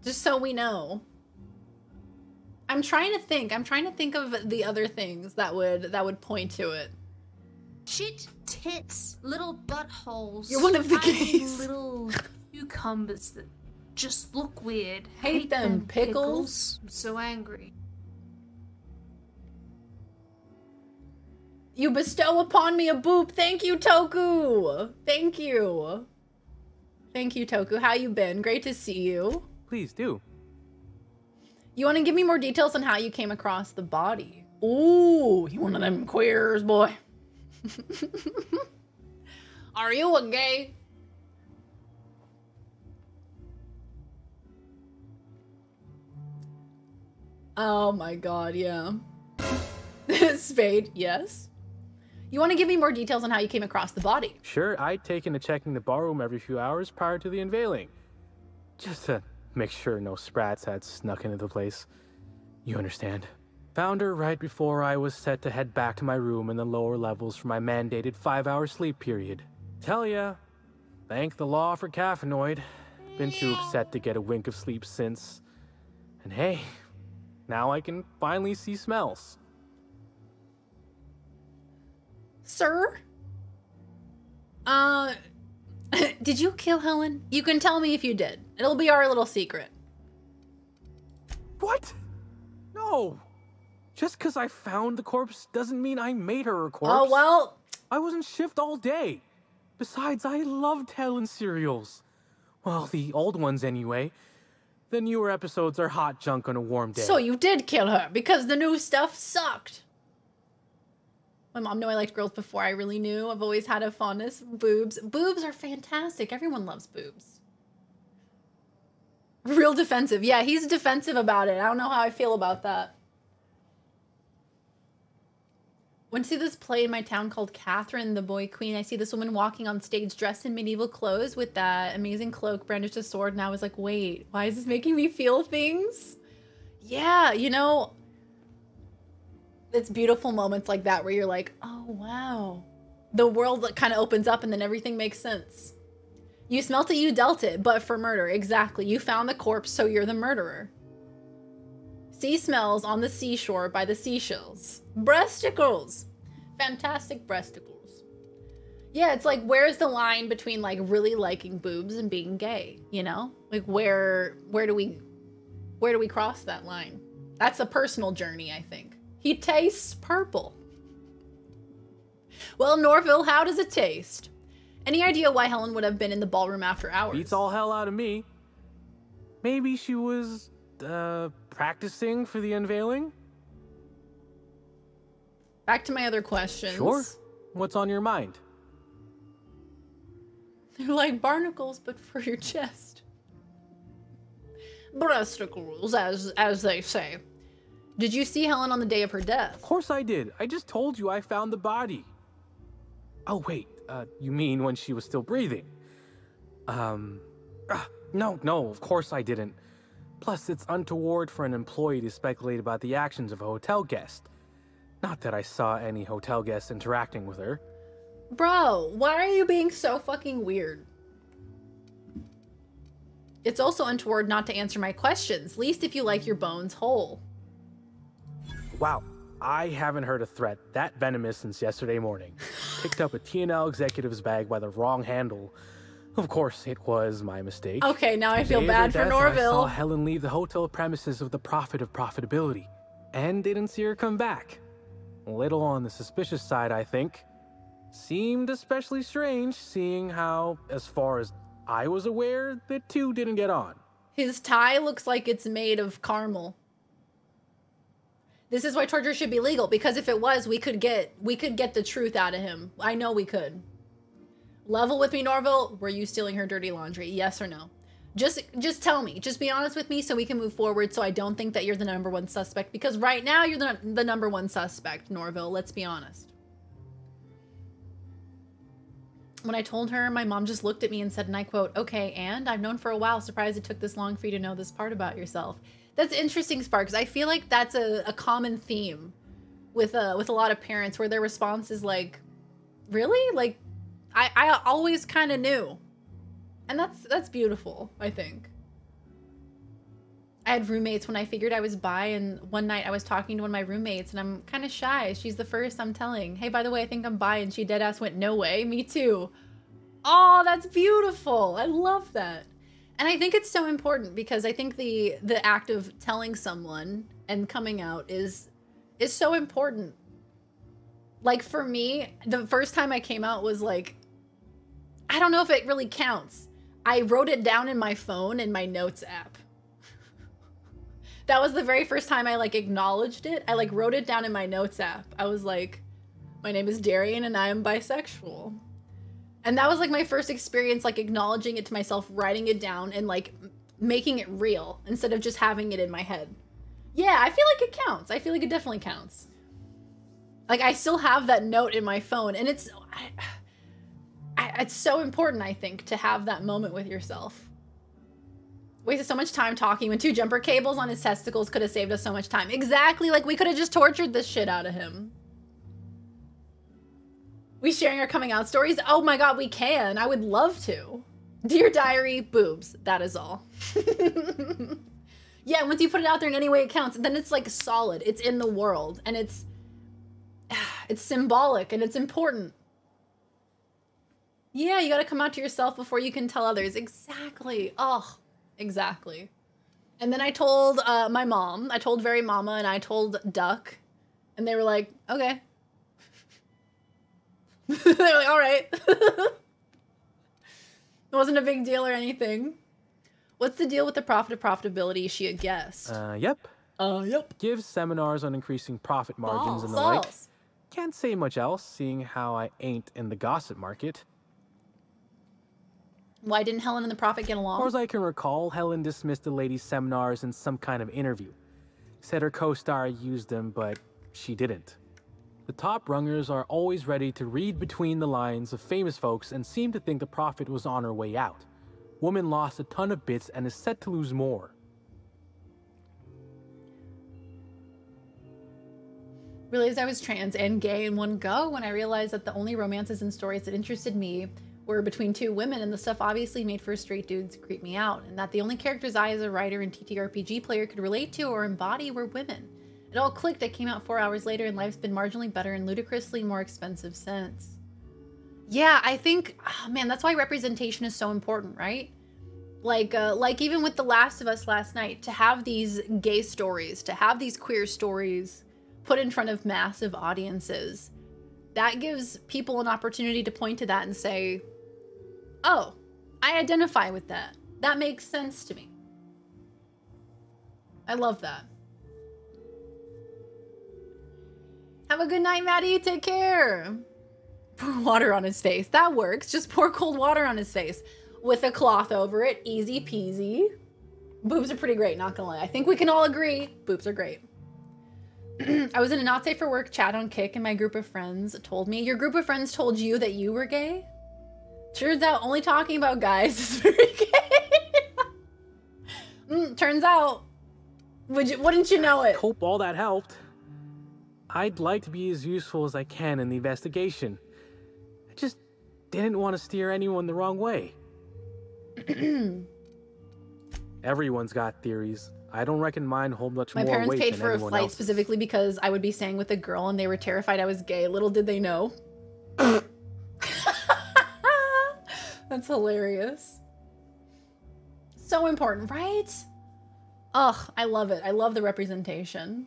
Just so we know. I'm trying to think of the other things that would point to it. Shit, tits, little buttholes. You're one of the gays. Little cucumbers that just look weird. Hate them pickles. I'm so angry. You bestow upon me a boop. Thank you, Toku. Thank you. Thank you, Toku. How you been? Great to see you. Please do. You want to give me more details on how you came across the body? Ooh, you one of them queers, boy. Are you a gay? Oh my god, yeah. Spade, yes. You want to give me more details on how you came across the body? Sure, I'd taken to checking the ballroom every few hours prior to the unveiling. Just to make sure no sprats had snuck into the place. You understand. Found her right before I was set to head back to my room in the lower levels for my mandated 5-hour sleep period. Tell ya, thank the law for caffeinoid. Been too upset to get a wink of sleep since. And hey, now I can finally see smells. Sir? Did you kill Helen? You can tell me if you did. It'll be our little secret. What? No. Just because I found the corpse doesn't mean I made her a corpse. Oh, well. I was in shift all day. Besides, I loved Helen serials. Well, the old ones anyway. The newer episodes are hot junk on a warm day. So you did kill her because the new stuff sucked. My mom knew I liked girls before I really knew. I've always had a fondness for boobs. Boobs are fantastic. Everyone loves boobs. Real defensive. Yeah, he's defensive about it. I don't know how I feel about that. Went to see this play in my town called Catherine, the Boy Queen. I see this woman walking on stage dressed in medieval clothes with that amazing cloak, brandished a sword, and I was like, wait, why is this making me feel things? Yeah, you know, it's beautiful moments like that where you're like, oh, wow. The world kind of opens up and then everything makes sense. You smelt it, you dealt it, but for murder, exactly. You found the corpse, so you're the murderer. Sea smells on the seashore by the seashells. Breasticles. Fantastic breasticles. Yeah, it's like, where's the line between like really liking boobs and being gay, you know? Like where do we cross that line? That's a personal journey, I think. He tastes purple. Well, Norville, how does it taste? Any idea why Helen would have been in the ballroom after hours? Beats all hell out of me. Maybe she was, practicing for the unveiling? Back to my other questions. Sure. What's on your mind? They're like barnacles, but for your chest. Breasticles, as they say. Did you see Helen on the day of her death? Of course I did. I just told you I found the body. Oh, wait. You mean when she was still breathing? No, of course I didn't. Plus, it's untoward for an employee to speculate about the actions of a hotel guest. Not that I saw any hotel guests interacting with her. Bro, why are you being so fucking weird? It's also untoward not to answer my questions, least if you like your bones whole. Wow, I haven't heard a threat that venomous since yesterday morning. Picked up a T&L executive's bag by the wrong handle. Of course, it was my mistake. Okay, now I feel The day of bad her for death, I saw Norville. Helen leave the hotel premises with the profit of profitability, and didn't see her come back. A little on the suspicious side, I think. Seemed especially strange, seeing how, as far as I was aware, the two didn't get on. His tie looks like it's made of caramel. This is why torture should be legal, because if it was, we could get the truth out of him. I know we could. Level with me, Norville. Were you stealing her dirty laundry? Yes or no? Just tell me. Just be honest with me so we can move forward, so I don't think that you're the #1 suspect, because right now you're the #1 suspect, Norville. Let's be honest. When I told her, my mom just looked at me and said, and I quote, "Okay, and I've known for a while. Surprised it took this long for you to know this part about yourself." That's interesting, Sparks. I feel like that's a common theme with a lot of parents, where their response is like, "Really? Like, I always kind of knew." And that's beautiful, I think. I had roommates when I figured I was bi, and one night I was talking to one of my roommates, and I'm kind of shy. She's the first I'm telling. "Hey, by the way, I think I'm bi," and she deadass went, "No way, me too." Oh, that's beautiful. I love that. And I think it's so important, because I think the act of telling someone and coming out is so important. Like, for me, the first time I came out was like, I don't know if it really counts. I wrote it down in my phone in my notes app. That was the very first time I like acknowledged it. I like wrote it down in my notes app. I was like, "My name is Darian and I am bisexual." And that was like my first experience, like acknowledging it to myself, writing it down, and like making it real instead of just having it in my head. Yeah, I feel like it counts. I feel like it definitely counts. Like, I still have that note in my phone, and it's so important, I think, to have that moment with yourself. Wasted so much time talking when 2 jumper cables on his testicles could have saved us so much time. Exactly, like we could have just tortured this shit out of him. We sharing our coming out stories? Oh my god, we can. I would love to. Dear diary, boobs. That is all. Yeah, once you put it out there in any way it counts, then it's like solid. It's in the world, and it's symbolic, and it's important. Yeah, you gotta come out to yourself before you can tell others. Exactly. Oh, exactly. And then I told my mom, I told Very Mama, and I told Duck, and they were like, "Okay." They were like, "All right." It wasn't a big deal or anything. What's the deal with the profit of profitability? Is she a guest? Yep. Yep. Gives seminars on increasing profit margins and the like. Can't say much else, seeing how I ain't in the gossip market. Why didn't Helen and the Prophet get along? As far as I can recall, Helen dismissed the lady's seminars in some kind of interview. Said her co-star used them, but she didn't. The top rungers are always ready to read between the lines of famous folks and seem to think the Prophet was on her way out. Woman lost a ton of bits and is set to lose more. Realized I was trans and gay in one go when I realized that the only romances and stories that interested me were between 2 women, and the stuff obviously made for straight dudes creep me out, and that the only characters I as a writer and TTRPG player could relate to or embody were women. It all clicked. I came out 4 hours later, and life's been marginally better and ludicrously more expensive since. Yeah, I think, oh man, that's why representation is so important, right? Like even with The Last of Us last night, to have these gay stories, to have these queer stories put in front of massive audiences, that gives people an opportunity to point to that and say, "Oh, I identify with that. That makes sense to me." I love that. Have a good night, Maddie. Take care. Pour water on his face. That works. Just pour cold water on his face with a cloth over it. Easy peasy. Boobs are pretty great, not gonna lie. I think we can all agree. Boobs are great. I was in a not safe for work chat on Kick, and my group of friends told me, your group of friends told you that you were gay? Turns out only talking about guys is very gay. Turns out, wouldn't you know it? Hope all that helped. I'd like to be as useful as I can in the investigation. I just didn't want to steer anyone the wrong way. Everyone's got theories. I don't reckon mine hold much more weight than anyone else's. My parents paid for a flight specifically because I would be staying with a girl and they were terrified I was gay. Little did they know. That's hilarious. So important, right? Ugh, I love it. I love the representation.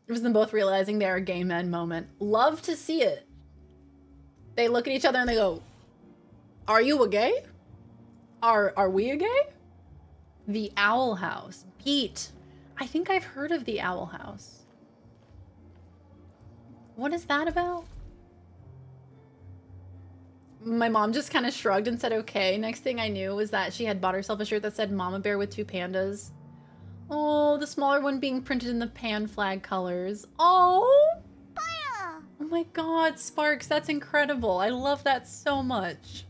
It was them both realizing they are gay men moment. Love to see it. They look at each other and they go, "Are you a gay? Are we a gay?" The Owl House. Pete. I think I've heard of the Owl House. What is that about? My mom just kind of shrugged and said, okay. Next thing I knew was that she had bought herself a shirt that said Mama Bear with 2 pandas. Oh, the smaller one being printed in the pan flag colors. Oh! Oh my god, Sparks, that's incredible. I love that so much.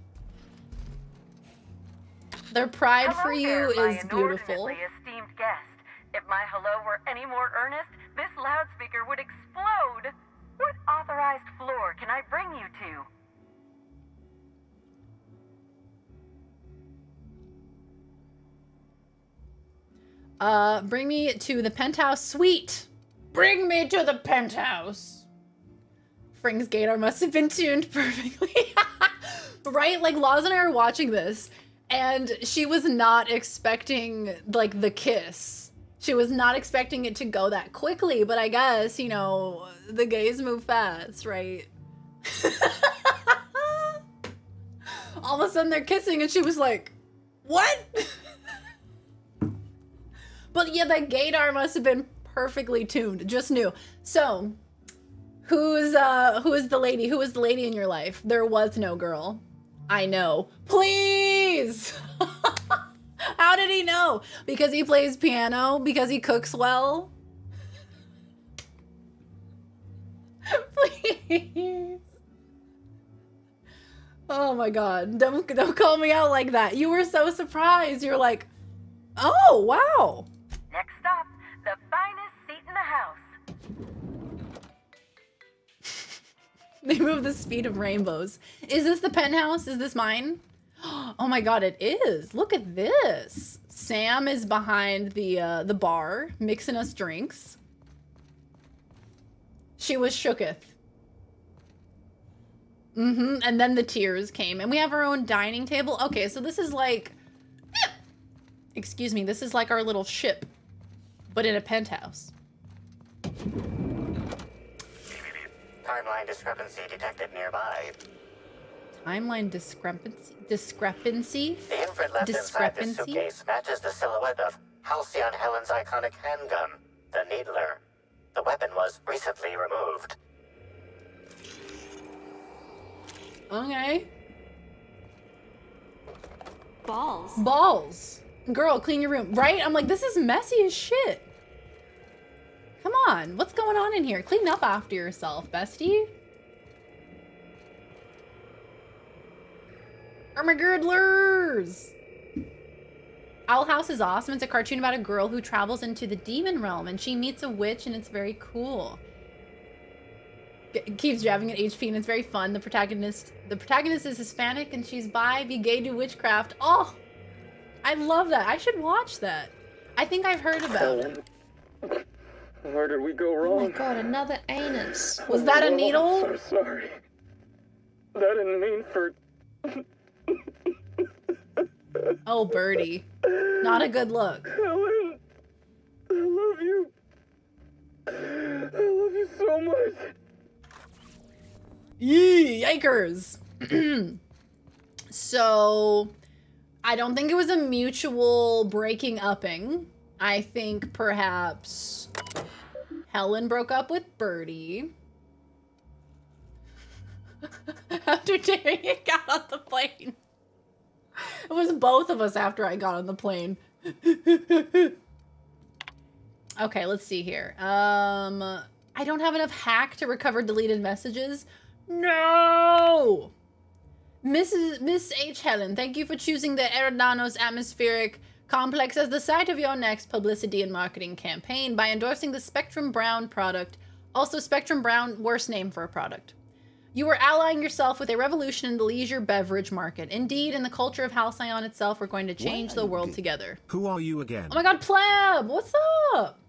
Their pride for you is beautiful. Esteemed guest. If my hello were any more earnest, this loudspeaker would explode. What authorized floor can I bring you to? Bring me to the penthouse suite. Bring me to the penthouse. Fring's gaydar must have been tuned perfectly. Right? Like, Laws and I are watching this, and she was not expecting, like, the kiss. She was not expecting it to go that quickly, but I guess, you know, the gays move fast, right? All of a sudden they're kissing, and she was like, what? But yeah, that gaydar must have been perfectly tuned. Just knew. So, who is the lady? Who is the lady in your life? There was no girl. I know. Please! How did he know? Because he plays piano? Because he cooks well? Please. Oh my god. Don't call me out like that. You were so surprised. You're like, oh, wow. Next stop, the finest seat in the house. They move the speed of rainbows. Is this the penthouse? Is this mine? Oh my god, it is. Look at this. Sam is behind the bar, mixing us drinks. She was shooketh. And then the tears came. And we have our own dining table. Okay, so this is like... Excuse me, this is like our little ship, but in a penthouse. Timeline discrepancy detected nearby. Timeline discrepancy? The imprint left inside the suitcase matches the silhouette of Halcyon Helen's iconic handgun, the Needler. The weapon was recently removed. Okay. Balls. Balls. Girl, clean your room. Right? I'm like, this is messy as shit. Come on. What's going on in here? Clean up after yourself, bestie. Girdlers. Owl House is awesome. It's a cartoon about a girl who travels into the demon realm and she meets a witch and it's very cool. Keeps driving at HP and it's very fun. The protagonist is Hispanic and she's bi, be gay, do witchcraft. Oh, I love that. I should watch that. I think I've heard about it. Where did we go wrong? Oh my god, another anus. Was that a needle? I'm so sorry. That didn't mean for... Oh, Birdie. Not a good look. Helen, I love you. I love you so much. Yee, yikers. So, I don't think it was a mutual breaking upping. I think perhaps Helen broke up with Birdie. After Darian got on the plane. It was both of us after I got on the plane. Okay, let's see here. I don't have enough hack to recover deleted messages. No! Miss H. Helen, thank you for choosing the Eridanos Atmospheric Complex as the site of your next publicity and marketing campaign by endorsing the Spectrum Brown product. Also, Spectrum Brown, worst name for a product. You are allying yourself with a revolution in the leisure beverage market. Indeed, in the culture of Halcyon itself, we're going to change the world together. Who are you again? Oh my god, Pleb! What's up?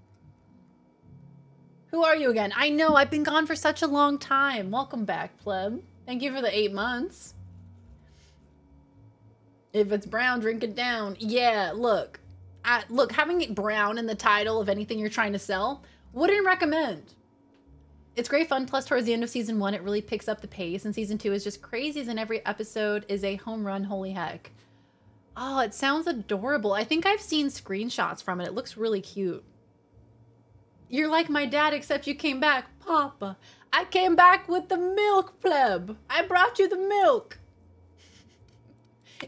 Who are you again? I know, I've been gone for such a long time. Welcome back, Pleb. Thank you for the 8 months. If it's brown, drink it down. Yeah, look. Look, having it brown in the title of anything you're trying to sell, wouldn't recommend. It's great fun, plus towards the end of season 1, it really picks up the pace, and season 2 is just crazy, and every episode is a home run, holy heck. Oh, it sounds adorable. I think I've seen screenshots from it. It looks really cute. You're like my dad, except you came back. Papa, I came back with the milk, pleb. I brought you the milk.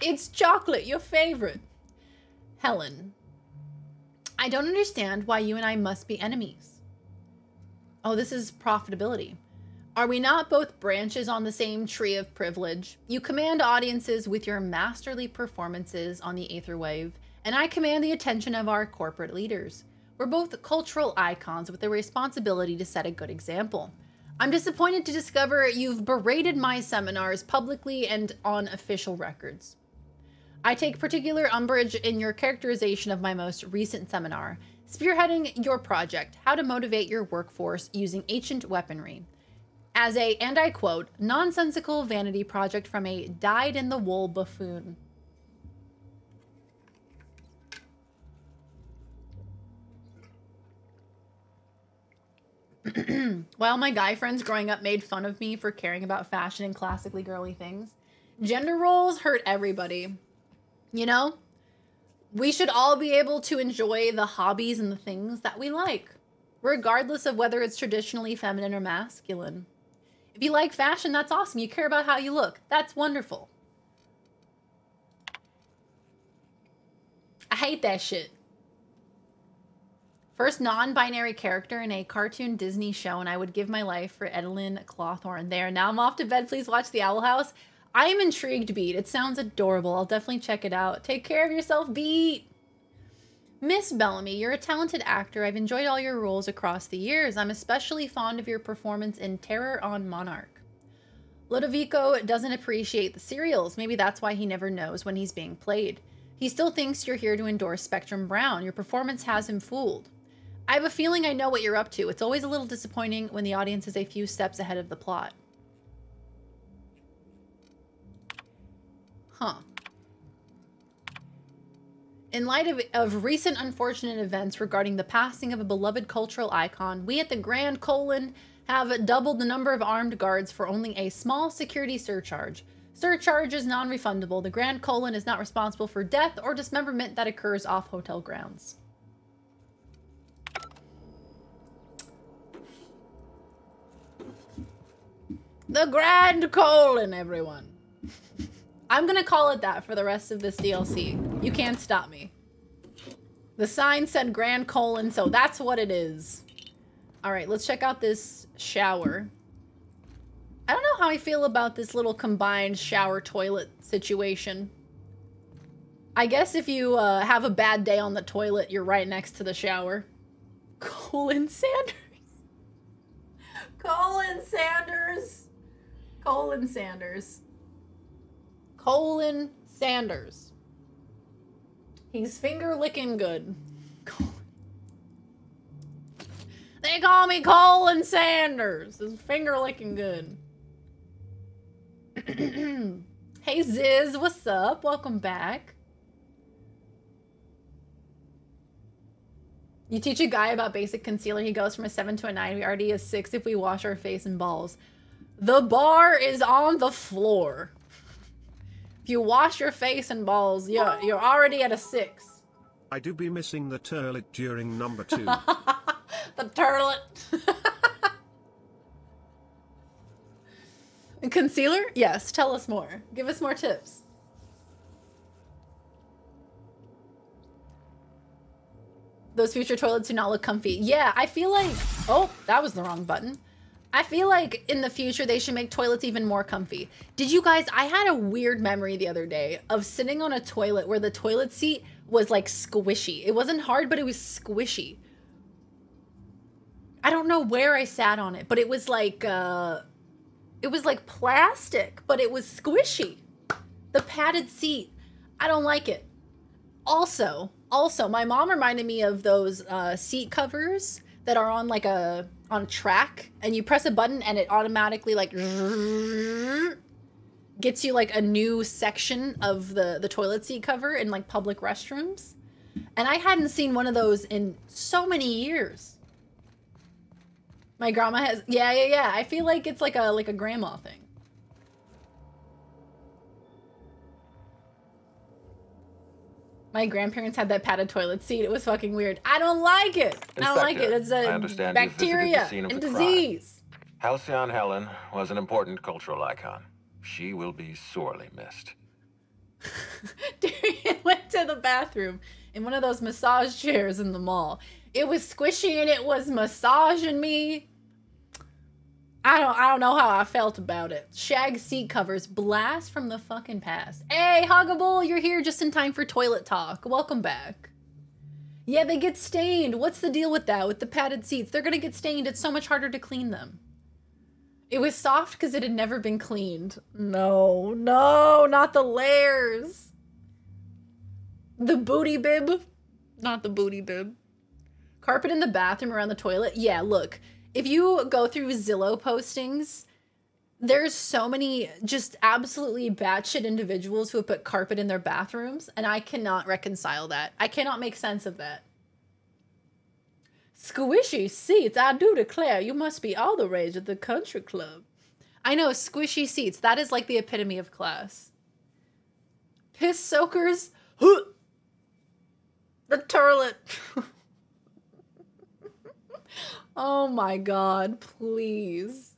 It's chocolate, your favorite. Helen, I don't understand why you and I must be enemies. Oh, this is profitability. Are we not both branches on the same tree of privilege? You command audiences with your masterly performances on the Aetherwave, and I command the attention of our corporate leaders. We're both cultural icons with a responsibility to set a good example. I'm disappointed to discover you've berated my seminars publicly and on official records. I take particular umbrage in your characterization of my most recent seminar, spearheading your project, How to Motivate Your Workforce Using Ancient Weaponry, as a, and I quote, nonsensical vanity project from a dyed-in-the-wool buffoon. While my guy friends growing up made fun of me for caring about fashion and classically girly things, gender roles hurt everybody. You know? We should all be able to enjoy the hobbies and the things that we like, regardless of whether it's traditionally feminine or masculine. If you like fashion, that's awesome. You care about how you look. That's wonderful. I hate that shit. First non-binary character in a cartoon Disney show, and I would give my life for Edelyn Clawthorne. There, now I'm off to bed. Please watch The Owl House. I am intrigued, Beat. It sounds adorable. I'll definitely check it out. Take care of yourself, Beat. Miss Bellamy, you're a talented actor. I've enjoyed all your roles across the years. I'm especially fond of your performance in Terror on Monarch. Ludovico doesn't appreciate the serials. Maybe that's why he never knows when he's being played. He still thinks you're here to endorse Spectrum Brown. Your performance has him fooled. I have a feeling I know what you're up to. It's always a little disappointing when the audience is a few steps ahead of the plot. Huh. In light of recent unfortunate events regarding the passing of a beloved cultural icon, we at the Grand Colon have doubled the number of armed guards for only a small security surcharge. Surcharge is non-refundable. The Grand Colon is not responsible for death or dismemberment that occurs off hotel grounds. The Grand Colon, everyone. I'm gonna call it that for the rest of this DLC. You can't stop me. The sign said Grand Colon, so that's what it is. All right, let's check out this shower. I don't know how I feel about this little combined shower toilet situation. I guess if you have a bad day on the toilet, you're right next to the shower. Colin Sanders. Colin Sanders. Colin Sanders. Colin Sanders. He's finger licking good. They call me Colin Sanders. He's finger licking good. Hey Ziz, what's up? Welcome back. You teach a guy about basic concealer, he goes from a 7 to a 9. We already a 6 if we wash our face and balls. The bar is on the floor. If you wash your face and balls, you're already at a 6. I do be missing the turlet during number 2. The turlet. And concealer? Yes, tell us more. Give us more tips. Those future toilets do not look comfy. Yeah, I feel like... Oh, that was the wrong button. I feel like in the future they should make toilets even more comfy. Did you guys... I had a weird memory the other day of sitting on a toilet where the toilet seat was like squishy. It wasn't hard, but it was squishy. I don't know where I sat on it, but it was like plastic, but it was squishy. The padded seat. I don't like it. Also, my mom reminded me of those seat covers that are on like on a track, and you press a button and it automatically like gets you like a new section of the toilet seat cover in like public restrooms. And I hadn't seen one of those in so many years. My grandma has, yeah. I feel like it's like a grandma thing. My grandparents had that padded toilet seat. It was fucking weird. I don't like it. I don't like it. It's a bacteria and disease. Halcyon Helen was an important cultural icon. She will be sorely missed. Darian went to the bathroom in one of those massage chairs in the mall. It was squishy and it was massaging me. I don't know how I felt about it. Shag seat covers, blast from the fucking past. Hey, Huggable, you're here just in time for toilet talk. Welcome back. Yeah, they get stained. What's the deal with that, with the padded seats? They're gonna get stained. It's so much harder to clean them. It was soft because it had never been cleaned. No, not the layers. The booty bib. Not the booty bib. Carpet in the bathroom around the toilet. Yeah, look. If you go through Zillow postings, there's so many just absolutely batshit individuals who have put carpet in their bathrooms, and I cannot reconcile that. I cannot make sense of that. Squishy seats, I do declare, you must be all the rage at the country club. I know, squishy seats, that is like the epitome of class. Piss soakers, the turlet. Oh my god, please.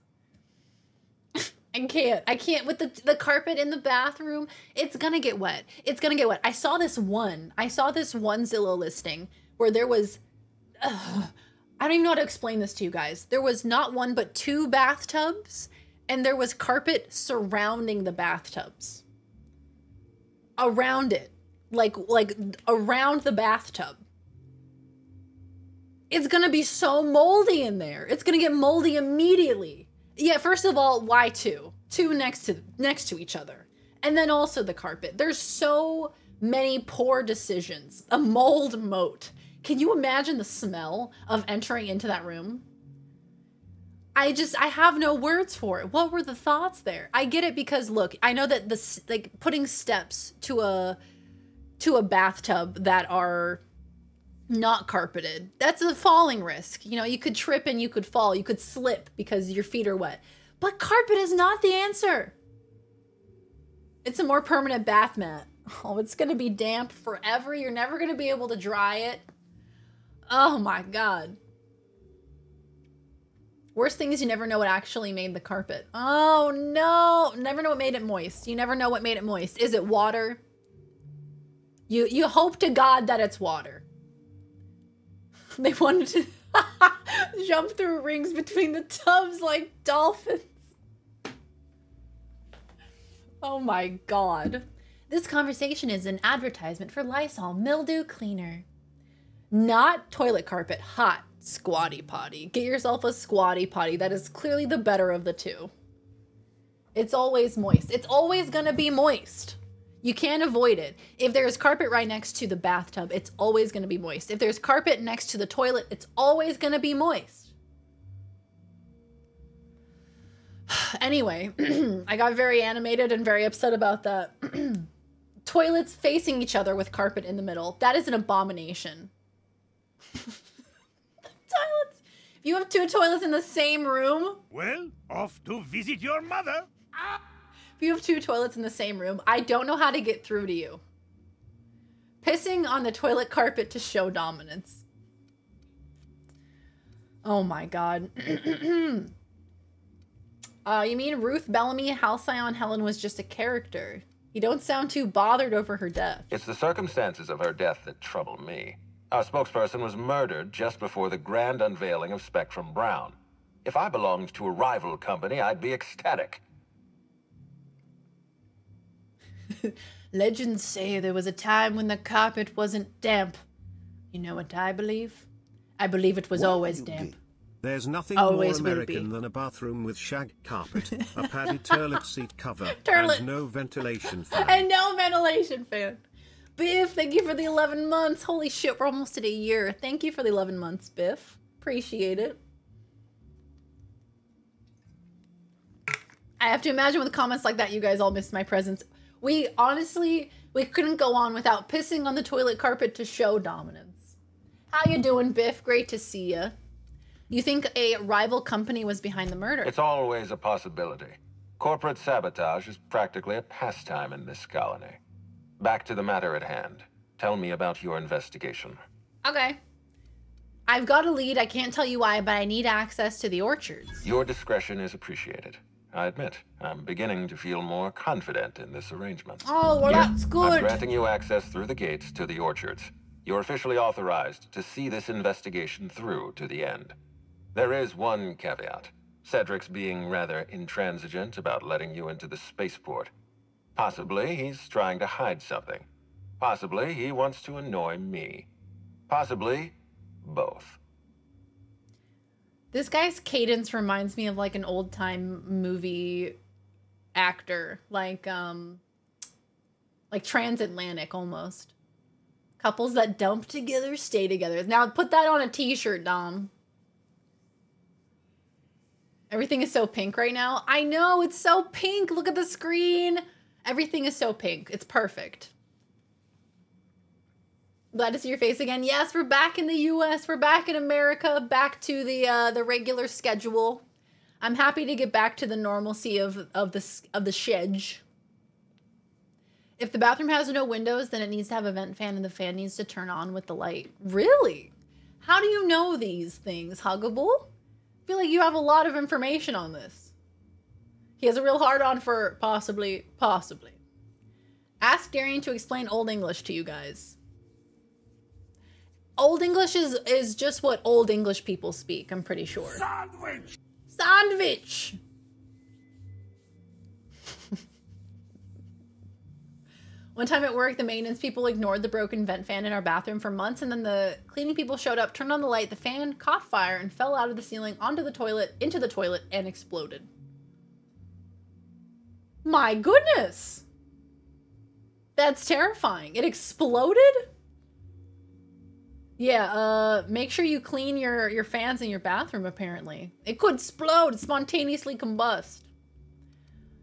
I can't with the carpet in the bathroom. It's gonna get wet. It's gonna get wet. I saw this one Zillow listing where there was, I don't even know how to explain this to you guys. There was not one, but 2 bathtubs, and there was carpet surrounding the bathtubs. Around it. Like around the bathtub. It's gonna be so moldy in there. It's gonna get moldy immediately. Yeah, first of all, why 2? 2 next to each other. And then also the carpet. There's so many poor decisions. A mold moat. Can you imagine the smell of entering into that room? I have no words for it. What were the thoughts there? I get it because look, I know that like putting steps to a bathtub that are not carpeted, that's a falling risk. You know, you could trip and you could fall, you could slip because your feet are wet. But carpet is not the answer. It's a more permanent bath mat. Oh, it's gonna be damp forever. You're never gonna be able to dry it. Oh my god. Worst thing is you never know what actually made the carpet. Oh no, never know what made it moist. You never know what made it moist. Is it water? You hope to God that it's water. They wanted to jump through rings between the tubs like dolphins. Oh my god. This conversation is an advertisement for Lysol Mildew Cleaner. Not toilet carpet, hot squatty potty. Get yourself a squatty potty. That is clearly the better of the 2. It's always moist. It's always gonna be moist. You can't avoid it. If there's carpet right next to the bathtub, it's always going to be moist. If there's carpet next to the toilet, it's always going to be moist. Anyway, I got very animated and very upset about that. Toilets facing each other with carpet in the middle. That is an abomination. Toilets. If you have 2 toilets in the same room. Well, off to visit your mother. If you have 2 toilets in the same room, I don't know how to get through to you. Pissing on the toilet carpet to show dominance. Oh my god. You mean Ruth Bellamy, Halcyon Helen was just a character? You don't sound too bothered over her death. It's the circumstances of her death that trouble me. Our spokesperson was murdered just before the grand unveiling of Spectrum Brown. If I belonged to a rival company, I'd be ecstatic. Legends say there was a time when the carpet wasn't damp. You know what I believe? I believe it was always damp. There's nothing Always more will be. American than a bathroom with shag carpet, a padded toilet seat cover, Turlet. and no ventilation fan. And no ventilation fan. Biff, thank you for the 11 months. Holy shit, we're almost at a year. Thank you for the 11 months, Biff. Appreciate it. I have to imagine with comments like that, you guys all missed my presence. We honestly, we couldn't go on without pissing on the toilet carpet to show dominance. How you doing, Biff? Great to see ya. You think a rival company was behind the murder? It's always a possibility. Corporate sabotage is practically a pastime in this colony. Back to the matter at hand. Tell me about your investigation. Okay. I've got a lead. I can't tell you why, but I need access to the orchards. Your discretion is appreciated. I admit, I'm beginning to feel more confident in this arrangement. Oh, well, that's good. I'm granting you access through the gates to the orchards. You're officially authorized to see this investigation through to the end. There is one caveat. Cedric's being rather intransigent about letting you into the spaceport. Possibly he's trying to hide something. Possibly he wants to annoy me. Possibly both. This guy's cadence reminds me of like an old time movie actor, like Transatlantic almost. Couples that dump together stay together. Now put that on a t-shirt, Dom. Everything is so pink right now. I know, it's so pink. Look at the screen. Everything is so pink. It's perfect. Glad to see your face again. Yes, we're back in the US. We're back in America. Back to the regular schedule. I'm happy to get back to the normalcy of the schedule. If the bathroom has no windows, then it needs to have a vent fan and the fan needs to turn on with the light. Really? How do you know these things, Huggable? I feel like you have a lot of information on this. He has a real hard-on for possibly. Ask Darian to explain Old English to you guys. Old English is just what Old English people speak, I'm pretty sure. Sandwich! Sandwich! One time at work, the maintenance people ignored the broken vent fan in our bathroom for months, and then the cleaning people showed up, turned on the light, the fan caught fire, and fell out of the ceiling onto the toilet, into the toilet, and exploded. My goodness! That's terrifying. It exploded? Yeah, make sure you clean your fans in your bathroom, apparently. It could explode, spontaneously combust.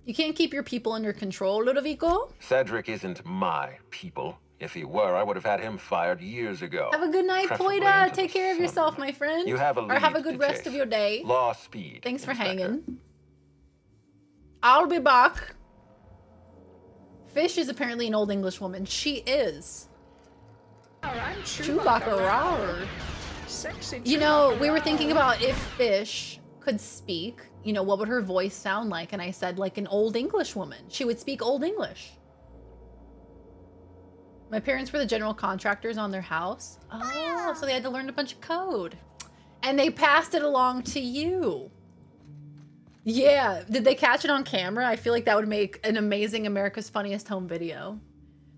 You can't keep your people under control, Ludovico. Cedric isn't my people. If he were, I would have had him fired years ago. Have a good night, Poida. Take care of yourself, my friend. You have a lead or have a good to rest chase. of your day. Law speed. Thanks for Inspector. hanging. I'll be back. Fish is apparently an Old English woman. She is. Chewbacca. Sexy. You know, we were thinking about if Fish could speak, you know, what would her voice sound like? And I said, like an Old English woman. She would speak Old English. My parents were the general contractors on their house. Oh, so they had to learn a bunch of code. And they passed it along to you. Yeah, did they catch it on camera? I feel like that would make an amazing America's Funniest Home Video.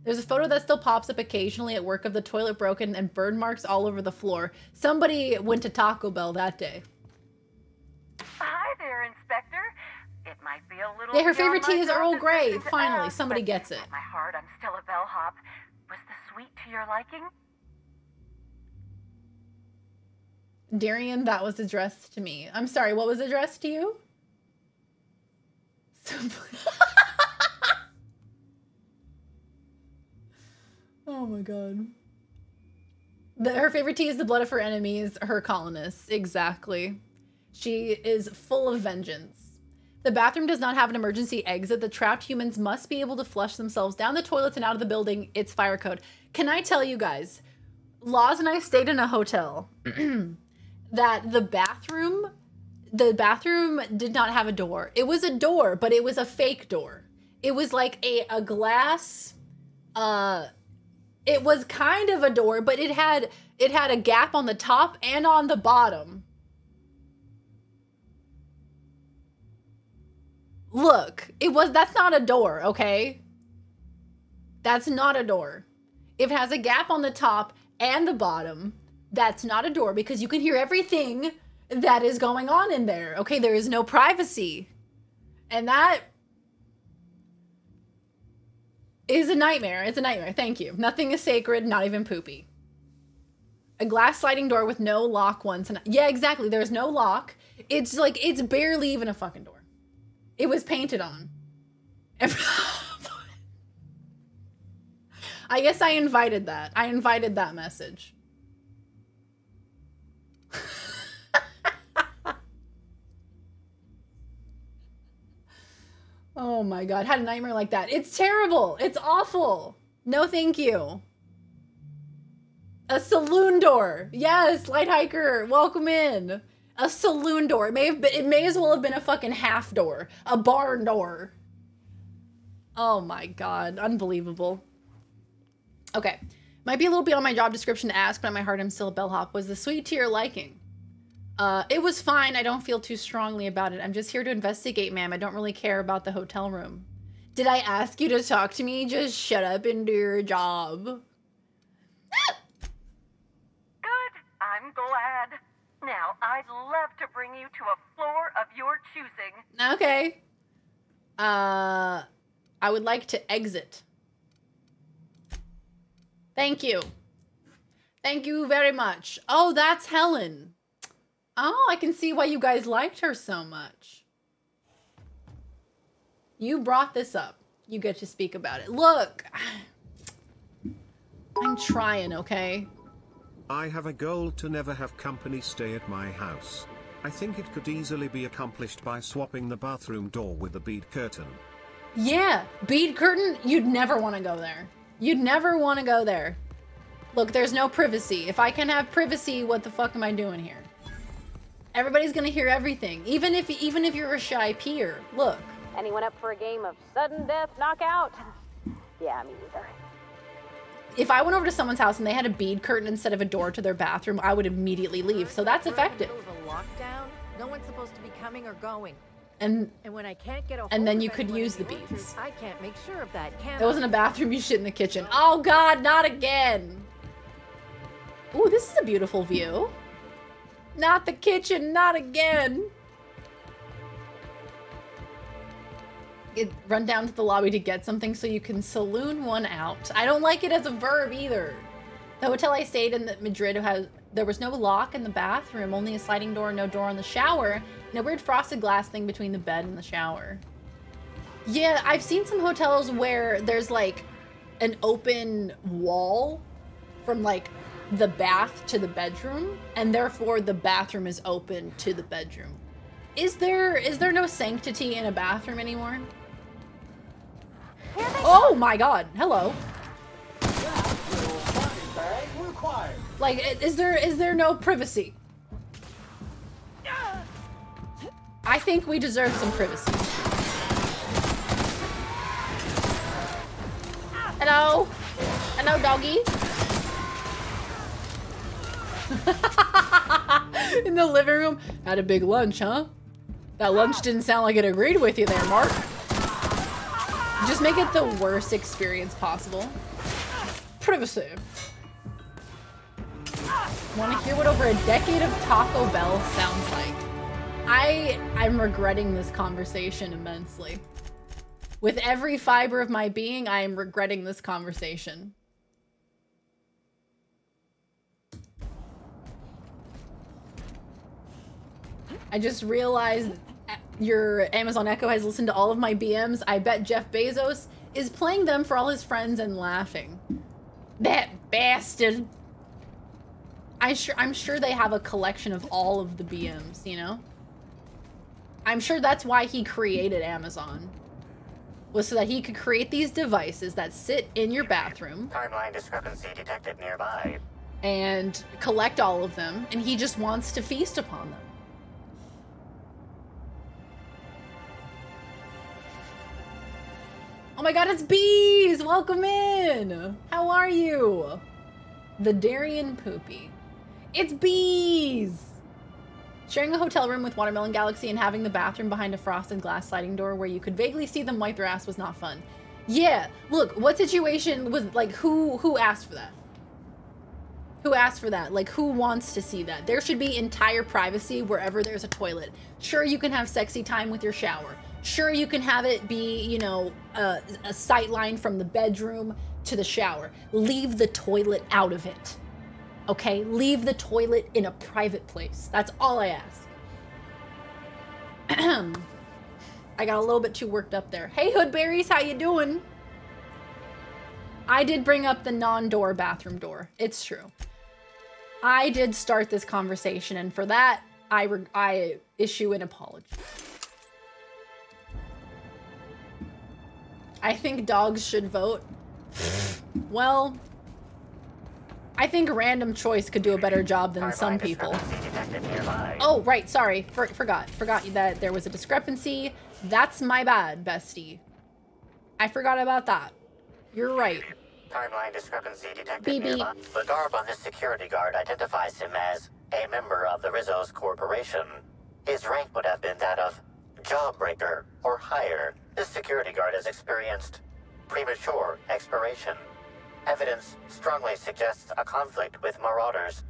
There's a photo that still pops up occasionally at work of the toilet broken and burn marks all over the floor. Somebody went to Taco Bell that day. Hi there, Inspector. It might be a little. Yeah, her favorite beyond tea is my Earl job Grey. description to Finally, ask, somebody but gets it. at my heart, I'm still a bellhop. Was the sweet to your liking? Darian, that was addressed to me. I'm sorry, what was addressed to you? Oh my god. Her favorite tea is the blood of her enemies, her colonists. Exactly. She is full of vengeance. The bathroom does not have an emergency exit. The trapped humans must be able to flush themselves down the toilets and out of the building. It's fire code. Can I tell you guys, Laws and I stayed in a hotel that the bathroom did not have a door. It was a door, but it was a fake door. It was like a glass, it was kind of a door, but it had a gap on the top and on the bottom. Look, that's not a door, okay? That's not a door. If it has a gap on the top and the bottom, that's not a door because you can hear everything that is going on in there. Okay, there is no privacy. And that is a nightmare. It's a nightmare. Thank you. Nothing is sacred, not even poopy. A glass sliding door with no lock once. And yeah, exactly. There's no lock. It's like, it's barely even a fucking door. It was painted on. I guess I invited that. I invited that message. Oh my god, had a nightmare like that. It's terrible. It's awful. No thank you. A saloon door. Yes, light hiker, welcome in. A saloon door. It may as well have been a fucking half door. A barn door. Oh my god, unbelievable. Okay, might be a little bit on my job description to ask, but in my heart I'm still a bellhop. Was the suite to your liking? It was fine. I don't feel too strongly about it. I'm just here to investigate, ma'am. I don't really care about the hotel room. Did I ask you to talk to me? Just shut up and do your job. Good. I'm glad. Now, I'd love to bring you to a floor of your choosing. Okay. I would like to exit. Thank you. Thank you very much. Oh, that's Helen. Oh, I can see why you guys liked her so much. You brought this up. You get to speak about it. Look, I'm trying, okay? I have a goal to never have company stay at my house. I think it could easily be accomplished by swapping the bathroom door with the bead curtain. Yeah, bead curtain, you'd never want to go there. You'd never want to go there. Look, there's no privacy. If I can have privacy, what the fuck am I doing here? Everybody's gonna hear everything, even if you're a shy peer. Look. Anyone up for a game of sudden death knockout? Yeah, me either. If I went over to someone's house and they had a bead curtain instead of a door to their bathroom, I would immediately leave. So that's effective. Lockdown. No one's supposed to be coming or going. And when I can't get a and then you could use the beads. I can't make sure of that, can It wasn't a bathroom, you shit in the kitchen. Oh god, not again. Ooh, this is a beautiful view. Not the kitchen, not again. Run down to the lobby to get something so you can saloon one out. I don't like it as a verb either. The hotel I stayed in Madrid there was no lock in the bathroom, only a sliding door, no door in the shower, and a weird frosted glass thing between the bed and the shower. Yeah, I've seen some hotels where there's like an open wall from like the bath to the bedroom, and therefore the bathroom is open to the bedroom. Is there no sanctity in a bathroom anymore? Oh my god, hello. Like, is there no privacy? I think we deserve some privacy. Hello? Hello, doggy? In the living room. Had a big lunch, huh? That lunch didn't sound like it agreed with you there, Mark. Just make it the worst experience possible. Privacy. Want to hear what over a decade of Taco Bell sounds like? I'm regretting this conversation immensely. With every fiber of my being, I am regretting this conversation. I just realized your Amazon Echo has listened to all of my BMs. I bet Jeff Bezos is playing them for all his friends and laughing. That bastard. I'm sure they have a collection of all of the BMs, you know? I'm sure that's why he created Amazon. Was so that he could create these devices that sit in your bathroom. Timeline discrepancy detected nearby. And collect all of them, and he just wants to feast upon them. Oh my god, it's Bees! Welcome in! How are you? The Darian Poopy. It's Bees! Sharing a hotel room with Watermelon Galaxy and having the bathroom behind a frosted glass sliding door where you could vaguely see them wipe their ass was not fun. Yeah, look, what situation was, like, who asked for that? Who asked for that? Like, who wants to see that? There should be entire privacy wherever there's a toilet. Sure, you can have sexy time with your shower. Sure, you can have it be, you know, a sight line from the bedroom to the shower. Leave the toilet out of it. Okay, leave the toilet in a private place. That's all I ask. I got a little bit too worked up there. Hey, Hoodberries, how you doing? I did bring up the non-door bathroom door. It's true. I did start this conversation, and for that, I issue an apology. I think dogs should vote. Well, I think random choice could do a better job than some people. Oh, right, sorry. Forgot that there was a discrepancy. That's my bad, bestie. I forgot about that. You're right. Timeline discrepancy detected BB. nearby. The garb on this security guard identifies him as a member of the Rizzo's corporation. His rank would have been that of jawbreaker or higher. This security guard has experienced premature expiration. Evidence strongly suggests a conflict with marauders.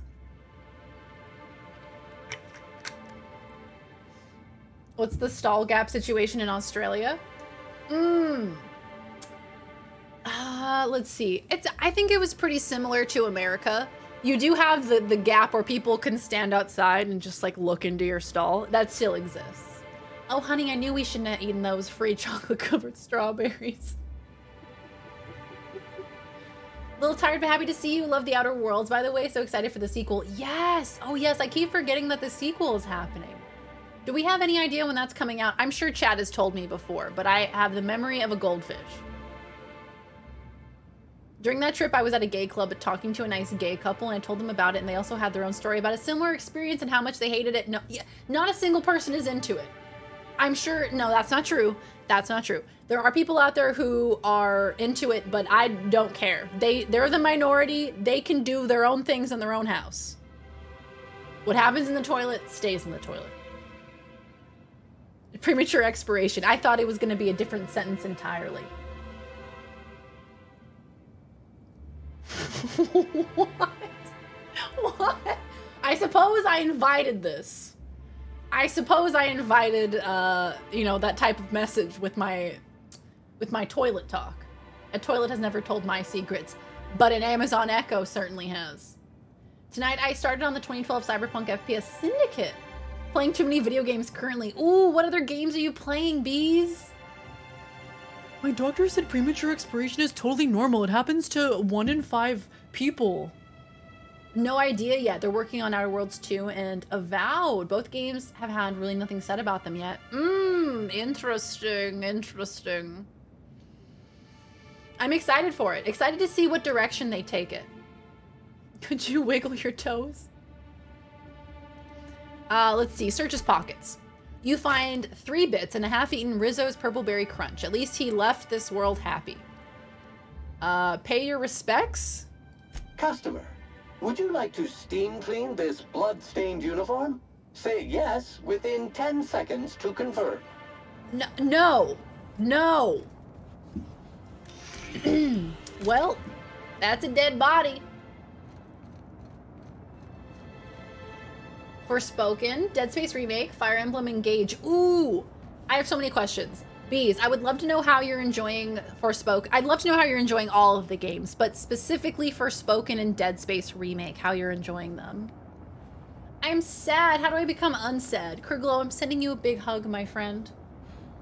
What's the stall gap situation in Australia? Let's see. I think it was pretty similar to America. You do have the gap where people can stand outside and just like look into your stall. That still exists. Oh, honey, I knew we shouldn't have eaten those free chocolate-covered strawberries. A little tired but happy to see you. Love The Outer Worlds, by the way. So excited for the sequel. Yes! Oh, yes. I keep forgetting that the sequel is happening. Do we have any idea when that's coming out? I'm sure Chad has told me before, but I have the memory of a goldfish. During that trip, I was at a gay club talking to a nice gay couple, and I told them about it, and they also had their own story about a similar experience and how much they hated it. No, yeah, not a single person is into it. I'm sure, no, that's not true. That's not true. There are people out there who are into it, but I don't care. They're the minority. They can do their own things in their own house. What happens in the toilet stays in the toilet. Premature expiration. I thought it was going to be a different sentence entirely. What? What? I suppose I invited this. I suppose I invited, you know, that type of message with my toilet talk. A toilet has never told my secrets, but an Amazon Echo certainly has. Tonight I started on the 2012 Cyberpunk FPS Syndicate. Playing too many video games currently. Ooh, what other games are you playing, bees? My doctor said premature expiration is totally normal. It happens to 1 in 5 people. No idea yet. They're working on Outer Worlds 2 and Avowed. Both games have had really nothing said about them yet. Interesting, interesting. I'm excited for it. Excited to see what direction they take it. Could you wiggle your toes? Let's see. Search his pockets. You find 3 bits and a half-eaten Rizzo's Purple Berry Crunch. At least he left this world happy. Pay your respects? Customer, would you like to steam clean this blood-stained uniform? Say yes within 10 seconds to confirm. No. No. Well, that's a dead body. Forspoken, Dead Space Remake, Fire Emblem Engage. Ooh, I have so many questions. Bees, I would love to know how you're enjoying Forspoken. I'd love to know how you're enjoying all of the games, but specifically Forspoken and Dead Space Remake, how you're enjoying them. I'm sad. How do I become unsad? Kurglow, I'm sending you a big hug, my friend.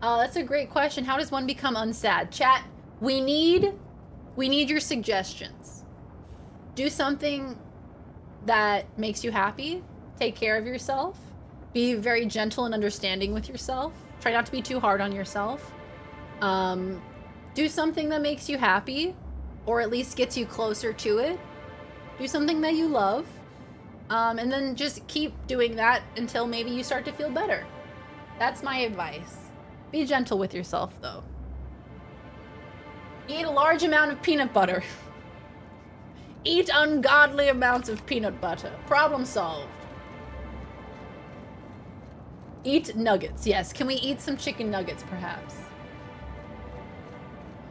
That's a great question. How does one become unsad? Chat, we need your suggestions. Do something that makes you happy. Take care of yourself. Be very gentle and understanding with yourself. Try not to be too hard on yourself. Do something that makes you happy, or at least gets you closer to it. Do something that you love. And then just keep doing that until maybe you start to feel better. That's my advice. Be gentle with yourself, though. Eat a large amount of peanut butter. Eat ungodly amounts of peanut butter. Problem solved. Eat nuggets. Yes, can we eat some chicken nuggets, perhaps?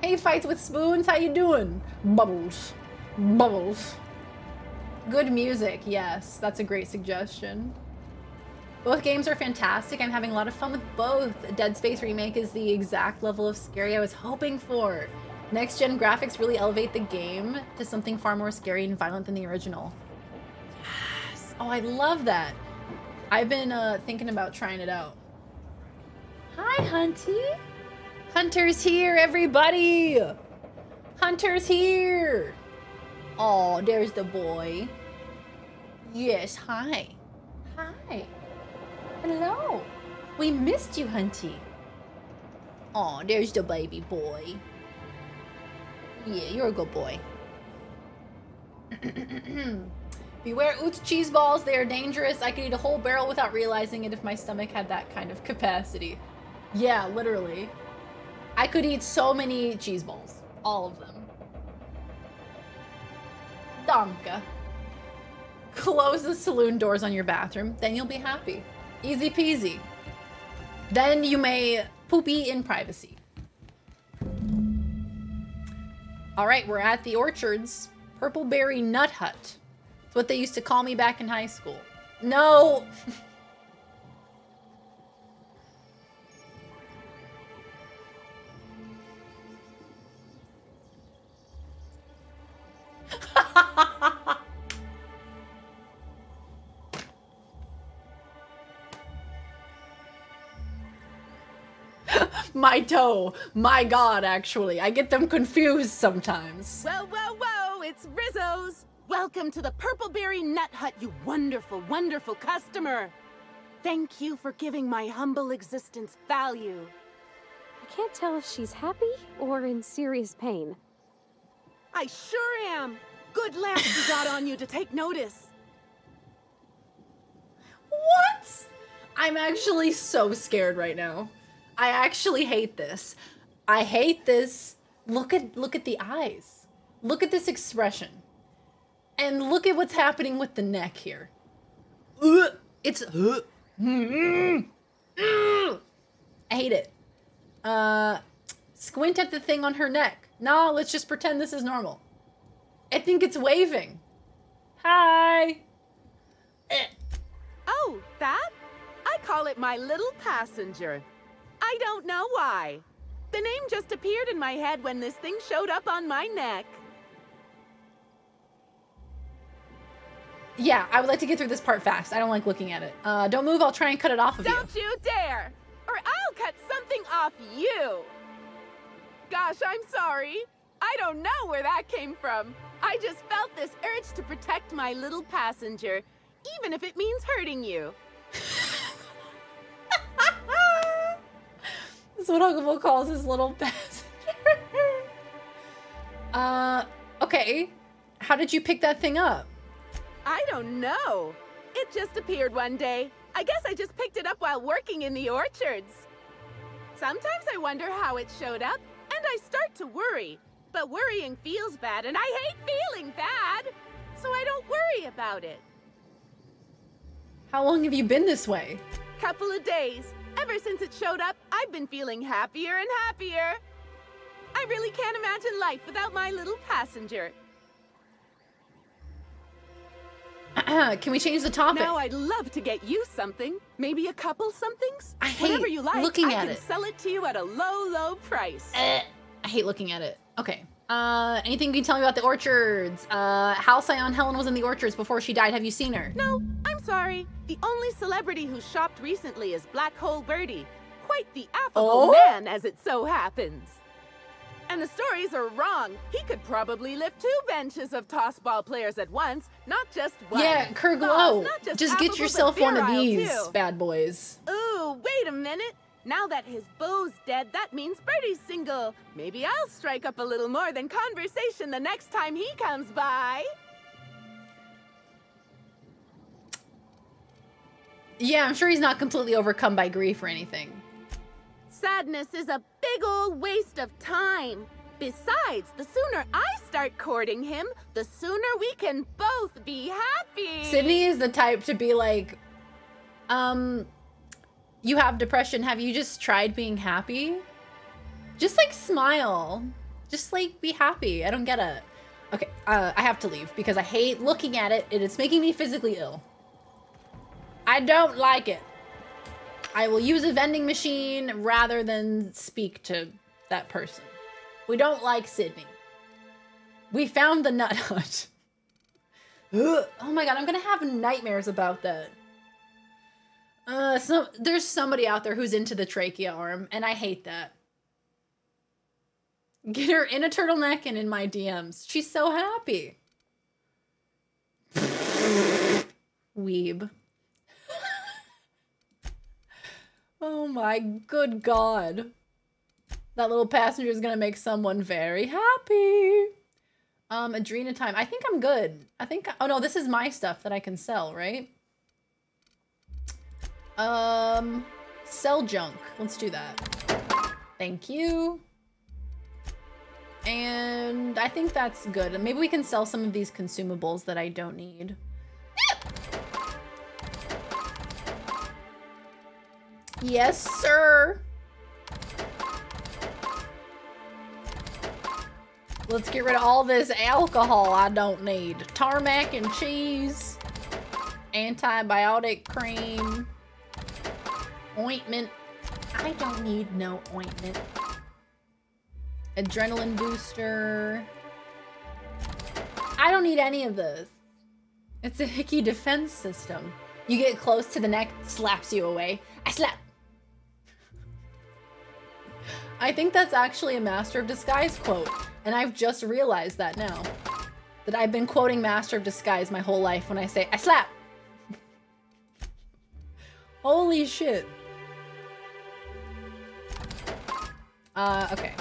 Hey, Fights with Spoons, how you doing? Bubbles. Bubbles. Good music, yes. That's a great suggestion. Both games are fantastic. I'm having a lot of fun with both. Dead Space Remake is the exact level of scary I was hoping for. Next-gen graphics really elevate the game to something far more scary and violent than the original. Oh, I love that. I've been thinking about trying it out. Hi, Hunty. Hunter's here, everybody. Hunter's here. Oh, there's the boy. Yes, hi. Hi. Hello. We missed you, Hunty. Oh, there's the baby boy. Yeah, you're a good boy. Beware Oots cheese balls. They are dangerous. I could eat a whole barrel without realizing it if my stomach had that kind of capacity. Yeah, literally. I could eat so many cheese balls. All of them. Danke. Close the saloon doors on your bathroom. Then you'll be happy. Easy peasy. Then you may poopy in privacy. Alright, we're at the Orchards. Purpleberry Nut Hut. It's what they used to call me back in high school. No! My toe. My God, actually. I get them confused sometimes. Whoa, whoa, whoa! It's Rizzo's! Welcome to the Purpleberry Nut Hut, you wonderful, wonderful customer! Thank you for giving my humble existence value. I can't tell if she's happy or in serious pain. I sure am! Good lamp you got on you to take notice. What? I'm actually so scared right now. I actually hate this. I hate this. Look at the eyes. Look at this expression. And look at what's happening with the neck here. It's I hate it. Squint at the thing on her neck. No, let's just pretend this is normal. I think it's waving. Hi. Oh, that? I call it my little passenger. I don't know why. The name just appeared in my head when this thing showed up on my neck. Yeah, I would like to get through this part fast. I don't like looking at it. Don't move, I'll try and cut it off of you. Don't you dare! Or I'll cut something off you! Gosh, I'm sorry. I don't know where that came from. I just felt this urge to protect my little passenger, even if it means hurting you. That's what Huggable calls his little passenger. Okay. How did you pick that thing up? I don't know. It just appeared one day. I guess I just picked it up while working in the orchards. Sometimes I wonder how it showed up, and I start to worry. But worrying feels bad, and I hate feeling bad. So I don't worry about it. How long have you been this way? Couple of days. Ever since it showed up, I've been feeling happier and happier. I really can't imagine life without my little passenger. Can we change the topic? Now I'd love to get you something. Maybe a couple somethings? I hate Whatever you like, looking I at can it. sell it to you at a low, low price. I hate looking at it. Okay. Anything you can tell me about the orchards? Halcyon Helen was in the orchards before she died. Have you seen her? No, I'm sorry. The only celebrity who shopped recently is Black Hole Birdie. Quite the affable man, as it so happens. And the stories are wrong. He could probably lift 2 benches of tossball players at once, not just one. Yeah, Kurglow. Just get yourself one of these bad boys. Ooh, wait a minute. Now that his beau's dead, that means Birdie's single. Maybe I'll strike up a little more than conversation the next time he comes by. Yeah, I'm sure he's not completely overcome by grief or anything. Sadness is a big old waste of time. Besides, the sooner I start courting him, the sooner we can both be happy. Sydney is the type to be like, you have depression. Have you just tried being happy? Just like smile. Just like be happy. I don't get it. Okay, I have to leave because I hate looking at it and it's making me physically ill. I don't like it. I will use a vending machine rather than speak to that person. We don't like Sydney. We found the nut hut. Oh my god, I'm gonna have nightmares about that. There's somebody out there who's into the trachea arm, and I hate that. Get her in a turtleneck and in my DMs. She's so happy. Weeb. Oh my good god. That little passenger is gonna make someone very happy. Adrena time. I think I'm good. I think, oh no, this is my stuff that I can sell, right? Sell junk. Let's do that. Thank you. And I think that's good. Maybe we can sell some of these consumables that I don't need. Yes, sir. Let's get rid of all this alcohol I don't need. Tarmac and cheese. Antibiotic cream. Ointment. I don't need no ointment. Adrenaline booster. I don't need any of this. It's a hickey defense system. You get close to the neck, slaps you away. I slap. I think that's actually a Master of Disguise quote. And I've just realized that now. That I've been quoting Master of Disguise my whole life when I say, I slap. Holy shit. Okay.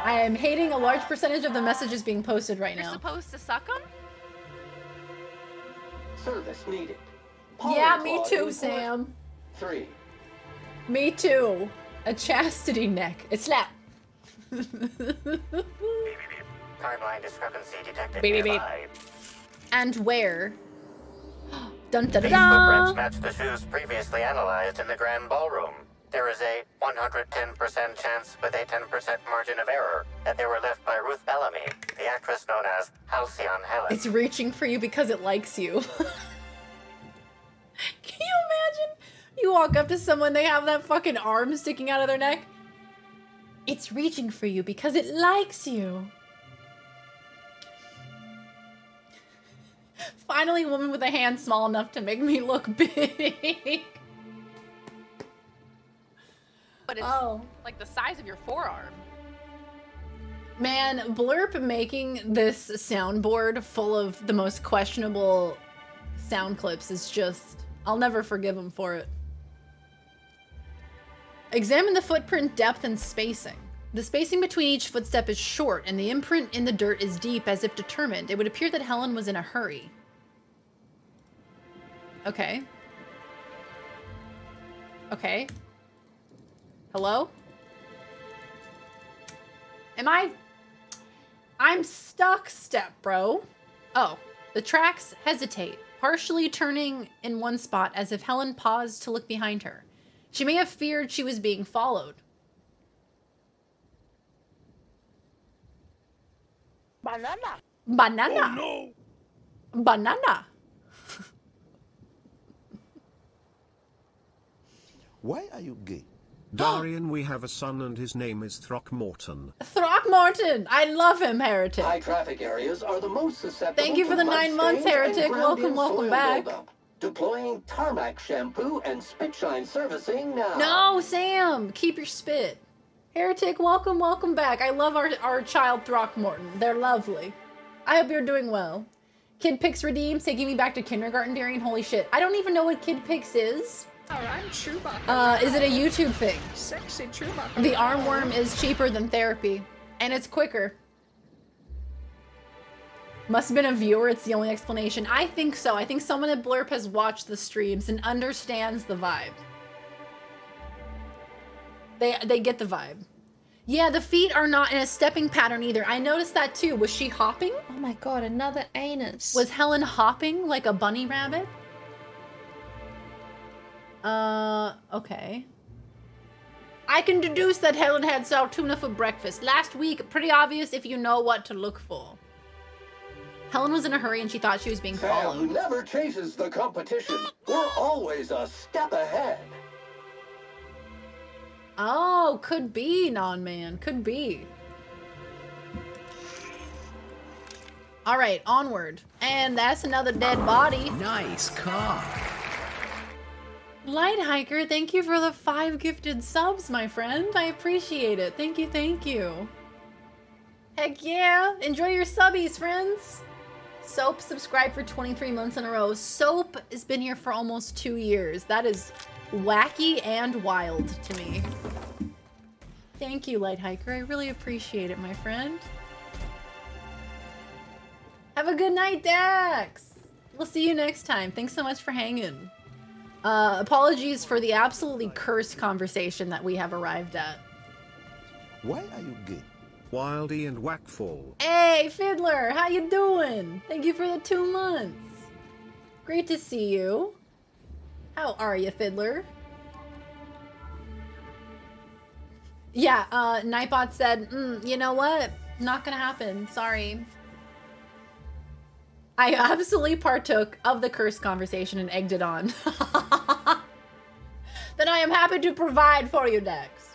I am hating a large percentage of the messages being posted right now. You're supposed to suck them? Service needed. Yeah, me too, Sam. 3. Me too. A chastity neck. It's slap. Timeline discrepancy detected Beep, beep, beep. nearby. And where? Dun dun These dun. footprints match the shoes previously analyzed in the Grand Ballroom. There is a 110% chance with a 10% margin of error that they were left by Ruth Bellamy, the actress known as Halcyon Helen. It's reaching for you because it likes you. Can you imagine? You walk up to someone, they have that fucking arm sticking out of their neck. It's reaching for you because it likes you. Finally, a woman with a hand small enough to make me look big. But it's like the size of your forearm. Man, Blurp making this soundboard full of the most questionable sound clips is just... I'll never forgive him for it. Examine the footprint depth and spacing. The spacing between each footstep is short, and the imprint in the dirt is deep, as if determined. It would appear that Helen was in a hurry. Okay. Okay. Hello? I'm stuck, step bro. Oh, the tracks hesitate, partially turning in one spot as if Helen paused to look behind her. She may have feared she was being followed. Banana. Banana. Oh, no. Banana. Why are you gay? Darian, we have a son and his name is Throckmorton. Throckmorton! I love him, Heretic. High traffic areas are the most susceptible. Thank you for the 9 months, Heretic. Welcome back. Deploying tarmac shampoo and spit shine servicing now. No, Sam! Keep your spit. Heretic, welcome back. I love our child Throckmorton. They're lovely. I hope you're doing well. Kid Pix redeems, taking me back to kindergarten, Darian. Holy shit. I don't even know what Kid Pix is. Alright, Chewbacca. Is it a YouTube thing? Sexy Chewbacca. The armworm is cheaper than therapy. And it's quicker. Must have been a viewer, it's the only explanation. I think so. I think someone at Blurp has watched the streams and understands the vibe. They get the vibe. Yeah, the feet are not in a stepping pattern either. I noticed that too. Was she hopping? Oh my god, another anus. Was Helen hopping like a bunny rabbit? Okay. I can deduce that Helen had salt tuna for breakfast. Last week, pretty obvious if you know what to look for. Helen was in a hurry and she thought she was being followed. Sam never chases the competition. We're always a step ahead. Oh, could be, Non-Man. Could be. All right, onward. And that's another dead body. Nice cock. Light Hiker, thank you for the 5 gifted subs, my friend. I appreciate it. Thank you, thank you. Heck yeah. Enjoy your subbies, friends. Soap subscribed for 23 months in a row. Soap has been here for almost 2 years. That is wacky and wild to me. Thank you, Light Hiker. I really appreciate it, my friend. Have a good night, Dax. We'll see you next time. Thanks so much for hanging. Apologies for the absolutely cursed conversation that we have arrived at. Why are you gay? Wildy and Whackfall. Hey, Fiddler, how you doing? Thank you for the 2 months. Great to see you. How are you, Fiddler? Yeah, Nightbot said, you know what? Not gonna happen. Sorry. I absolutely partook of the cursed conversation and egged it on. Then I am happy to provide for you, Dex.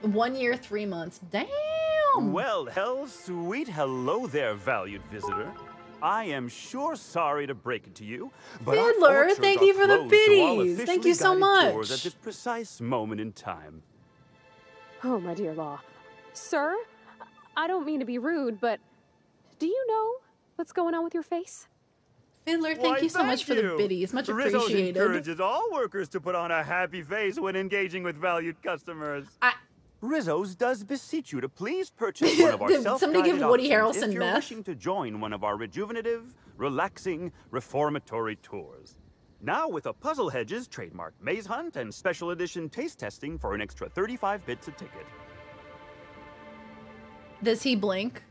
1 year, 3 months. Damn! Well, sweet hello there, valued visitor. I am sure sorry to break it to you, but Fiddler, thank you for the biddies. Thank you so much. At this precise moment in time. Oh, my dear Law. Sir, I don't mean to be rude, but do you know what's going on with your face? Fiddler, thank you so much for the biddies. Much appreciated. Rizzo's encourages all workers to put on a happy face when engaging with valued customers. Rizzo's does beseech you to please purchase one of our self-guided Somebody give Woody options Harrelson if you're meth. wishing to join one of our rejuvenative, relaxing, reformatory tours. Now with a Puzzle Hedges trademark maze hunt and special edition taste testing for an extra 35 bits a ticket. Does he blink?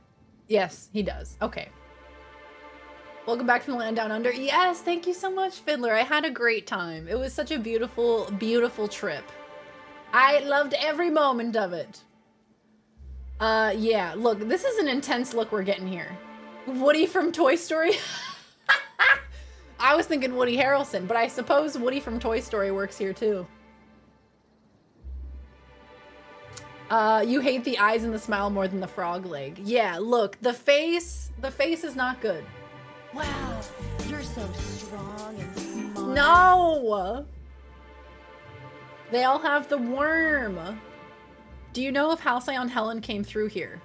Yes, he does. Okay. Welcome back from the land down under. Yes, thank you so much, Fiddler. I had a great time. It was such a beautiful, beautiful trip. I loved every moment of it. Yeah, look, this is an intense look we're getting here. Woody from Toy Story. I was thinking Woody Harrelson, but I suppose Woody from Toy Story works here too. You hate the eyes and the smile more than the frog leg. Yeah, look, the face is not good. Wow, you're so strong and smart. No! They all have the worm. Do you know if Halcyon Helen came through here?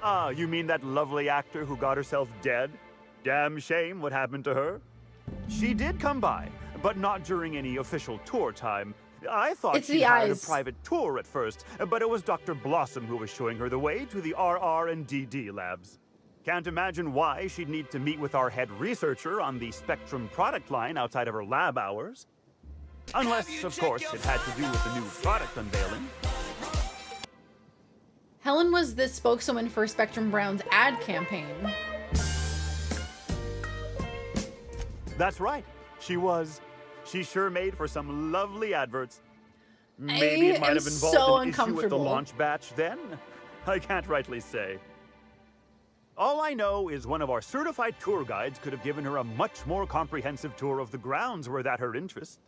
Ah, you mean that lovely actor who got herself dead? Damn shame what happened to her. She did come by, but not during any official tour time. I thought she hired a private tour at first, but it was Dr. Blossom who was showing her the way to the RR and DD labs. Can't imagine why she'd need to meet with our head researcher on the Spectrum product line outside of her lab hours. Unless, of course, it had to do with the new product unveiling. Helen was the spokeswoman for Spectrum Brown's ad campaign. That's right. She was. She sure made for some lovely adverts. Maybe it might have involved an issue with the launch batch then? I can't rightly say. All I know is one of our certified tour guides could have given her a much more comprehensive tour of the grounds were that her interest.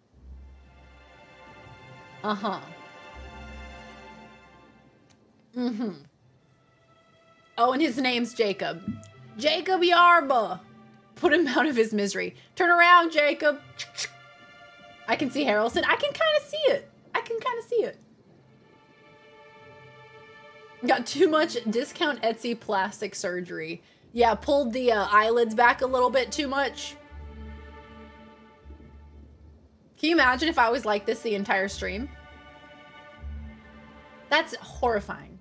Uh-huh. Mm-hmm. Oh, and his name's Jacob. Jacob Yarba! Put him out of his misery. Turn around, Jacob! I can see Harrelson. I can kind of see it. I can kind of see it. Got too much discount Etsy plastic surgery. Yeah, pulled the eyelids back a little bit too much. Can you imagine if I was like this the entire stream? That's horrifying.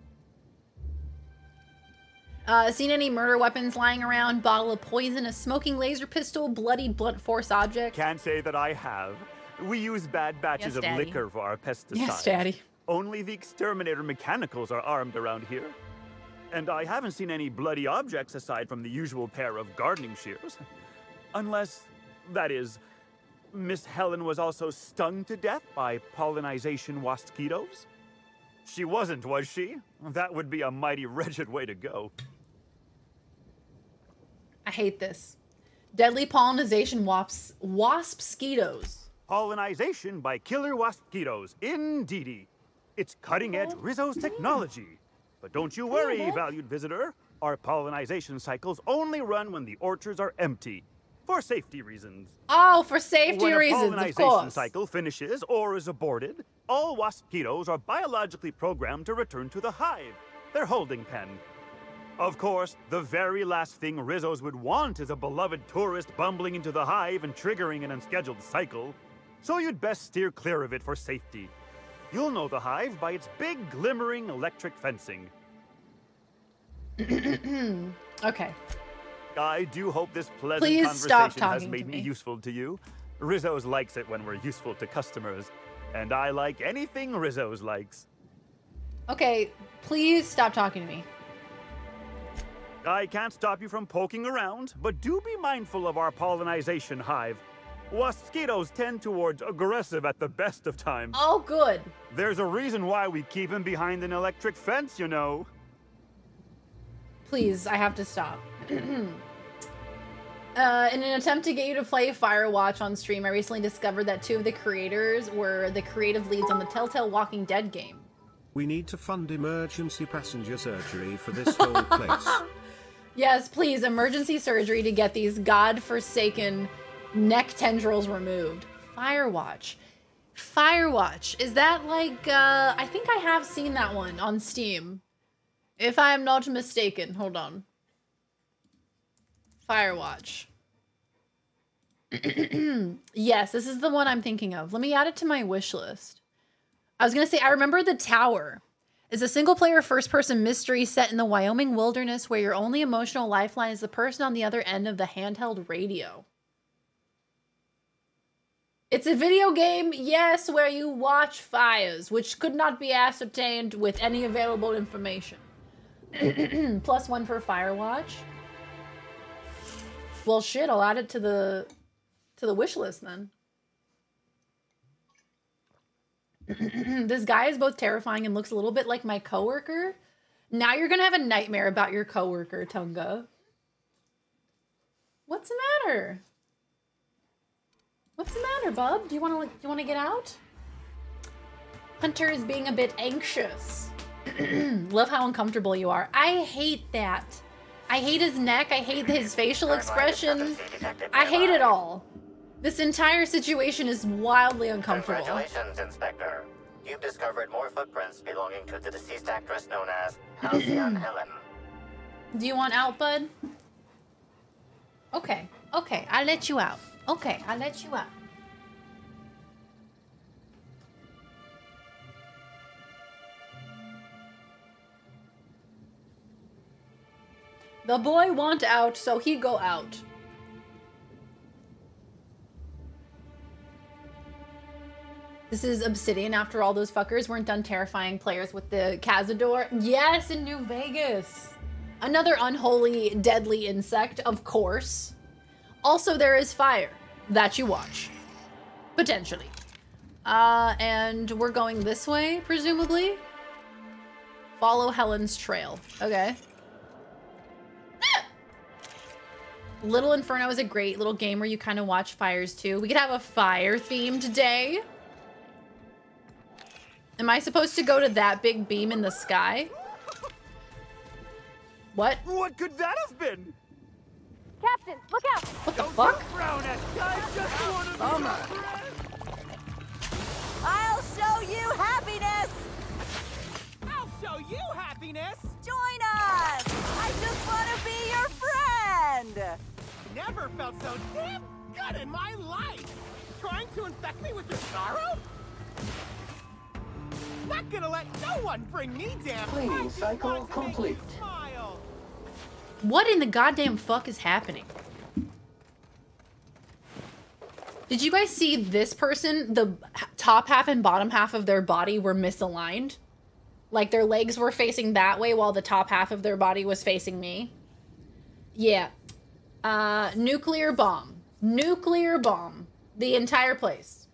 Seen any murder weapons lying around? Bottle of poison, a smoking laser pistol, bloodied blunt force object? Can't say that I have. We use bad batches of liquor for our pesticides. Yes, Daddy. Only the exterminator mechanicals are armed around here. And I haven't seen any bloody objects aside from the usual pair of gardening shears. Unless, that is, Miss Helen was also stung to death by pollinization mosquitoes? She wasn't, was she? That would be a mighty wretched way to go. I hate this. Deadly pollinization wasp-skeetos. Pollinization by killer wasp-skeetos, indeedy. It's cutting-edge Rizzo's technology. But don't you worry, valued visitor. Our pollinization cycles only run when the orchards are empty, for safety reasons. Oh, for safety reasons, of course. When a pollinization cycle finishes or is aborted, all waspitos are biologically programmed to return to the hive, their holding pen. Of course, the very last thing Rizzos would want is a beloved tourist bumbling into the hive and triggering an unscheduled cycle. So you'd best steer clear of it for safety. You'll know the hive by its big, glimmering electric fencing. Okay. I do hope this pleasant conversation has made me useful to you. Rizzo's likes it when we're useful to customers. And I like anything Rizzo's likes. Okay, please stop talking to me. I can't stop you from poking around, but do be mindful of our pollinization hive. Waspitos tend towards aggressive at the best of times. Oh, good. There's a reason why we keep him behind an electric fence, you know. Please, I have to stop. In an attempt to get you to play Firewatch on stream, I recently discovered that 2 of the creators were the creative leads on the Telltale Walking Dead game. We need to fund emergency passenger surgery for this whole place. Yes, please, emergency surgery to get these godforsaken neck tendrils removed. Firewatch. Firewatch. Is that like, I think I have seen that one on Steam. If I am not mistaken. Hold on. Firewatch. Yes, this is the one I'm thinking of. Let me add it to my wish list. I was going to say, I remember The Tower. It's a single-player first-person mystery set in the Wyoming wilderness where your only emotional lifeline is the person on the other end of the handheld radio. It's a video game, yes, where you watch fires, which could not be ascertained with any available information. +1 for Firewatch. Well, shit, I'll add it to the wish list then. This guy is both terrifying and looks a little bit like my coworker. Now you're gonna have a nightmare about your coworker, Tunga. What's the matter? What's the matter, bub? Do you wanna get out? Hunter is being a bit anxious. Love how uncomfortable you are. I hate that. I hate his neck. I hate his facial expression. I hate it all. This entire situation is wildly uncomfortable. Congratulations, Inspector. You've discovered more footprints belonging to the deceased actress known as Halcyon Helen. Do you want out, bud? Okay. Okay, I'll let you out. Okay, I'll let you out. The boy want out, so he go out. This is Obsidian after all those fuckers weren't done terrifying players with the Cazador. Yes, in New Vegas. Another unholy, deadly insect, of course. Also, there is fire that you watch. Potentially. And we're going this way, presumably. Follow Helen's trail. Okay. Little Inferno is a great little game where you kind of watch fires too. We could have a fire theme today. Am I supposed to go to that big beam in the sky? What? What could that have been? Captain, look out! What the fuck? I'll show you happiness! I'll show you happiness! Join us! I just want to be your friend! Never felt so damn good in my life! Trying to infect me with your sorrow? Not gonna let no one bring me down! Cleaning cycle complete. What in the goddamn fuck is happening? Did you guys see this person? The top half and bottom half of their body were misaligned. Like their legs were facing that way while the top half of their body was facing me. Yeah. Nuclear bomb. Nuclear bomb. The entire place.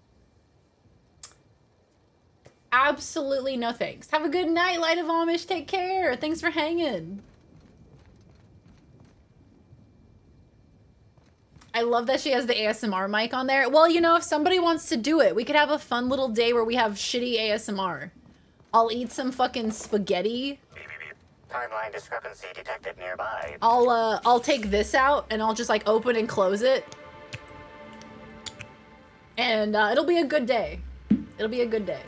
Absolutely no thanks. Have a good night, Light of Amish. Take care. Thanks for hanging. I love that she has the ASMR mic on there. Well, you know, if somebody wants to do it, we could have a fun little day where we have shitty ASMR. I'll eat some fucking spaghetti. Timeline discrepancy detected nearby. I'll take this out and I'll just like open and close it. And it'll be a good day. It'll be a good day.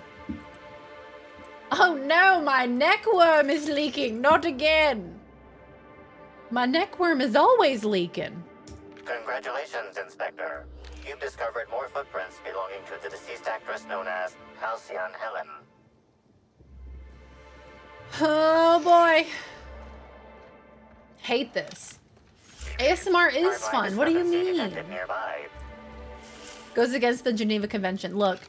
Oh no, my neck worm is leaking. Not again. My neck worm is always leaking. Congratulations, Inspector. You've discovered more footprints belonging to the deceased actress known as Halcyon Helen. Oh boy. Hate this. ASMR is fun. What do you mean? Goes against the Geneva Convention. Look,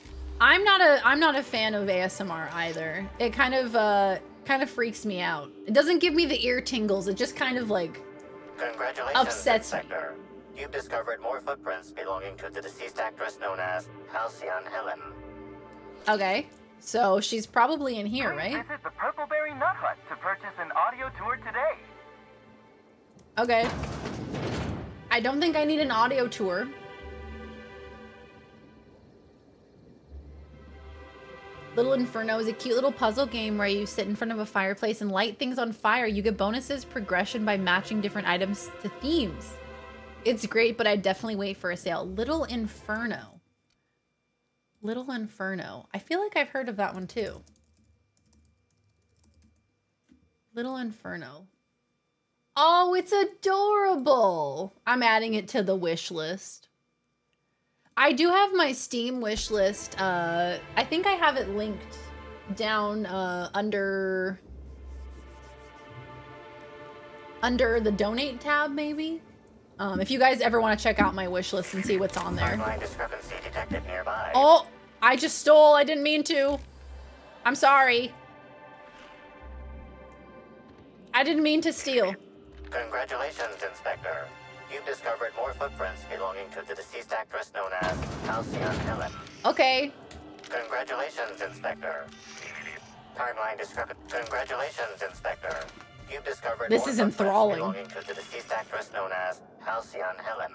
I'm not a fan of ASMR either. It kind of freaks me out. It doesn't give me the ear tingles. It just kind of like upsets me. You've discovered more footprints belonging to the deceased actress known as Halcyon Helen. Okay, so she's probably in here, right? Visit the Purpleberry Nut Hut to purchase an audio tour today. Okay. I don't think I need an audio tour. Little Inferno is a cute little puzzle game where you sit in front of a fireplace and light things on fire. You get bonuses progression by matching different items to themes. It's great, but I'd definitely wait for a sale. Little Inferno. Little Inferno. I feel like I've heard of that one too. Little Inferno. Oh, it's adorable. I'm adding it to the wish list. I do have my Steam wish list. I think I have it linked down under the donate tab, maybe. If you guys ever want to check out my wish list and see what's on there. Discrepancy detected nearby. Oh, I just stole. I didn't mean to. I'm sorry. I didn't mean to steal. Congratulations, Inspector. You've discovered more footprints belonging to the deceased actress known as Halcyon Helen. Okay. Congratulations, Inspector. Timeline discrepancy. Congratulations, Inspector. You've discovered this more is footprints enthralling. belonging to the deceased actress known as Halcyon Helen.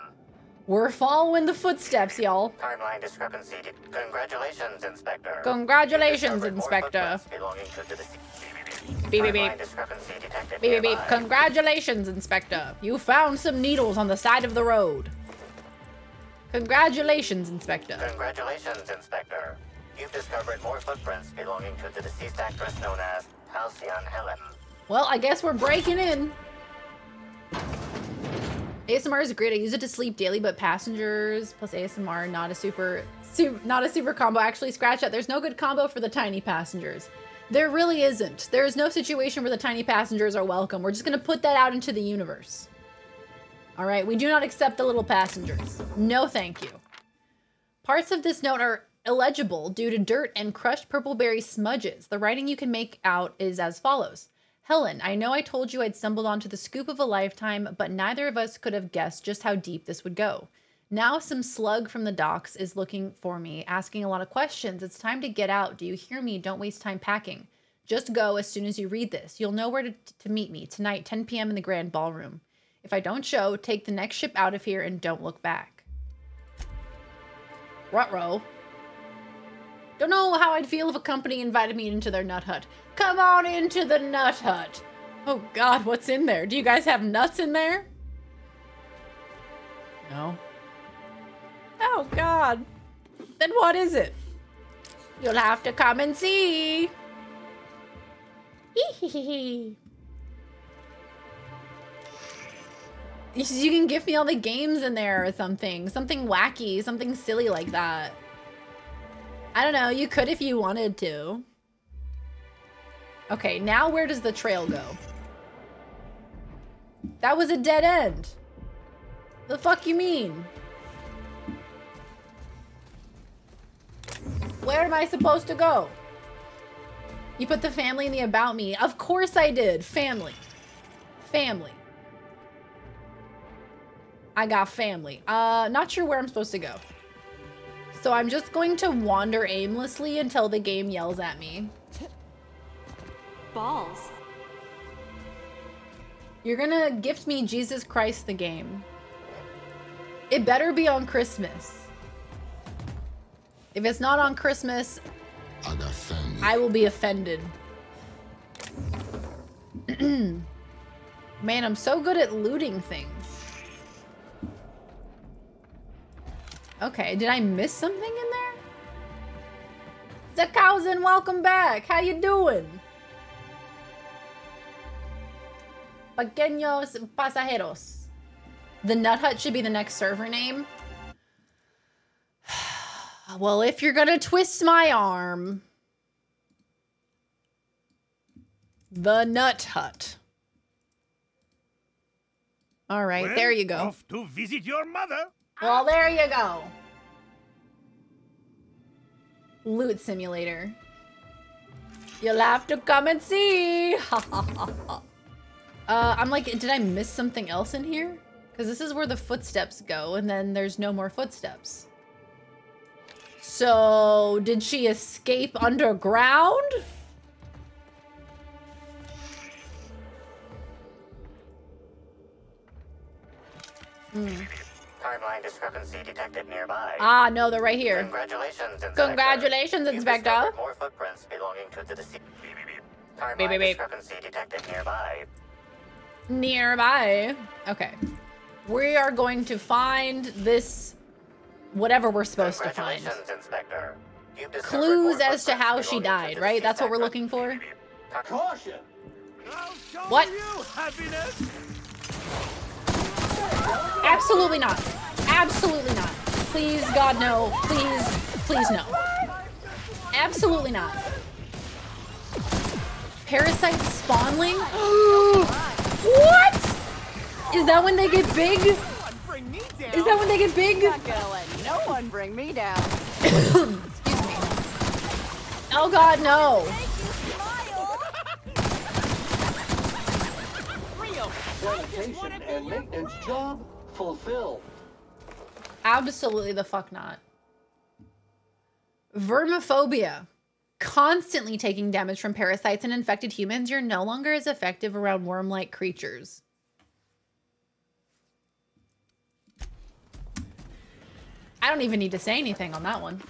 We're following the footsteps, y'all. Timeline discrepancy. Congratulations, Inspector. Congratulations, Inspector. Belonging to the deceased. Beep, beep, beep. Beep, beep, beep. Congratulations, Inspector. You found some needles on the side of the road. Congratulations, Inspector. Congratulations, Inspector. You've discovered more footprints belonging to the deceased actress known as Halcyon Helen. Well, I guess we're breaking in. ASMR is great. I use it to sleep daily, but passengers plus ASMR, not a super combo. Actually, scratch that. There's no good combo for the tiny passengers. There really isn't. There is no situation where the tiny passengers are welcome. We're just going to put that out into the universe. All right, we do not accept the little passengers. No, thank you. Parts of this note are illegible due to dirt and crushed purpleberry smudges. The writing you can make out is as follows. Helen, I know I told you I'd stumbled onto the scoop of a lifetime, but neither of us could have guessed just how deep this would go. Now some slug from the docks is looking for me, asking a lot of questions. It's time to get out. Do you hear me? Don't waste time packing. Just go as soon as you read this. You'll know where to meet me tonight, 10 p.m. in the Grand Ballroom. If I don't show, take the next ship out of here and don't look back. Ruh-roh. Don't know how I'd feel if a company invited me into their nut hut. Come on into the nut hut. Oh God, what's in there? Do you guys have nuts in there? No. Oh God. Then what is it? You'll have to come and see. You can give me all the games in there or something. Something wacky, something silly like that. I don't know, you could if you wanted to. Okay, now where does the trail go? That was a dead end. The fuck you mean? Where am I supposed to go? You put the family in the about me. Of course I did. Family. Family. I got family. Not sure where I'm supposed to go. So I'm just going to wander aimlessly until the game yells at me. Balls. You're gonna gift me Jesus Christ the game. It better be on Christmas. If it's not on Christmas, I will be offended. Man, I'm so good at looting things. Okay, did I miss something in there? Zakausen, welcome back. How you doing? Pequeños pasajeros. The Nut Hut should be the next server name. Well, if you're gonna twist my arm. The Nut Hut. All right, well, there you go. Off to visit your mother. Well, there you go. Loot simulator. You'll have to come and see. I'm like, did I miss something else in here? Because this is where the footsteps go, and then there's no more footsteps. So, did she escape underground? Timeline discrepancy detected nearby. Ah, no, they're right here. Congratulations, Inspector. Congratulations, Inspector. You've discovered more footprints belonging to the deceased. Timeline discrepancy detected nearby. Nearby. Okay. We are going to find this, whatever we're supposed to find. Congratulations, Inspector. You've discovered Clues more as to how she died, right? That's what we're looking for? Caution! What? Absolutely not. Absolutely not. Please, God, no. Please, please, no. Absolutely not. Parasites spawnling? What? Is that when they get big? Is that when they get big? Not gonna let no one bring me down. Excuse me. Oh God, no. Sanitation and maintenance job fulfilled. Absolutely the fuck not. Vermophobia. Constantly taking damage from parasites and infected humans, you're no longer as effective around worm-like creatures. I don't even need to say anything on that one.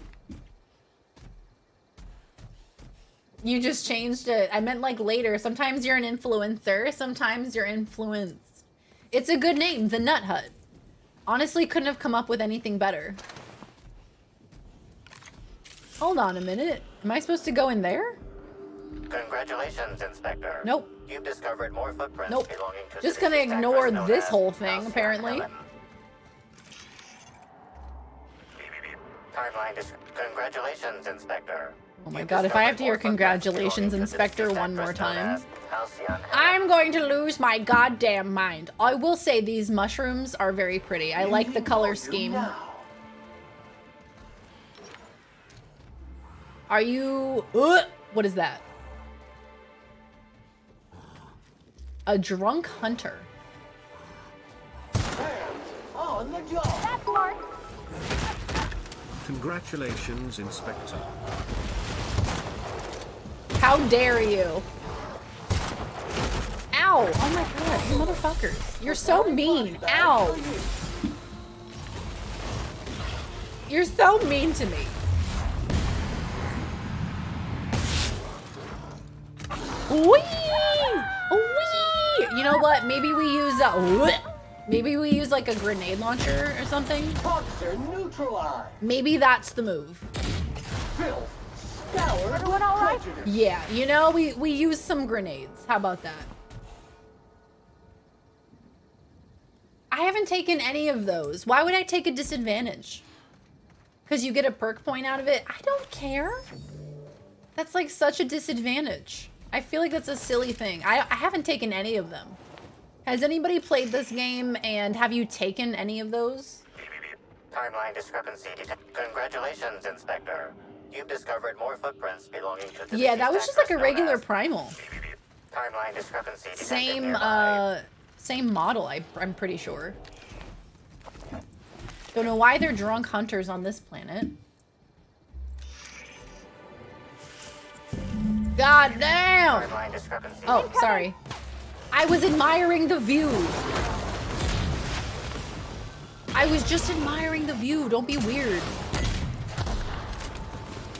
You just changed it. I meant like later. Sometimes you're an influencer. Sometimes you're influenced. It's a good name, the Nut Hut. Honestly, couldn't have come up with anything better. Hold on a minute. Am I supposed to go in there? Congratulations, Inspector. Nope. You've discovered more footprints Nope. belonging to Just the gonna deceased ignore actress known this as whole thing, Halcyon apparently. Helen. Congratulations, Inspector. Oh my God, if I have to hear congratulations, Inspector, one more time, I'm going to lose my goddamn mind. I will say these mushrooms are very pretty. I like the color scheme. Are you... what is that? A drunk hunter. On the job. That's Mark. Congratulations, Inspector. How dare you? Ow! Oh my God, you motherfuckers. You're so mean. Ow! You're so mean to me. Whee! Whee! You know what? Maybe we use maybe we use like a grenade launcher or something. Toxin neutralized. Maybe that's the move. Filth scoured with prejudice. Yeah, you know, we use some grenades. How about that? I haven't taken any of those. Why would I take a disadvantage? Because you get a perk point out of it? I don't care. That's like such a disadvantage. I feel like that's a silly thing. I haven't taken any of them. Has anybody played this game and have you taken any of those? Timeline discrepancy detected. Congratulations, Inspector. You've discovered more footprints belonging to the Yeah, that was just like a actress known regular as primal. Timeline discrepancy detected Same, nearby. same model, I'm pretty sure. Don't know why they're drunk hunters on this planet. God damn! Timeline discrepancy. Oh, sorry. I was admiring the view. I was just admiring the view. Don't be weird.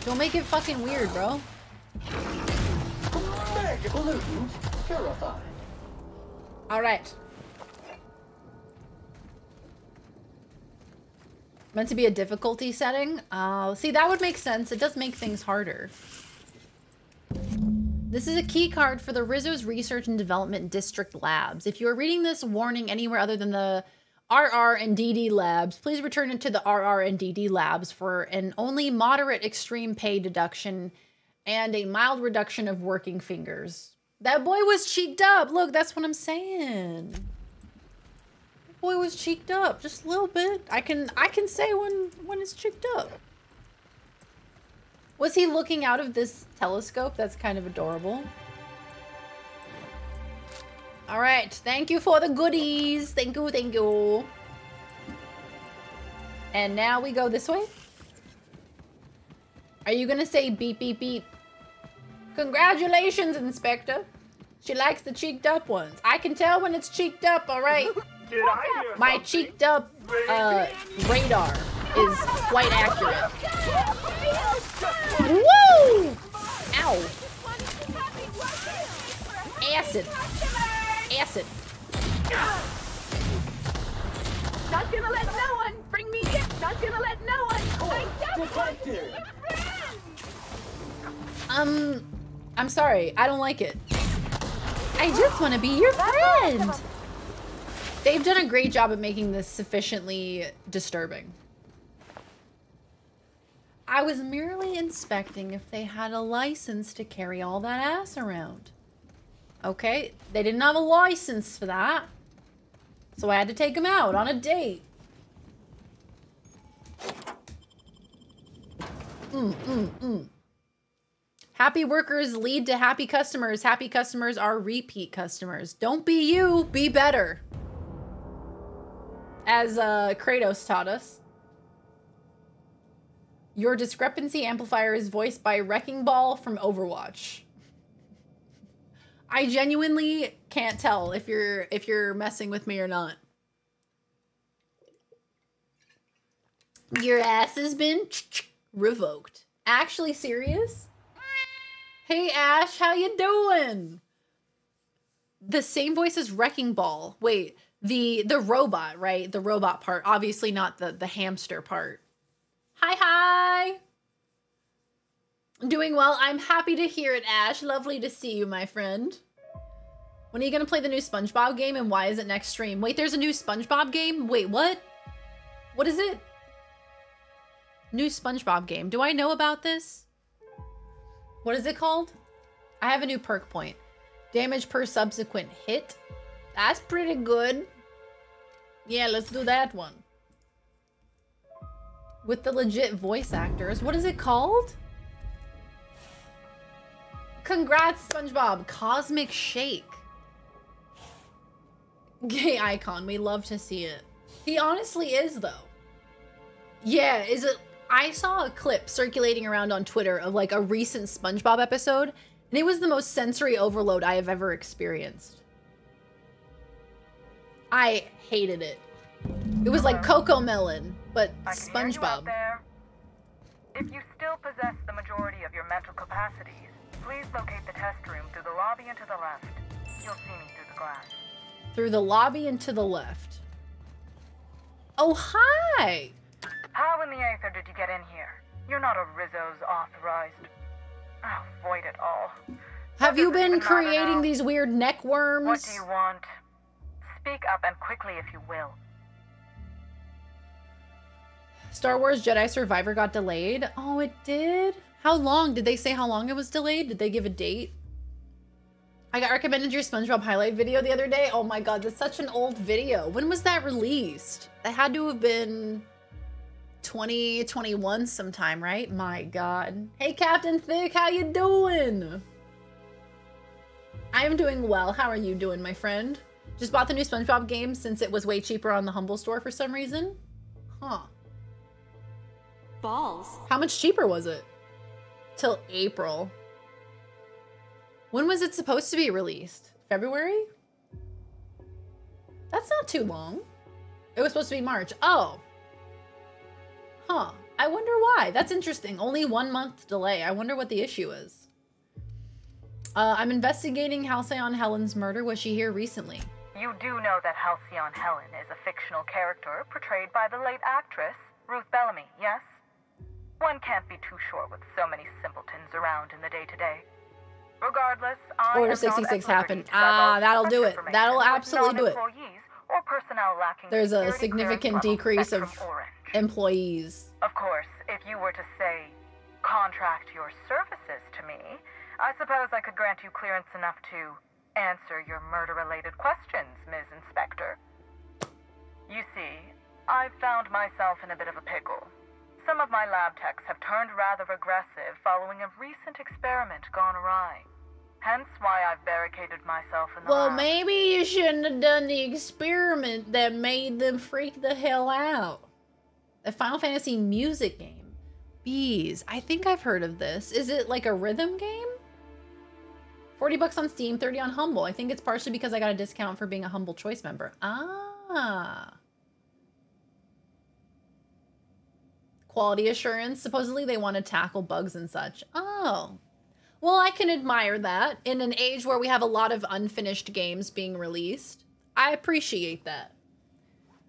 Don't make it fucking weird, bro. Mega pollutant purified. All right. Meant to be a difficulty setting? See, that would make sense. It does make things harder. This is a key card for the Rizzo's Research and Development District Labs. If you are reading this warning anywhere other than the RR and DD Labs, please return it to the RR and DD Labs for an only moderate extreme pay deduction and a mild reduction of working fingers. That boy was cheeked up. Look, that's what I'm saying. That boy was cheeked up just a little bit. I can say when it's cheeked up. Was he looking out of this telescope? That's kind of adorable. All right, thank you for the goodies. Thank you, thank you. And now we go this way. Are you gonna say beep, beep, beep? Congratulations, Inspector. She likes the cheeked up ones. I can tell when it's cheeked up, all right? My cheeked up radar is quite accurate. Woo! Ow. Acid. Acid. Not gonna let no one bring me in. Not gonna let no one. I'm sorry. I don't like it. I just want to be your friend. They've done a great job of making this sufficiently disturbing. I was merely inspecting if they had a license to carry all that ass around. Okay, they didn't have a license for that. So I had to take them out on a date. Happy workers lead to happy customers. Happy customers are repeat customers. Don't be you, be better. As Kratos taught us. Your discrepancy amplifier is voiced by Wrecking Ball from Overwatch. I genuinely can't tell if you're messing with me or not. Your ass has been revoked. Actually serious? Hey Ash, how you doing? The same voice as Wrecking Ball. Wait, the robot, right? The robot part. Obviously not the hamster part. Hi. Doing well. I'm happy to hear it, Ash. Lovely to see you, my friend. When are you going to play the new SpongeBob game and why is it next stream? Wait, there's a new SpongeBob game? Wait, what? What is it? New SpongeBob game. Do I know about this? What is it called? I have a new perk point. Damage per subsequent hit. That's pretty good. Yeah, let's do that one. With the legit voice actors. What is it called? Congrats, SpongeBob. Cosmic Shake. Gay icon. We love to see it. He honestly is, though. Yeah, is it... I saw a clip circulating around on Twitter of like a recent SpongeBob episode, and it was the most sensory overload I have ever experienced. I hated it. It was like Coco Melon, but SpongeBob. If you still possess the majority of your mental capacities, please locate the test room through the lobby and to the left. You'll see me through the glass. Through the lobby and to the left. Oh, hi! How in the aether did you get in here? You're not a Rizzo's authorized. Oh, void it all. Have you been creating these weird neck worms? What do you want? Speak up and quickly if you will. Star Wars Jedi Survivor got delayed. Oh, it did? How long? Did they say how long it was delayed? Did they give a date? I got recommended your SpongeBob highlight video the other day. Oh my god, that's such an old video. When was that released? That had to have been 2021 sometime, right? My god. Hey, Captain Thick, how you doing? I am doing well. How are you doing, my friend? Just bought the new SpongeBob game since it was way cheaper on the Humble store for some reason. Huh. Balls. How much cheaper was it? Till April. When was it supposed to be released? February? That's not too long. It was supposed to be March. Oh. Huh. I wonder why. That's interesting. Only 1 month delay. I wonder what the issue is. I'm investigating Halcyon Helen's murder. Was she here recently? You do know that Halcyon Helen is a fictional character portrayed by the late actress, Ruth Bellamy, yes? One can't be too sure with so many simpletons around in the day-to-day. Regardless, I Order 66 happened. That'll do it. That'll absolutely do it. Or personnel lacking There's a significant decrease of employees. Of course, if you were to say, contract your services to me, I suppose I could grant you clearance enough to answer your murder-related questions, Ms. Inspector. You see, I've found myself in a bit of a pickle. Some of my lab techs have turned rather aggressive following a recent experiment gone awry. Hence why I've barricaded myself in the lab. Maybe you shouldn't have done the experiment that made them freak the hell out. The Final Fantasy music game. Bees. I think I've heard of this. Is it like a rhythm game? 40 bucks on Steam, 30 on Humble. I think it's partially because I got a discount for being a Humble Choice member. Ah. Quality assurance. Supposedly they want to tackle bugs and such. Oh. Well, I can admire that. In an age where we have a lot of unfinished games being released, I appreciate that.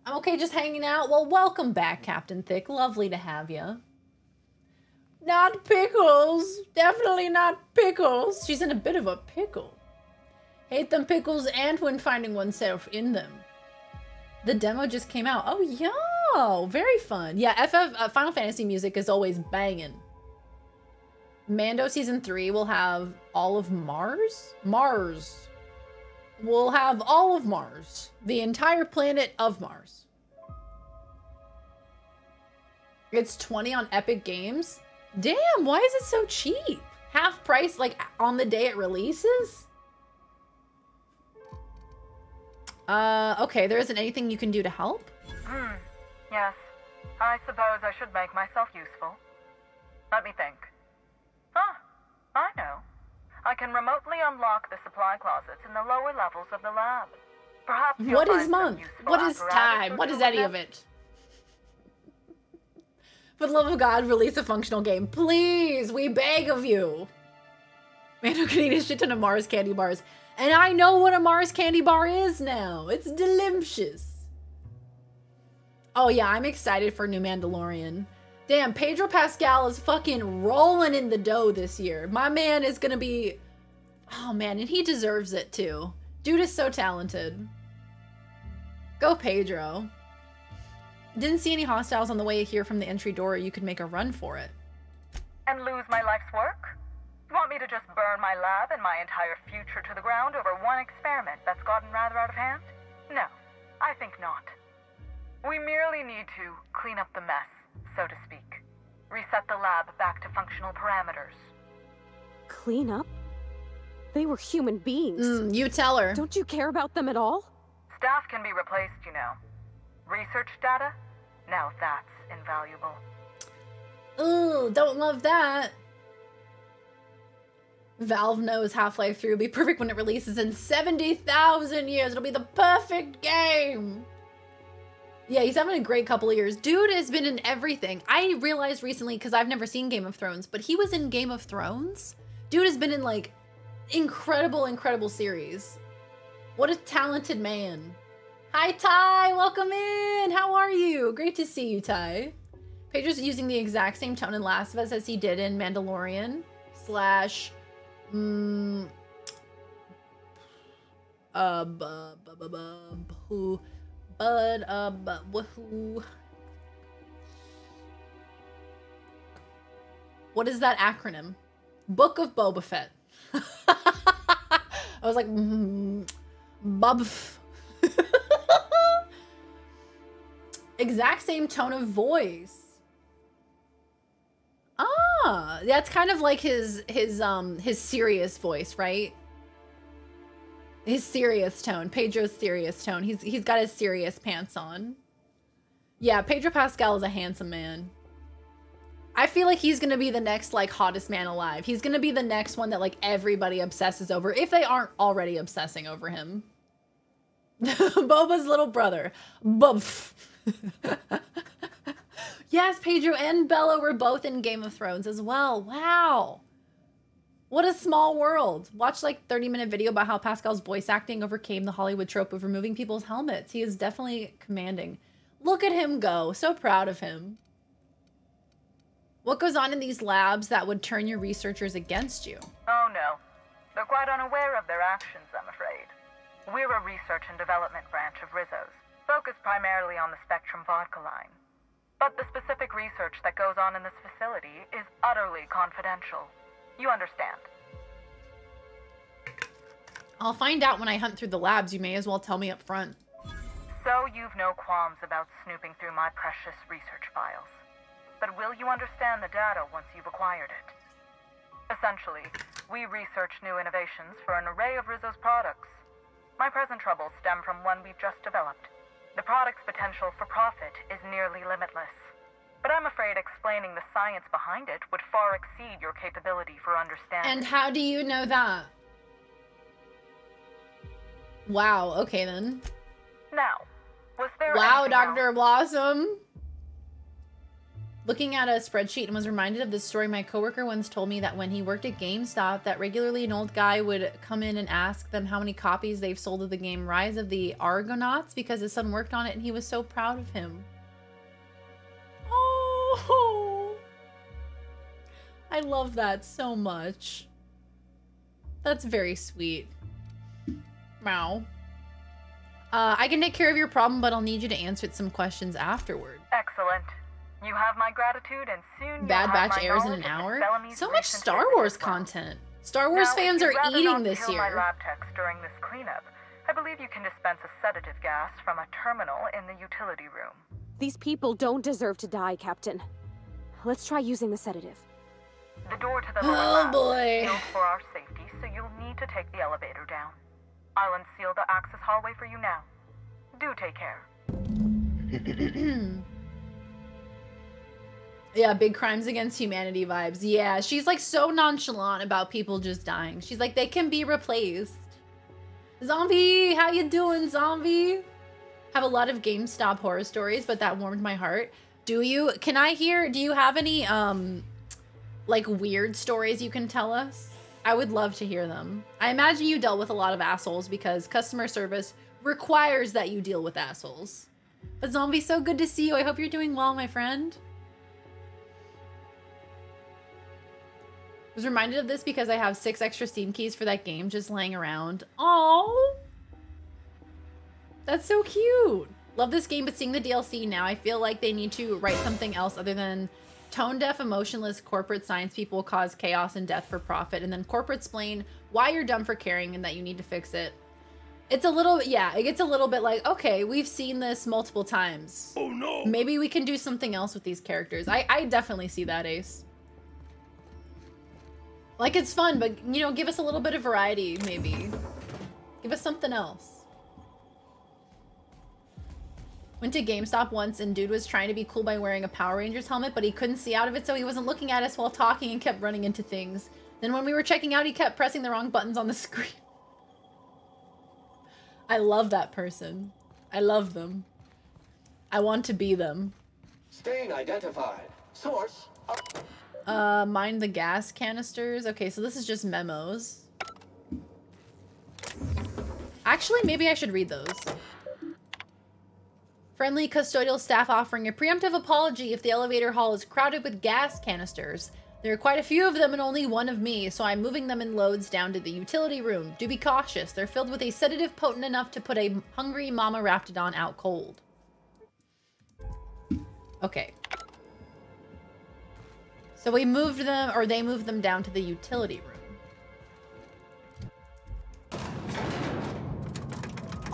I'm okay just hanging out. Well, welcome back, Captain Thick. Lovely to have you. Not pickles. Definitely not pickles. She's in a bit of a pickle. Hate them pickles and when finding oneself in them. The demo just came out. Oh, yo. Very fun. Yeah, Final Fantasy music is always banging. Mando Season 3 will have all of Mars? Mars. We'll have all of Mars. The entire planet of Mars. It's 20 on Epic Games. Damn, why is it so cheap? Half price, like, on the day it releases? Okay, there isn't anything you can do to help? Yes. I suppose I should make myself useful. Let me think. Ah, I know. I can remotely unlock the supply closets in the lower levels of the lab. Perhaps you'll What is find month? What is time? What is any of it? For the love of God, release a functional game. Please, we beg of you. Mando can eat a shit ton of Mars candy bars. And I know what a Mars candy bar is now. It's delicious. Oh yeah, I'm excited for new Mandalorian. Damn, Pedro Pascal is fucking rolling in the dough this year. My man is gonna be... Oh man, and he deserves it too. Dude is so talented. Go Pedro. Didn't see any hostiles on the way here from the entry door. You could make a run for it. And lose my life's work? You want me to just burn my lab and my entire future to the ground over one experiment that's gotten rather out of hand? No, I think not. We merely need to clean up the mess, so to speak. Reset the lab back to functional parameters. Clean up? They were human beings. You tell her. Don't you care about them at all? Staff can be replaced, you know. Research data? Now that's invaluable. Ooh, don't love that. Valve knows Half-Life 3 will be perfect when it releases in 70,000 years. It'll be the perfect game. Yeah, he's having a great couple of years. Dude has been in everything. I realized recently, because I've never seen Game of Thrones, but he was in Game of Thrones. Dude has been in, like, incredible series. What a talented man. Hi, Ty. Welcome in. How are you? Great to see you, Ty. Pedro's using the exact same tone in Last of Us as he did in Mandalorian slash... What is that acronym? Book of Boba Fett. I was like, Bubf. Exact same tone of voice. Ah, that's kind of like his serious voice, right? His serious tone, Pedro's serious tone. He's got his serious pants on. Yeah, Pedro Pascal is a handsome man. I feel like he's gonna be the next like hottest man alive. He's gonna be the next one that like everybody obsesses over if they aren't already obsessing over him. Boba's little brother. Bubf. Yes, Pedro and Bella were both in Game of Thrones as well. Wow. What a small world. Watch like 30-minute video about how Pascal's voice acting overcame the Hollywood trope of removing people's helmets. He is definitely commanding. Look at him go. So proud of him. What goes on in these labs that would turn your researchers against you? Oh no. They're quite unaware of their actions, I'm afraid. We're a research and development branch of Rizzo's, focused primarily on the Spectrum vodka line. But the specific research that goes on in this facility is utterly confidential. You understand? I'll find out when I hunt through the labs. You may as well tell me up front. So you've no qualms about snooping through my precious research files. But will you understand the data once you've acquired it? Essentially, we research new innovations for an array of Rizzo's products. My present troubles stem from one we've just developed. The product's potential for profit is nearly limitless. But I'm afraid explaining the science behind it would far exceed your capability for understanding. And how do you know that? Wow, okay then. Now, was there Wow, anything Dr. Blossom. Looking at a spreadsheet and was reminded of this story. My coworker once told me that when he worked at GameStop, that regularly an old guy would come in and ask them how many copies they've sold of the game Rise of the Argonauts because his son worked on it and he was so proud of him. Oh, I love that so much. That's very sweet. Wow. I can take care of your problem, but I'll need you to answer some questions afterward. Excellent. You have my gratitude, and soon Bad you'll have Batch my airs in knowledge an of hour? Bellamy's So much recent Star visit Wars as well. content. Star Wars Now, fans if are you'd rather eating not this kill my year. lab techs during this cleanup, I believe you can dispense a sedative gas from a terminal in the utility room. These people don't deserve to die, Captain. Let's try using the sedative. The door to the lower lab is sealed for our safety, so you'll need to take the elevator down. I'll unseal the access hallway for you now. Do take care. Yeah, big crimes against humanity vibes. Yeah, she's like so nonchalant about people just dying. She's like, they can be replaced. Zombie, how you doing, zombie? Have a lot of GameStop horror stories, but that warmed my heart. Do you? Can I hear? Do you have any like weird stories you can tell us? I would love to hear them. I imagine you dealt with a lot of assholes because customer service requires that you deal with assholes. But zombie, so good to see you. I hope you're doing well, my friend. I was reminded of this because I have 6 extra Steam keys for that game just laying around. Oh, that's so cute. Love this game, but seeing the DLC now, I feel like they need to write something else other than tone-deaf, emotionless corporate science people cause chaos and death for profit, and then corporate explain why you're dumb for caring and that you need to fix it. It's a little, yeah, it gets a little bit like, okay, we've seen this multiple times. Oh no. Maybe we can do something else with these characters. I definitely see that, Ace. Like, it's fun, but, you know, give us a little bit of variety, maybe. Give us something else. Went to GameStop once and dude was trying to be cool by wearing a Power Rangers helmet, but he couldn't see out of it, so he wasn't looking at us while talking and kept running into things. Then when we were checking out, he kept pressing the wrong buttons on the screen. I love that person. I love them. I want to be them. Stain identified. Source. Mind the gas canisters. Okay, so this is just memos. Actually, maybe I should read those. Friendly custodial staff offering a preemptive apology if the elevator hall is crowded with gas canisters. There are quite a few of them and only one of me, so I'm moving them in loads down to the utility room. Do be cautious. They're filled with a sedative potent enough to put a hungry mama raptidon out cold. Okay. So we moved them, or they moved them down to the utility room.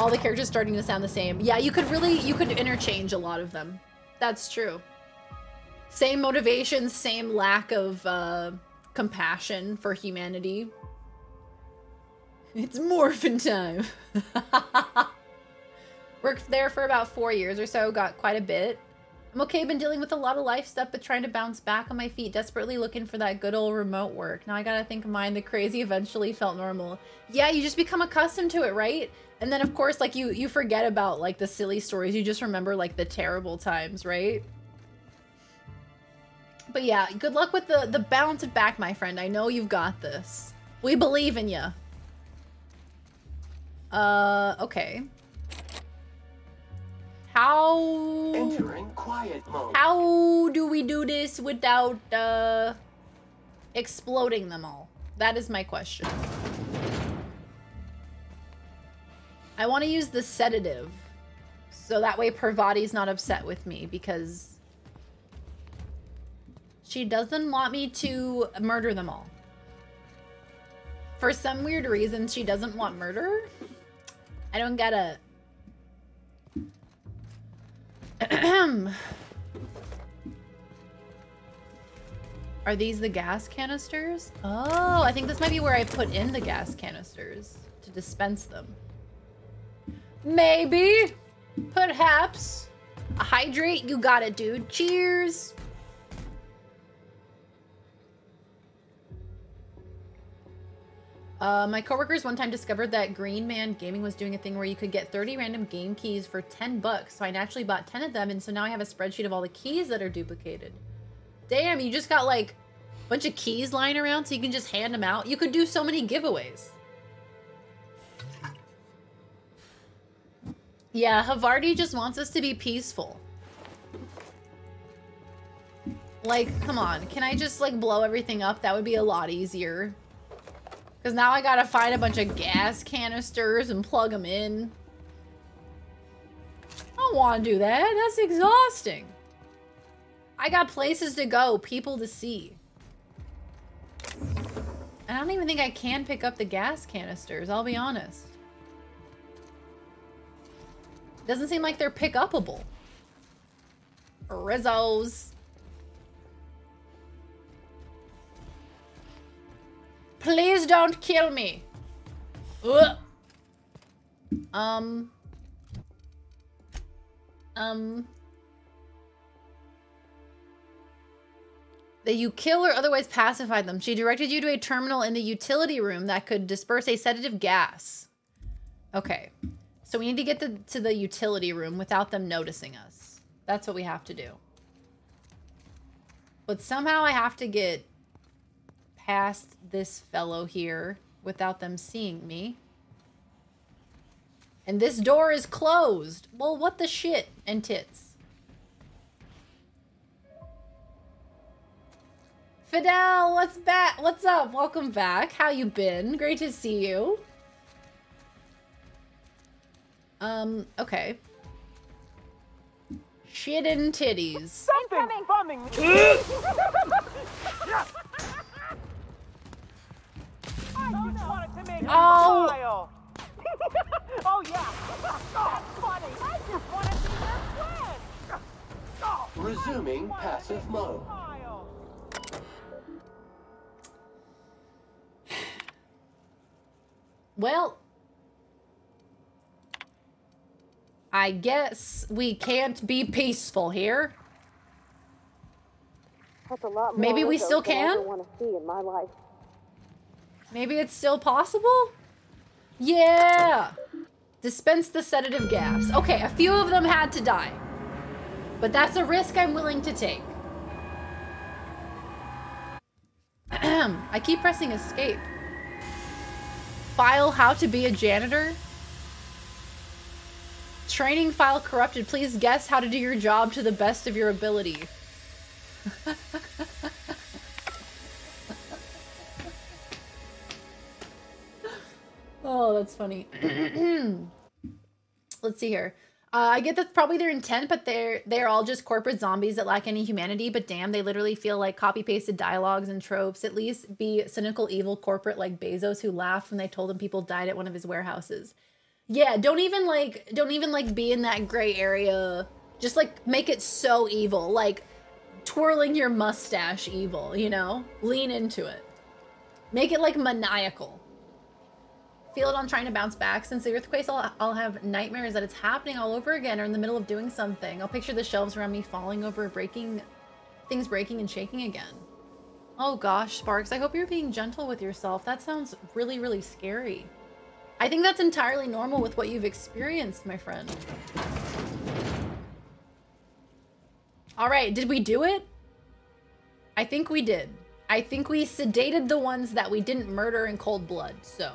All the characters starting to sound the same. Yeah, you could interchange a lot of them. That's true. Same motivations, same lack of compassion for humanity. It's morphin' time. Worked there for about 4 years or so, got quite a bit. I'm okay, been dealing with a lot of life stuff, but trying to bounce back on my feet, desperately looking for that good old remote work. Now I gotta think of mine. The crazy eventually felt normal. Yeah, you just become accustomed to it, right? And then of course, like you forget about like the silly stories. You just remember like the terrible times, right? But yeah, good luck with the bounce it back, my friend. I know you've got this. We believe in you. Okay. How... Entering quiet mode. How do we do this without, exploding them all? That is my question. I want to use the sedative. So that way Parvati's not upset with me because she doesn't want me to murder them all. For some weird reason, she doesn't want murder. I don't get it. Are these the gas canisters? Oh, I think this might be where I put in the gas canisters to dispense them. Maybe. Perhaps. Hydrate, you got it, dude. Cheers. My coworkers one time discovered that Green Man Gaming was doing a thing where you could get 30 random game keys for 10 bucks. So I naturally bought 10 of them, and so now I have a spreadsheet of all the keys that are duplicated. Damn, you just got like a bunch of keys lying around so you can just hand them out. You could do so many giveaways. Yeah, Havarti just wants us to be peaceful. Like, come on. Can I just like blow everything up? That would be a lot easier. Because now I gotta find a bunch of gas canisters and plug them in. I don't want to do that. That's exhausting. I got places to go, people to see. I don't even think I can pick up the gas canisters, I'll be honest. Doesn't seem like they're pick-upable. Rizzos. Please don't kill me. Ugh. That you kill or otherwise pacify them. She directed you to a terminal in the utility room that could disperse a sedative gas. Okay. So we need to get to the utility room without them noticing us. That's what we have to do. But somehow I have to get past this fellow here without them seeing me. And this door is closed. Well, what the shit and tits? Fidel, what's back? What's up? Welcome back. How you been? Great to see you. Okay. Shit and titties. Something bumming me. I just wanted to make Oh. smile. Oh yeah. That's funny. I just wanted to be your friend. Resuming passive mode. Well, I guess we can't be peaceful here. That's a lot more Maybe we than still I can? ever want to see in my life. Maybe it's still possible? Yeah! Dispense the sedative gas. Okay, a few of them had to die. But that's a risk I'm willing to take. I keep pressing escape. File how to be a janitor. Training file corrupted. Please guess how to do your job to the best of your ability. Oh, that's funny. Let's see here. I get that's probably their intent, but they're all just corporate zombies that lack any humanity. But damn, they literally feel like copy-pasted dialogues and tropes. At least be cynical, evil corporate like Bezos, who laughed when they told him people died at one of his warehouses. Yeah, don't even be in that gray area. Just like make it so evil, like twirling your mustache evil, you know? Lean into it. Make it like maniacal. Feel it on trying to bounce back. Since the earthquakes, I'll have nightmares that it's happening all over again or in the middle of doing something. I'll picture the shelves around me falling over, things breaking and shaking again. Oh gosh, Sparks, I hope you're being gentle with yourself. That sounds really, really scary. I think that's entirely normal with what you've experienced, my friend. All right, did we do it? I think we did. I think we sedated the ones that we didn't murder in cold blood, so.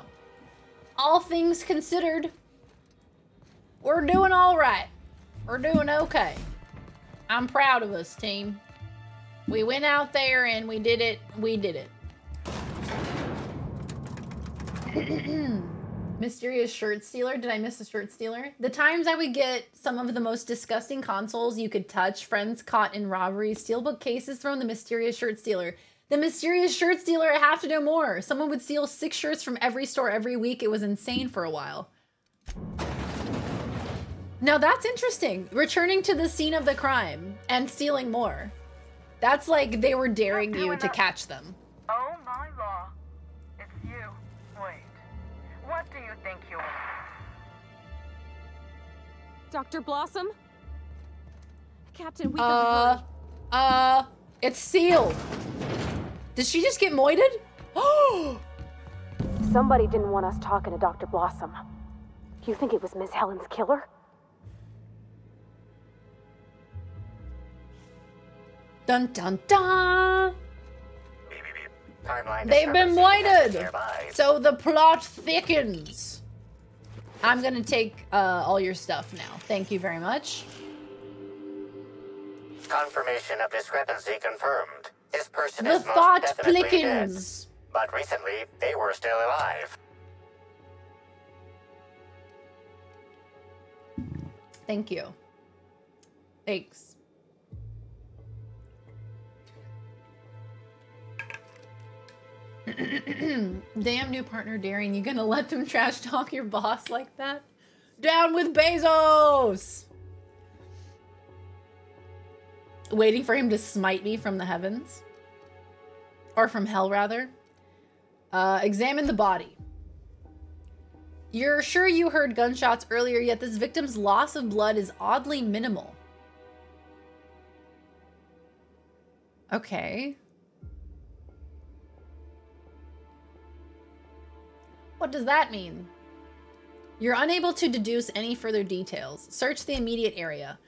All things considered, we're doing all right. We're doing okay. I'm proud of us, team. We went out there and we did it. We did it. Mysterious shirt stealer. Did I miss a shirt stealer? The times I would get some of the most disgusting consoles you could touch, friends caught in robbery, steelbook cases thrown, the mysterious shirt stealer. The mysterious shirt stealer, I have to know more. Someone would steal 6 shirts from every store every week. It was insane for a while. Now that's interesting. Returning to the scene of the crime and stealing more. That's like they were daring you to catch them. Oh my law. It's you. Wait. What do you think you are? Dr. Blossom? Captain, we gotta hurry. It's sealed. Did she just get moited? Oh! Somebody didn't want us talking to Dr. Blossom. You think it was Ms. Helen's killer? Dun dun dun! Timeline They've been moited! nearby. So the plot thickens. I'm gonna take all your stuff now. Thank you very much. Confirmation of discrepancy confirmed. This person The is most thought definitely plickens. dead. But recently, they were still alive. Thank you. Thanks. Damn new partner Darian, you gonna let them trash talk your boss like that? Down with Bezos! Waiting for him to smite me from the heavens. Or from hell, rather. Examine the body. You're sure you heard gunshots earlier, yet this victim's loss of blood is oddly minimal. Okay. What does that mean? You're unable to deduce any further details. Search the immediate area.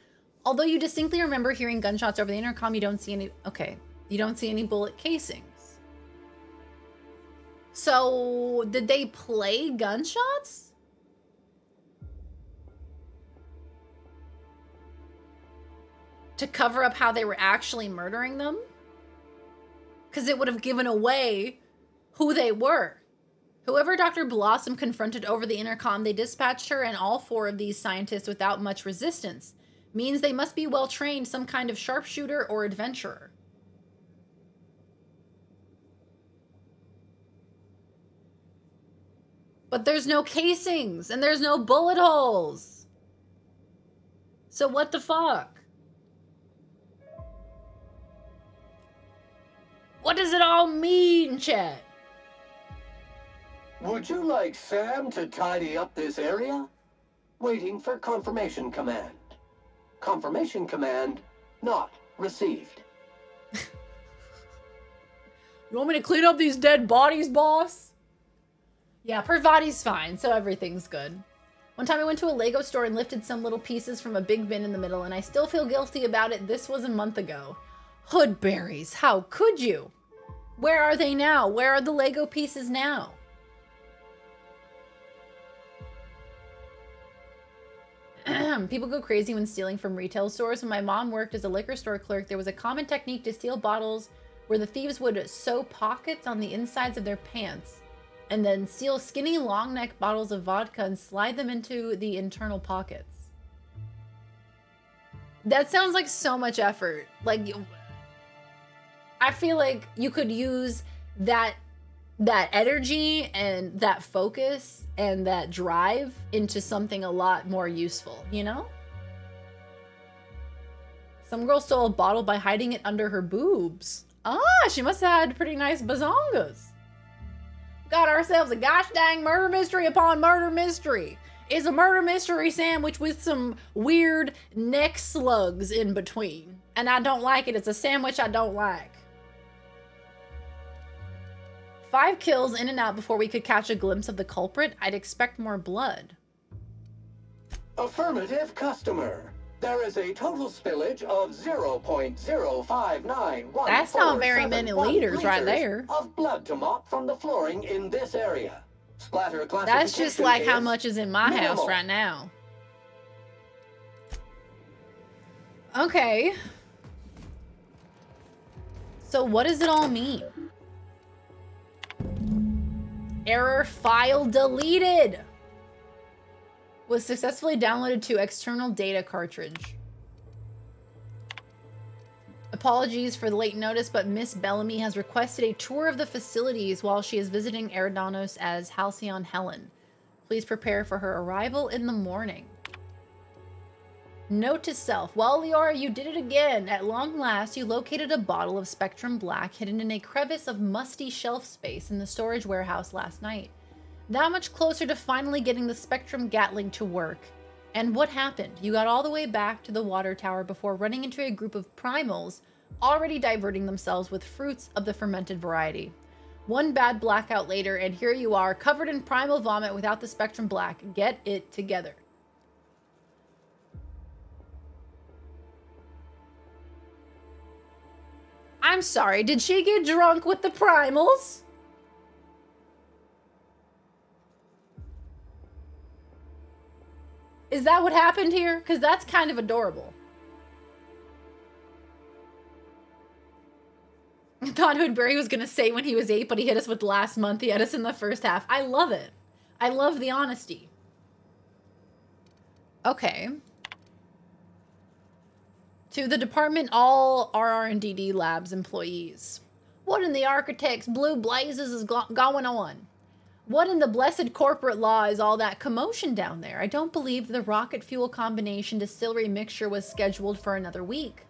Although you distinctly remember hearing gunshots over the intercom, you don't see any... Okay. You don't see any bullet casings. So, did they play gunshots? To cover up how they were actually murdering them? Because it would have given away who they were. Whoever Dr. Blossom confronted over the intercom, they dispatched her and all 4 of these scientists without much resistance. Means they must be well trained, some kind of sharpshooter or adventurer. But there's no casings and there's no bullet holes. So what the fuck? What does it all mean, chat? Would you like Sam to tidy up this area? Waiting for confirmation command. Confirmation command not received. You want me to clean up these dead bodies, boss? Yeah, Parvati's fine, so everything's good. One time I went to a Lego store and lifted some little pieces from a big bin in the middle, and I still feel guilty about it. This was a month ago. Hoodberries, how could you? Where are they now? Where are the Lego pieces now? People go crazy when stealing from retail stores. When my mom worked as a liquor store clerk, there was a common technique to steal bottles where the thieves would sew pockets on the insides of their pants and then steal skinny long neck bottles of vodka and slide them into the internal pockets. That sounds like so much effort. Like, I feel like you could use that energy and that focus and that drive into something a lot more useful, you know? Some girl stole a bottle by hiding it under her boobs. Ah, she must have had pretty nice bazongas. Got ourselves a gosh dang murder mystery upon murder mystery. It's a murder mystery sandwich with some weird neck slugs in between. And I don't like it. It's a sandwich I don't like. 5 kills in and out before we could catch a glimpse of the culprit. I'd expect more blood. Affirmative, customer. There is a total spillage of 0.0591. That's not very many liters right there. Of blood to mop from the flooring in this area. Splatter classification. That's just like how much is in my house right now. Okay. So what does it all mean? Error file deleted. Was successfully downloaded to external data cartridge. Apologies for the late notice, but Miss Bellamy has requested a tour of the facilities while she is visiting Eridanos as Halcyon Helen. Please prepare for her arrival in the morning. Note to self, well, Liara, you did it again. At long last, you located a bottle of Spectrum Black hidden in a crevice of musty shelf space in the storage warehouse last night. That much closer to finally getting the Spectrum Gatling to work. And what happened? You got all the way back to the water tower before running into a group of primals already diverting themselves with fruits of the fermented variety. One bad blackout later, and here you are, covered in primal vomit without the Spectrum Black. Get it together. I'm sorry, did she get drunk with the primals? Is that what happened here? Because that's kind of adorable. I thought Hoodberry was going to say when he was 8, but he hit us with last month. He had us in the first half. I love it. I love the honesty. Okay. To the department, all RR&DD Labs employees. What in the architect's blue blazes is going on? What in the blessed corporate law is all that commotion down there? I don't believe the rocket fuel combination distillery mixture was scheduled for another week.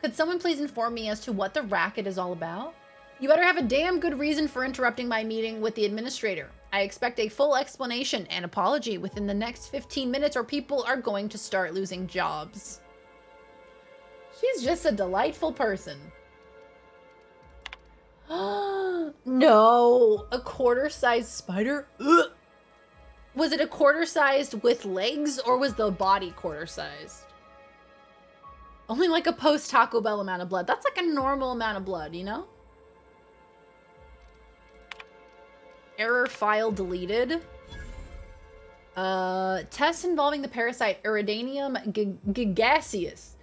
Could someone please inform me as to what the racket is all about? You better have a damn good reason for interrupting my meeting with the administrator. I expect a full explanation and apology within the next 15 minutes or people are going to start losing jobs. She's just a delightful person. No, a quarter-sized spider? Ugh. Was it a quarter-sized with legs or was the body quarter-sized? Only like a post-Taco Bell amount of blood. That's like a normal amount of blood, you know? Error file deleted. Tests involving the parasite Iridanium gigaseus.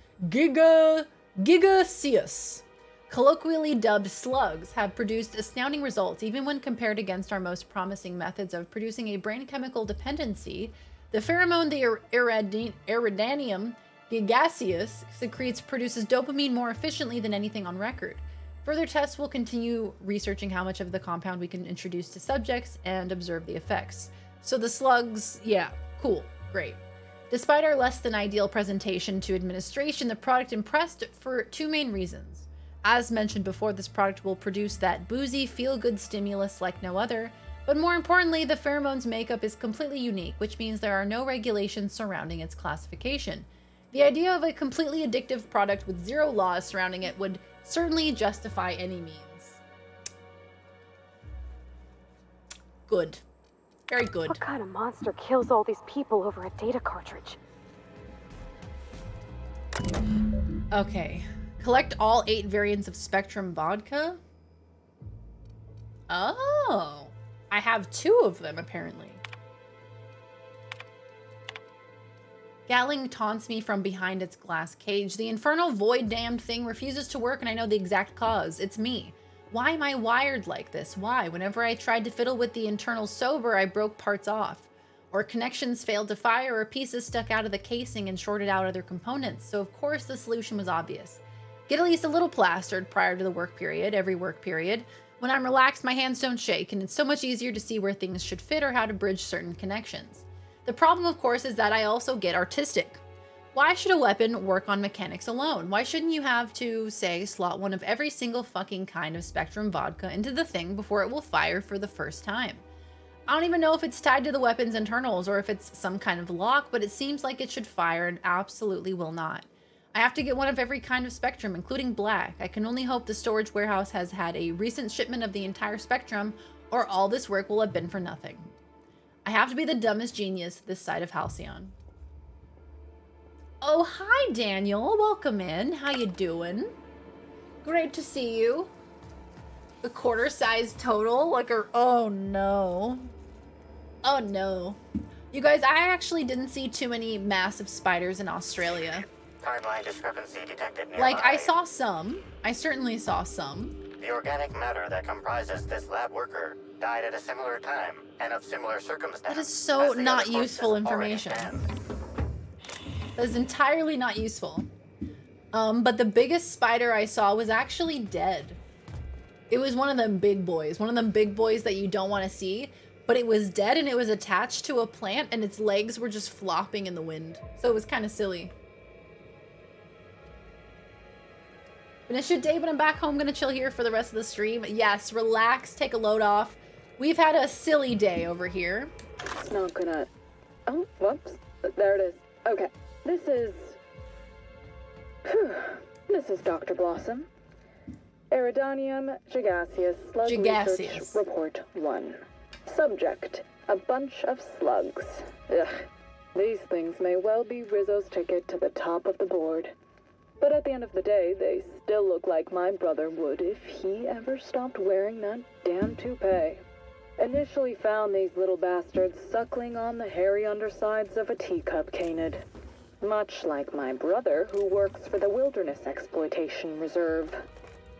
Gigaseus. Colloquially dubbed slugs, have produced astounding results even when compared against our most promising methods of producing a brain chemical dependency. The pheromone, the Iridanium gigaseus, produces dopamine more efficiently than anything on record. Further tests will continue researching how much of the compound we can introduce to subjects and observe the effects. So the slugs, yeah, cool, great. Despite our less than ideal presentation to administration, the product impressed for two main reasons. As mentioned before, this product will produce that boozy, feel-good stimulus like no other, but more importantly, the pheromone's makeup is completely unique, which means there are no regulations surrounding its classification. The idea of a completely addictive product with zero laws surrounding it would certainly justify any means. Good. Very good. What kind of monster kills all these people over a data cartridge? Okay. Collect all 8 variants of Spectrum vodka? Oh. I have 2 of them, apparently. Gatling taunts me from behind its glass cage. The infernal void-damned thing refuses to work, and I know the exact cause. It's me. Why am I wired like this? Why? Whenever I tried to fiddle with the internal sober, I broke parts off. Or connections failed to fire, or pieces stuck out of the casing and shorted out other components. So of course the solution was obvious. Get at least a little plastered prior to the work period, every work period. When I'm relaxed, my hands don't shake, and it's so much easier to see where things should fit or how to bridge certain connections. The problem, of course, is that I also get artistic. Why should a weapon work on mechanics alone? Why shouldn't you have to, say, slot one of every single fucking kind of Spectrum vodka into the thing before it will fire for the first time? I don't even know if it's tied to the weapon's internals or if it's some kind of lock, but it seems like it should fire and absolutely will not. I have to get one of every kind of Spectrum, including black. I can only hope the storage warehouse has had a recent shipment of the entire Spectrum, or all this work will have been for nothing. I have to be the dumbest genius this side of Halcyon. Oh, hi, Daniel. Welcome in. How you doing? Great to see you. The quarter size total, like a, oh no. Oh no. You guys, I actually didn't see too many massive spiders in Australia. Timeline discrepancy detected nearby. Like, I saw some. I certainly saw some. The organic matter that comprises this lab worker died at a similar time and of similar circumstances. That is so not useful information. That is entirely not useful. But the biggest spider I saw was actually dead. It was one of them big boys. One of them big boys that you don't want to see. But it was dead and it was attached to a plant and its legs were just flopping in the wind. So it was kind of silly. Finished your day, but I'm back home. Gonna chill here for the rest of the stream. Yes, relax, take a load off. We've had a silly day over here. It's not gonna... Oh, whoops. There it is. Okay. This is... This is Dr. Blossom. Iridanium gigaseous slug research report 1. Subject, a bunch of slugs. Ugh. These things may well be Rizzo's ticket to the top of the board. But at the end of the day, they still look like my brother would if he ever stopped wearing that damn toupee. Initially found these little bastards suckling on the hairy undersides of a teacup canid. Much like my brother, who works for the Wilderness Exploitation Reserve.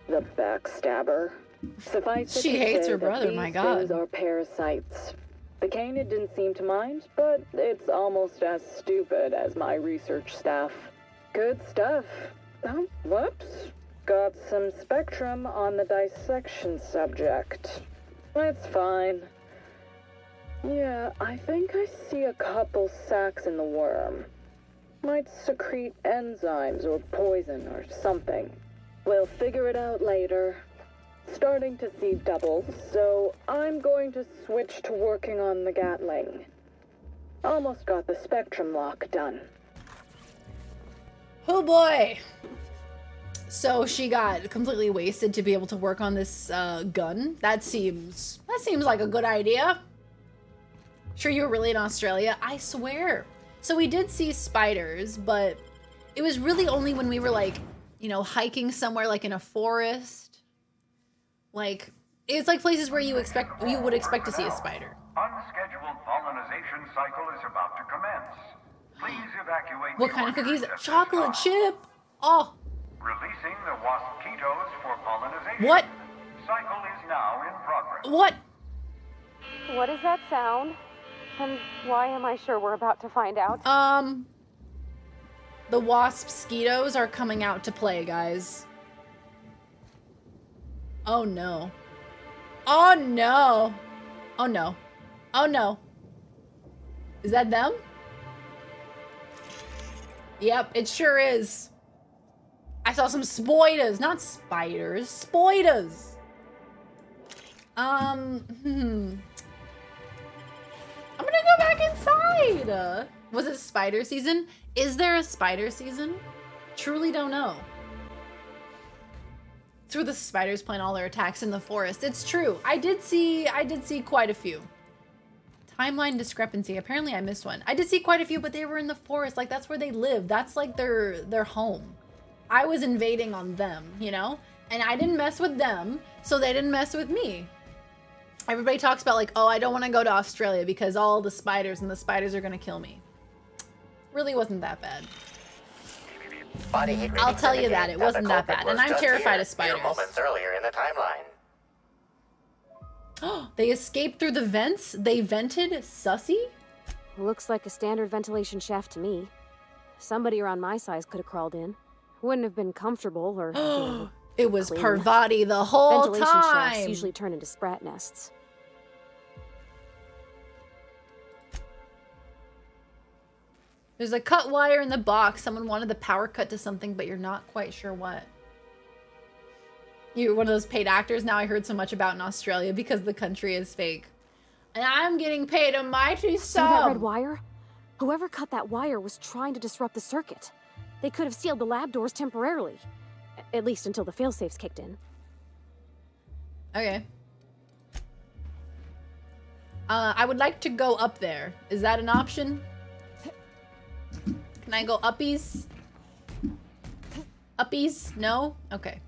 The backstabber. Suffice it She to hates say her brother, that my these god. things are parasites. The canid didn't seem to mind, but it's almost as stupid as my research staff. Good stuff. Oh, whoops. Got some spectrum on the dissection subject. That's fine. Yeah, I think I see a couple sacs in the worm. Might secrete enzymes or poison or something. We'll figure it out later. Starting to see doubles, so I'm going to switch to working on the Gatling. Almost got the spectrum lock done. Oh boy. So she got completely wasted to be able to work on this gun. That seems like a good idea. Sure you were really in Australia? I swear. So we did see spiders, but it was really only when we were like, you know, hiking somewhere like in a forest. Like, it's like places where you would expect to see a spider. Unscheduled pollinization cycle is about to commence. Please evacuate. What kind of cookies? Chocolate chip. Oh. Releasing the waspitos for pollinization. What? Cycle is now in progress. What? What is that sound? And why am I sure we're about to find out? The wasp-skeetos are coming out to play, guys. Oh no. Oh no. Oh no. Oh no. Is that them? Yep, it sure is. I saw some spoiders, not spiders, spoiders. I'm gonna go back inside. Was it spider season? Is there a spider season? Truly don't know. It's where the spiders plan all their attacks in the forest. It's true. I did see quite a few. Timeline discrepancy. Apparently I missed one. I did see quite a few, but they were in the forest. Like, that's where they live. That's like their home. I was invading on them, you know? And I didn't mess with them, so they didn't mess with me. Everybody talks about like, oh, I don't want to go to Australia because all the spiders and the spiders are gonna kill me. Really wasn't that bad. I'll tell you that, it wasn't that bad. And I'm terrified of spiders. Moments earlier in the timeline. Oh, they escaped through the vents? They vented? Sussy? Looks like a standard ventilation shaft to me. Somebody around my size could have crawled in. Wouldn't have been comfortable or... you know, it was clean. Parvati the whole Ventilation time! shafts usually turn into sprat nests. There's a cut wire in the box. Someone wanted the power cut to something, but you're not quite sure what. You're one of those paid actors now I heard so much about in Australia because the country is fake. And I'm getting paid a mighty sum. See that red wire? Whoever cut that wire was trying to disrupt the circuit. They could have sealed the lab doors temporarily. At least until the failsafes kicked in. Okay. I would like to go up there. Is that an option? Can Can I go uppies? Uppies? No? Okay.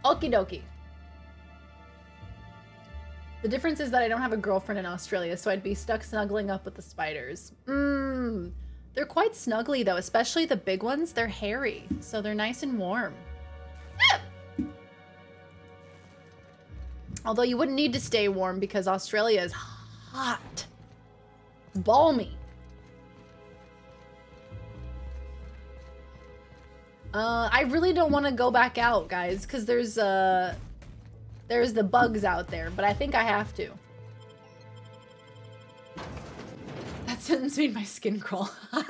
Okie dokie. The difference is that I don't have a girlfriend in Australia, so I'd be stuck snuggling up with the spiders. They're quite snuggly though, especially the big ones. They're hairy, so they're nice and warm. Although you wouldn't need to stay warm because Australia is hot. It's balmy. I really don't want to go back out, guys, because there's the bugs out there, but I think I have to. That sentence made my skin crawl. Caution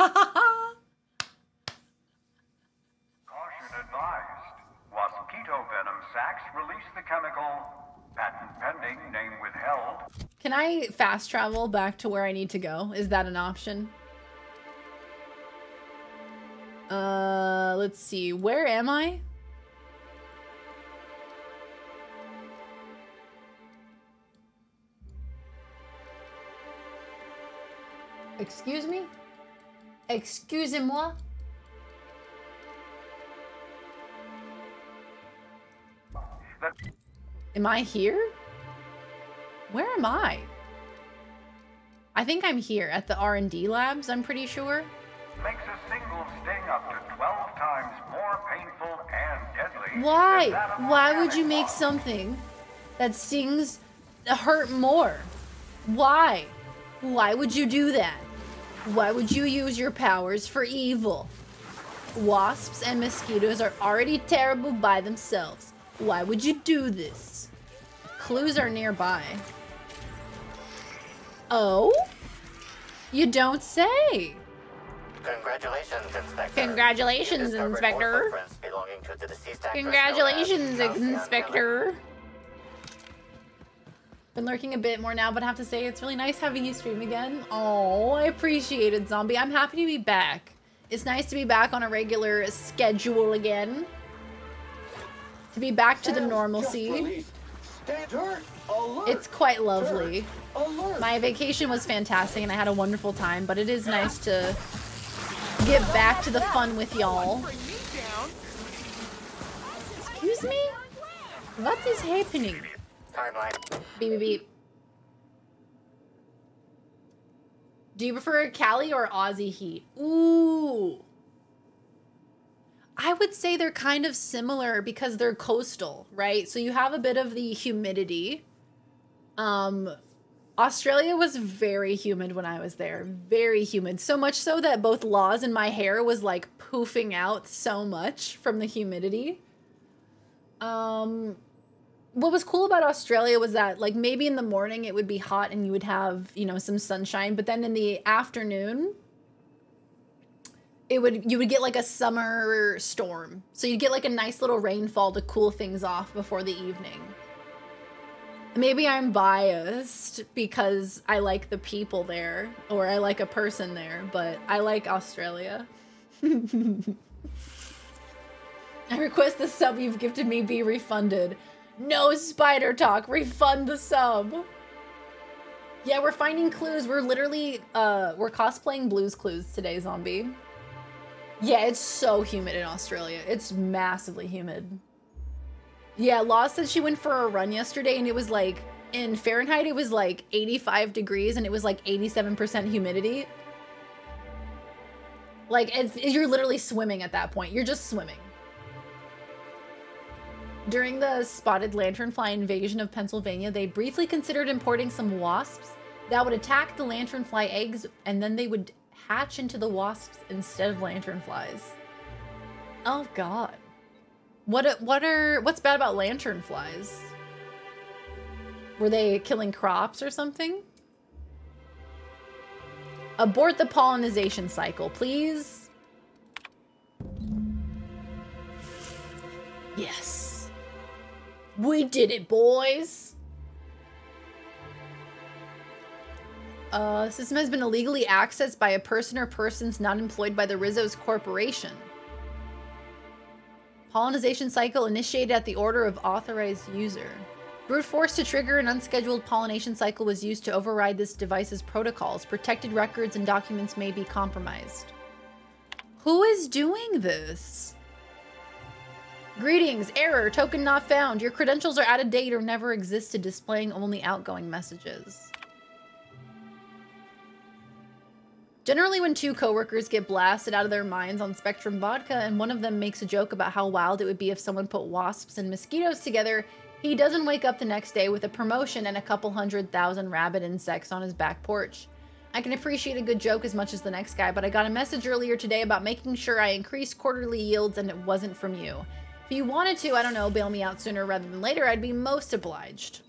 advised. Mosquito venom sacs release the chemical patent pending, name withheld. Can I fast travel back to where I need to go? Is that an option? Let's see. Where am I? Excuse me? Excusez-moi? Am I here? Where am I? I think I'm here at the R&D labs, I'm pretty sure. Makes a single sting up to 12 times more painful and deadly. Why? Why would you make something that stings hurt more? Why? Why would you do that? Why would you use your powers for evil? Wasps and mosquitoes are already terrible by themselves. Why would you do this? Clues are nearby. Oh? You don't say. Congratulations, Inspector. Congratulations, Inspector. Belonging to the deceased actress Congratulations, Inspector. Been lurking a bit more now, but I have to say it's really nice having you stream again. Oh, I appreciate it, Zombie. I'm happy to be back. It's nice to be back on a regular schedule again. To be back to the normalcy. It's quite lovely. My vacation was fantastic and I had a wonderful time, but it is nice to get back to the fun with y'all. Excuse me? What is happening? Timeline. Beep, beep, beep. Do you prefer Cali or Aussie heat? Ooh. I would say they're kind of similar because they're coastal, right? So you have a bit of the humidity. Australia was very humid when I was there. Very humid. So much so that both Laws and my hair was like poofing out so much from the humidity. What was cool about Australia was that like maybe in the morning it would be hot and you would have, you know, some sunshine, but then in the afternoon you would get like a summer storm. So you'd get like a nice little rainfall to cool things off before the evening. Maybe I'm biased because I like the people there or I like a person there, but I like Australia. I request the sub you've gifted me be refunded. No spider talk, refund the sub. Yeah, we're finding clues. We're literally, we're cosplaying Blue's Clues today, Zombie. Yeah, it's so humid in Australia. It's massively humid. Yeah, Law said she went for a run yesterday and it was like, in Fahrenheit, it was like 85 degrees and it was like 87% humidity. Like, you're literally swimming at that point. You're just swimming. During the spotted lanternfly invasion of Pennsylvania, they briefly considered importing some wasps that would attack the lanternfly eggs and then they would hatch into the wasps instead of lanternflies. Oh god. What's bad about lanternflies? Were they killing crops or something? Abort the pollination cycle, please. Yes. We did it, boys. System has been illegally accessed by a person or persons not employed by the Rizzo's Corporation. Pollination cycle initiated at the order of authorized user. Brute force to trigger an unscheduled pollination cycle was used to override this device's protocols. Protected records and documents may be compromised. Who is doing this? Greetings, error, token not found. Your credentials are out of date or never existed, displaying only outgoing messages. Generally, when two coworkers get blasted out of their minds on Spectrum Vodka and one of them makes a joke about how wild it would be if someone put wasps and mosquitoes together, he doesn't wake up the next day with a promotion and a couple 100,000 rabid insects on his back porch. I can appreciate a good joke as much as the next guy, but I got a message earlier today about making sure I increased quarterly yields and it wasn't from you. If you wanted to, I don't know, bail me out sooner rather than later, I'd be most obliged.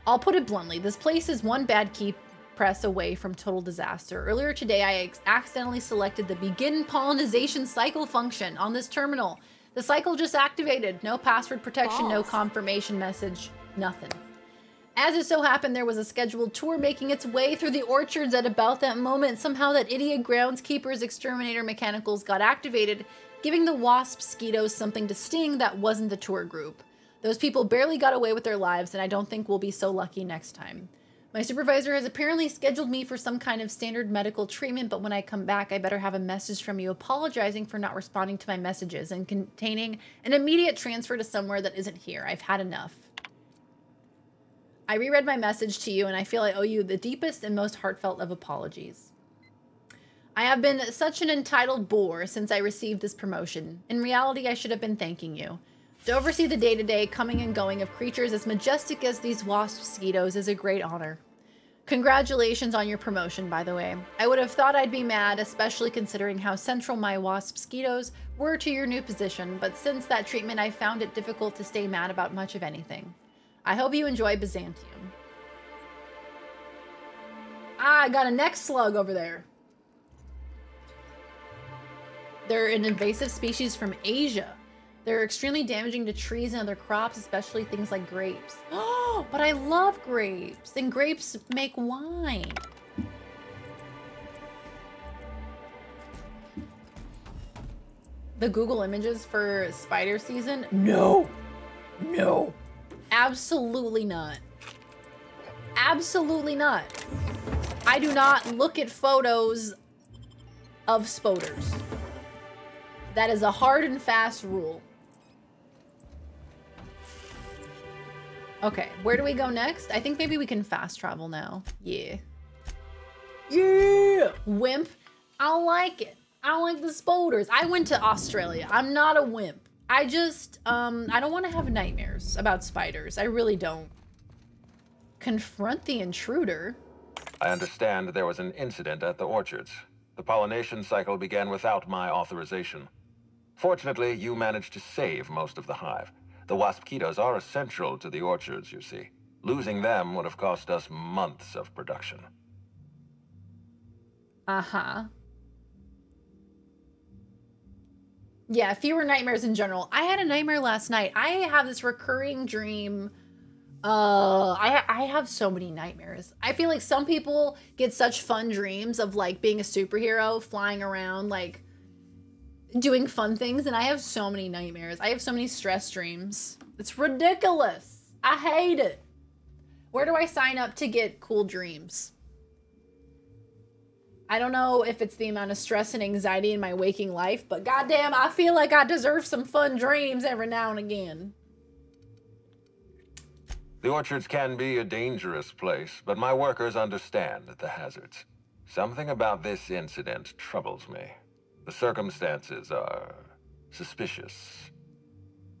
I'll put it bluntly, this place is one bad key press away from total disaster. Earlier today, I accidentally selected the begin pollination cycle function on this terminal. The cycle just activated. No password protection, no confirmation message, nothing. As it so happened, there was a scheduled tour making its way through the orchards at about that moment. Somehow that idiot groundskeeper's exterminator mechanicals got activated, giving the wasp mosquitoes something to sting that wasn't the tour group. Those people barely got away with their lives, and I don't think we'll be so lucky next time. My supervisor has apparently scheduled me for some kind of standard medical treatment, but when I come back, I better have a message from you apologizing for not responding to my messages and containing an immediate transfer to somewhere that isn't here. I've had enough. I reread my message to you, and I feel I owe you the deepest and most heartfelt of apologies. I have been such an entitled bore since I received this promotion. In reality, I should have been thanking you. To oversee the day-to-day coming and going of creatures as majestic as these wasp mosquitoes is a great honor. Congratulations on your promotion, by the way. I would have thought I'd be mad, especially considering how central my wasp mosquitoes were to your new position, but since that treatment, I found it difficult to stay mad about much of anything. I hope you enjoy Byzantium. Ah, I got a neck slug over there. They're an invasive species from Asia. They're extremely damaging to trees and other crops, especially things like grapes. Oh, but I love grapes, and grapes make wine. The Google images for spider season? No. No. Absolutely not. Absolutely not. I do not look at photos of spoders. That is a hard and fast rule. Okay, where do we go next? I think maybe we can fast travel now. Yeah. Yeah! Wimp. I like it. I like the spoders. I went to Australia. I'm not a wimp. I just, I don't want to have nightmares about spiders. I really don't. Confront the intruder. I understand there was an incident at the orchards. The pollination cycle began without my authorization. Fortunately, you managed to save most of the hive. The wasp-mosquitoes are essential to the orchards, you see. Losing them would have cost us months of production. Uh-huh. Yeah, fewer nightmares in general. I had a nightmare last night. I have this recurring dream. I have so many nightmares. I feel like some people get such fun dreams of like being a superhero, flying around, like doing fun things, and I have so many nightmares. I have so many stress dreams. It's ridiculous. I hate it. Where do I sign up to get cool dreams? I don't know if it's the amount of stress and anxiety in my waking life, but goddamn, I feel like I deserve some fun dreams every now and again. The orchards can be a dangerous place, but my workers understand the hazards. Something about this incident troubles me. The circumstances are suspicious.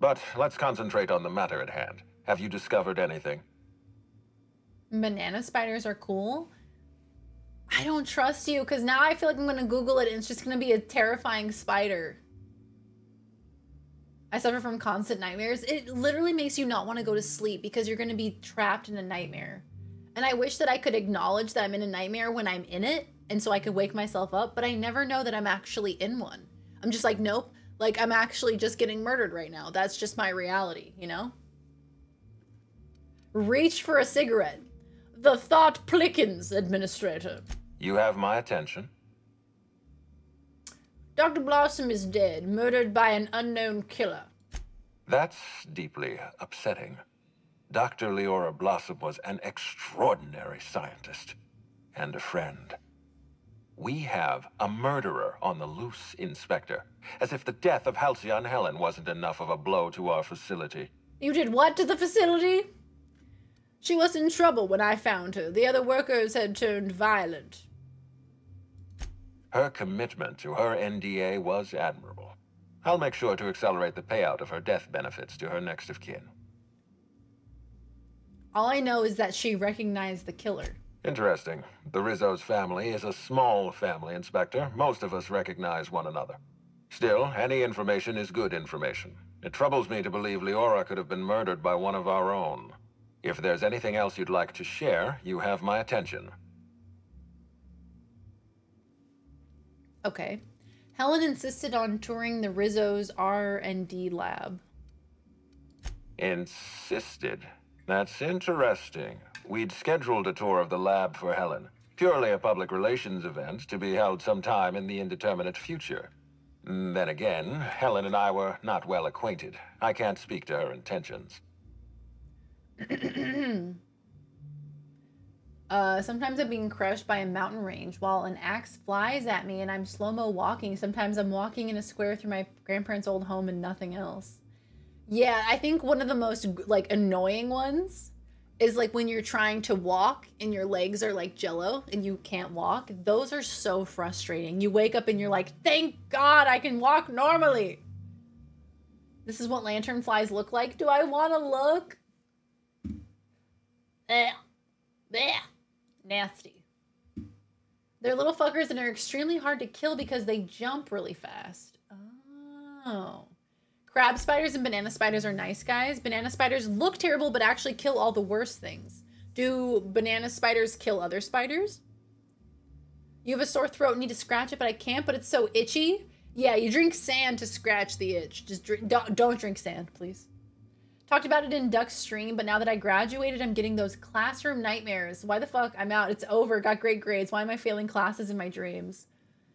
But let's concentrate on the matter at hand. Have you discovered anything? Banana spiders are cool. I don't trust you, because now I feel like I'm going to Google it and it's just going to be a terrifying spider. I suffer from constant nightmares. It literally makes you not want to go to sleep because you're going to be trapped in a nightmare. And I wish that I could acknowledge that I'm in a nightmare when I'm in it, and so I could wake myself up, but I never know that I'm actually in one. I'm just like, nope, like I'm actually just getting murdered right now. That's just my reality, you know? Reach for a cigarette. The thought plickens, Administrator. You have my attention. Dr. Blossom is dead, murdered by an unknown killer. That's deeply upsetting. Dr. Leora Blossom was an extraordinary scientist and a friend. We have a murderer on the loose, Inspector. As if the death of Halcyon Helen wasn't enough of a blow to our facility. You did what to the facility? She was in trouble when I found her. The other workers had turned violent. Her commitment to her NDA was admirable. I'll make sure to accelerate the payout of her death benefits to her next of kin. All I know is that she recognized the killer. Interesting. The Rizzo's family is a small family, Inspector. Most of us recognize one another. Still, any information is good information. It troubles me to believe Leora could have been murdered by one of our own. If there's anything else you'd like to share, you have my attention. Okay. Helen insisted on touring the Rizzo's R&D lab. Insisted? That's interesting. We'd scheduled a tour of the lab for Helen. Purely a public relations event to be held sometime in the indeterminate future. Then again, Helen and I were not well acquainted. I can't speak to her intentions. Sometimes I'm being crushed by a mountain range while an axe flies at me and I'm slow-mo walking. Sometimes I'm walking in a square through my grandparents' old home and nothing else. Yeah, I think one of the most, like, annoying ones is, like, when you're trying to walk and your legs are, like, jello and you can't walk. Those are so frustrating. You wake up and you're like, thank God I can walk normally. This is what lanternflies look like. Do I want to look? Blech. Nasty. They're little fuckers and are extremely hard to kill because they jump really fast. Oh. Crab spiders and banana spiders are nice guys. Banana spiders look terrible but actually kill all the worst things. Do banana spiders kill other spiders? You have a sore throat and need to scratch it, but I can't, but it's so itchy. Yeah, you drink sand to scratch the itch. Just don't drink sand, please. Talked about it in Duck's stream, but now that I graduated, I'm getting those classroom nightmares. Why the fuck? I'm out. It's over. Got great grades. Why am I failing classes in my dreams?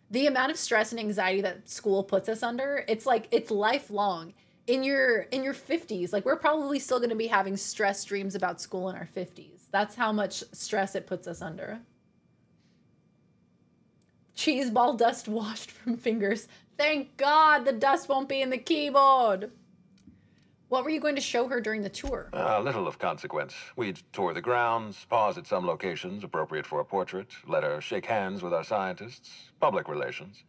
The amount of stress and anxiety that school puts us under, it's like, it's lifelong. In your 50s, like, we're probably still going to be having stress dreams about school in our 50s. That's how much stress it puts us under. Cheese ball dust washed from fingers. Thank God the dust won't be in the keyboard. What were you going to show her during the tour? Little of consequence. We'd tour the grounds, pause at some locations appropriate for a portrait, let her shake hands with our scientists, public relations.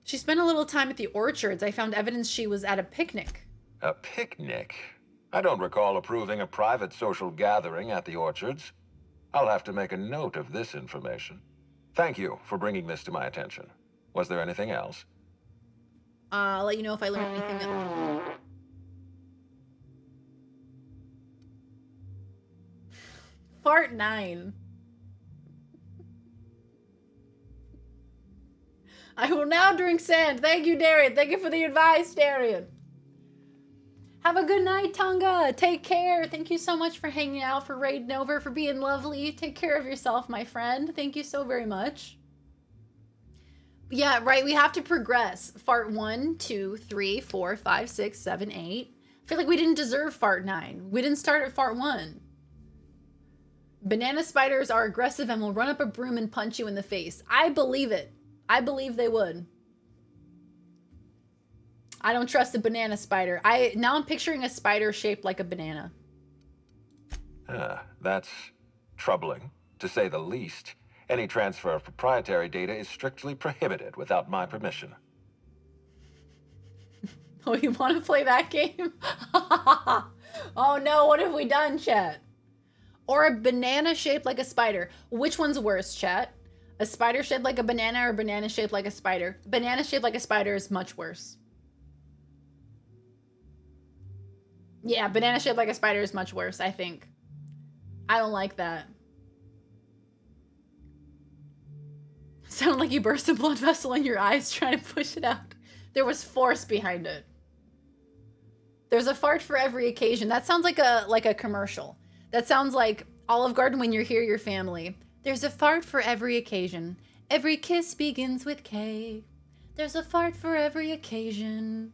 She spent a little time at the orchards. I found evidence she was at a picnic. A picnic? I don't recall approving a private social gathering at the orchards. I'll have to make a note of this information. Thank you for bringing this to my attention. Was there anything else? I'll let you know if I learn anything that... Fart 9. I will now drink sand. Thank you, Darian. Thank you for the advice, Darian. Have a good night, Tonga. Take care. Thank you so much for hanging out, for raiding over, for being lovely. Take care of yourself, my friend. Thank you so very much. Yeah, right. We have to progress. Fart 1, 2, 3, 4, 5, 6, 7, 8. I feel like we didn't deserve Fart 9. We didn't start at Fart 1. Banana spiders are aggressive and will run up a broom and punch you in the face. I believe it. I believe they would. I don't trust a banana spider. Now I'm picturing a spider shaped like a banana. That's troubling, to say the least. Any transfer of proprietary data is strictly prohibited without my permission. Oh, you want to play that game? Oh no, what have we done, chat? Or a banana shaped like a spider. Which one's worse, chat? A spider shaped like a banana or a banana shaped like a spider? Banana shaped like a spider is much worse. Yeah, banana shaped like a spider is much worse, I think. I don't like that. Sounded like you burst a blood vessel in your eyes trying to push it out. There was force behind it. There's a fart for every occasion. That sounds like a commercial. That sounds like Olive Garden when you're here, your family. There's a fart for every occasion. Every kiss begins with K. There's a fart for every occasion.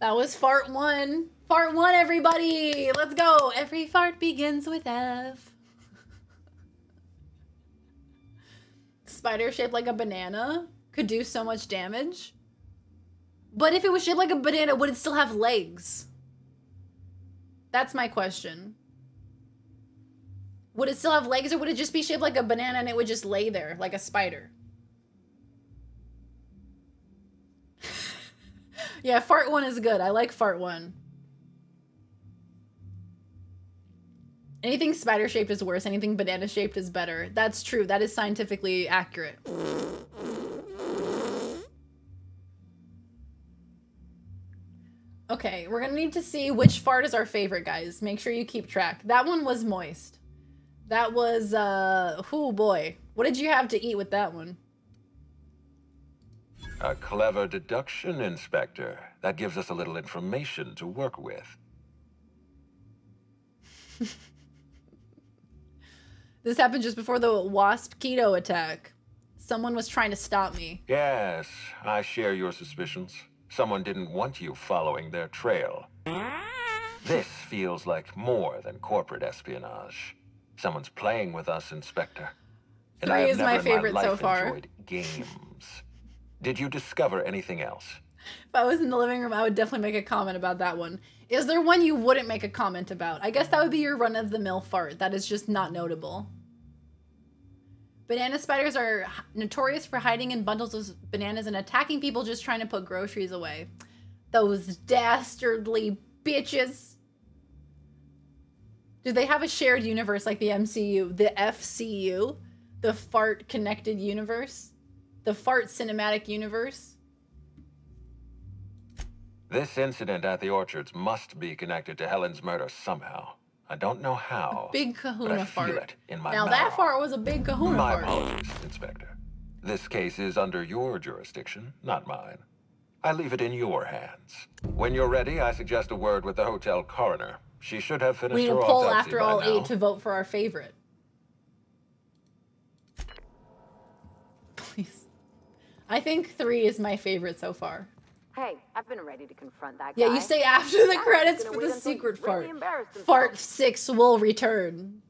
That was fart one. Fart one, everybody. Let's go. Every fart begins with F. Spider shaped like a banana could do so much damage. But if it was shaped like a banana, would it still have legs? That's my question. Would it still have legs, or would it just be shaped like a banana and it would just lay there like a spider? Yeah, fart one is good. I like fart one. Anything spider shaped is worse. Anything banana shaped is better. That's true. That is scientifically accurate. Okay, we're gonna need to see which fart is our favorite, guys. Make sure you keep track. That one was moist. That was, oh boy. What did you have to eat with that one? A clever deduction, Inspector. That gives us a little information to work with. This happened just before the wasp keto attack. Someone was trying to stop me. Yes, I share your suspicions. Someone didn't want you following their trail. This feels like more than corporate espionage. Someone's playing with us, Inspector. And 3 I have is never my in favorite my life so far. enjoyed games. Did you discover anything else? If I was in the living room, I would definitely make a comment about that one. Is there one you wouldn't make a comment about? I guess that would be your run-of-the-mill fart. That is just not notable. Banana spiders are notorious for hiding in bundles of bananas and attacking people just trying to put groceries away. Those dastardly bitches. Do they have a shared universe like the MCU? The FCU? The fart connected universe? The fart cinematic universe? This incident at the orchards must be connected to Helen's murder somehow. I don't know how. Big kahuna but I fart. feel it in my Now marrow. that fart was a big kahuna My fart. apologies, Inspector. This case is under your jurisdiction, not mine. I leave it in your hands. When you're ready, I suggest a word with the hotel coroner. She should have finished We need her a poll autopsy after by all now. 8 to vote for our favorite. Please. I think 3 is my favorite so far. Hey, I've been ready to confront that guy. Yeah, you stay after the I'm credits gonna for wait the until secret he's really fart. embarrassed himself. Fart 6 will return.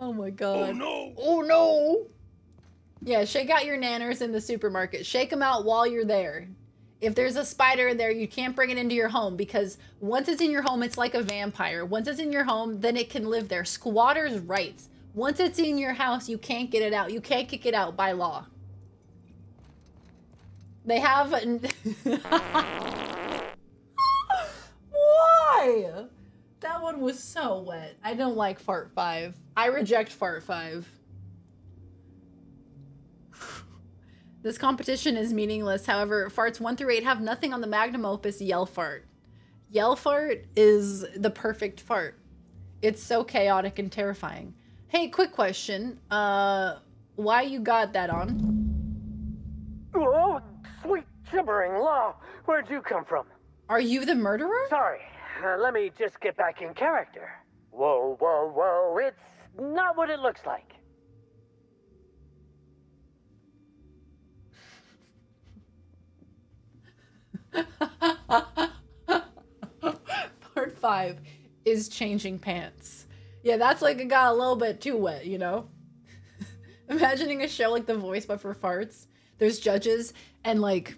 Oh my god. Oh no! Oh no! Yeah, shake out your nanners in the supermarket. Shake them out while you're there. If there's a spider in there, you can't bring it into your home because once it's in your home, it's like a vampire. Once it's in your home, then it can live there. Squatters' rights. Once it's in your house, you can't get it out. You can't kick it out by law. They have... Why? That one was so wet. I don't like Fart 5. I reject Fart 5. This competition is meaningless. However, farts 1 through 8 have nothing on the magnum opus Yell Fart. Yell Fart is the perfect fart. It's so chaotic and terrifying. Hey, quick question. Why you got that on? Oh, sweet gibbering law. Where'd you come from? Are you the murderer? Sorry. Let me just get back in character. Whoa, whoa, whoa. It's not what it looks like. Part 5 is changing pants. Yeah, that's like it got a little bit too wet, you know? Imagining a show like The Voice but for farts. There's judges and like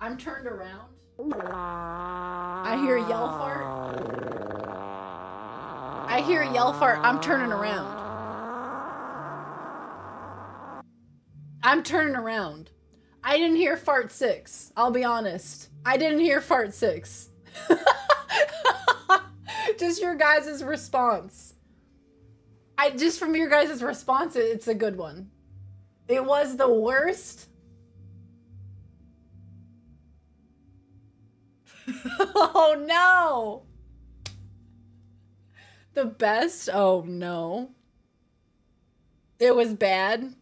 I'm turned around. I hear a yell fart. I hear a yell fart. I'm turning around. I'm turning around. I didn't hear fart 6. I'll be honest. I didn't hear fart 6. Just your guys' response. Just from your guys' response, it's a good one. It was the worst. Oh no. The best? Oh no. It was bad.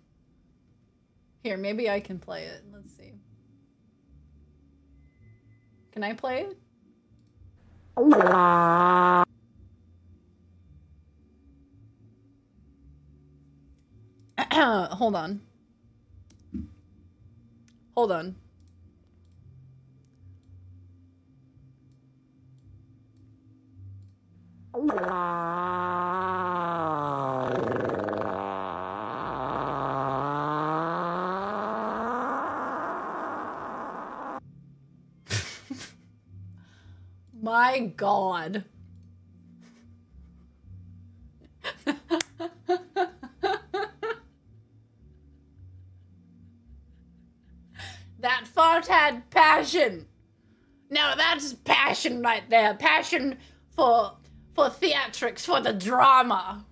Here, maybe I can play it. Let's see. Can I play it? Hold on. Hold on. My God. That fart had passion. Now that's passion right there. Passion for theatrics, for the drama.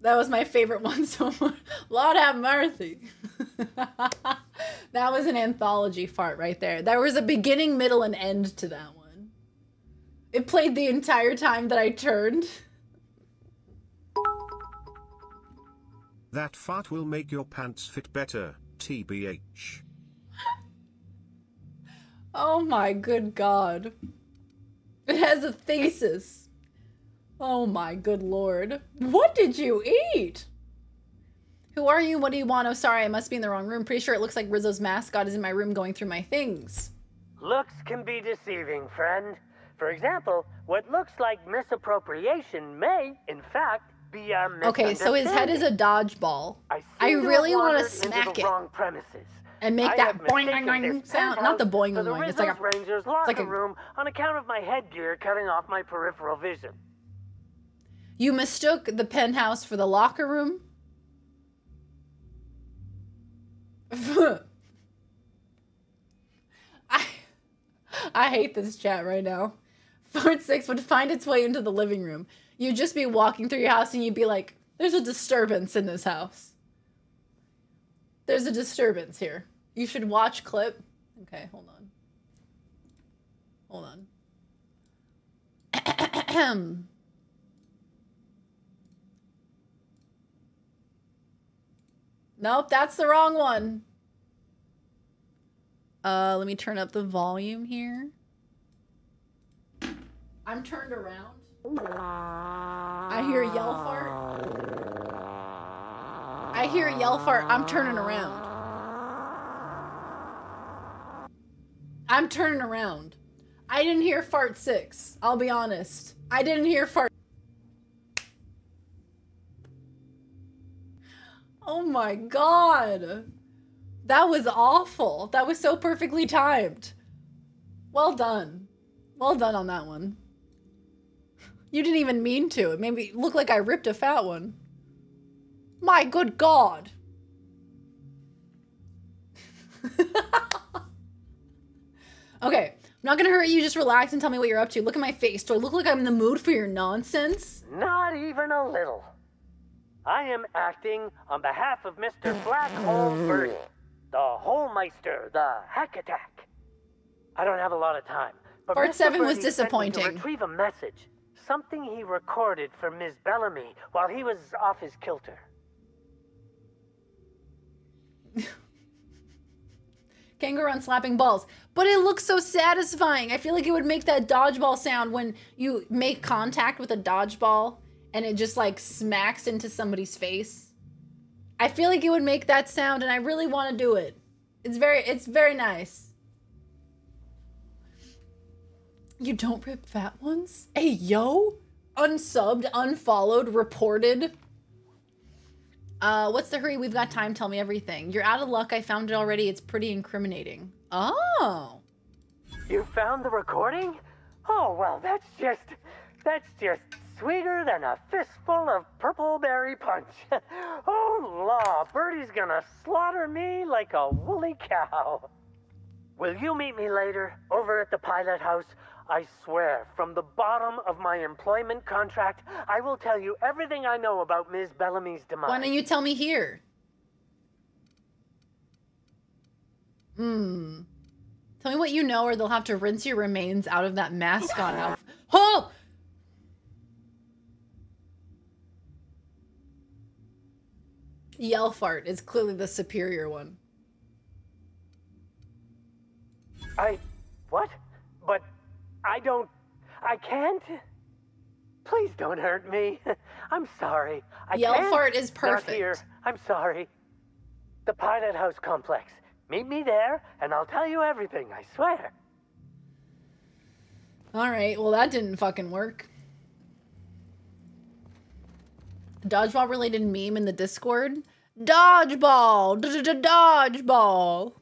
That was my favorite one so far. Lord have mercy. That was an anthology fart right there. There was a beginning, middle, and end to that one. It played the entire time that I turned. That fart will make your pants fit better, TBH. Oh my good God. It has a thesis. Oh my good Lord. What did you eat? Who are you? What do you want? Oh, sorry, I must be in the wrong room. Pretty sure it looks like Rizzo's mascot is in my room going through my things. Looks can be deceiving, friend. For example, what looks like misappropriation may, in fact, be a misunderstanding. Okay, so his head is a dodgeball. I really want to smack it. Wrong premises. And make that boing boing boing sound. Not the boing boing boing. It's like a Rangers locker room on account of my headgear cutting off my peripheral vision. You mistook the penthouse for the locker room? I hate this chat right now. Fort 6 would find its way into the living room. You'd just be walking through your house and you'd be like, there's a disturbance in this house. There's a disturbance here. You should watch clip. Okay, hold on. Hold on. Nope, that's the wrong one. Let me turn up the volume here. I'm turned around. I hear a yell fart. I hear a yell fart. I'm turning around. I'm turning around. I didn't hear fart 6. I'll be honest. I didn't hear fart. Oh my God. That was awful. That was so perfectly timed. Well done. Well done on that one. You didn't even mean to. It made me look like I ripped a fat one. My good God. Okay, I'm not gonna hurt you. Just relax and tell me what you're up to. Look at my face. Do I look like I'm in the mood for your nonsense? Not even a little. I am acting on behalf of Mr. Black Hole Birdie, the Holmeister, the Hack Attack. I don't have a lot of time, but Part Mr. 7 was Birdie sent me disappointing. to retrieve a message, something he recorded for Ms. Bellamy while he was off his kilter. Kangaroo on slapping balls. But it looks so satisfying. I feel like it would make that dodgeball sound when you make contact with a dodgeball and it just like smacks into somebody's face. I feel like it would make that sound and I really want to do it. It's very nice. You don't rip fat ones? Hey, yo! Unsubbed, unfollowed, reported. What's the hurry? We've got time. Tell me everything. You're out of luck. I found it already. It's pretty incriminating. Oh. You found the recording? Oh, well, that's just sweeter than a fistful of purple berry punch. Oh, law, Birdie's gonna slaughter me like a woolly cow. Will you meet me later over at the pilot house? I swear, from the bottom of my employment contract, I will tell you everything I know about Ms. Bellamy's demise. Why don't you tell me here? Tell me what you know or they'll have to rinse your remains out of that mascot outfit. Oh! Yell fart is clearly the superior one. What? But I can't? Please don't hurt me. I'm sorry. Yell fart is perfect. Not here. I'm sorry. The Pilot House complex. Meet me there, and I'll tell you everything, I swear. Alright, well that didn't fucking work. Dodgeball related meme in the Discord? Dodgeball! Dodgeball!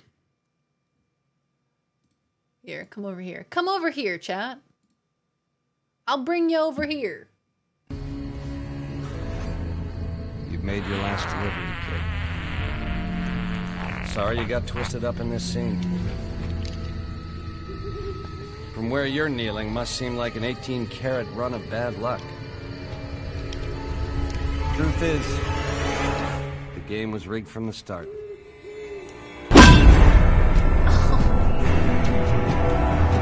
Here, come over here. Come over here, chat. I'll bring you over here. You've made your last delivery, kid. Sorry you got twisted up in this scene. From where you're kneeling must seem like an 18-carat run of bad luck. Truth is, the game was rigged from the start.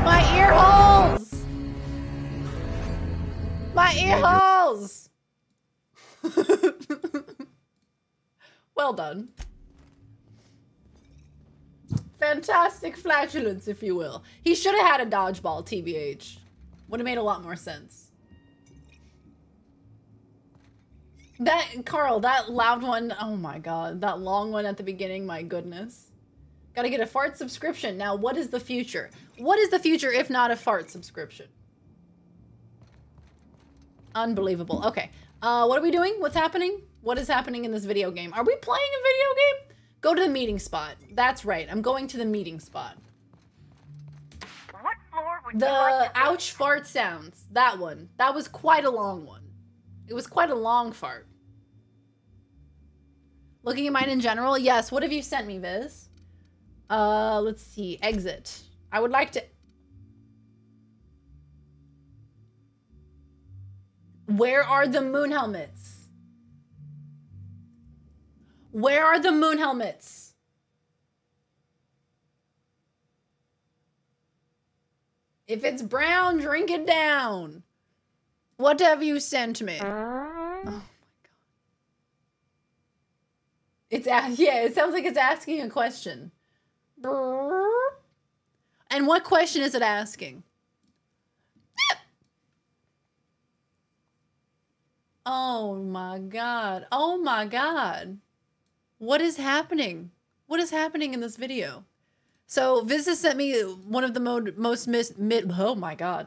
My ear holes! My ear holes! Well done. Fantastic flatulence, if you will. He should have had a dodgeball, TBH. Would have made a lot more sense. That, Carl, that loud one, oh my god. That long one at the beginning, my goodness. Gotta get a fart subscription. Now, what is the future? What is the future if not a fart subscription? Unbelievable. Okay. What are we doing? What's happening? What is happening in this video game? Are we playing a video game? Go to the meeting spot. That's right. I'm going to the meeting spot. What floor would The ouch fart sounds. That one. That was quite a long one. It was quite a long fart. Looking at mine in general? Yes. What have you sent me, Viz? Let's see. Exit. I would like to... Where are the moon helmets? Where are the moon helmets? If it's brown, drink it down. What have you sent me? Oh my god. It's yeah, it sounds like it's asking a question. And what question is it asking? Oh my god. Oh my god. What is happening? What is happening in this video? So Viz has sent me one of the most oh my god.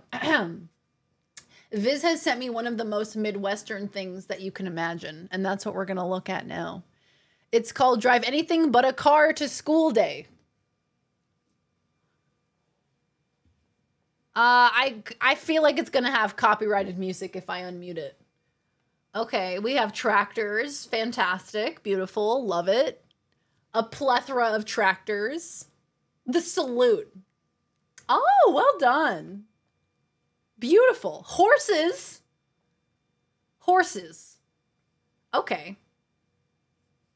Viz has sent me one of the most Midwestern things that you can imagine, and that's what we're gonna look at now. It's called Drive Anything But a Car to School Day. I feel like it's gonna have copyrighted music if I unmute it. Okay, we have tractors. Fantastic. Beautiful. Love it. A plethora of tractors. The salute. Oh, well done. Beautiful. Horses. Horses. Okay.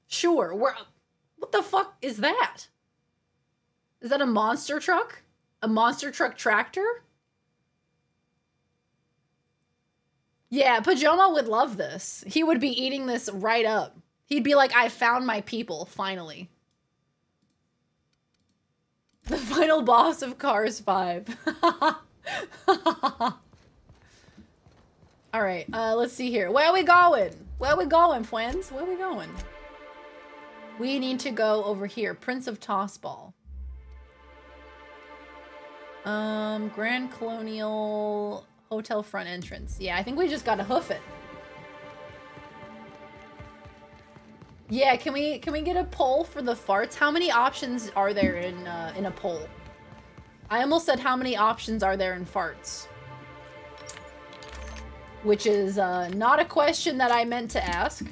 Sure. What the fuck is that? Is that a monster truck? A monster truck tractor? Yeah, Pajama would love this. He would be eating this right up. He'd be like, I found my people, finally. The final boss of Cars 5. Alright, let's see here. Where are we going? Where are we going, friends? Where are we going? We need to go over here. Prince of Tossball. Grand Colonial... Hotel front entrance. Yeah, I think we just gotta hoof it. Yeah, can we get a poll for the farts? How many options are there in a poll? I almost said how many options are there in farts? Which is not a question that I meant to ask.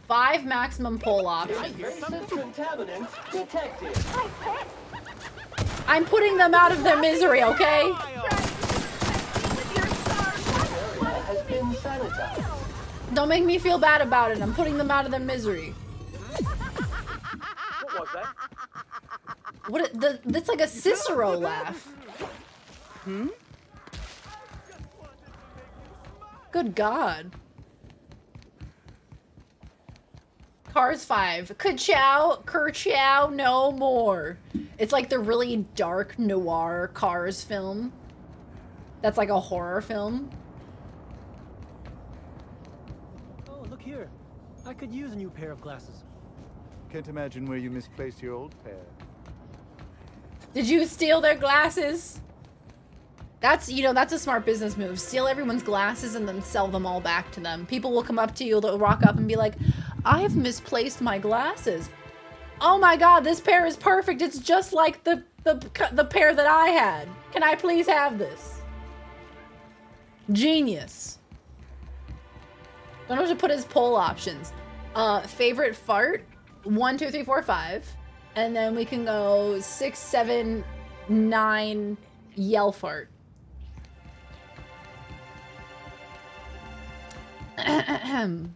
5 maximum poll options. I'm putting them out of their misery, okay? Don't make me feel bad about it. I'm putting them out of their misery. What was that? That's like a Cicero laugh. Hmm? Good God. Cars 5. Ka-chow, Kerchow, no more. It's like the really dark noir Cars film. That's like a horror film. I could use a new pair of glasses. Can't imagine where you misplaced your old pair. Did you steal their glasses? That's, you know, that's a smart business move. Steal everyone's glasses and then sell them all back to them. People will come up to you, they'll rock up and be like, I've misplaced my glasses. Oh my god, this pair is perfect. It's just like the pair that I had. Can I please have this? Genius. Don't have to put his poll options. Favorite fart, 1, 2, 3, 4, 5. And then we can go 6, 7, 9, yell fart. And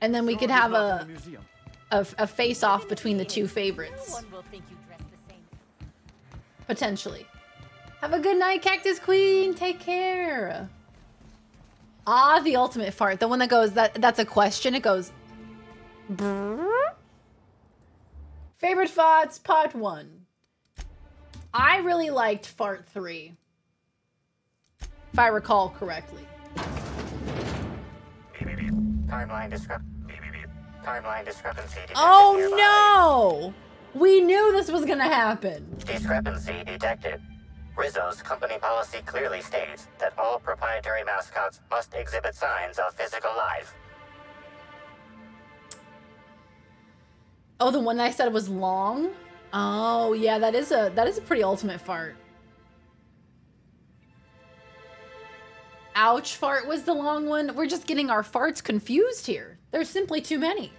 then we could have a face-off between the two favorites. Potentially. Have a good night, Cactus Queen. Take care. Ah, the ultimate fart. The one that goes, that's a question. It goes... Brrr. Favorite farts, part 1. I really liked fart 3. If I recall correctly. Timeline discrepancy detected Oh nearby. no! We knew this was gonna happen. Discrepancy detected. Rizzo's company policy clearly states that all proprietary mascots must exhibit signs of physical life. Oh, the one that I said was long? Oh yeah, that is a pretty ultimate fart. Ouch fart was the long one. We're just getting our farts confused here. There's simply too many.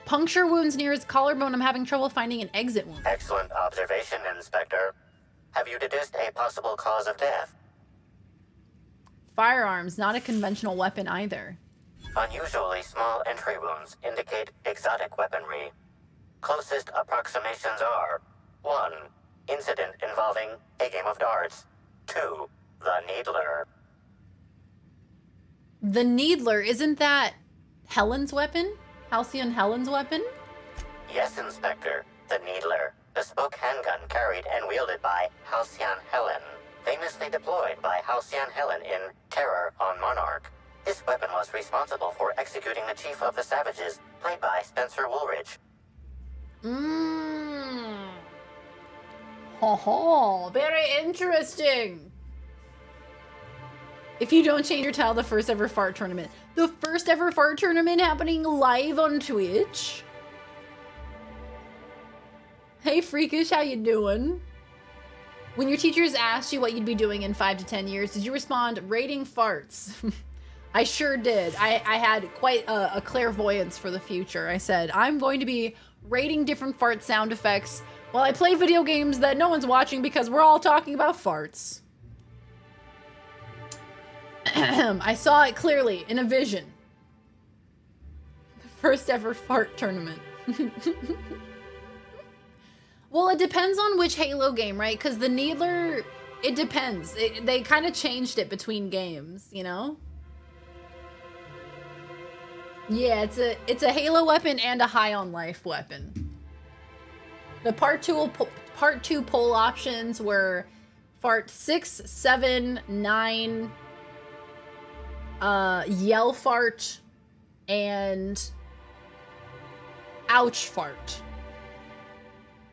Puncture wounds near his collarbone. I'm having trouble finding an exit wound. Excellent observation, Inspector. Have you deduced a possible cause of death? Firearms, not a conventional weapon either. Unusually small entry wounds indicate exotic weaponry. Closest approximations are 1. Incident involving a game of darts. 2. The Needler. The Needler, isn't that Helen's weapon? Halcyon Helen's weapon? Yes, Inspector. The Needler. Bespoke handgun carried and wielded by Halcyon Helen. Famously deployed by Halcyon Helen in Terror on Monarch. This weapon was responsible for executing the Chief of the Savages, played by Spencer Woolridge. Ho ho, very interesting. If you don't change your title, the first ever fart tournament. The first ever fart tournament happening live on Twitch. Hey Freakish, how you doing? When your teachers asked you what you'd be doing in 5 to 10 years, did you respond, rating farts? I sure did. I had quite a clairvoyance for the future. I said, I'm going to be rating different fart sound effects while I play video games that no one's watching because we're all talking about farts. I saw it clearly in a vision. The first ever fart tournament. Well, it depends on which Halo game, right? Because the Needler, it depends. They kind of changed it between games, you know? Yeah, it's a Halo weapon and a high on life weapon. The part two poll options were fart 6, 7, 9, yell fart, and ouch fart,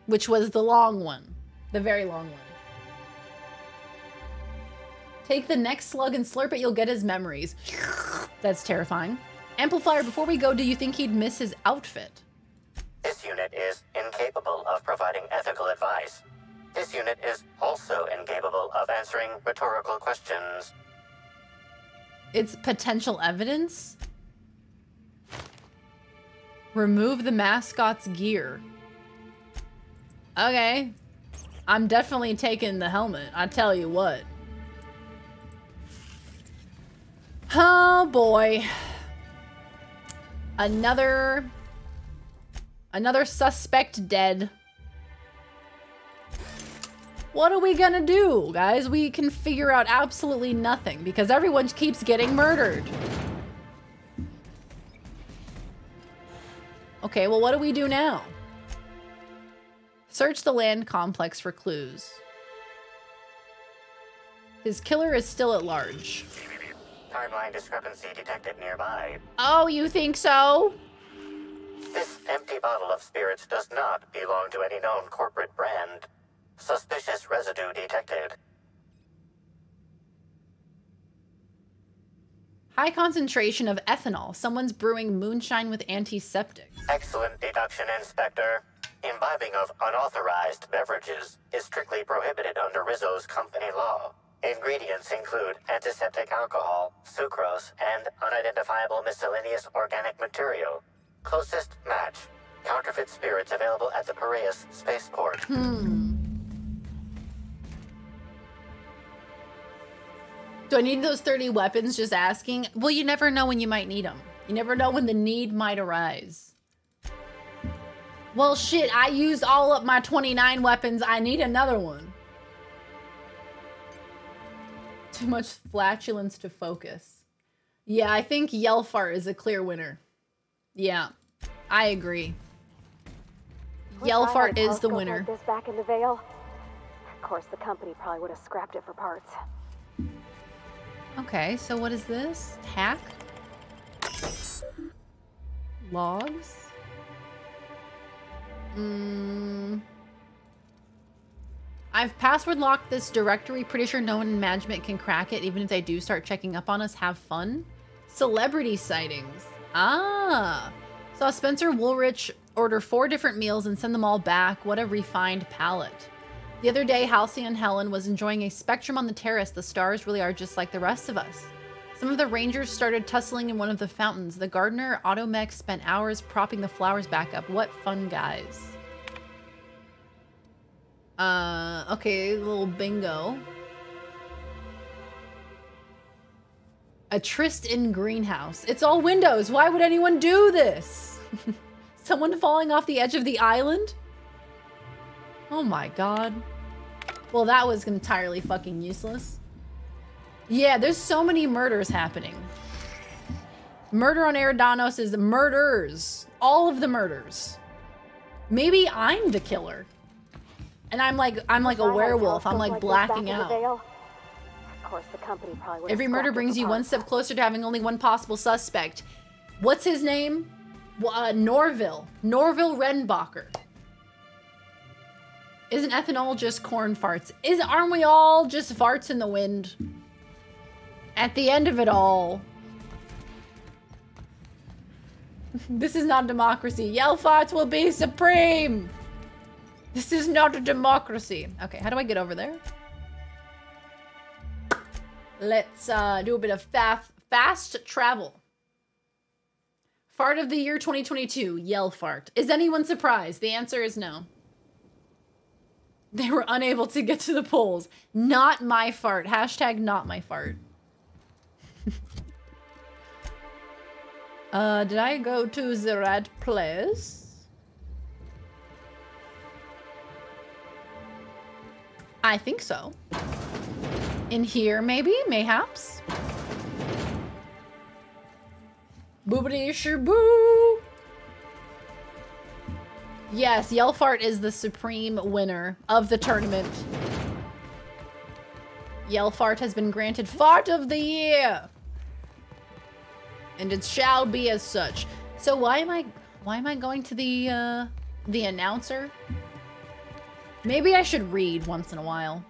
which was the long one, the very long one. Take the next slug and slurp it, you'll get his memories. That's terrifying. Amplifier, before we go, do you think he'd miss his outfit? This unit is incapable of providing ethical advice. This unit is also incapable of answering rhetorical questions. It's potential evidence? Remove the mascot's gear. Okay. I'm definitely taking the helmet, I tell you what. Oh boy. Another suspect dead. What are we gonna do, guys? We can figure out absolutely nothing because everyone keeps getting murdered. Okay, well, what do we do now? Search the land complex for clues. His killer is still at large. Timeline discrepancy detected nearby. Oh, you think so? This empty bottle of spirits does not belong to any known corporate brand. Suspicious residue detected. High concentration of ethanol. Someone's brewing moonshine with antiseptic. Excellent deduction, Inspector. Imbibing of unauthorized beverages is strictly prohibited under Rizzo's company law. Ingredients include antiseptic alcohol, sucrose, and unidentifiable miscellaneous organic material. Closest match. Counterfeit spirits available at the Piraeus spaceport. Do I need those 30 weapons? Just asking. Well, you never know when you might need them. You never know when the need might arise. Well, shit, I used all of my 29 weapons. I need another one. Too much flatulence to focus. Yeah, I think Yellfart is a clear winner. Yeah, I agree. Yellfart is the winner. Like this back in the Vale. Of course, the company probably would have scrapped it for parts. Okay, so what is this? Hack? Logs? I've password locked this directory. Pretty sure no one in management can crack it, even if they do start checking up on us. Have fun. Celebrity sightings. Ah. Saw Spencer Woolrich order 4 different meals and send them all back. What a refined palate. The other day, Halcyon Helen was enjoying a spectrum on the terrace. The stars really are just like the rest of us. Some of the rangers started tussling in one of the fountains. The gardener, Automech, spent hours propping the flowers back up. What fun, guys. Okay, little bingo. A tryst in greenhouse. It's all windows. Why would anyone do this? Someone falling off the edge of the island? Oh my god. Well, that was entirely fucking useless. Yeah, there's so many murders happening. Murder on Eridanos is murders. All of the murders. Maybe I'm the killer. And I'm like a werewolf. I'm like blacking out. Of course, the company probably would have Every murder brings you one step closer to having only one possible suspect. What's his name? Norville. Norville Renbacher. Isn't ethanol just corn farts? Aren't we all just farts in the wind? At the end of it all. This is not democracy. Yell farts will be supreme. This is not a democracy. Okay, how do I get over there? Let's do a bit of fast travel. Fart of the year 2022. Yell fart. Is anyone surprised? The answer is no. They were unable to get to the polls. Not my fart. Hashtag not my fart. Did I go to the right place? I think so. In here, maybe? Mayhaps? Boobity-shoo-boo! Yes, Yellfart is the supreme winner of the tournament. Yellfart has been granted Fart of the Year! And it shall be as such. So why am I going to the announcer? Maybe I should read once in a while.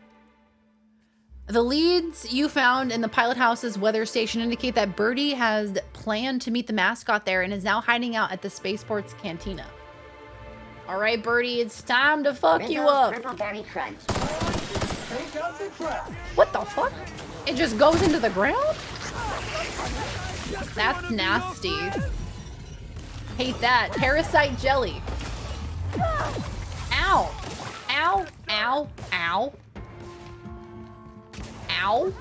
The leads you found in the pilot house's weather station indicate that Birdie has planned to meet the mascot there and is now hiding out at the spaceport's cantina. All right, Birdie, it's time to fuck you up. What the fuck? It just goes into the ground? That's nasty. Hate that. Parasite jelly. Ow. Ow. Ow. Ow. Ow.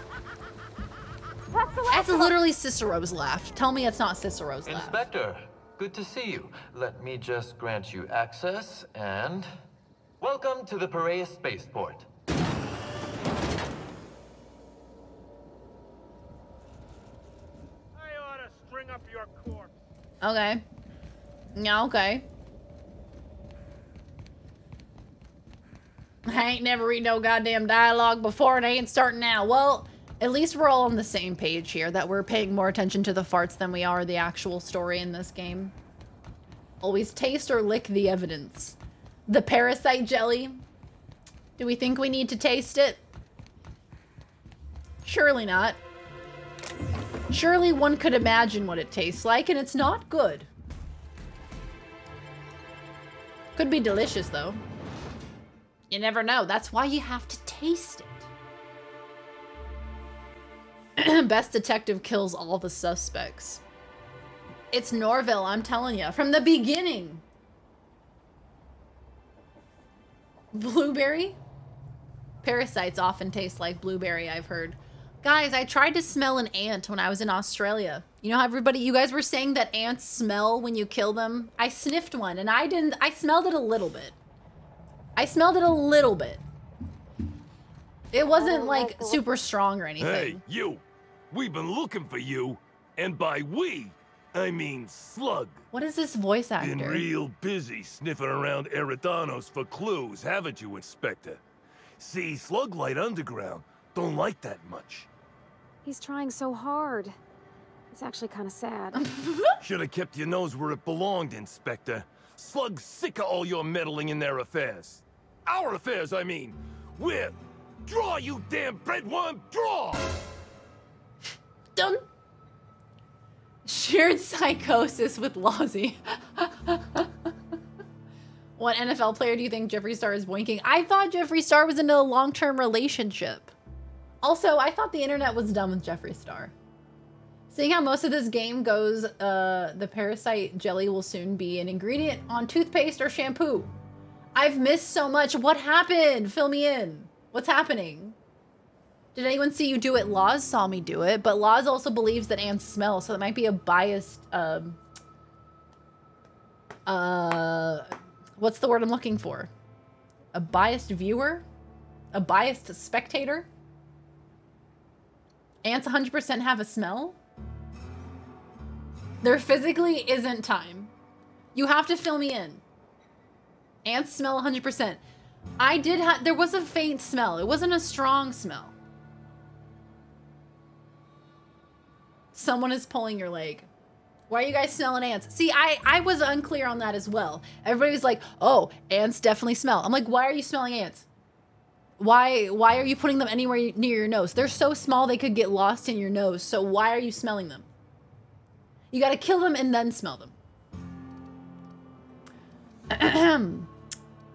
That's literally Cicero's laugh. Tell me it's not Cicero's laugh. Inspector, good to see you. Let me just grant you access and... Welcome to the Piraeus spaceport. I ought to string up your corpse. Okay. Yeah, okay. I ain't never read no goddamn dialogue before and I ain't starting now. Well, at least we're all on the same page here, that we're paying more attention to the farts than we are the actual story in this game. Always taste or lick the evidence. The parasite jelly. Do we think we need to taste it? Surely not. Surely one could imagine what it tastes like, and it's not good. Could be delicious, though. You never know. That's why you have to taste it. Best detective kills all the suspects. It's Norville, I'm telling you. From the beginning. Blueberry? Parasites often taste like blueberry, I've heard. Guys, I tried to smell an ant when I was in Australia. You know how you guys were saying that ants smell when you kill them? I sniffed one and I smelled it a little bit. I smelled it a little bit. It wasn't like super strong or anything. Hey, you! We've been looking for you, and by we, I mean Slug. What is this voice actor? Been real busy sniffing around Eridanos for clues, haven't you, Inspector? See, Slug Light Underground don't like that much. He's trying so hard. It's actually kind of sad. Should have kept your nose where it belonged, Inspector. Slug's sick of all your meddling in their affairs. Our affairs, I mean. We're... Draw, you damn breadworm, draw! Done. Shared psychosis with Lozzie. What NFL player do you think Jeffree Star is boinking? I thought Jeffree Star was in a long-term relationship. Also, I thought the internet was done with Jeffree Star. Seeing how most of this game goes, the parasite jelly will soon be an ingredient on toothpaste or shampoo. I've missed so much. What happened? Fill me in. What's happening? Did anyone see you do it? Laws saw me do it, but Laws also believes that ants smell, so it might be a biased, what's the word I'm looking for? A biased viewer? A biased spectator? Ants 100% have a smell? There physically isn't time. You have to fill me in. Ants smell 100%. There was a faint smell. It wasn't a strong smell. Someone is pulling your leg. Why are you guys smelling ants? See, I was unclear on that as well. Everybody was like, oh, ants definitely smell. I'm like, why are you smelling ants? Why are you putting them anywhere near your nose? They're so small they could get lost in your nose. So why are you smelling them? You gotta kill them and then smell them.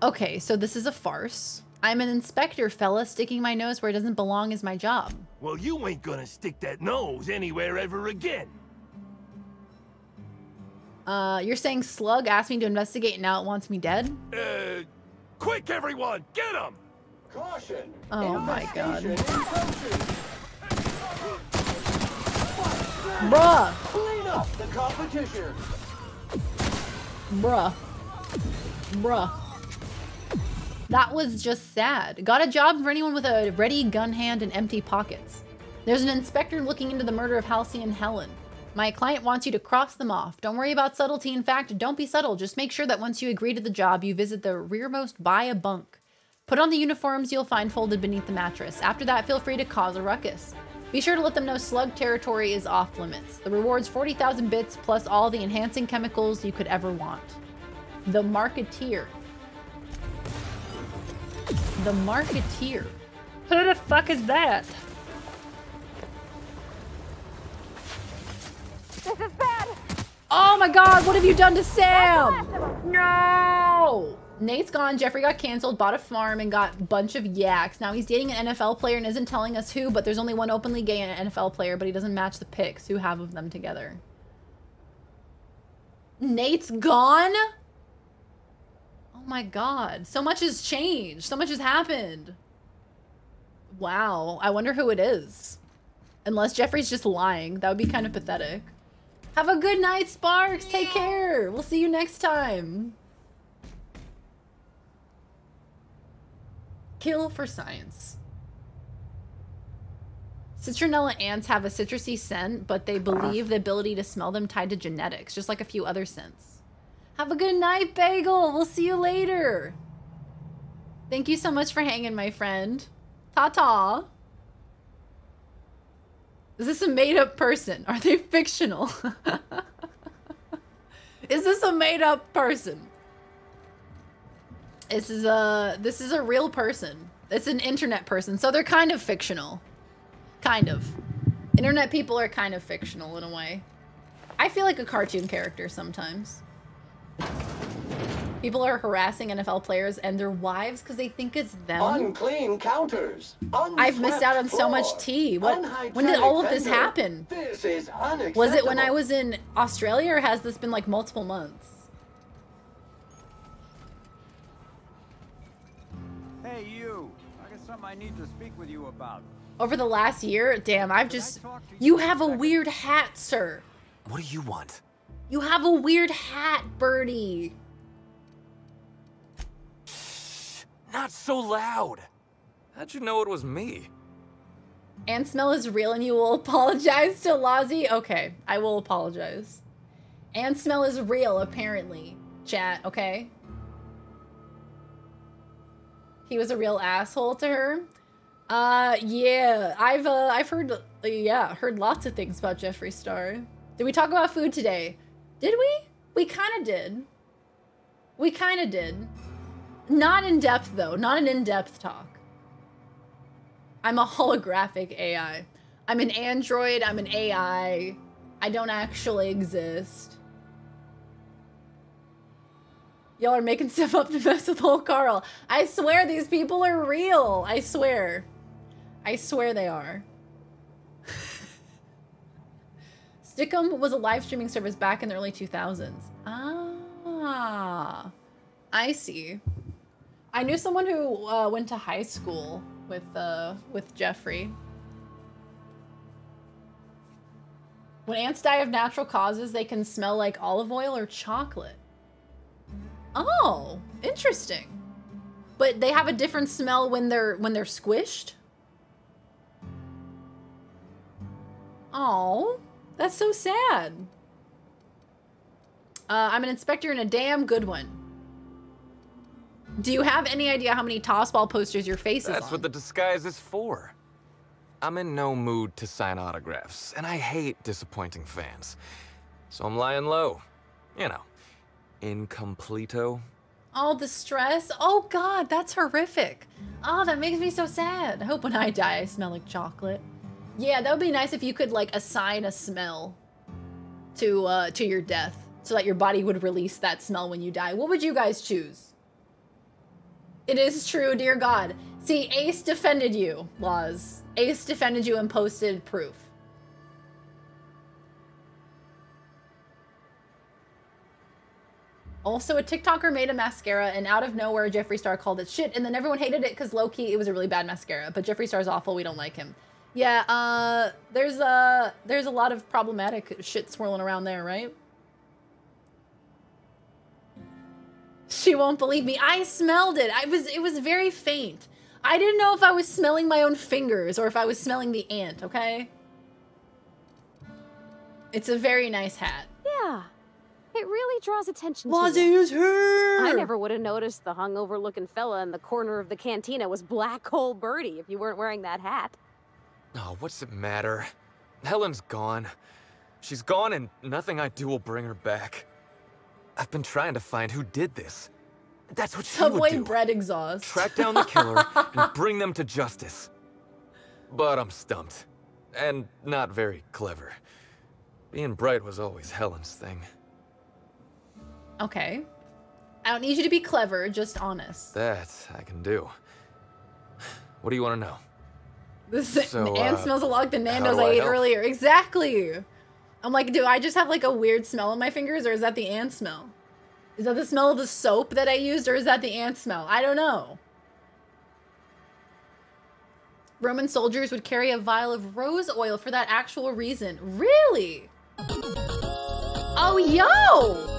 Okay, so this is a farce. I'm an inspector, fella. Sticking my nose where it doesn't belong is my job. Well, you ain't gonna stick that nose anywhere ever again. You're saying Slug asked me to investigate and now it wants me dead? Quick, everyone, get him! Caution! Oh my god. Bruh! Clean up the competition! Bruh. Bruh. That was just sad. Got a job for anyone with a ready gun hand and empty pockets. There's an inspector looking into the murder of Halcyon Helen. My client wants you to cross them off. Don't worry about subtlety. In fact, don't be subtle. Just make sure that once you agree to the job, you visit the rearmost by a bunk. Put on the uniforms you'll find folded beneath the mattress. After that, feel free to cause a ruckus. Be sure to let them know Slug territory is off limits. The reward's 40,000 bits plus all the enhancing chemicals you could ever want. The Marketeer. The Marketeer. Who the fuck is that? This is bad. Oh my god, what have you done to Sam? No! Nate's gone, Jeffrey got canceled, bought a farm, and got a bunch of yaks. Now he's dating an NFL player and isn't telling us who, but there's only one openly gay NFL player, but he doesn't match the pics. Who have of them together? Nate's gone? Oh my god. So much has changed. So much has happened. Wow. I wonder who it is. Unless Jeffrey's just lying. That would be kind of pathetic. Have a good night, Sparks. Take care. We'll see you next time. Kill for science. Citronella ants have a citrusy scent, but they believe the ability to smell them tied to genetics, just like a few other scents. Have a good night, Bagel. We'll see you later. Thank you so much for hanging, my friend. Ta-ta. Is this a made-up person? Are they fictional? Is this a made-up person? This is a real person. It's an internet person, so they're kind of fictional. Kind of. Internet people are kind of fictional in a way. I feel like a cartoon character sometimes. People are harassing NFL players and their wives because they think it's them. Unclean counters. I've missed out on so much tea. When did all of this happen? This is unacceptable. Was it when I was in Australia, or has this been like multiple months? Hey, you. I got something I need to speak with you about. Over the last year? Damn, I've just... You have a weird hat, sir. What do you want? You have a weird hat, Birdie. Not so loud. How'd you know it was me? And smell is real and you will apologize to Lozzie? Okay, I will apologize. And smell is real, apparently. Chat, okay? He was a real asshole to her? Yeah. I've heard, heard lots of things about Jeffree Star. Did we talk about food today? Did we? We kind of did. We kind of did. Not in depth, though. Not an in-depth talk. I'm a holographic AI. I'm an android. I'm an AI. I don't actually exist. Y'all are making stuff up to mess with old Carl. I swear these people are real. I swear. I swear they are. Stickum was a live streaming service back in the early 2000s. Ah, I see. I knew someone who went to high school with Jeffree. When ants die of natural causes, they can smell like olive oil or chocolate. Oh, interesting. But they have a different smell when they're squished? Oh, that's so sad. I'm an inspector and a damn good one. Do you have any idea how many tossball posters your face is on? That's what the disguise is for. I'm in no mood to sign autographs, and I hate disappointing fans. So I'm lying low. You know, incompleto. Oh, the stress. Oh, God, that's horrific. Oh, that makes me so sad. I hope when I die, I smell like chocolate. Yeah, that would be nice if you could, like, assign a smell to your death so that your body would release that smell when you die. What would you guys choose? It is true, dear God. See, Ace defended you, Laws. Ace defended you and posted proof. Also, a TikToker made a mascara, and out of nowhere, Jeffree Star called it shit, and then everyone hated it because low-key, it was a really bad mascara. But Jeffree Star's awful. We don't like him. Yeah, there's a lot of problematic shit swirling around there, right? She won't believe me. I smelled it. It was very faint. I didn't know if I was smelling my own fingers or if I was smelling the ant, okay? It's a very nice hat. Yeah. It really draws attention to Lozzie is here! I never would have noticed the hungover looking fella in the corner of the cantina was Black Hole Birdie if you weren't wearing that hat. Oh, what's it matter? Helen's gone. She's gone and nothing I do will bring her back. I've been trying to find who did this. That's what she would do. Subway bread exhaust. Track down the killer and bring them to justice. But I'm stumped. And not very clever. Being bright was always Helen's thing. Okay. I don't need you to be clever, just honest. That I can do. What do you want to know? This ant smells a lot like the Nando's I ate earlier. Exactly. I'm like, do I just have like a weird smell on my fingers, or is that the ant smell? Is that the smell of the soap that I used, or is that the ant smell? I don't know. Roman soldiers would carry a vial of rose oil for that actual reason. Really? Oh, yo!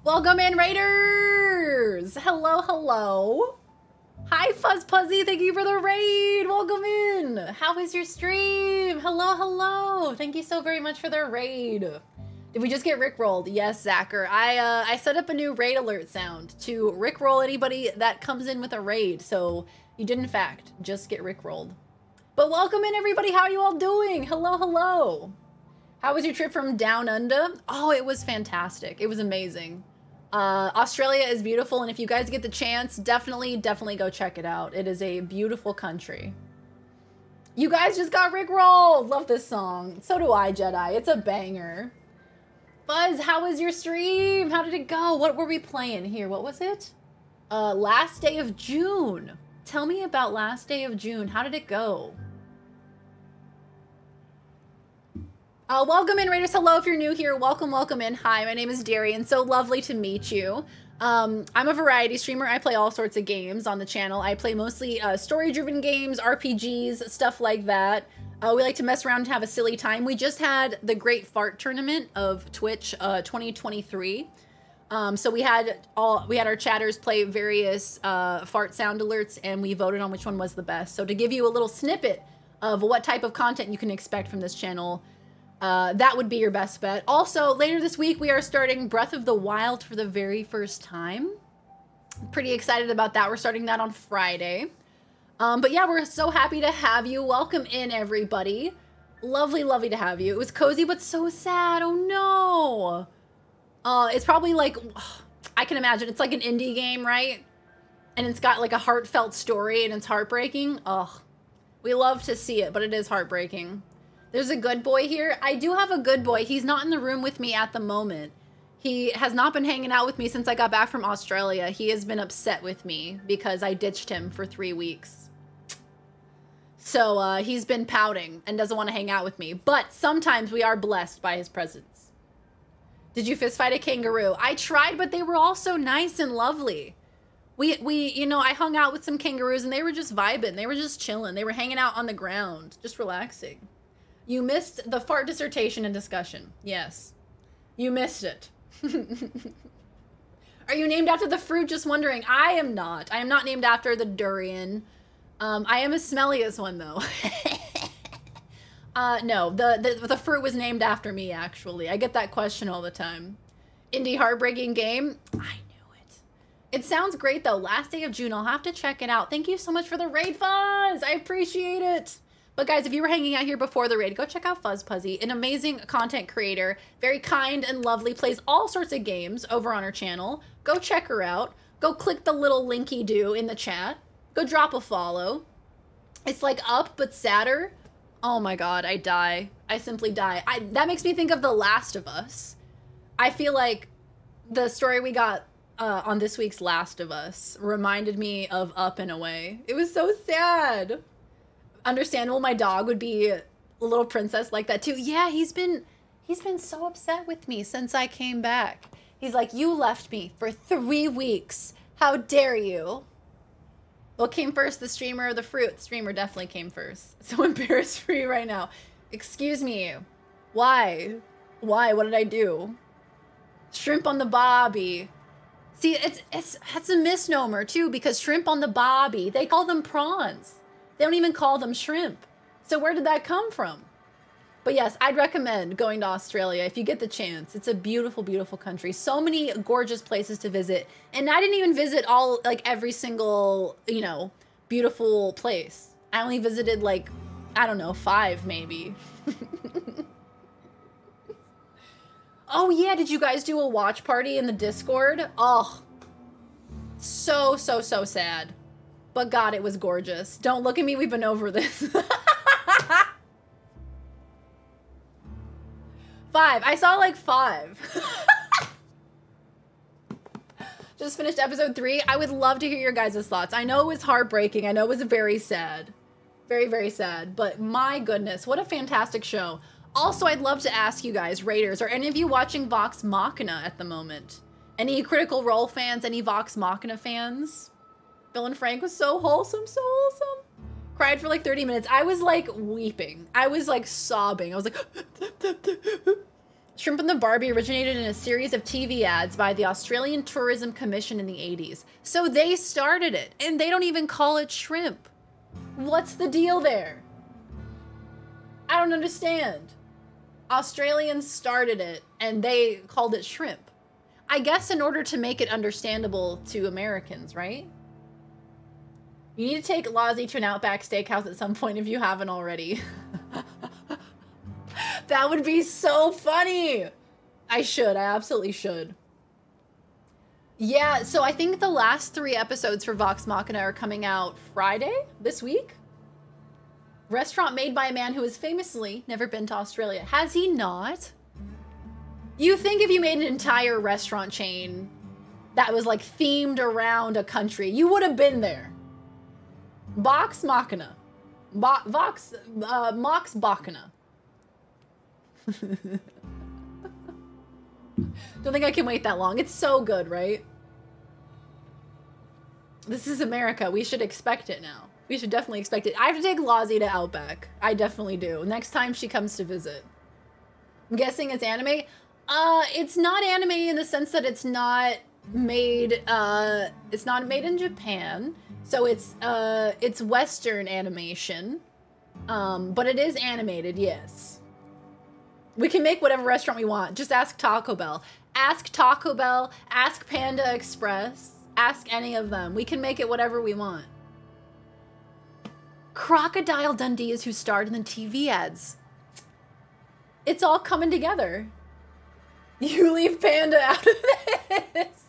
Welcome in, Raiders! Hello, hello. Hi, Fuzz Puzzy. Thank you for the raid. Welcome in. How is your stream? Hello, hello. Thank you so very much for the raid. Did we just get rickrolled? Yes, Zacher. I set up a new raid alert sound to rickroll anybody that comes in with a raid. So you did, in fact, just get rickrolled. But welcome in, everybody. How are you all doing? Hello, hello. How was your trip from Down Under? Oh, it was fantastic. It was amazing. Australia is beautiful, and if you guys get the chance, definitely go check it out. It is a beautiful country. You guys just got rickrolled. Love this song. So do I, Jedi. It's a banger. Fuzz, how was your stream? How did it go? What were we playing here? What was it? Last Day of June. Tell me about Last Day of June. How did it go? Welcome in, Raiders. Hello, if you're new here. Welcome in. Hi, my name is Darian. So lovely to meet you. I'm a variety streamer. I play all sorts of games on the channel. I play mostly story-driven games, RPGs, stuff like that. We like to mess around and have a silly time. We just had the Great Fart Tournament of Twitch 2023. So we had our chatters play various fart sound alerts, and we voted on which one was the best. So to give you a little snippet of what type of content you can expect from this channel, that would be your best bet. Also, later this week, we are starting Breath of the Wild for the very first time. Pretty excited about that. We're starting that on Friday. But yeah, we're so happy to have you. Welcome in, everybody. Lovely, lovely to have you. It was cozy, but so sad. Oh, no. It's probably like, I can imagine. It's like an indie game, right? And it's got like a heartfelt story, and it's heartbreaking. Ugh. We love to see it, but it is heartbreaking. There's a good boy here. I do have a good boy. He's not in the room with me at the moment. He has not been hanging out with me since I got back from Australia. He has been upset with me because I ditched him for 3 weeks. So he's been pouting and doesn't want to hang out with me. But sometimes we are blessed by his presence. Did you fist fight a kangaroo? I tried, but they were all so nice and lovely. You know, I hung out with some kangaroos and they were just vibing. They were just chilling. They were hanging out on the ground, just relaxing. You missed the fart dissertation and discussion. Yes. You missed it. Are you named after the fruit? Just wondering. I am not. I am not named after the durian. I am as smelly as one, though. No, the fruit was named after me, actually. I get that question all the time. Indie heartbreaking game? I knew it. It sounds great, though. Last Day of June. I'll have to check it out. Thank you so much for the raid, Fuzz. I appreciate it. But guys, if you were hanging out here before the raid, go check out Fuzz Puzzy, an amazing content creator, very kind and lovely, plays all sorts of games over on her channel. Go check her out. Go click the little linky-doo in the chat. Go drop a follow. It's like Up, but sadder. Oh my god, I die. I simply die. That makes me think of The Last of Us. I feel like the story we got on this week's Last of Us reminded me of Up in a way. It was so sad. Understandable, my dog would be a little princess like that too. Yeah, he's been so upset with me since I came back. He's like, you left me for 3 weeks. How dare you? What came first, the streamer or the fruit? The streamer definitely came first. So embarrassed-free right now. Excuse me. Why? Why? What did I do? Shrimp on the bobby. See, that's a misnomer too, because shrimp on the bobby, they call them prawns. They don't even call them shrimp. So where did that come from? But yes, I'd recommend going to Australia if you get the chance. It's a beautiful, beautiful country. So many gorgeous places to visit. And I didn't even visit every single, you know, beautiful place. I only visited like, I don't know, 5 maybe. Oh yeah, did you guys do a watch party in the Discord? Oh, so sad. But God, it was gorgeous. Don't look at me, we've been over this. 5. I saw like 5. Just finished episode 3. I would love to hear your guys' thoughts. I know it was heartbreaking. I know it was very sad. Very, very sad. But my goodness, what a fantastic show. Also, I'd love to ask you guys, Raiders, are any of you watching Vox Machina at the moment? Any Critical Role fans? Any Vox Machina fans? Bill and Frank was so wholesome, so wholesome. Cried for like 30 minutes. I was like weeping. I was like sobbing. I was like... Shrimp and the Barbie originated in a series of TV ads by the Australian Tourism Commission in the 80s. So they started it, and they don't even call it shrimp. What's the deal there? I don't understand. Australians started it, and they called it shrimp. I guess in order to make it understandable to Americans, right? You need to take Lozzie to an Outback Steakhouse at some point if you haven't already. That would be so funny. I absolutely should. Yeah, so I think the last 3 episodes for Vox Machina are coming out Friday this week. Restaurant made by a man who has famously never been to Australia. Has he not? You think if you made an entire restaurant chain that was like themed around a country, you would have been there. Vox Machina. Mox Bachina. Don't think I can wait that long. It's so good, right? This is America. We should expect it now. We should definitely expect it. I have to take Lozzie to Outback. I definitely do. Next time she comes to visit. I'm guessing it's anime. It's not anime in the sense that it's not made in Japan. So it's Western animation. But it is animated, yes. We can make whatever restaurant we want. Just ask Taco Bell. Ask Taco Bell, ask Panda Express, ask any of them. We can make it whatever we want. Crocodile Dundee is who starred in the TV ads. It's all coming together. You leave Panda out of this.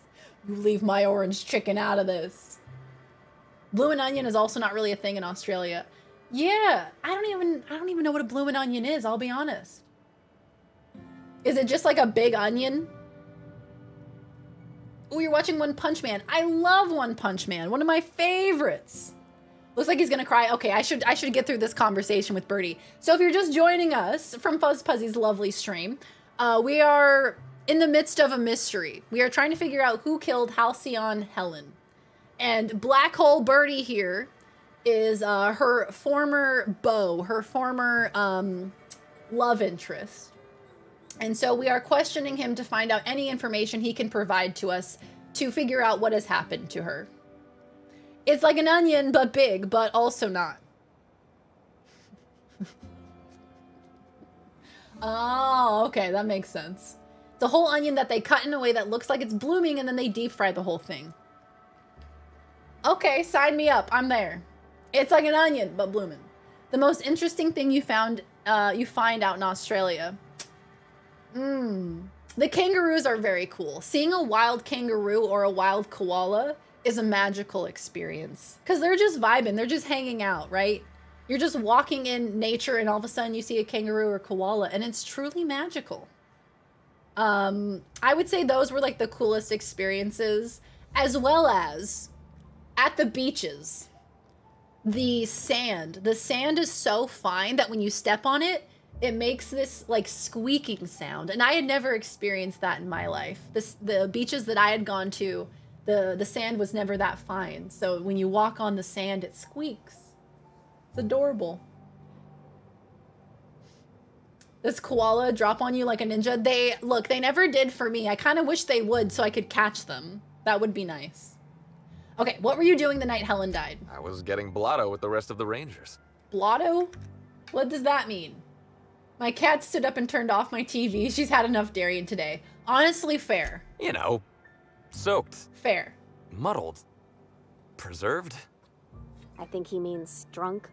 You leave my orange chicken out of this. Bloomin' Onion is also not really a thing in Australia. Yeah, I don't even know what a bloomin' onion is, I'll be honest. Is it just like a big onion? Oh, you're watching One Punch Man. I love One Punch Man. One of my favorites. Looks like he's gonna cry. Okay, I should get through this conversation with Birdie. So if you're just joining us from Fuzz Puzzy's lovely stream, we are in the midst of a mystery. We are trying to figure out who killed Halcyon Helen. And Black Hole Birdie here is her former beau, her former love interest. And so we are questioning him to find out any information he can provide to us to figure out what has happened to her. It's like an onion, but big, but also not. Oh, okay, that makes sense. It's a whole onion that they cut in a way that looks like it's blooming, and then they deep fry the whole thing. Okay, sign me up. I'm there. It's like an onion, but blooming. The most interesting thing you find out in Australia. The kangaroos are very cool. Seeing a wild kangaroo or a wild koala is a magical experience. Because they're just vibing. They're just hanging out, right? You're just walking in nature and all of a sudden you see a kangaroo or koala and it's truly magical. I would say those were like the coolest experiences, as well as at the beaches. The sand is so fine that when you step on it, it makes this like squeaking sound. And I had never experienced that in my life. The beaches that I had gone to, the sand was never that fine. So when you walk on the sand, it squeaks. It's adorable. This koala drop on you like a ninja. They never did for me. I kind of wish they would so I could catch them. That would be nice. Okay, what were you doing the night Helen died? I was getting blotto with the rest of the Rangers. Blotto? What does that mean? My cat stood up and turned off my TV. She's had enough Darien today. Honestly, fair. You know, soaked. Fair. Muddled. Preserved? I think he means drunk.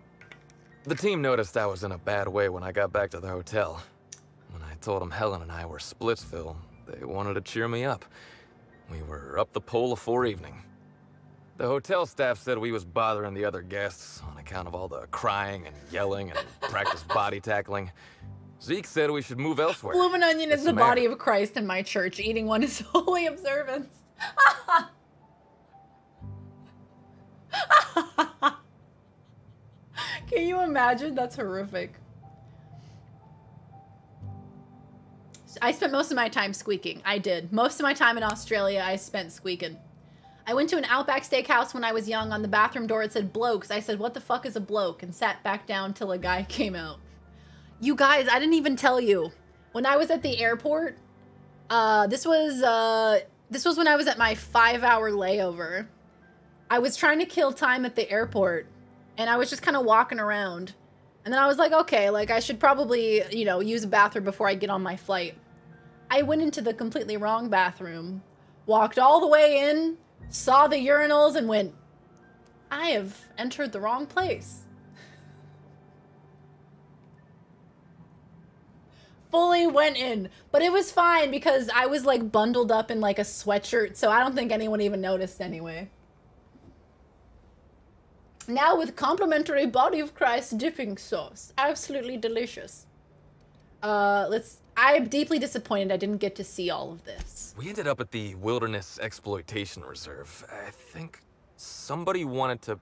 The team noticed I was in a bad way when I got back to the hotel. When I told them Helen and I were Splitsville, they wanted to cheer me up. We were up the pole afore evening. The hotel staff said we was bothering the other guests on account of all the crying and yelling and practice body tackling. Zeke said we should move elsewhere. Bloomin' Onion is the body of Christ in my church. Eating one is holy observance. Can you imagine? That's horrific. I spent most of my time squeaking. I did. Most of my time in Australia, I spent squeaking. I went to an Outback Steakhouse when I was young. On the bathroom door, it said blokes. I said, what the fuck is a bloke? And sat back down till a guy came out. You guys, I didn't even tell you. When I was at the airport, this was when I was at my 5-hour layover. I was trying to kill time at the airport, and I was just kind of walking around. And then I was like, okay, like I should probably, you know, use a bathroom before I get on my flight. I went into the completely wrong bathroom, walked all the way in, saw the urinals and went, I have entered the wrong place. Fully went in, but it was fine because I was like bundled up in like a sweatshirt, so I don't think anyone even noticed anyway. Now with complimentary body of Christ dipping sauce. Absolutely delicious. I'm deeply disappointed I didn't get to see all of this. We ended up at the Wilderness Exploitation Reserve. I think somebody wanted to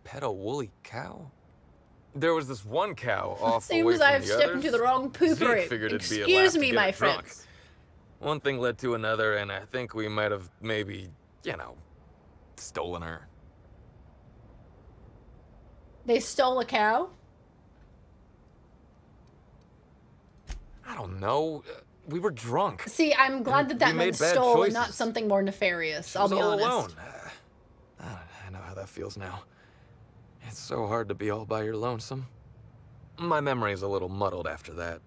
pet a woolly cow. There was this one cow off away from Seems I've the stepped others. into the wrong poopery. Excuse me, my friends. One thing led to another, and I think we might have maybe, you know, stolen her. They stole a cow? I don't know. We were drunk. See, I'm glad that meant stole choices. and not something more nefarious, I'll be all honest. alone. I know how that feels now. It's so hard to be all by your lonesome. My memory's a little muddled after that.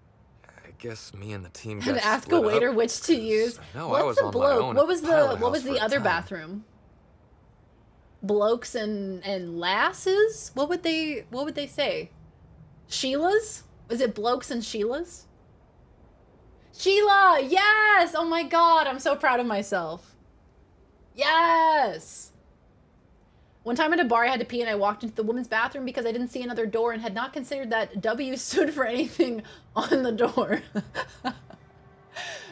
I guess me and the team got And ask a split waiter up. which to use. No, I was What's a on my bloke? own What was pilot the house for a other time. bathroom? Blokes and lasses? What would they say? Sheilas? Was it blokes and Sheilas? Sheila! Yes! Oh my god, I'm so proud of myself. Yes! One time at a bar I had to pee and I walked into the women's bathroom because I didn't see another door and had not considered that W stood for anything on the door.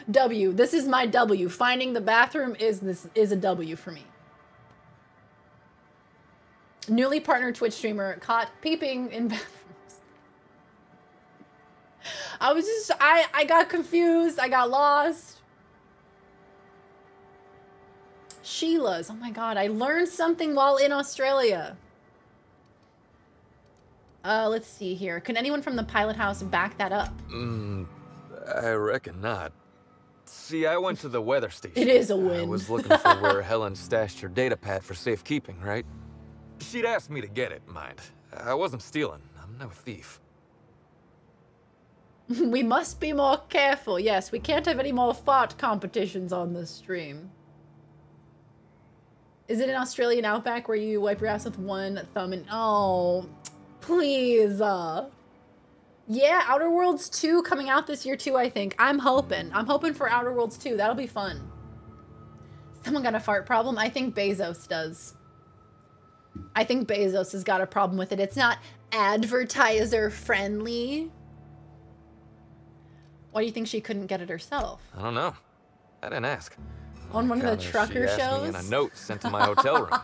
W. This is my W. Finding the bathroom is a W for me. Newly partnered Twitch streamer caught peeping in bathrooms. I got confused. I got lost. Sheila's. Oh my god, I learned something while in Australia. Let's see here. Can anyone from the pilot house back that up? I reckon not. See, I went to the weather station. It is a win. I was looking for where Helen stashed her data pad for safekeeping, right? She'd asked me to get it, mind. I wasn't stealing. I'm no thief. We must be more careful. Yes, we can't have any more fart competitions on this stream. Is it an Australian outback where you wipe your ass with one thumb and... Oh, please. Yeah, Outer Worlds 2 coming out this year too, I think. I'm hoping for Outer Worlds 2. That'll be fun. Someone got a fart problem? I think Bezos does. I think Bezos has got a problem with it. It's not advertiser friendly. Why do you think she couldn't get it herself? I don't know. I didn't ask. On one of the trucker she asked me in shows? a note sent to my hotel room.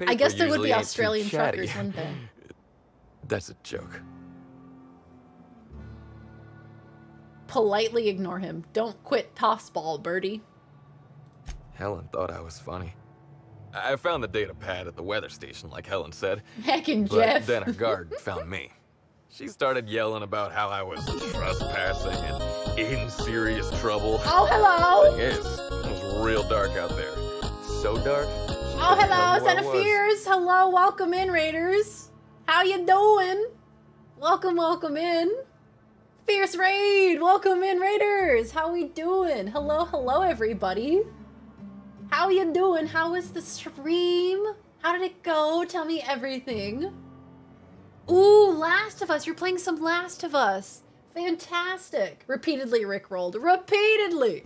I guess there would usually be ain't too Australian chatty. truckers, wouldn't there? That's a joke. Politely ignore him. Don't quit tossball, birdie. Helen thought I was funny. I found the data pad at the weather station, like Helen said. Heckin' But Jeff. then a guard found me. She started yelling about how I was trespassing and in serious trouble. Oh, hello! Thing is, it was real dark out there. So dark. Oh, hello, Son of Fears. Hello, welcome in, Raiders. How you doing? Welcome, welcome in. Fierce Raid, welcome in, Raiders. How we doing? Hello, hello, everybody. How you doing? How was the stream? How did it go? Tell me everything. Ooh, Last of Us. You're playing some Last of Us. Fantastic. Repeatedly rickrolled. Repeatedly.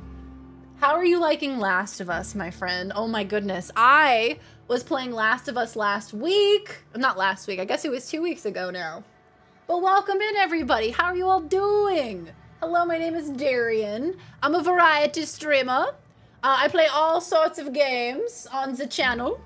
How are you liking Last of Us, my friend? Oh my goodness. I was playing Last of Us last week. Not last week. I guess it was 2 weeks ago now. But welcome in, everybody. How are you all doing? Hello, my name is Darian. I'm a variety streamer. I play all sorts of games on the channel.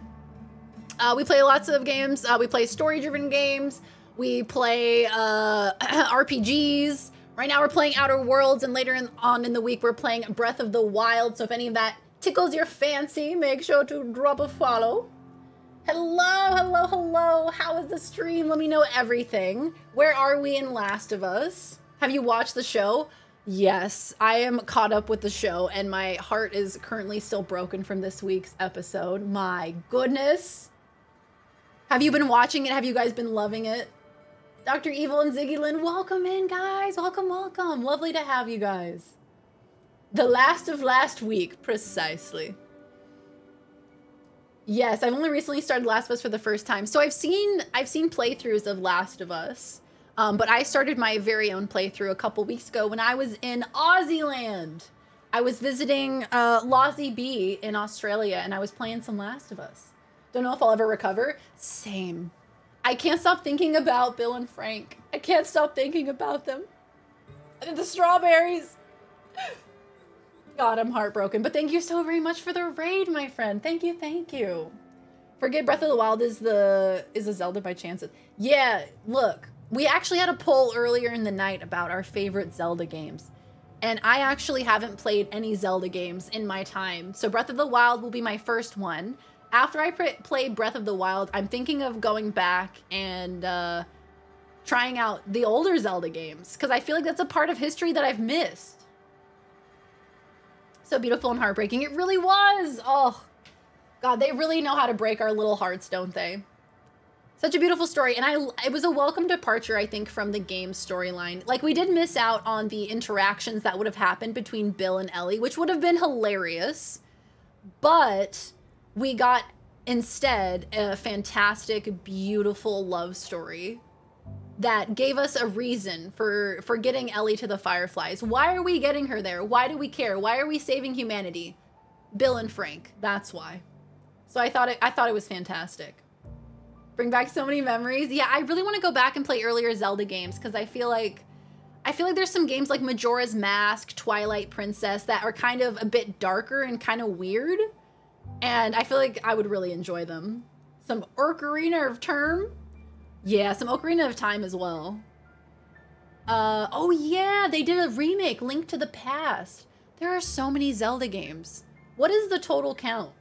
We play lots of games. We play story-driven games. We play RPGs. Right now we're playing Outer Worlds, and later on in the week we're playing Breath of the Wild. So if any of that tickles your fancy, make sure to drop a follow. Hello, hello, hello. How is the stream? Let me know everything. Where are we in Last of Us? Have you watched the show? Yes, I am caught up with the show, and my heart is currently still broken from this week's episode. My goodness. Have you been watching it? Have you guys been loving it? Dr. Evil and Ziggy Lynn, welcome in, guys. Welcome, welcome. Lovely to have you guys. The last of last week, precisely. Yes, I've only recently started Last of Us for the first time. So I've seen playthroughs of Last of Us. But I started my very own playthrough a couple weeks ago when I was in Aussieland. I was visiting Lozzie B in Australia, and I was playing some Last of Us. Don't know if I'll ever recover. Same. I can't stop thinking about Bill and Frank. I can't stop thinking about them. And the strawberries. God, I'm heartbroken. But thank you so very much for the raid, my friend. Thank you, thank you. Forget Breath of the Wild is a Zelda by chance. Yeah, look. We actually had a poll earlier in the night about our favorite Zelda games. And I actually haven't played any Zelda games in my time. So Breath of the Wild will be my first one. After I play Breath of the Wild, I'm thinking of going back and trying out the older Zelda games. Because I feel like that's a part of history that I've missed. So beautiful and heartbreaking. It really was. Oh, God, they really know how to break our little hearts, don't they? Such a beautiful story, and it was a welcome departure, I think, from the game storyline. Like, we did miss out on the interactions that would have happened between Bill and Ellie, which would have been hilarious, but we got, instead, a fantastic, beautiful love story that gave us a reason for getting Ellie to the Fireflies. Why are we getting her there? Why do we care? Why are we saving humanity? Bill and Frank, that's why. So I thought it was fantastic. Bring back so many memories. Yeah, I really want to go back and play earlier Zelda games because I feel like there's some games like Majora's Mask, Twilight Princess that are kind of a bit darker and kind of weird. And I feel like I would really enjoy them. Some Ocarina of Time. Yeah, some Ocarina of Time as well. Oh yeah, they did a remake, Link to the Past. There are so many Zelda games. What is the total count?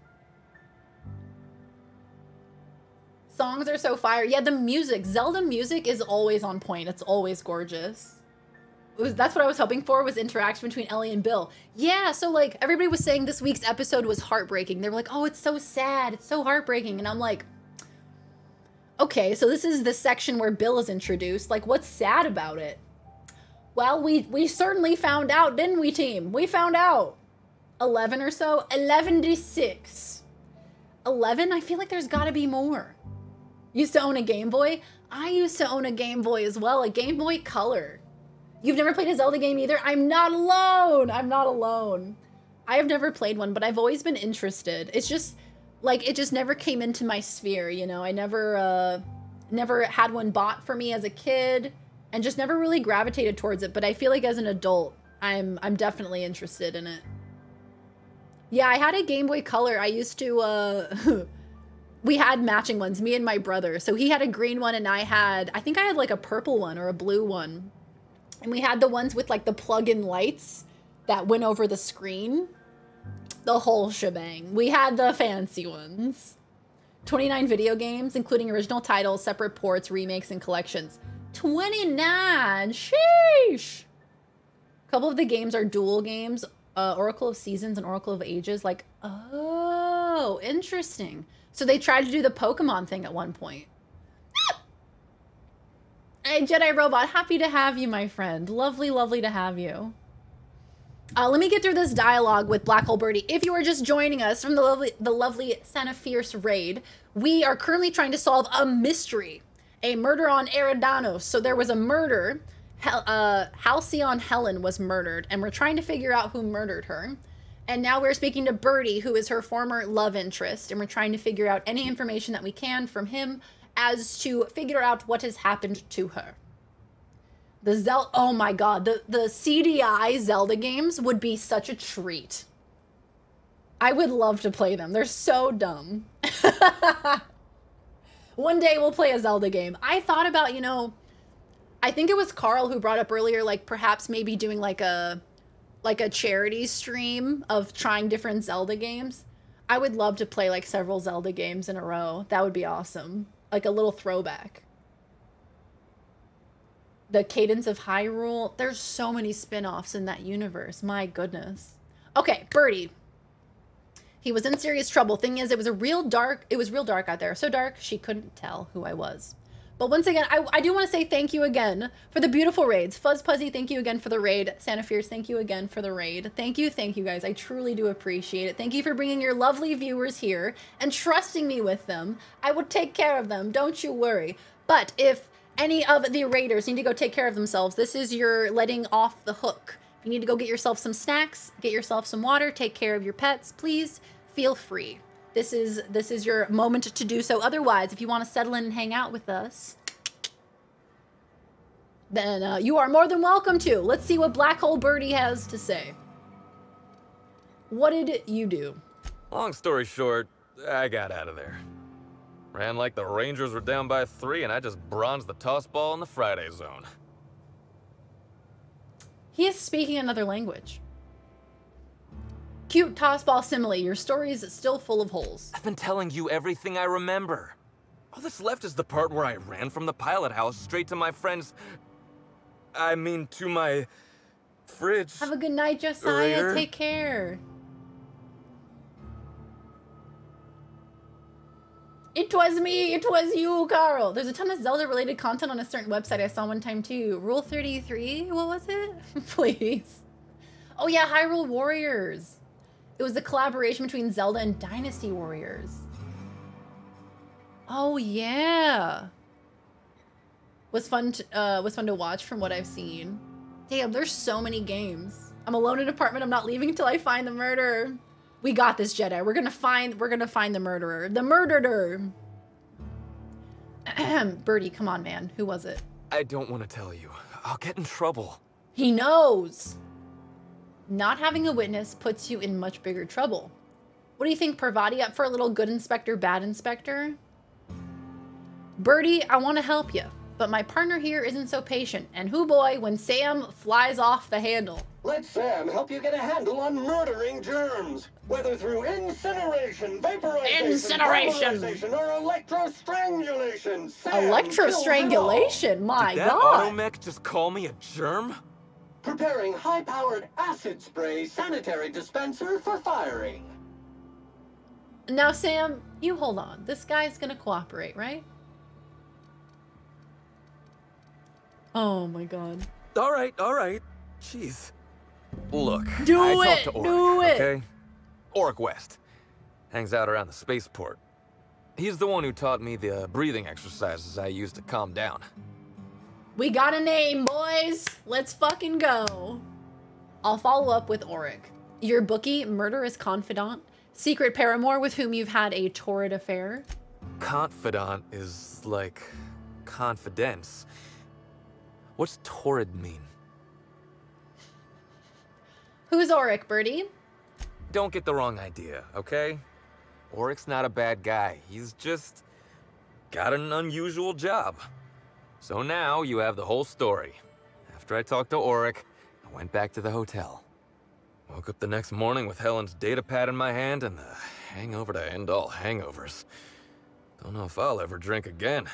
Songs are so fire. Yeah, the music. Zelda music is always on point. It's always gorgeous. That's what I was hoping for, was interaction between Ellie and Bill. Yeah, so like everybody was saying this week's episode was heartbreaking. They were like, oh, it's so sad. It's so heartbreaking. And I'm like, okay, so this is the section where Bill is introduced. Like, what's sad about it? Well, we certainly found out, didn't we, team? We found out. 11 or so? 11 to 6. 11? I feel like there's got to be more. Used to own a Game Boy? I used to own a Game Boy as well, a Game Boy Color. You've never played a Zelda game either? I'm not alone! I'm not alone. I have never played one, but I've always been interested. It's just, like, it just never came into my sphere, you know? I never had one bought for me as a kid, and just never really gravitated towards it, but I feel like as an adult, I'm definitely interested in it. Yeah, I had a Game Boy Color. I used to, we had matching ones, me and my brother. So he had a green one and I think I had like a purple one or a blue one. And we had the ones with like the plug-in lights that went over the screen. The whole shebang. We had the fancy ones. 29 video games, including original titles, separate ports, remakes, and collections. 29! Sheesh! A couple of the games are dual games. Oracle of Seasons and Oracle of Ages. Like, oh, interesting. So they tried to do the Pokemon thing at one point. Hey, Jedi Robot, happy to have you, my friend. Lovely, lovely to have you. Let me get through this dialogue with Black Hole Birdie. If you are just joining us from the lovely Santa Fierce raid, we are currently trying to solve a mystery. A murder on Eridanos. So there was a murder. Halcyon Helen was murdered, and we're trying to figure out who murdered her. And now we're speaking to Birdie, who is her former love interest, and we're trying to figure out any information that we can from him as to figure out what has happened to her. Oh my god, the CDI Zelda games would be such a treat. I would love to play them. They're so dumb. One day we'll play a Zelda game. I thought about, you know, I think it was Carl who brought up earlier, like perhaps maybe doing like a charity stream of trying different Zelda games. I would love to play like several Zelda games in a row. That would be awesome. Like a little throwback. The Cadence of Hyrule. There's so many spin-offs in that universe. My goodness. Okay, Birdie. He was in serious trouble. Thing is, it was real dark out there. So dark, she couldn't tell who I was. But once again, I do want to say thank you again for the beautiful raids. Fuzz Puzzy, thank you again for the raid. Santa Fierce, thank you again for the raid. Thank you guys. I truly do appreciate it. Thank you for bringing your lovely viewers here and trusting me with them. I will take care of them, don't you worry. But if any of the raiders need to go take care of themselves, this is your letting off the hook. If you need to go get yourself some snacks, get yourself some water, take care of your pets, please feel free. This is your moment to do so. Otherwise, if you want to settle in and hang out with us, then you are more than welcome to. Let's see what Black Hole Birdie has to say. What did you do? Long story short, I got out of there. Ran like the Rangers were down by 3, and I just bronzed the toss ball in the Friday zone. He is speaking another language. Cute tossball simile. Your story is still full of holes. I've been telling you everything I remember. All that's left is the part where I ran from the pilot house straight to my friend's... I mean, to my fridge. Have a good night, Josiah. Raider. Take care. It was me. It was you, Carl. There's a ton of Zelda-related content on a certain website I saw one time, too. Rule 33? What was it? Please. Oh, yeah, Hyrule Warriors. It was a collaboration between Zelda and Dynasty Warriors. Oh, yeah. Was fun to watch from what I've seen. Damn, there's so many games. I'm alone in an apartment. I'm not leaving until I find the murderer. We got this, Jedi. We're gonna find the murderer. The murderer. Birdie, come on, man. Who was it? I don't want to tell you. I'll get in trouble. He knows. Not having a witness puts you in much bigger trouble. What do you think, Parvati? Up for a little good inspector, bad inspector? Birdie, I want to help you, but my partner here isn't so patient. And hoo boy, when Sam flies off the handle. Let Sam help you get a handle on murdering germs, whether through incineration, vaporization, polymerization, or electrostrangulation. Electrostrangulation? My Did that God. automech just call me a germ? Preparing high-powered acid spray sanitary dispenser for firing. Now, Sam, you hold on. This guy's gonna cooperate, right? Oh my God. All right. Jeez. Look, Do I it, talked to Oric, do it. okay? Oric West. Hangs out around the spaceport. He's the one who taught me the breathing exercises I use to calm down. We got a name, boys. Let's fucking go. I'll follow up with Oric. Your bookie, murderous confidant, secret paramour with whom you've had a torrid affair. Confidant is like confidence. What's torrid mean? Who's Oric, Birdie? Don't get the wrong idea, okay? Oric's not a bad guy. He's just got an unusual job. So now you have the whole story. After I talked to Oric, I went back to the hotel. Woke up the next morning with Helen's data pad in my hand and the hangover to end all hangovers. Don't know if I'll ever drink again.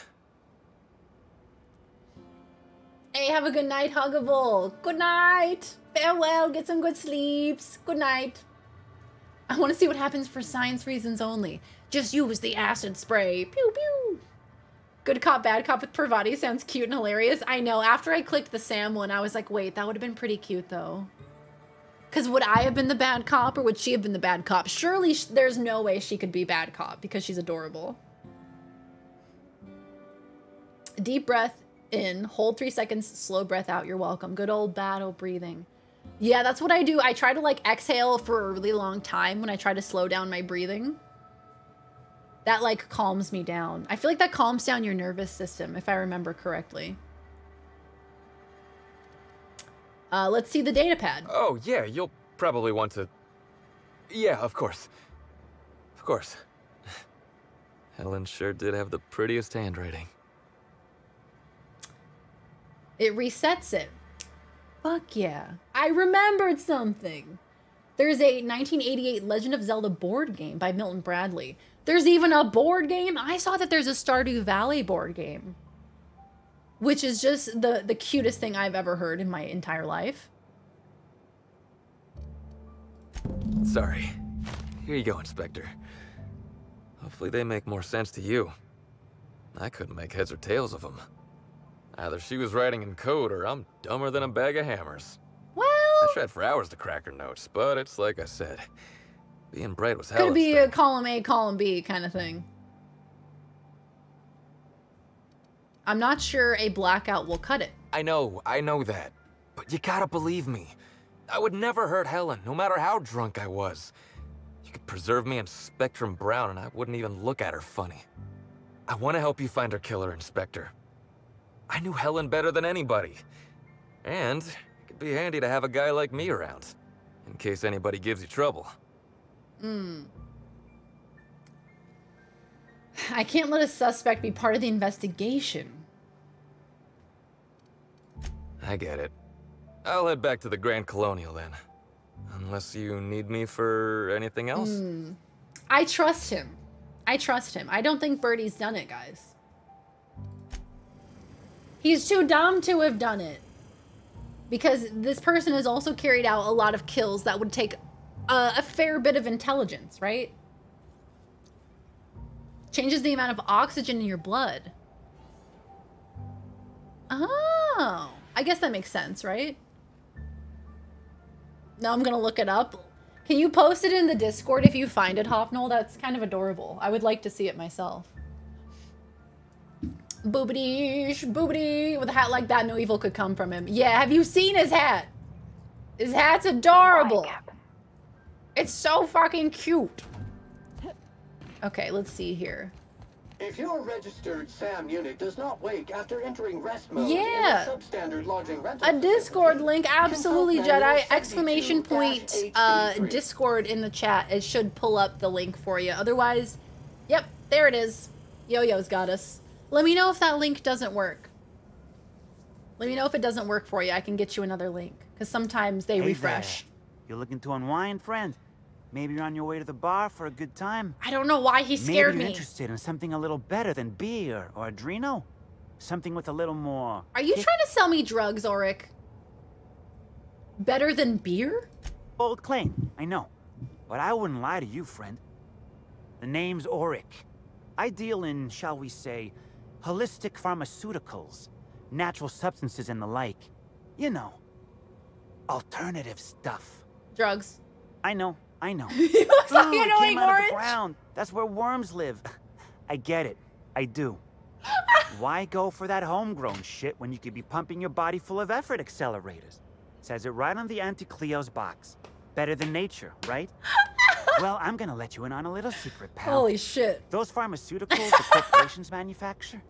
Hey, have a good night, Huggable. Good night. Farewell. Get some good sleeps. Good night. I want to see what happens for science reasons only. Just use the acid spray. Pew, pew. Good cop, bad cop with Parvati sounds cute and hilarious. I know. After I clicked the Sam one, I was like, wait, that would have been pretty cute, though. Because would I have been the bad cop, or would she have been the bad cop? Surely there's no way she could be bad cop, because she's adorable. Deep breath in. Hold 3 seconds. Slow breath out. You're welcome. Good old battle breathing. Yeah, that's what I do. I try to, like, exhale for a really long time when I try to slow down my breathing. That, like, calms me down. I feel like that calms down your nervous system, if I remember correctly. Let's see the data pad. Oh, yeah, you'll probably want to... Yeah, of course. Of course. Helen sure did have the prettiest handwriting. It resets it. Fuck yeah. I remembered something. There's a 1988 Legend of Zelda board game by Milton Bradley. There's even a board game. I saw that there's a Stardew Valley board game, which is just the cutest thing I've ever heard in my entire life. Sorry. Here you go, Inspector. Hopefully they make more sense to you. I couldn't make heads or tails of them. Either she was writing in code or I'm dumber than a bag of hammers. Well, I tried for hours to crack her notes, but it's like I said. Being bright was hell. Could be a column A, column B kind of thing. I'm not sure a blackout will cut it. I know that. But you gotta believe me. I would never hurt Helen, no matter how drunk I was. You could preserve me in Spectrum Brown and I wouldn't even look at her funny. I want to help you find her killer, Inspector. I knew Helen better than anybody. And it could be handy to have a guy like me around, in case anybody gives you trouble. I can't let a suspect be part of the investigation. I get it. I'll head back to the Grand Colonial then. Unless you need me for anything else? I trust him. I trust him. I don't think Birdie's done it, guys. He's too dumb to have done it. Because this person has also carried out a lot of kills that would take a fair bit of intelligence, right? Changes the amount of oxygen in your blood. Oh, I guess that makes sense, right? Now I'm gonna look it up. Can you post it in the Discord if you find it, Hoffnol? That's kind of adorable. I would like to see it myself. Boobity, with a hat like that, no evil could come from him. Yeah, have you seen his hat? His hat's adorable. It's so fucking cute. Okay, let's see here. If your registered SAM unit does not wake after entering rest mode yeah, in a substandard lodging rental a Discord link, absolutely, Jedi! Exclamation point, Discord in the chat. It should pull up the link for you. Otherwise, yep, there it is. Yo-Yo's got us. Let me know if that link doesn't work. Let me know if it doesn't work for you. I can get you another link, because sometimes they refresh. There. You're looking to unwind, friend? Maybe you're on your way to the bar for a good time. I don't know why he scared me. Maybe you're interested in something a little better than beer or Adreno? Something with a little more... Are you trying to sell me drugs, Auric? Better than beer? Bold claim, I know. But I wouldn't lie to you, friend. The name's Auric. I deal in, shall we say, holistic pharmaceuticals, natural substances and the like. You know, alternative stuff. Drugs. I know. You look like an annoying orange. Ground. That's where worms live. I get it. I do. Why go for that homegrown shit when you could be pumping your body full of effort accelerators? Says it right on the Anti-Cleo's box. Better than nature, right? Well, I'm gonna let you in on a little secret, pal. Holy shit. Those pharmaceuticals the corporations manufacture,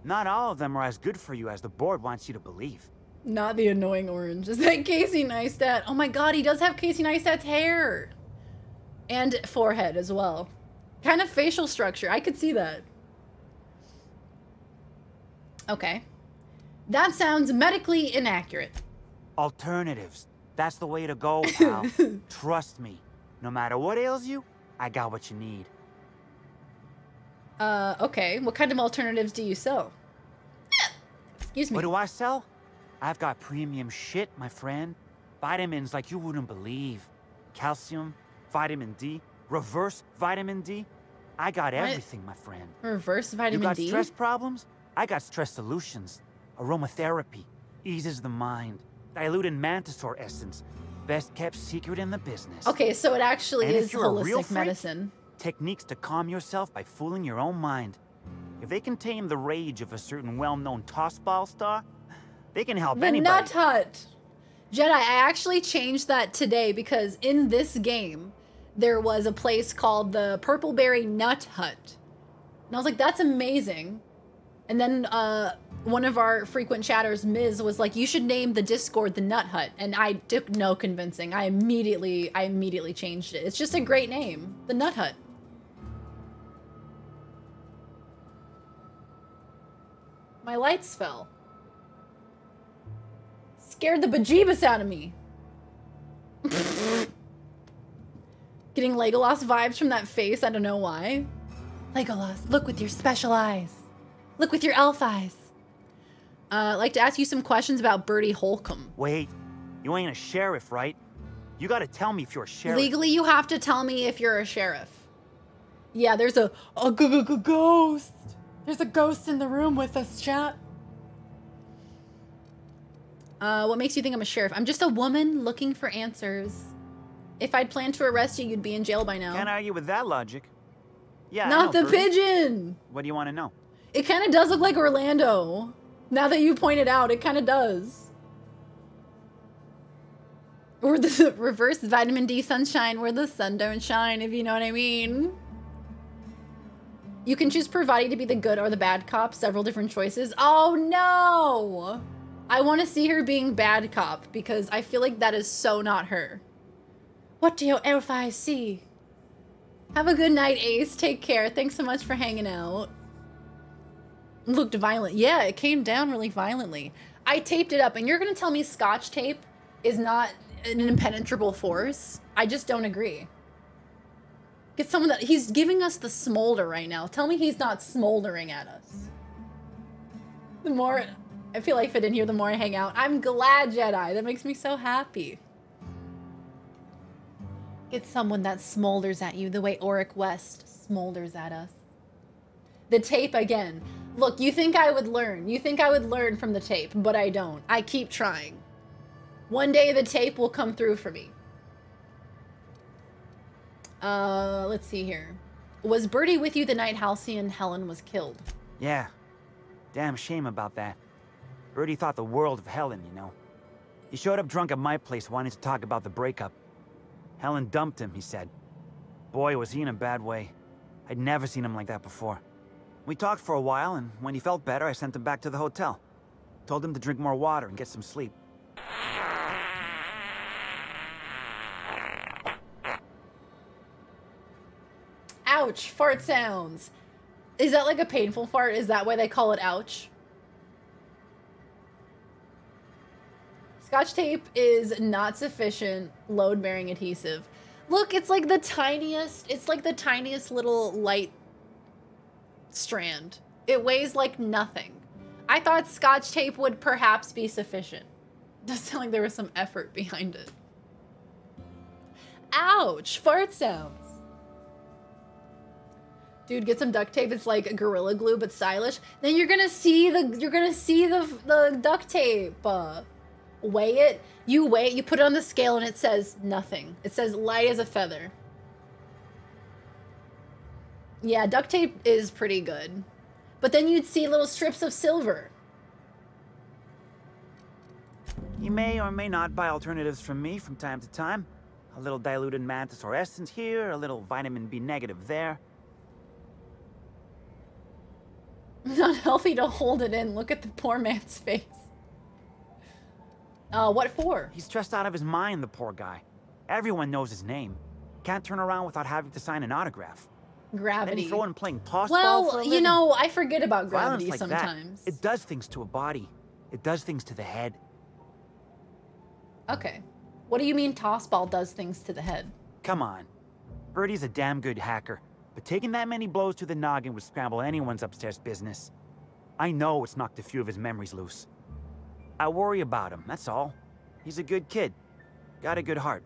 not all of them are as good for you as the board wants you to believe. Not the annoying orange. Is that Casey Neistat? Oh my god, he does have Casey Neistat's hair. And forehead as well. Kind of facial structure. I could see that. Okay. That sounds medically inaccurate. Alternatives. That's the way to go, pal. Trust me. No matter what ails you, I got what you need. Okay. What kind of alternatives do you sell? Excuse me. What do I sell? I've got premium shit, my friend. Vitamins like you wouldn't believe. Calcium, vitamin D, reverse vitamin D. I got everything, my friend. Reverse vitamin D? You got stress problems? I got stress solutions. Aromatherapy eases the mind. Diluted mantisaur essence. Best kept secret in the business. Okay, so it actually is holistic medicine. Techniques to calm yourself by fooling your own mind. If they can tame the rage of a certain well-known tossball star, they can help anybody. The Nut Hut. Jedi, I actually changed that today because in this game, there was a place called the Purpleberry Nut Hut. And I was like, that's amazing. And then one of our frequent chatters, Ms., was like, you should name the Discord the Nut Hut. And I took no convincing. I immediately changed it. It's just a great name. The Nut Hut. My lights fell. Scared the bejeebus out of me. Getting Legolas vibes from that face. I don't know why. Legolas, look with your special eyes. Look with your elf eyes. I'd like to ask you some questions about Bertie Holcomb. Wait, you ain't a sheriff, right? You gotta tell me if you're a sheriff. Legally, you have to tell me if you're a sheriff. Yeah, there's a ghost. There's a ghost in the room with us, chat. What makes you think I'm a sheriff? I'm just a woman looking for answers. If I'd planned to arrest you, you'd be in jail by now. Can't argue with that logic. Yeah, Not the pigeon! What do you want to know? It kind of does look like Orlando. Now that you point it out, it kind of does. Or the reverse vitamin D sunshine where the sun don't shine, if you know what I mean. You can choose Parvati to be the good or the bad cop. Several different choices. Oh no! I want to see her being bad cop because I feel like that is so not her. What do your elf eyes see? Have a good night, Ace. Take care. Thanks so much for hanging out. Looked violent. Yeah, it came down really violently. I taped it up, and you're going to tell me Scotch tape is not an impenetrable force? I just don't agree. Get someone that... He's giving us the smolder right now. Tell me he's not smoldering at us. The more... I feel like fit in here, the more I hang out. I'm glad, Jedi. That makes me so happy. Get someone that smolders at you the way Auric West smolders at us. The tape again. Look, you think I would learn. You think I would learn from the tape, but I don't. I keep trying. One day the tape will come through for me. Let's see here. Was Birdie with you the night Halcyon Helen was killed? Yeah. Damn shame about that. Birdie thought the world of Helen, you know. He showed up drunk at my place wanting to talk about the breakup. Helen dumped him, he said. Boy, was he in a bad way. I'd never seen him like that before. We talked for a while, and when he felt better, I sent him back to the hotel. Told him to drink more water and get some sleep. Ouch, fart sounds. Is that like a painful fart? Is that why they call it ouch? Scotch tape is not sufficient load-bearing adhesive. Look, it's like the tiniest little light strand. It weighs like nothing. I thought Scotch tape would perhaps be sufficient. Does sound like there was some effort behind it. Ouch, fart sounds. Dude, get some duct tape. It's like Gorilla Glue, but stylish. Then you're gonna see the duct tape. Weigh it. You weigh it. You put it on the scale, and it says nothing. It says light as a feather. Yeah, duct tape is pretty good, but then you'd see little strips of silver. You may or may not buy alternatives from me from time to time. A little diluted mantis or essence here, a little vitamin B negative there. Not healthy to hold it in. Look at the poor man's face. What for? He's stressed out of his mind, the poor guy. Everyone knows his name. Can't turn around without having to sign an autograph. Gravity. Then you throw in playing toss well, ball for a you living. know, I forget about gravity like sometimes. That, it does things to a body. It does things to the head. Okay. What do you mean toss ball does things to the head? Come on. Birdie's a damn good hacker, but taking that many blows to the noggin would scramble anyone's upstairs business. I know it's knocked a few of his memories loose. I worry about him, that's all. He's a good kid. Got a good heart.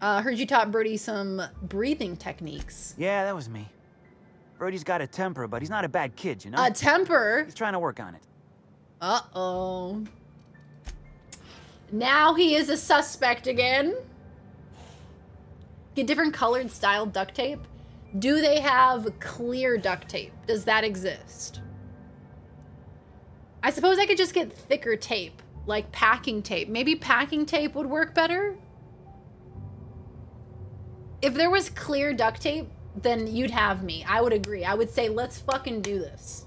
Heard you taught Birdie some breathing techniques. Yeah, that was me. Birdie's got a temper, but he's not a bad kid, you know? A temper? He's trying to work on it. Uh-oh. Now he is a suspect again. Get different colored style duct tape. Do they have clear duct tape? Does that exist? I suppose I could just get thicker tape, like packing tape. Maybe packing tape would work better? If there was clear duct tape, then you'd have me. I would agree. I would say, let's fucking do this.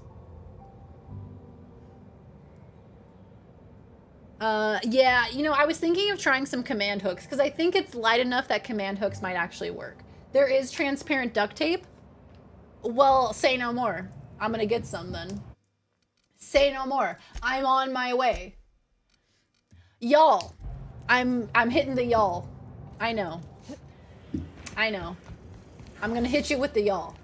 Yeah, you know, I was thinking of trying some command hooks because I think it's light enough that command hooks might actually work. There is transparent duct tape. Well, say no more. I'm gonna get some then. Say no more. I'm on my way. Y'all. I'm hitting the y'all. I know. I know. I'm gonna hit you with the y'all.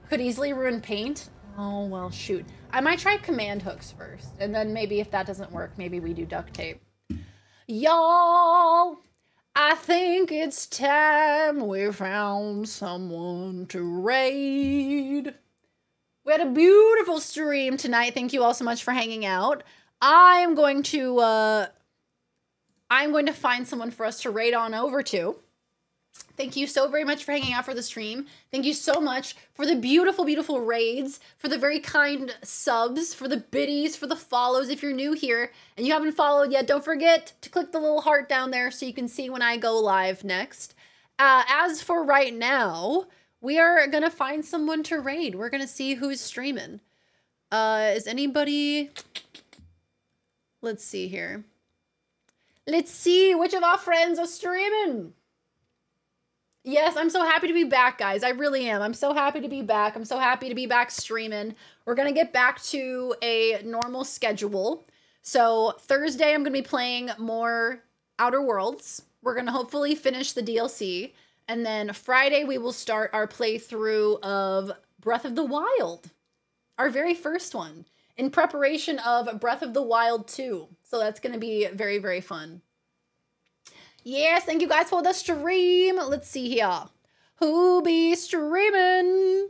Could easily ruin paint. Oh, well, shoot. I might try command hooks first, and then maybe if that doesn't work, maybe we do duct tape. Y'all, I think it's time we found someone to raid. We had a beautiful stream tonight. Thank you all so much for hanging out. I'm going to find someone for us to raid on over to. Thank you so very much for hanging out for the stream. Thank you so much for the beautiful, beautiful raids, for the very kind subs, for the biddies, for the follows. If you're new here and you haven't followed yet, don't forget to click the little heart down there so you can see when I go live next. As for right now, we are going to find someone to raid. We're going to see who's streaming. Is anybody... Let's see here. Let's see which of our friends are streaming. Yes, I'm so happy to be back, guys. I really am. I'm so happy to be back. I'm so happy to be back streaming. We're going to get back to a normal schedule. So Thursday, I'm going to be playing more Outer Worlds. We're going to hopefully finish the DLC. And then Friday, we will start our playthrough of Breath of the Wild. Our very first one. In preparation of Breath of the Wild 2. So that's going to be very, very fun. Yes, thank you guys for the stream. Let's see here. Who be streaming?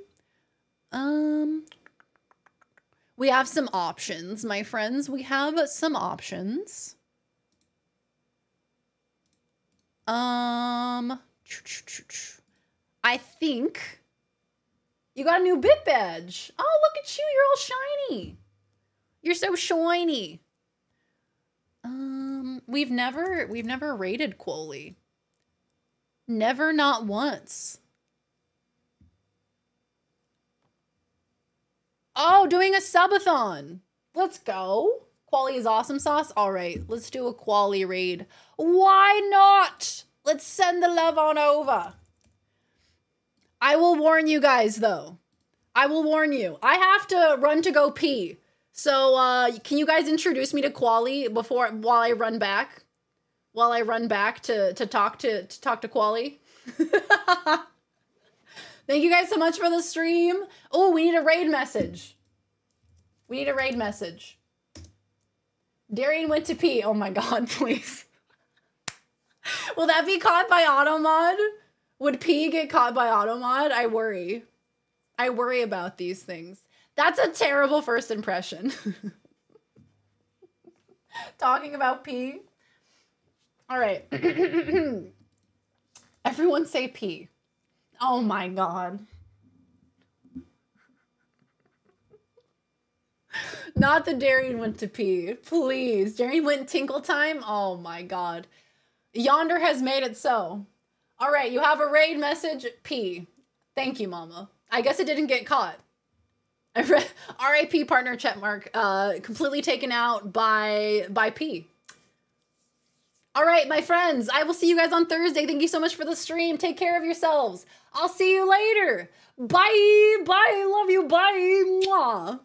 We have some options, my friends. We have some options. I think you got a new bit badge. Oh, look at you. You're all shiny. You're so shiny. We've never raided Quoli. Never, not once. Oh, doing a subathon. Let's go. Quali is awesome sauce. All right, let's do a Quali raid. Why not? Let's send the love on over. I will warn you guys, though. I will warn you. I have to run to go pee. So, can you guys introduce me to Quali while I run back? While I run back to talk to Quali? Thank you guys so much for the stream. Oh, we need a raid message. We need a raid message. Darian went to pee. Oh my god, please. Will that be caught by automod? Would pee get caught by automod? I worry. I worry about these things. That's a terrible first impression. Talking about pee. All right. Everyone say pee. Oh my god. Not the Darian went to pee. Please. Darian went tinkle time? Oh my god. Yonder has made it so. All right, you have a raid message. Pee. Thank you, mama. I guess it didn't get caught. RIP partner check mark, completely taken out by P. All right, my friends, I will see you guys on Thursday. Thank you so much for the stream. Take care of yourselves. I'll see you later. Bye. Bye. Love you. Bye. Mwah.